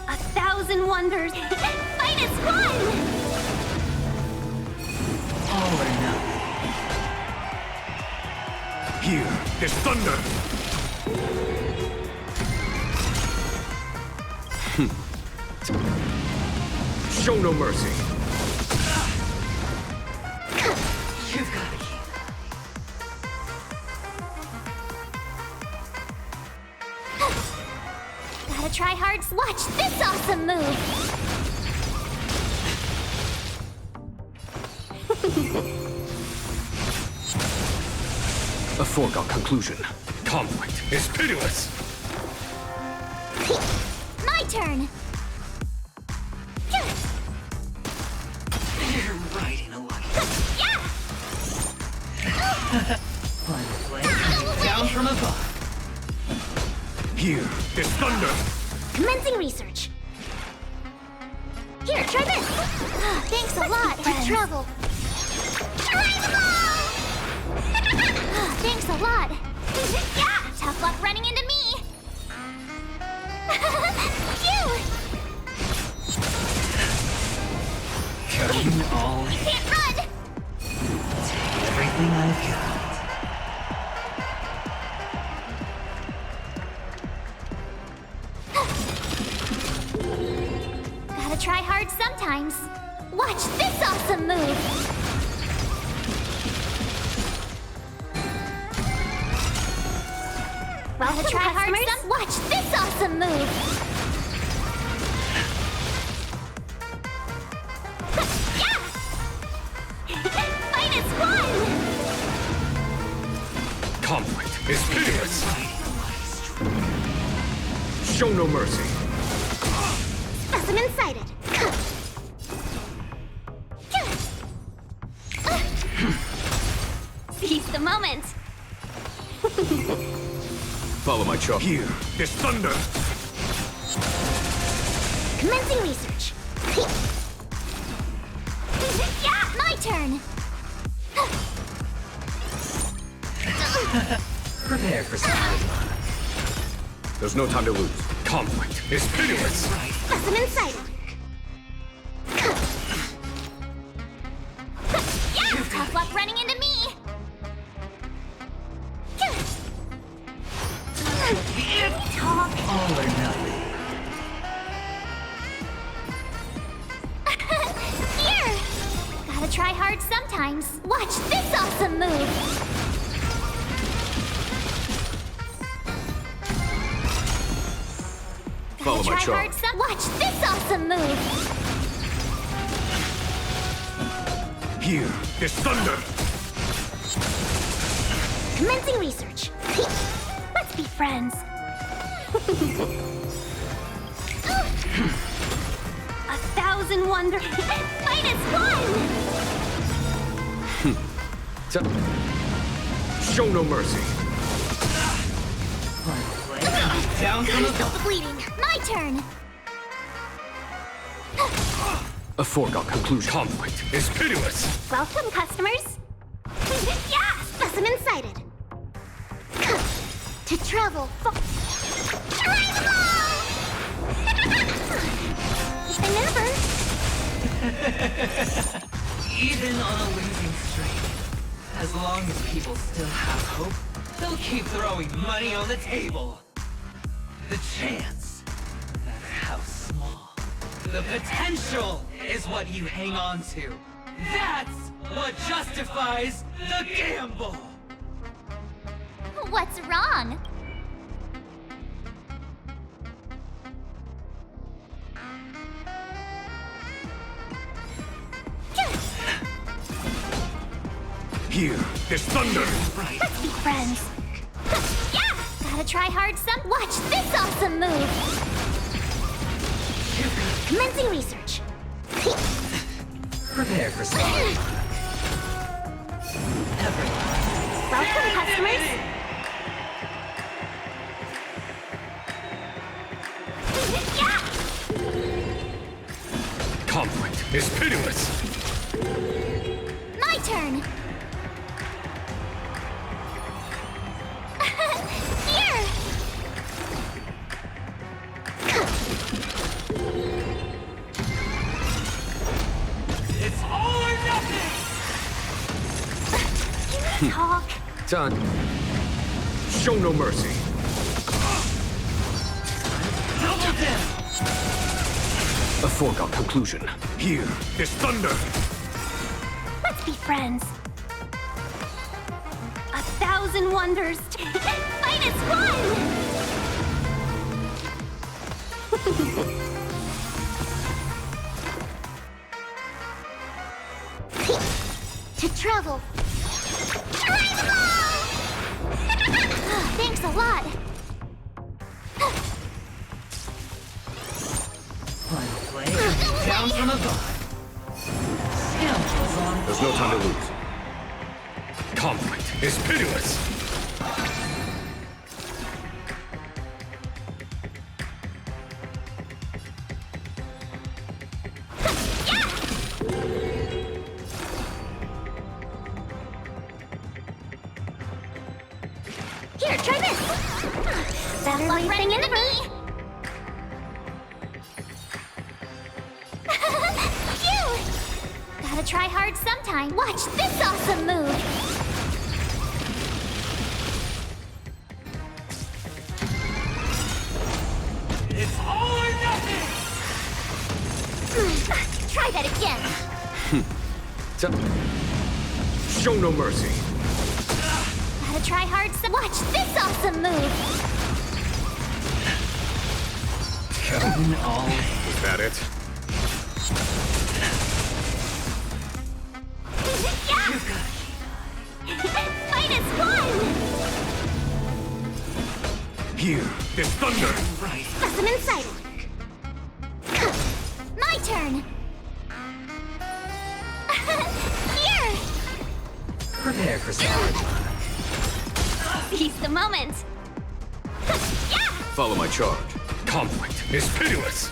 1,000 wonders! Fight is one! All or nothing. Here, there's thunder! Show no mercy. You've got to keep. Gotta try hard. Watch this awesome move! A foregone conclusion. Conflict is pitiless! My turn! You're riding a lucky. Yeah! Fun flame coming down from above. Here is thunder! Commencing research. Here, try this! Thanks a lot, Trouble. Thanks a lot. Yeah! Tough luck running into me. Phew! Cutting all You can't run! Take everything I've got. Gotta try hard sometimes. Watch this awesome move! Gotta try hard some. Watch this awesome move! Yeah! Fight is fun! Conflict is pitiless! Show no mercy! Specimen sighted. Seize the moment. Follow my chalk. Here is thunder! Commencing research. Yeah, my turn. Prepare for some. There's no time to lose. Conflict is pitiless! Specimen sighted. Yeah, tough luck running into me. Talk. All or nothing. Here! Gotta try hard sometimes. Watch this awesome move! Follow my Try chalk. hard some. Watch this awesome move! Here is thunder! Commencing research. Let's be friends. 1,000 wonders. Fight is fun! Show no mercy! Fun flame coming down from Stop above. the bleeding. My turn. A foregone conclusion. Conflict is pitiless! Welcome, customers. Yeah, specimen sighted. To travel. Never. Even on a losing streak, as long as people still have hope, they'll keep throwing money on the table. The chance, no matter how small, the potential is what you hang on to. That's what justifies the gamble. What's wrong? Here is thunder! Let's be friends. Yeah! Gotta try hard some. Watch this awesome move! Commencing research. Prepare for some. Welcome, customers. Yeah! Conflict is pitiless! My turn. Here! It's all or nothing! Talk. Done. Show no mercy! Double down! A foregone conclusion. Here is thunder! Let's be friends. 1,000 wonders. Fight is fun! To travel. Thanks There's a lot. Final play, down from above. Scoundrels on. There's no time to lose. Conflict is pitiless. Here, try this. Better luck running into me. Phew! Gotta try hard sometime. Watch this awesome move. It's all or nothing! Try that again. Show no mercy. Gotta try hard some. Watch this awesome move. Going all in. Is that it? Yeah! Fight is fun! Here, this thunder. Specimen sighted. My turn. Here! Prepare for some. Seize the moment. Yeah! Follow my charge. Conflict is pitiless.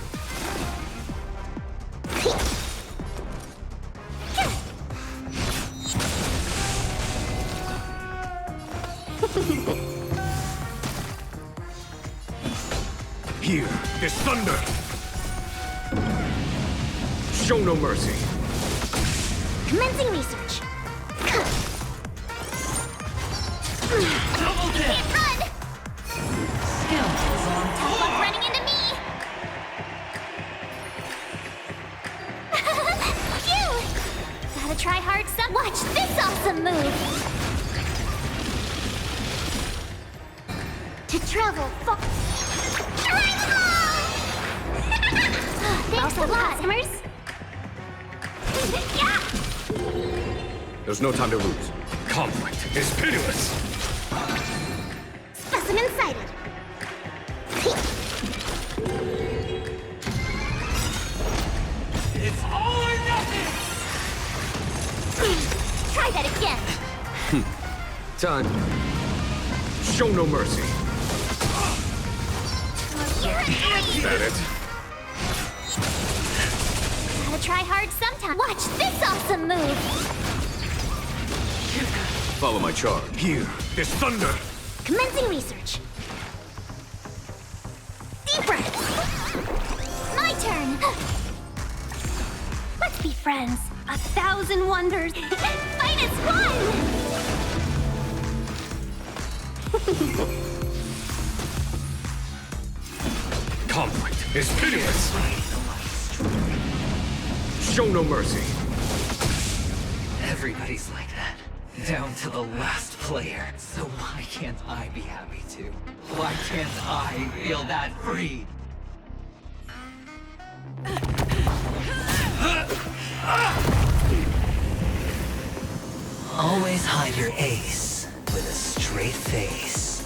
Here, this thunder. Show no mercy. Commencing research. Double kill. Can't run! Scoundrels on. Tough luck running into me! Phew! Gotta try hard some. Watch this awesome move! To travel far. Thanks a lot, customers! Yeah! There's no time to lose. Conflict is pitiless. Specimen sighted. It's all or nothing! Try that again. Time. Show no mercy. Is that it? Gotta try hard sometime. Watch this awesome move. Follow my charge. Here, this thunder. Commencing research. Deep breaths. My turn. Let's be friends. 1,000 wonders. Fight is fun. Conflict is pitiless. Show no mercy. Everybody's like that. Down to the last player. So why can't I be happy too? Why can't I feel that free? Always hide your ace with a straight face.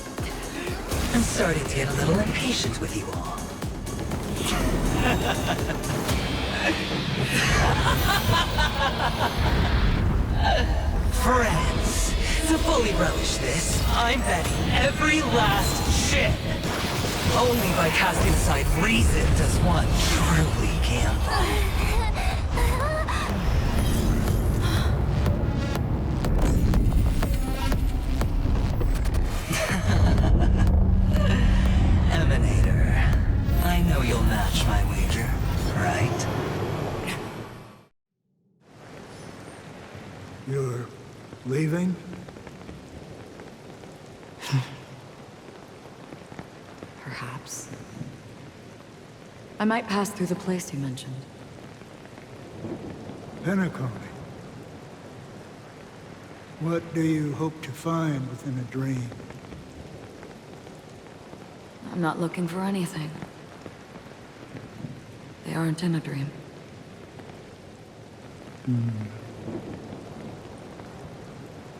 I'm starting to get a little impatient with you all. Friends, to fully relish this, I'm betting every last chip. Only by casting aside reason does one truly gamble. Emanator, I know you'll match my wager, right? You're leaving? Perhaps. I might pass through the place you mentioned. Penacony. What do you hope to find within a dream? I'm not looking for anything. They aren't in a dream.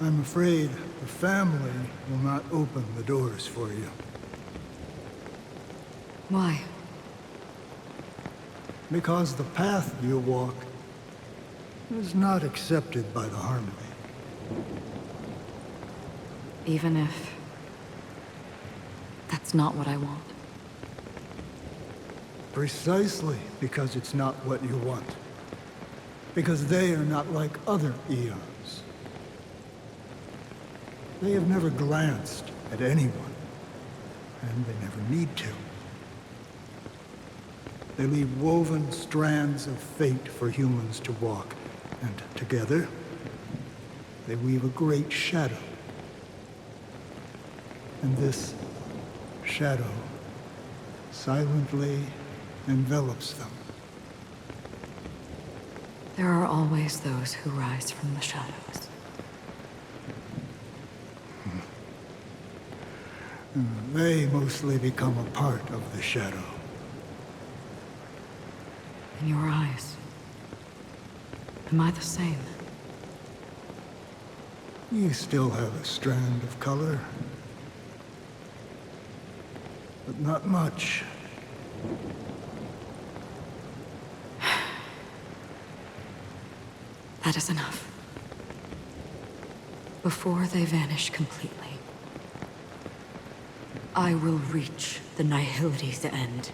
I'm afraid The family will not open the doors for you. Why? Because the path you walk is not accepted by the Harmony. Even if that's not what I want. Precisely because it's not what you want. Because they are not like other eons. They have never glanced at anyone, and they never need to. They leave woven strands of fate for humans to walk, and together, they weave a great shadow. And this shadow silently envelops them. There are always those who rise from the shadows. They mostly become a part of the shadow. In your eyes, am I the same? You still have a strand of color, but not much. That is enough. Before they vanish completely, I will reach the nihility's end.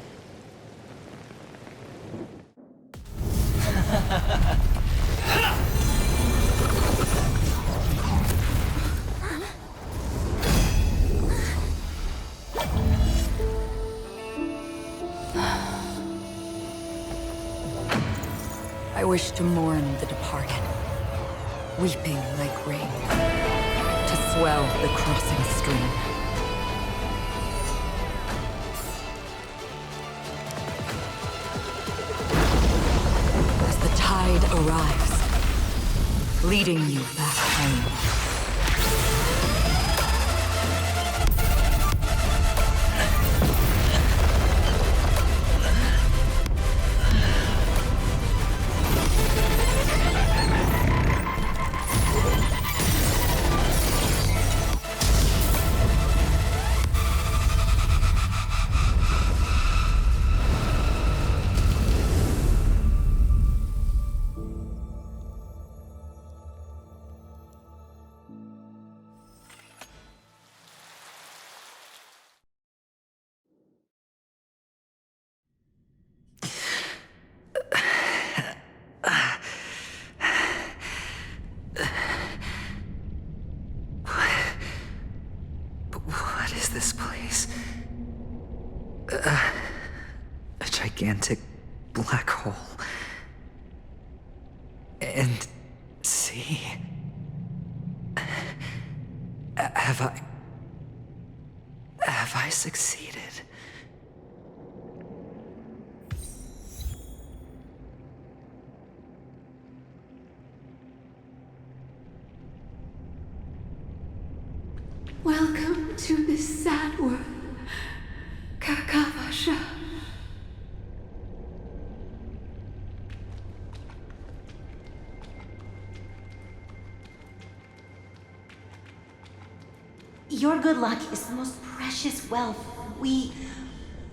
I wish to mourn the departed, weeping like rain, to swell the crossing stream. As the tide arrives, leading you back home. What is this place? A gigantic black hole. And see? Have I succeeded? Welcome to this sad world, Kakavasha. Your good luck is the most precious wealth we,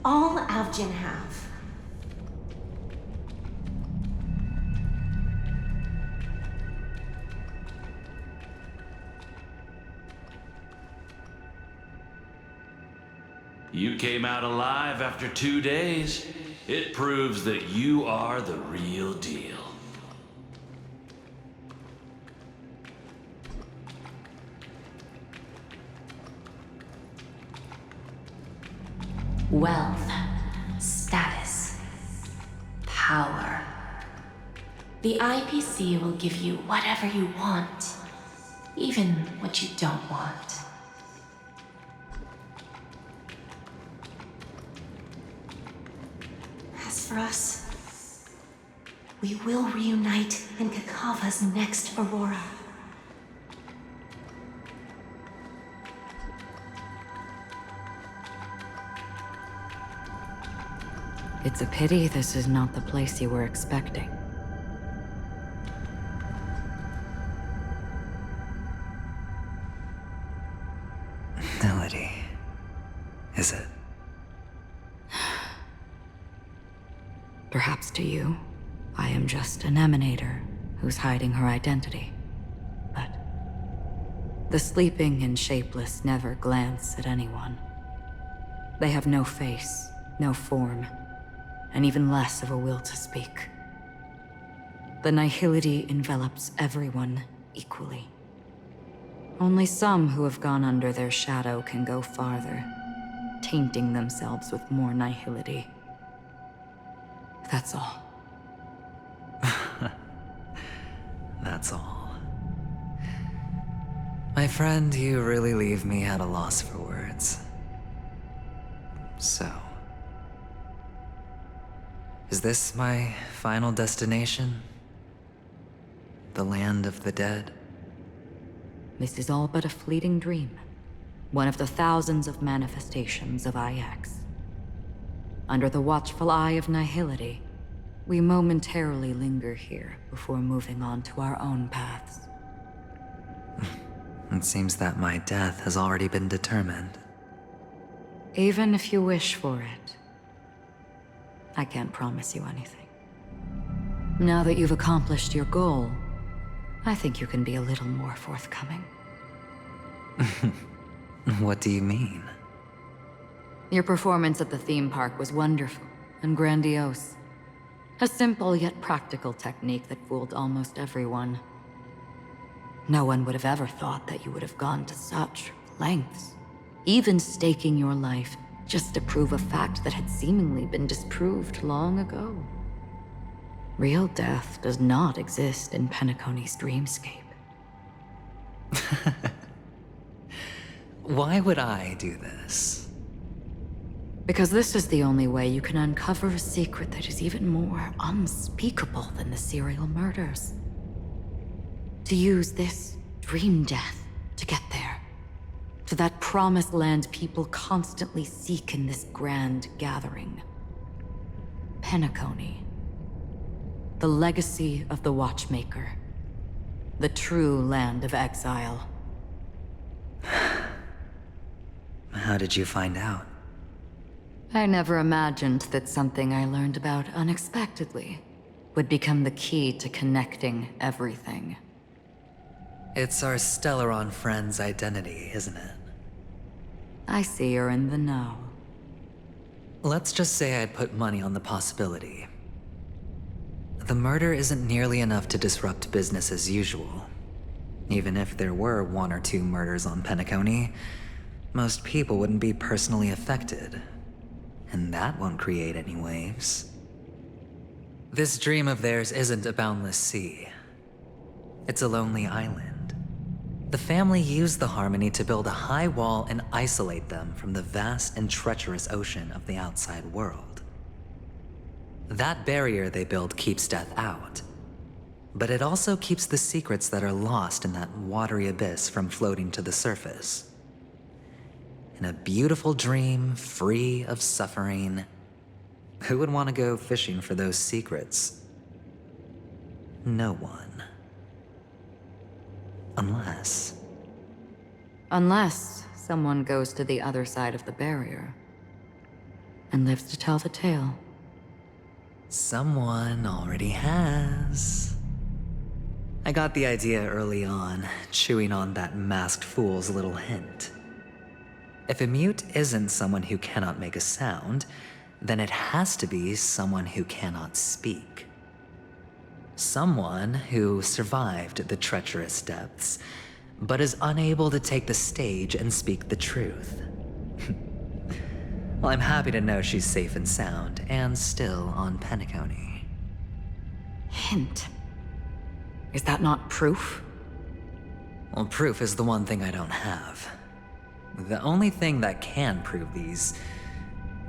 all Avgin, have. You came out alive after 2 days. It proves that you are the real deal. Wealth, status, power. The IPC will give you whatever you want, even what you don't want. As for us, we will reunite in Kakava's next Aurora. It's a pity this is not the place you were expecting. Melody, is it? Perhaps to you, I am just an emanator who's hiding her identity. But the sleeping and shapeless never glance at anyone. They have no face, no form, and even less of a will to speak. The nihility envelops everyone equally. Only some who have gone under their shadow can go farther, tainting themselves with more nihility. That's all. That's all. My friend, you really leave me at a loss for words. So, is this my final destination? The land of the dead? This is all but a fleeting dream. One of the thousands of manifestations of IX. Under the watchful eye of nihility, we momentarily linger here before moving on to our own paths. It seems that my death has already been determined. Even if you wish for it, I can't promise you anything. Now that you've accomplished your goal, I think you can be a little more forthcoming. What do you mean? Your performance at the theme park was wonderful and grandiose. A simple yet practical technique that fooled almost everyone. No one would have ever thought that you would have gone to such lengths, even staking your life just to prove a fact that had seemingly been disproved long ago. Real death does not exist in Penacony's dreamscape. Why would I do this? Because this is the only way you can uncover a secret that is even more unspeakable than the serial murders. To use this dream death to get there. To that promised land people constantly seek in this grand gathering. Penacony. The legacy of the Watchmaker. The true land of exile. How did you find out? I never imagined that something I learned about unexpectedly would become the key to connecting everything. It's our Stellaron friend's identity, isn't it? I see you're in the know. Let's just say I'd put money on the possibility. The murder isn't nearly enough to disrupt business as usual. Even if there were 1 or 2 murders on Penacony, most people wouldn't be personally affected. And that won't create any waves. This dream of theirs isn't a boundless sea. It's a lonely island. The family used the Harmony to build a high wall and isolate them from the vast and treacherous ocean of the outside world. That barrier they built keeps death out, but it also keeps the secrets that are lost in that watery abyss from floating to the surface. In a beautiful dream, free of suffering, who would want to go fishing for those secrets? No one. Unless someone goes to the other side of the barrier and lives to tell the tale. Someone already has. I got the idea early on, chewing on that masked fool's little hint. If a mute isn't someone who cannot make a sound, then it has to be someone who cannot speak. Someone who survived the treacherous depths, but is unable to take the stage and speak the truth. Well, I'm happy to know she's safe and sound, and still on Penacony. Hint. Is that not proof? Well, proof is the one thing I don't have. The only thing that can prove these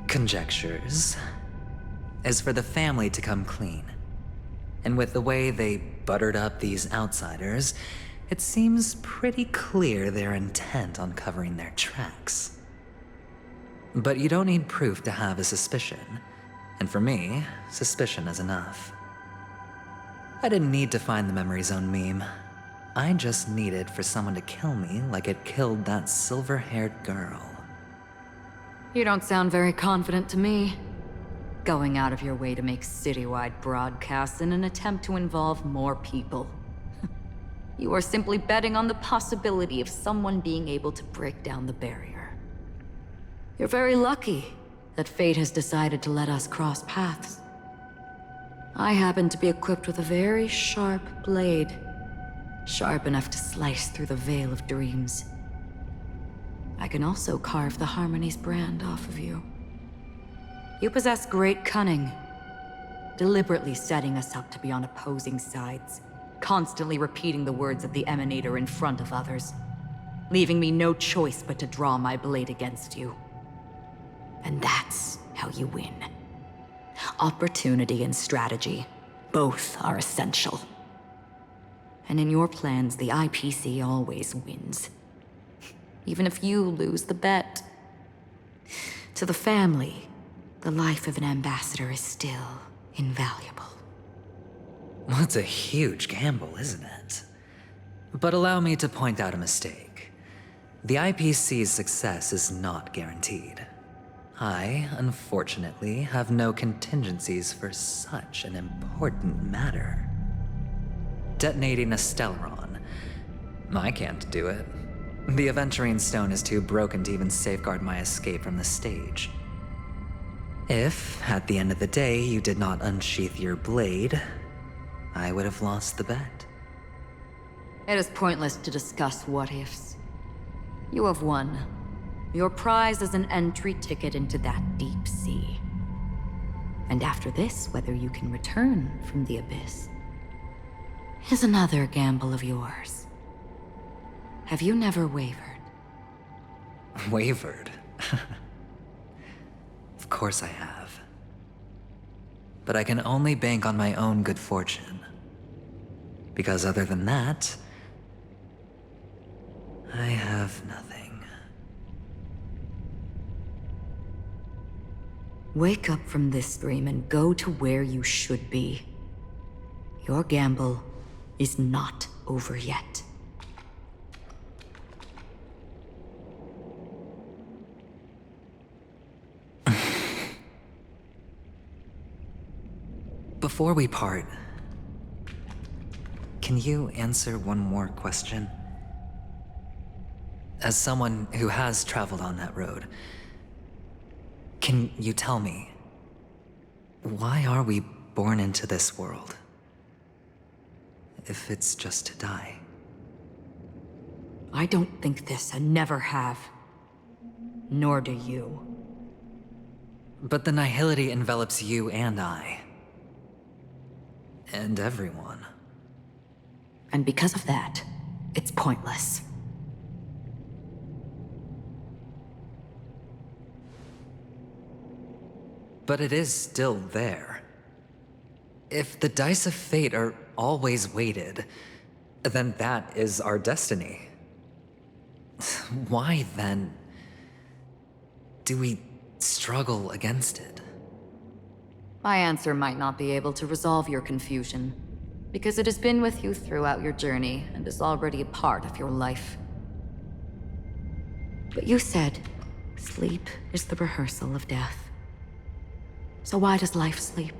conjectures is for the family to come clean. And with the way they buttered up these outsiders, it seems pretty clear they're intent on covering their tracks. But you don't need proof to have a suspicion. And for me, suspicion is enough. I didn't need to find the Memory Zone meme. I just needed for someone to kill me like it killed that silver-haired girl. You don't sound very confident to me. Going out of your way to make citywide broadcasts in an attempt to involve more people. You are simply betting on the possibility of someone being able to break down the barrier. You're very lucky that fate has decided to let us cross paths. I happen to be equipped with a very sharp blade, sharp enough to slice through the veil of dreams. I can also carve the Harmony's brand off of you. You possess great cunning, deliberately setting us up to be on opposing sides, constantly repeating the words of the Emanator in front of others, leaving me no choice but to draw my blade against you. And that's how you win. Opportunity and strategy, both are essential. And in your plans, the IPC always wins. Even if you lose the bet. To the family, the life of an ambassador is still invaluable. Well, it's a huge gamble, isn't it? But allow me to point out a mistake. The IPC's success is not guaranteed. I, unfortunately, have no contingencies for such an important matter. Detonating a Stellaron. I can't do it. The Aventurine Stone is too broken to even safeguard my escape from the stage. If, at the end of the day, you did not unsheath your blade, I would have lost the bet. It is pointless to discuss what-ifs. You have won. Your prize is an entry ticket into that deep sea. And after this, whether you can return from the abyss is another gamble of yours. Have you never wavered? Wavered? Of course I have. But I can only bank on my own good fortune. Because other than that, I have nothing. Wake up from this dream and go to where you should be. Your gamble is not over yet. Before we part, can you answer one more question? As someone who has traveled on that road, can you tell me, why are we born into this world? If it's just to die. I don't think this and never have. Nor do you. But the nihility envelops you and I. And everyone. And because of that, it's pointless. But it is still there. If the dice of fate are always weighted, then that is our destiny. Why, then, do we struggle against it? My answer might not be able to resolve your confusion, because it has been with you throughout your journey and is already a part of your life. But you said, sleep is the rehearsal of death. So why does life sleep?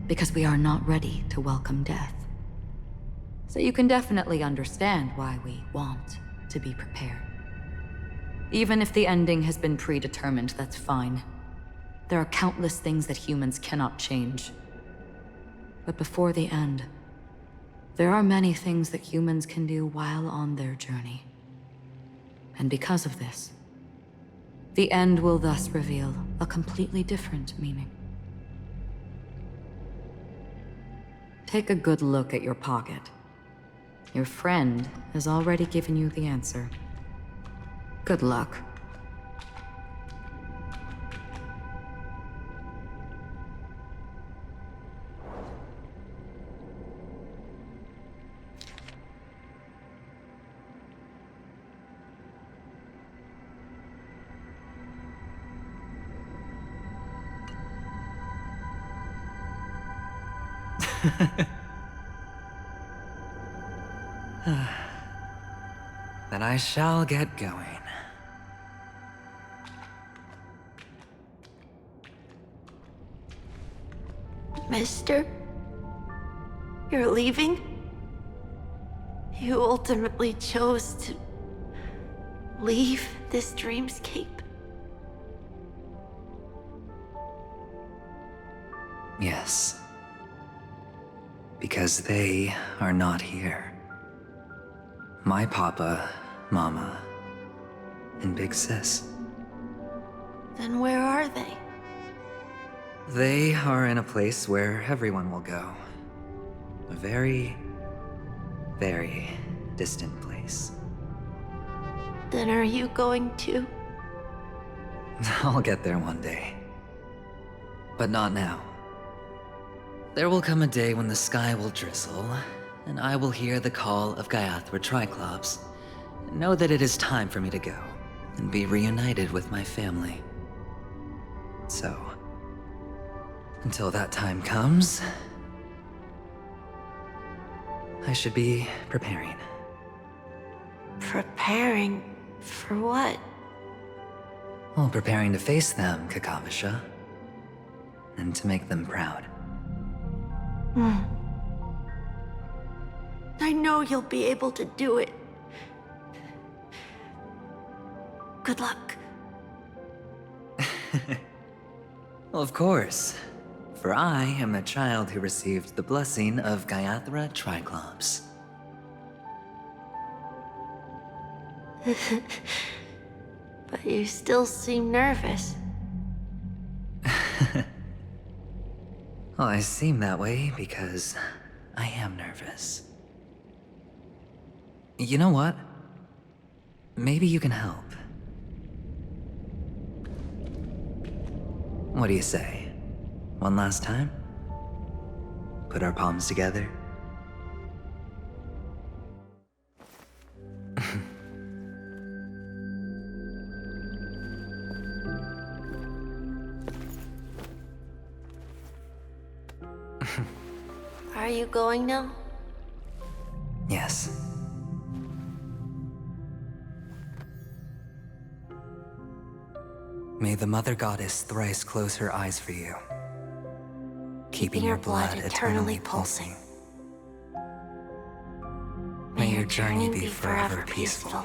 Because we are not ready to welcome death. So you can definitely understand why we want to be prepared. Even if the ending has been predetermined, that's fine. There are countless things that humans cannot change. But before the end, there are many things that humans can do while on their journey. And because of this, the end will thus reveal a completely different meaning. Take a good look at your pocket. Your friend has already given you the answer. Good luck. Then I shall get going. Mister? You're leaving? You ultimately chose to leave this dreamscape? Yes. Because they are not here. My papa, mama, and big sis. Then where are they? They are in a place where everyone will go. A very, very distant place. Then are you going too? I'll get there one day. But not now. There will come a day when the sky will drizzle, and I will hear the call of Gaiathra Triclops, and know that it is time for me to go, and be reunited with my family. So, until that time comes, I should be preparing. Preparing for what? Well, preparing to face them, Kakavasha. And to make them proud. I know you'll be able to do it. Good luck. Well, of course. For I am the child who received the blessing of Gaiathra Triclops. But you still seem nervous. Well, I seem that way because I am nervous. You know what? Maybe you can help. What do you say? One last time? Put our palms together? Are you going now? Yes. May the Mother Goddess thrice close her eyes for you, keeping your blood eternally pulsing. May your journey be forever peaceful,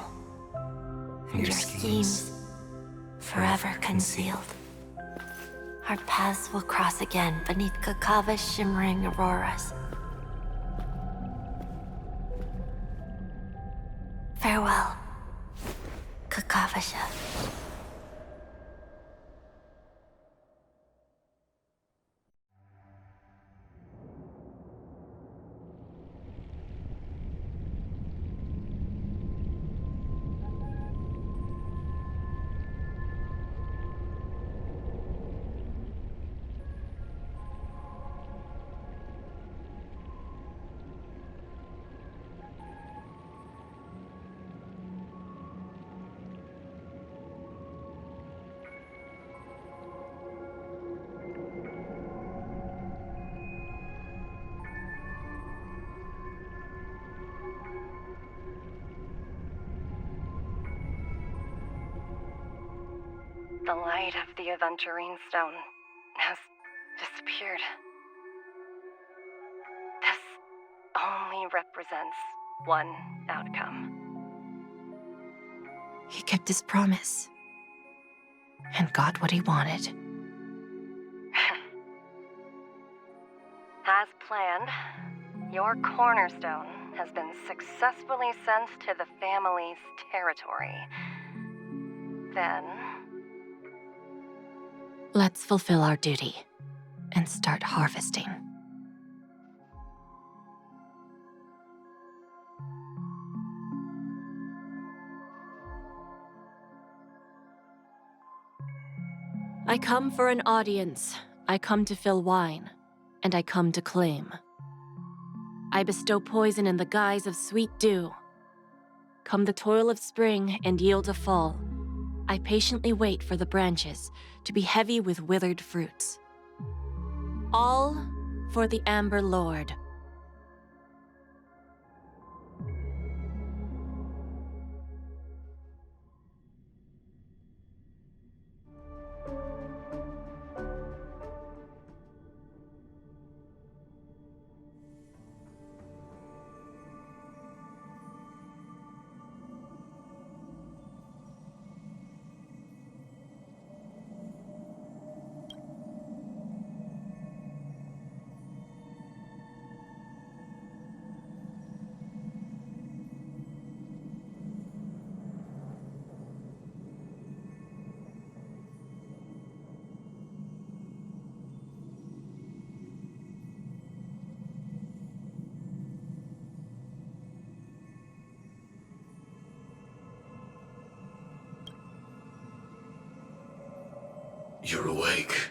and your schemes forever concealed. Our paths will cross again beneath Kakava's shimmering auroras. Farewell, Kakavasha. The light of the Aventurine Stone has disappeared. This only represents one outcome. He kept his promise and got what he wanted. As planned, your cornerstone has been successfully sent to the family's territory. Then... let's fulfill our duty and start harvesting. I come for an audience. I come to fill wine, and I come to claim. I bestow poison in the guise of sweet dew. Come the toil of spring and yield a fall. I patiently wait for the branches to be heavy with withered fruits. All for the Amber Lord. you're awake.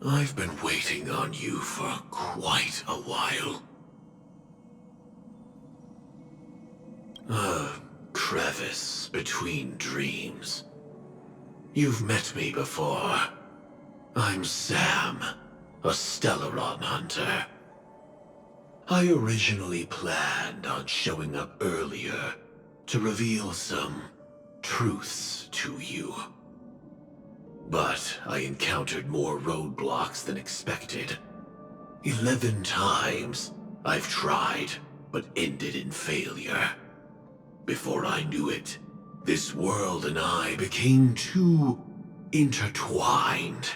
I've been waiting on you for quite a while. A crevice between dreams. You've met me before. I'm Sam, a Stellaron hunter. I originally planned on showing up earlier to reveal some truths to you. But I encountered more roadblocks than expected. 11 times I've tried, but ended in failure. Before I knew it, this world and I became too intertwined,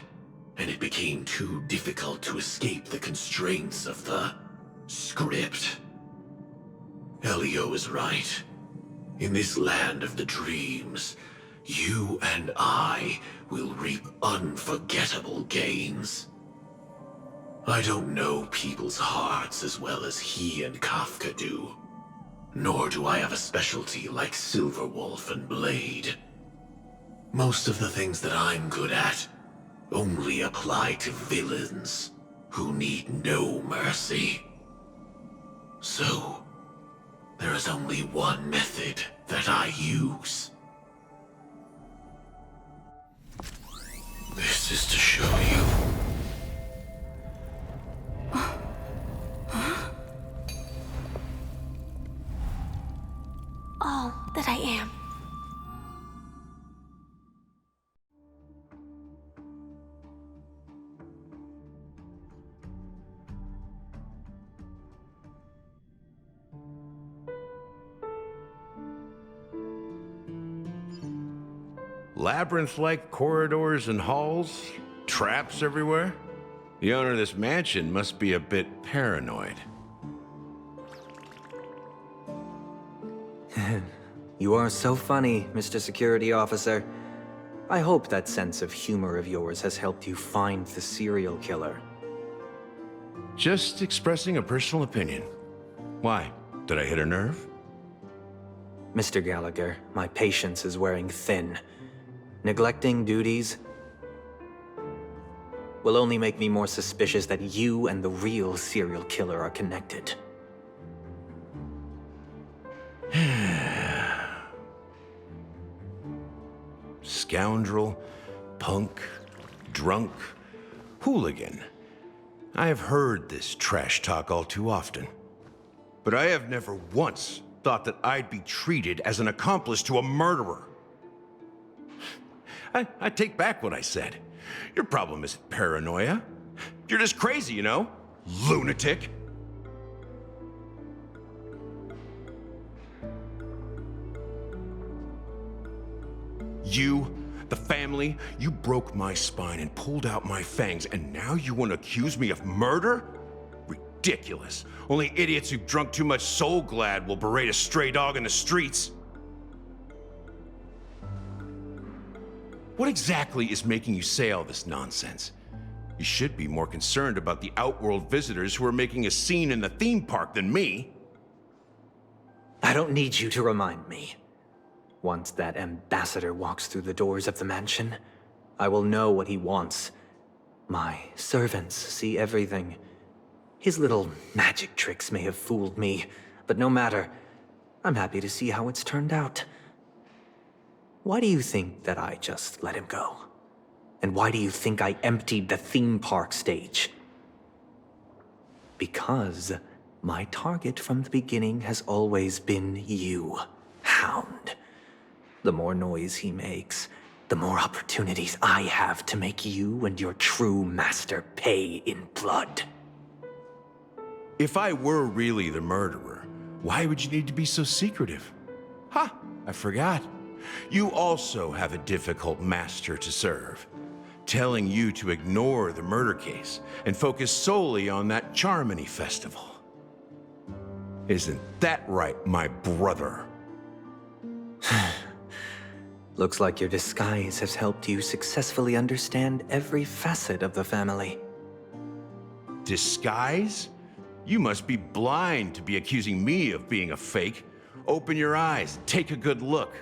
and it became too difficult to escape the constraints of the script. Elio is right. In this land of the dreams, you and I will reap unforgettable gains. I don't know people's hearts as well as he and Kafka do. Nor do I have a specialty like Silverwolf and Blade. Most of the things that I'm good at only apply to villains who need no mercy. So, there is only one method that I use. This is to show you. All that I am. Labyrinth-like corridors and halls? Traps everywhere? The owner of this mansion must be a bit paranoid. You are so funny, Mr. Security Officer. I hope that sense of humor of yours has helped you find the serial killer. Just expressing a personal opinion. Why? Did I hit a nerve? Mr. Gallagher, my patience is wearing thin. Neglecting duties will only make me more suspicious that you and the real serial killer are connected. Scoundrel, punk, drunk, hooligan. I have heard this trash talk all too often. But I have never once thought that I'd be treated as an accomplice to a murderer. I take back what I said. Your problem isn't paranoia. You're just crazy, you know? Lunatic. You, the family, you broke my spine and pulled out my fangs, and now you want to accuse me of murder? Ridiculous. Only idiots who've drunk too much Soul Glad will berate a stray dog in the streets. What exactly is making you say all this nonsense? You should be more concerned about the Outworld visitors who are making a scene in the theme park than me. I don't need you to remind me. Once that ambassador walks through the doors of the mansion, I will know what he wants. My servants see everything. His little magic tricks may have fooled me, but no matter. I'm happy to see how it's turned out. Why do you think that I just let him go? And why do you think I emptied the theme park stage? Because my target from the beginning has always been you, Hound. The more noise he makes, the more opportunities I have to make you and your true master pay in blood. If I were really the murderer, why would you need to be so secretive? Ha! I forgot. You also have a difficult master to serve, telling you to ignore the murder case and focus solely on that Charmony festival. Isn't that right, my brother? Looks like your disguise has helped you successfully understand every facet of the family. Disguise? You must be blind to be accusing me of being a fake. Open your eyes, take a good look.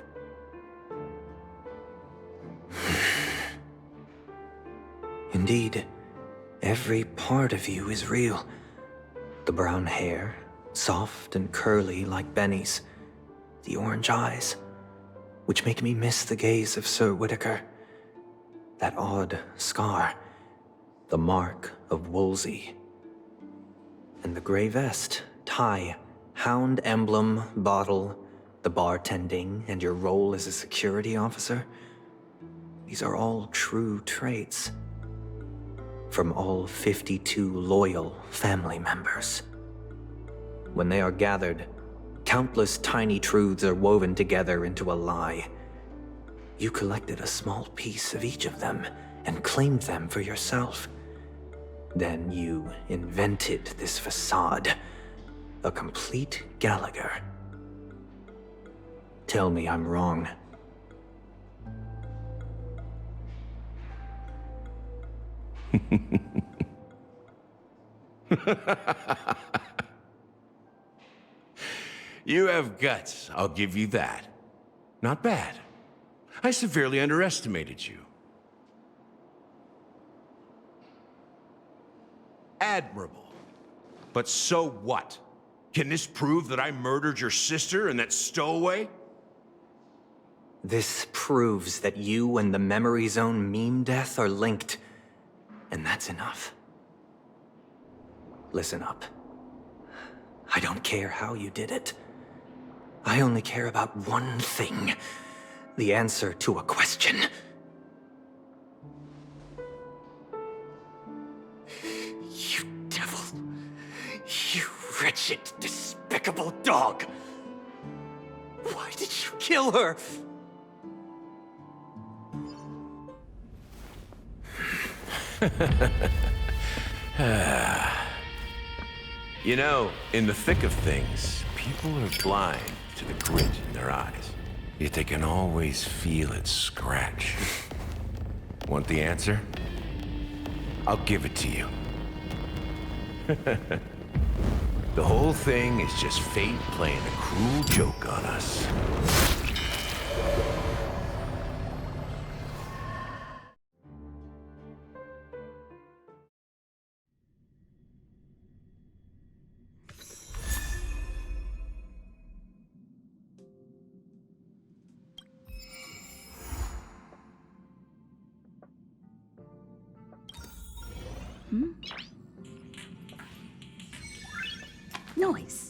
Indeed, every part of you is real. The brown hair, soft and curly like Benny's. The orange eyes, which make me miss the gaze of Sir Whitaker. That odd scar, the mark of Wolsey. And the gray vest, tie, hound emblem, bottle, the bartending, and your role as a security officer. These are all true traits. From all 52 loyal family members. When they are gathered, countless tiny truths are woven together into a lie. You collected a small piece of each of them and claimed them for yourself. Then you invented this facade, a complete Gallagher. Tell me I'm wrong. You have guts, I'll give you that. Not bad. I severely underestimated you. Admirable. But so what? Can this prove that I murdered your sister and that stowaway? This proves that you and the Memory Zone meme death are linked. And that's enough. Listen up. I don't care how you did it. I only care about one thing. The answer to a question. You devil. You wretched, despicable dog. Why did you kill her? You know, in the thick of things, people are blind to the grit in their eyes. Yet they can always feel it scratch. Want the answer? I'll give it to you. The whole thing is just fate playing a cruel joke on us. Noise.